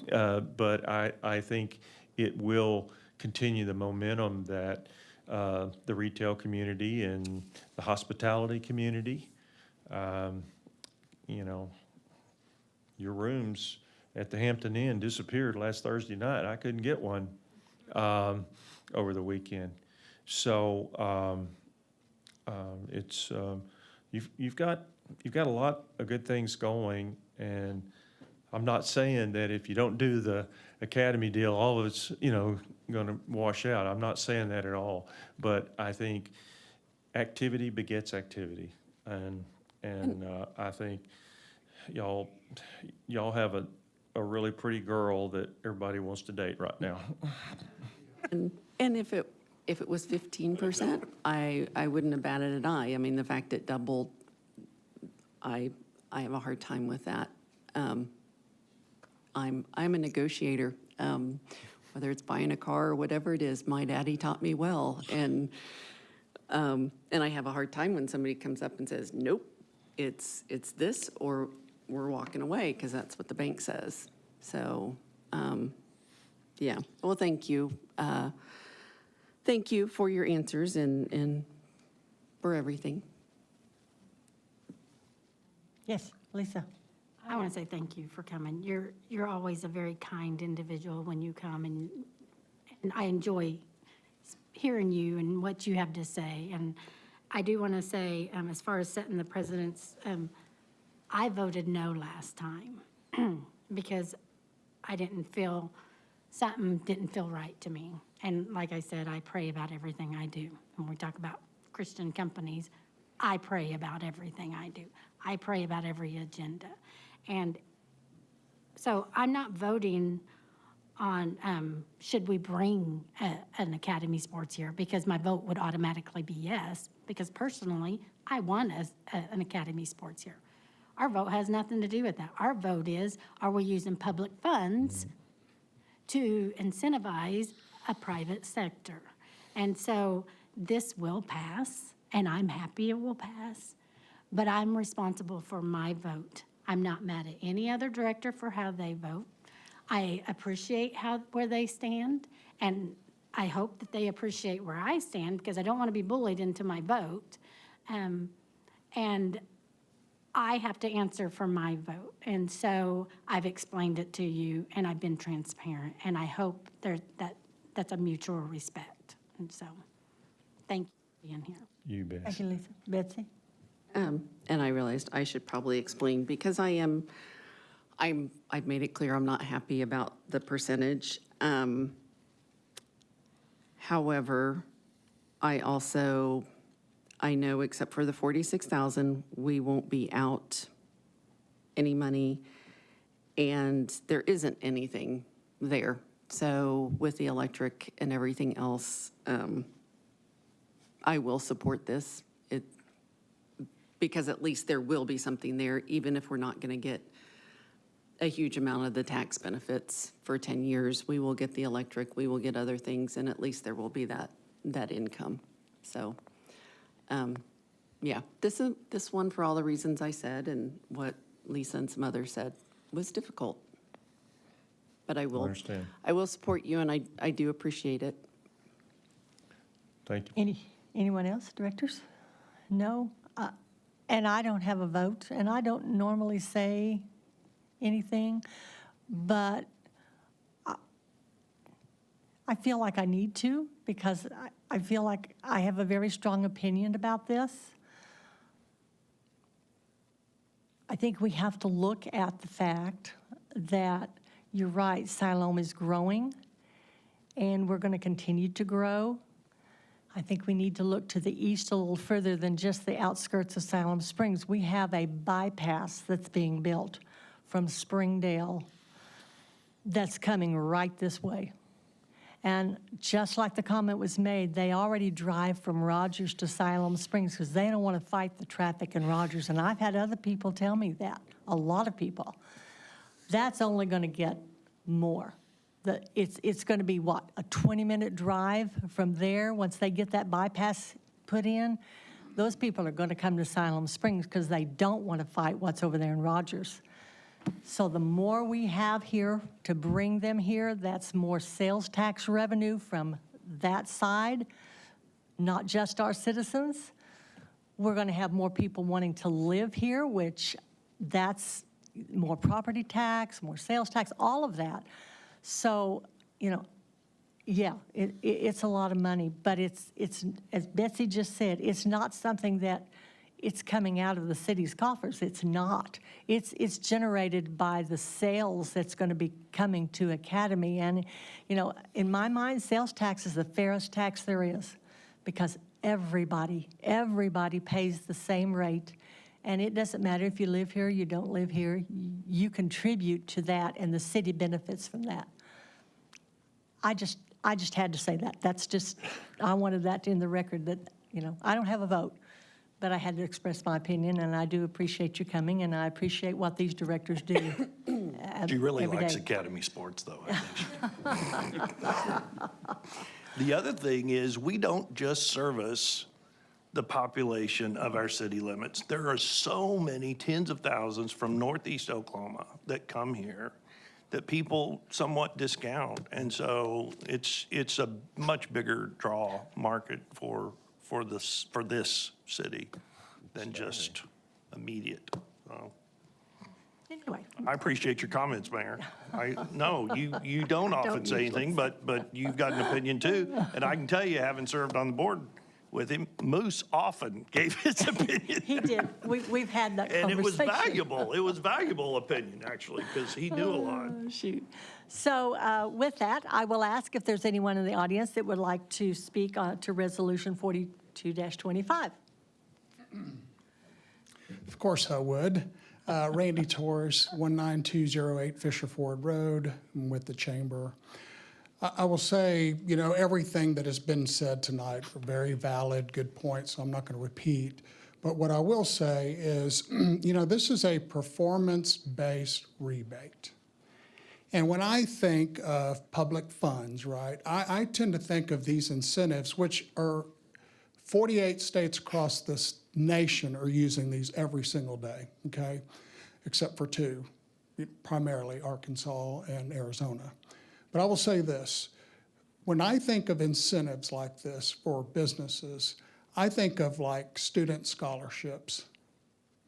But I think it will continue the momentum that the retail community and the hospitality community, your rooms at the Hampton Inn disappeared last Thursday night. I couldn't get one over the weekend. So you've got a lot of good things going, and I'm not saying that if you don't do the Academy deal, all of it's going to wash out. I'm not saying that at all. But I think activity begets activity, and I think y'all have a really pretty girl that everybody wants to date right now. And if it was 15%, I wouldn't have batted an eye. The fact it doubled, I have a hard time with that. I'm a negotiator, whether it's buying a car or whatever it is. My daddy taught me well, and I have a hard time when somebody comes up and says, nope, it's this, or we're walking away because that's what the bank says. So, yeah. Well, thank you. Thank you for your answers and for everything. Yes, Lisa. I want to say thank you for coming. You're always a very kind individual when you come, and I enjoy hearing you and what you have to say. And I do want to say, as far as setting the precedents, I voted no last time because something didn't feel right to me. And like I said, I pray about everything I do. When we talk about Christian companies, I pray about everything I do. I pray about every agenda. And so I'm not voting on, should we bring an academy sports here? Because my vote would automatically be yes, because personally, I want an academy sports here. Our vote has nothing to do with that. Our vote is, are we using public funds to incentivize a private sector? And so this will pass, and I'm happy it will pass, but I'm responsible for my vote. I'm not mad at any other director for how they vote. I appreciate where they stand, and I hope that they appreciate where I stand, because I don't want to be bullied into my vote. And I have to answer for my vote. And so I've explained it to you, and I've been transparent, and I hope that's a mutual respect. And so, thank you for being here. You bet. Thank you, Lisa. Betsy? And I realized I should probably explain, because I've made it clear I'm not happy about the percentage. However, I know except for the 46,000, we won't be out any money, and there isn't anything there. So with the electric and everything else, I will support this. Because at least there will be something there, even if we're not going to get a huge amount of the tax benefits for 10 years. We will get the electric, we will get other things, and at least there will be that income. So, yeah, this one, for all the reasons I said and what Lisa and some others said, was difficult. But I will support you, and I do appreciate it. Thank you. Anyone else, directors? No? And I don't have a vote, and I don't normally say anything, but I feel like I need to, because I feel like I have a very strong opinion about this. I think we have to look at the fact that, you're right, Siloam is growing, and we're going to continue to grow. I think we need to look to the east a little further than just the outskirts of Siloam Springs. We have a bypass that's being built from Springdale that's coming right this way. And just like the comment was made, they already drive from Rogers to Siloam Springs because they don't want to fight the traffic in Rogers. And I've had other people tell me that, a lot of people. That's only going to get more. It's going to be, what, a 20-minute drive from there once they get that bypass put in? Those people are going to come to Siloam Springs because they don't want to fight what's over there in Rogers. So the more we have here to bring them here, that's more sales tax revenue from that side, not just our citizens. We're going to have more people wanting to live here, which that's more property tax, more sales tax, all of that. So, yeah, it's a lot of money, but it's as Betsy just said, it's not something that it's coming out of the city's coffers. It's not. It's generated by the sales that's going to be coming to Academy. And, in my mind, sales tax is the fairest tax there is, because everybody pays the same rate. And it doesn't matter if you live here or you don't live here, you contribute to that, and the city benefits from that. I just had to say that. That's just, I wanted that in the record that, I don't have a vote, but I had to express my opinion, and I do appreciate you coming, and I appreciate what these directors do. She really every likes day. Academy sports, though, I think. The other thing is, we don't just service the population of our city limits. There are so many tens of thousands from northeast Oklahoma that come here that people somewhat discount. And so it's a much bigger draw market for this city than just immediate. So, Anyway. I appreciate your comments, Mayor. You don't often say anything, but you've got an opinion too. And I can tell you, having served on the board with him, Moose often gave his opinion. He did. We've had that conversation. And it was valuable. It was valuable opinion, actually, because he knew a lot. Shoot. So with that, I will ask if there's anyone in the audience that would like to speak to Resolution 42-25. Of course I would. Randy Torres, 19208 Fisher Ford Road, I'm with the chamber. I will say, you know, everything that has been said tonight are very valid, good points, so I'm not going to repeat. But what I will say is, you know, this is a performance-based rebate. And when I think of public funds, right, I tend to think of these incentives, which are 48 states across this nation are using these every single day, okay, except for two, primarily Arkansas and Arizona. But I will say this, when I think of incentives like this for businesses, I think of like student scholarships,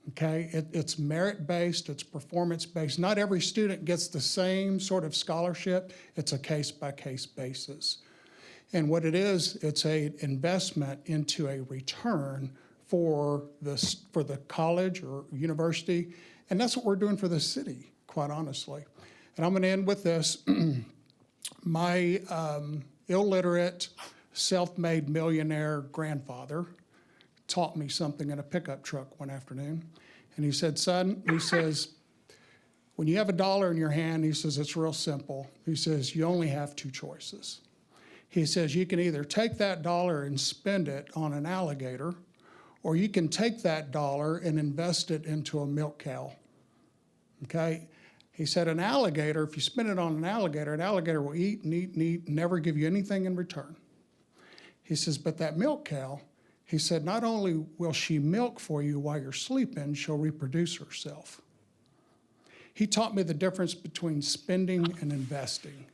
okay? It's merit-based, it's performance-based. Not every student gets the same sort of scholarship. It's a case-by-case basis. And what it is, it's an investment into a return for the college or university, and that's what we're doing for the city, quite honestly. And I'm gonna end with this. My illiterate, self-made millionaire grandfather taught me something in a pickup truck one afternoon. And he said, son, he says, when you have $1 in your hand, he says, it's real simple. He says, you only have two choices. He says, you can either take that $1 and spend it on an alligator, or you can take that $1 and invest it into a milk cow, okay? He said an alligator, if you spend it on an alligator will eat and eat and eat, and never give you anything in return. He says, but that milk cow, he said, not only will she milk for you while you're sleeping, she'll reproduce herself. He taught me the difference between spending and investing.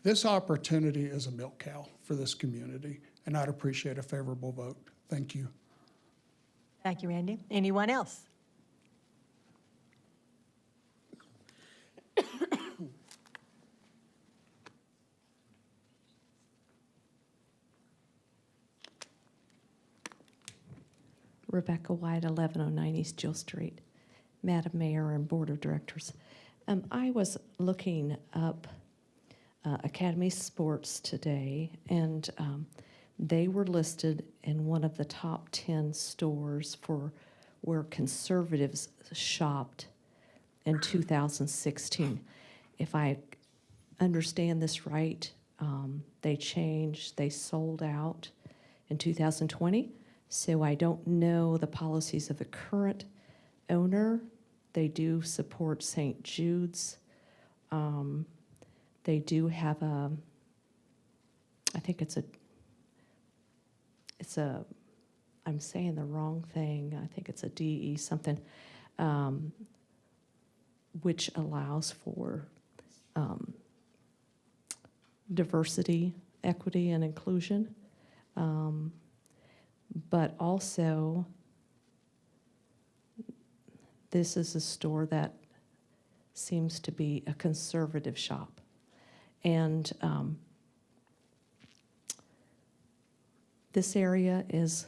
This opportunity is a milk cow for this community, and I'd appreciate a favorable vote. Thank you. Thank you, Randy. Anyone else? Rebecca White, 1109 East Jill Street. Madam Mayor and Board of Directors. I was looking up Academy Sports today, and they were listed in one of the top 10 stores for where conservatives shopped in 2016. If I understand this right, they changed, they sold out in 2020. So I don't know the policies of the current owner. They do support St. Jude's. They do have a, I think it's a, I'm saying the wrong thing. I think it's a DE something, which allows for diversity, equity, and inclusion. But also, this is a store that seems to be a conservative shop. And this area is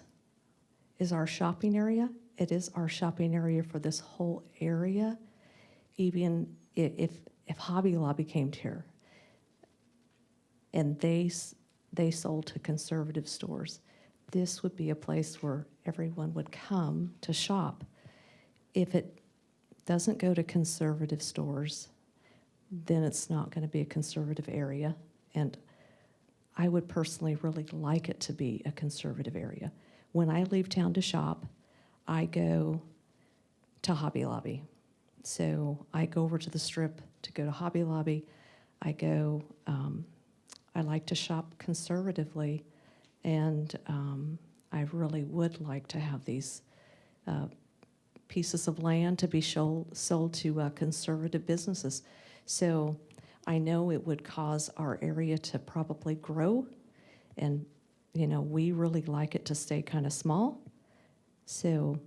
our shopping area. It is our shopping area for this whole area. Even if Hobby Lobby came here and they sold to conservative stores, this would be a place where everyone would come to shop. If it doesn't go to conservative stores, then it's not going to be a conservative area. And I would personally really like it to be a conservative area. When I leave town to shop, I go to Hobby Lobby. So I go over to the Strip to go to Hobby Lobby. I like to shop conservatively. And I really would like to have these pieces of land to be sold to conservative businesses. So I know it would cause our area to probably grow. And, you know, we really like it to stay kind of small. So,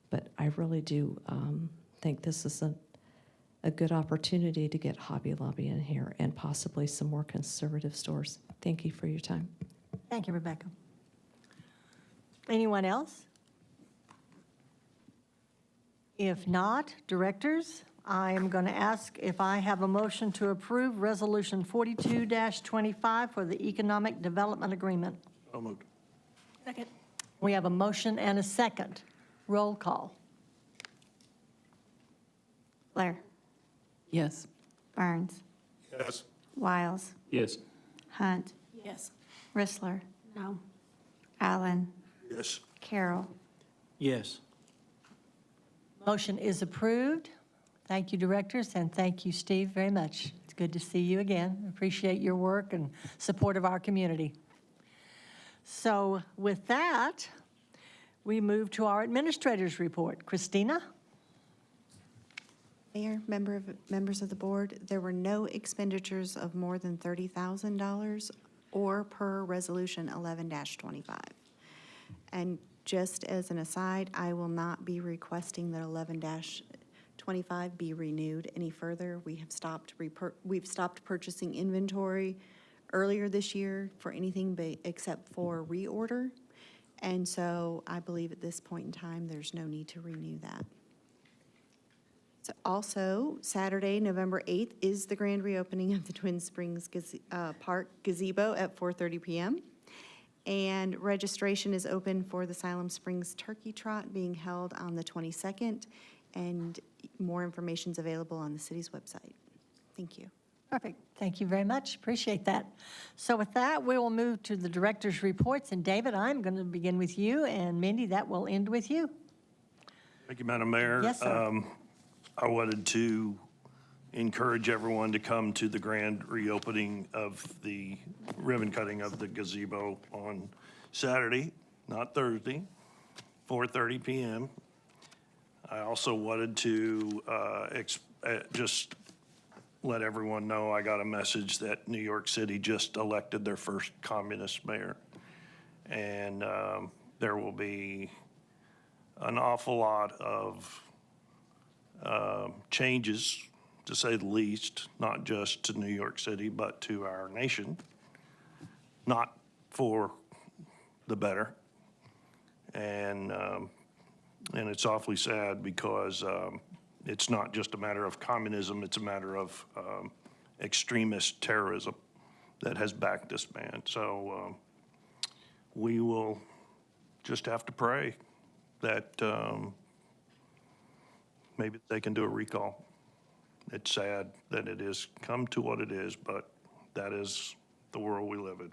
but I really do think this is a good opportunity to get Hobby Lobby in here and possibly some more conservative stores. Thank you for your time. Thank you, Rebecca. Anyone else? If not, directors, I am going to ask if I have a motion to approve Resolution 42-25 for the Economic Development Agreement. So moved. Second. We have a motion and a second. Roll call. Blair, Yes. Burns, Yes. Wiles, Yes. Hunt, Yes. Rissler, No. Allen, Yes. Carroll. Yes. Motion is approved. Thank you, directors, and thank you, Steve, very much. It's good to see you again. Appreciate your work and support of our community. So with that, we move to our administrator's report. Christina? Mayor, members of the board, there were no expenditures of more than $30,000 or per Resolution 11-25. And just as an aside, I will not be requesting that 11-25 be renewed any further. We've stopped purchasing inventory earlier this year for anything except for reorder. And so I believe at this point in time, there's no need to renew that. So also, Saturday, November 8th, is the grand reopening of the Twin Springs Park gazebo at 4:30 p.m. And registration is open for the Siloam Springs Turkey Trot being held on the 22nd, and more information is available on the city's website. Thank you. Perfect. Thank you very much. Appreciate that. So with that, we will move to the director's reports. And David, I'm going to begin with you, and Mindy, that will end with you. Thank you, Madam Mayor. Yes, sir. I wanted to encourage everyone to come to the grand reopening of the ribbon cutting of the gazebo on Saturday, not Thursday, 4:30 p.m. I also wanted to just let everyone know I got a message that New York City just elected their first communist mayor. And there will be an awful lot of changes, to say the least, not just to New York City, but to our nation, not for the better. And it's awfully sad because it's not just a matter of communism, it's a matter of extremist terrorism that has backed this man. So we will just have to pray that maybe they can do a recall. It's sad that it has come to what it is, but that is the world we live in.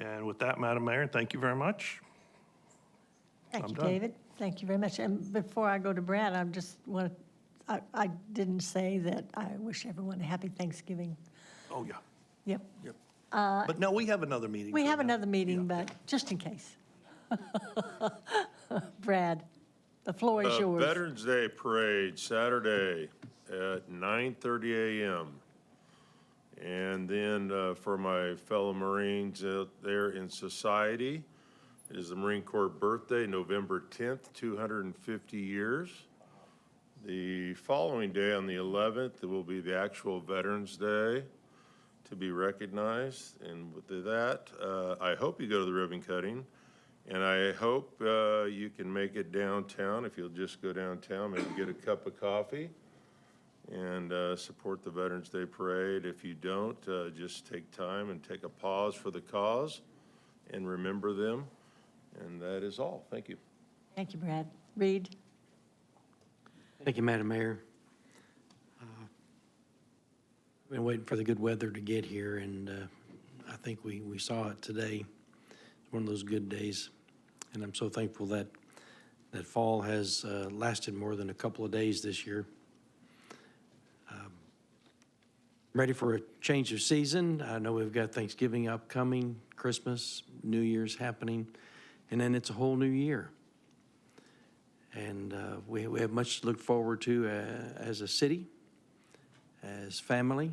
And with that, Madam Mayor, thank you very much. Thank I'm you, done. David. Thank you very much. And before I go to Brad, I just want to, I didn't say that I wish everyone a happy Thanksgiving. Oh, yeah. Yep. Yep. But no, we have another meeting. We have coming up. another meeting, but just in case. Brad, the floor is yours. Veterans Day Parade, Saturday at 9:30 a.m. And then for my fellow Marines out there in society, it is the Marine Corps birthday, November 10th, 250 years. The following day, on the 11th, it will be the actual Veterans Day to be recognized. And with that, I hope you go to the ribbon cutting. And I hope you can make it downtown. If you'll just go downtown, maybe get a cup of coffee and support the Veterans Day Parade. If you don't, just take time and take a pause for the cause and remember them. And that is all. Thank you. Thank you, Brad. Reed? Thank you, Madam Mayor. Been waiting for the good weather to get here, and I think we saw it today. One of those good days, and I'm so thankful that fall has lasted more than a couple of days this year. Ready for a change of season. I know we've got Thanksgiving upcoming, Christmas, New Year's happening, and then it's a whole new year. And we have much to look forward to as a city, as family,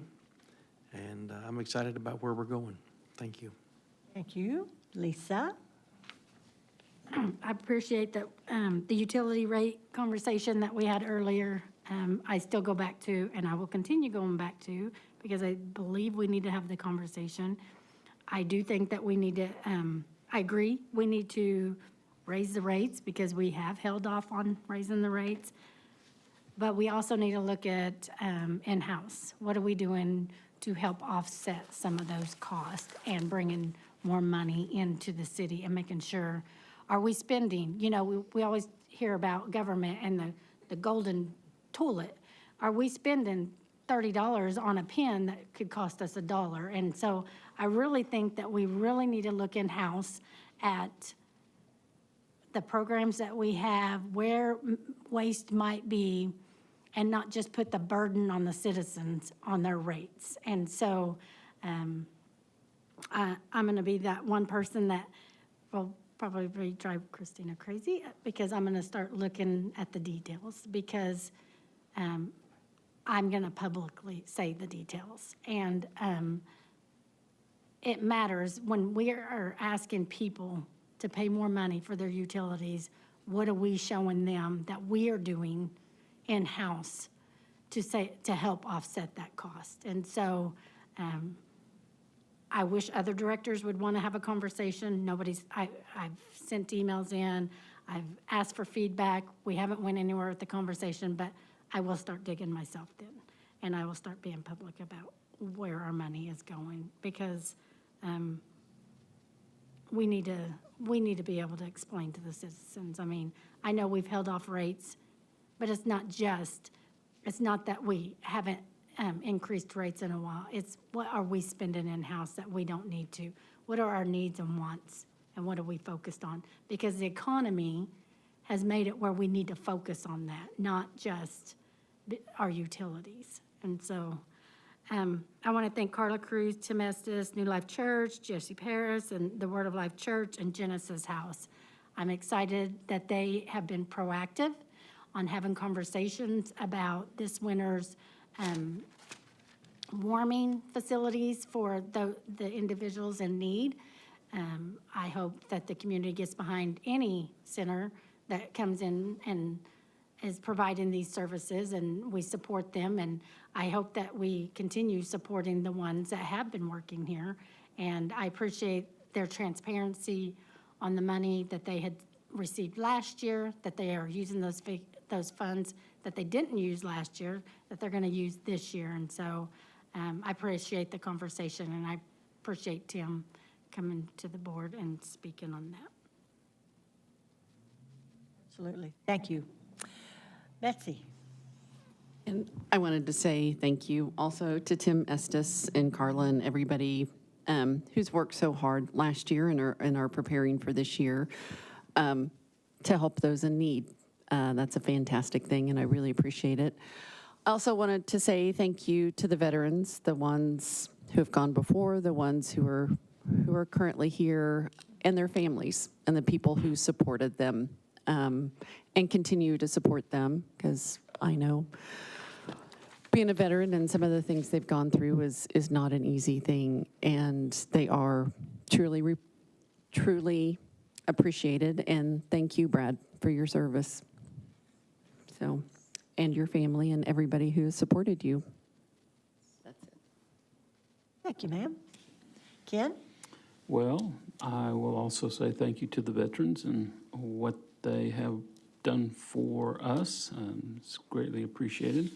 and I'm excited about where we're going. Thank you. Thank you. Lisa? I appreciate that, the utility rate conversation that we had earlier. I still go back to, and I will continue going back to, because I believe we need to have the conversation. I do think that we need to, I agree, we need to raise the rates because we have held off on raising the rates. But we also need to look at in-house. What are we doing to help offset some of those costs and bringing more money into the city and making sure Are we spending, we always hear about government and the golden toilet. Are we spending $30 on a pen that could cost us $1? And so I really think that we really need to look in-house at the programs that we have, where waste might be, and not just put the burden on the citizens on their rates. And so I'm going to be that one person that will probably drive Christina crazy, because I'm going to start looking at the details, because I'm going to publicly say the details. And it matters when we are asking people to pay more money for their utilities. What are we showing them that we are doing in-house to help offset that cost? And so I wish other directors would want to have a conversation. I've sent emails in, I've asked for feedback. We haven't went anywhere with the conversation, but I will start digging myself then. And I will start being public about where our money is going, because we need to be able to explain to the citizens. I mean, I know we've held off rates, but it's not that we haven't increased rates in a while. It's what are we spending in-house that we don't need to? What are our needs and wants, and what are we focused on? Because the economy has made it where we need to focus on that, not just our utilities. And so I want to thank Carla Cruz, Tim Estes, New Life Church, Jesse Paris, and the Word of Life Church, and Genesis House. I'm excited that they have been proactive on having conversations about this winter's warming facilities for the individuals in need. I hope that the community gets behind any center that comes in and is providing these services, and we support them. And I hope that we continue supporting the ones that have been working here. And I appreciate their transparency on the money that they had received last year, that they are using those funds that they didn't use last year, that they're going to use this year. And so I appreciate the conversation, and I appreciate Tim coming to the board and speaking on that. Absolutely. Thank you. Betsy. And I wanted to say thank you also to Tim Estes and Carla and everybody who's worked so hard last year and are preparing for this year to help those in need. That's a fantastic thing, and I really appreciate it. I also wanted to say thank you to the veterans, the ones who have gone before, the ones who are currently here, and their families, and the people who supported them and continue to support them, because I know being a veteran and some of the things they've gone through is not an easy thing, and they are truly appreciated. And thank you, Brad, for your service. So, and your family and everybody who has supported you. That's it. Thank you, ma'am. Ken? Well, I will also say thank you to the veterans and what they have done for us. It's greatly appreciated.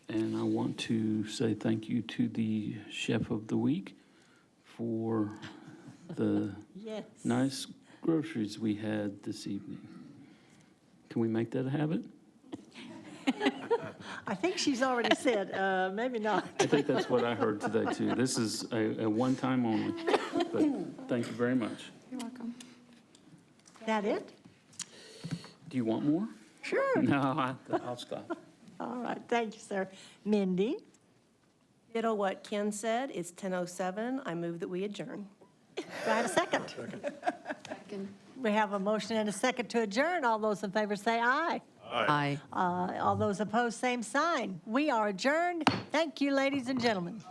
And I want to say thank you to the Chef of the Week for the Yes. nice groceries we had this evening. Can we make that a habit? I think she's already said, maybe not. I think that's what I heard today, too. This is a one-time only, but thank you very much. You're welcome. That it? Do you want more? Sure. No, I'll stop. All right, thank you, sir. Mindy? Ditto what Ken said. It's 10:07. I move that we adjourn. Do I have a second? We have a motion and a second to adjourn. All those in favor say aye. Aye. All those opposed, same sign. We are adjourned. Thank you, ladies and gentlemen.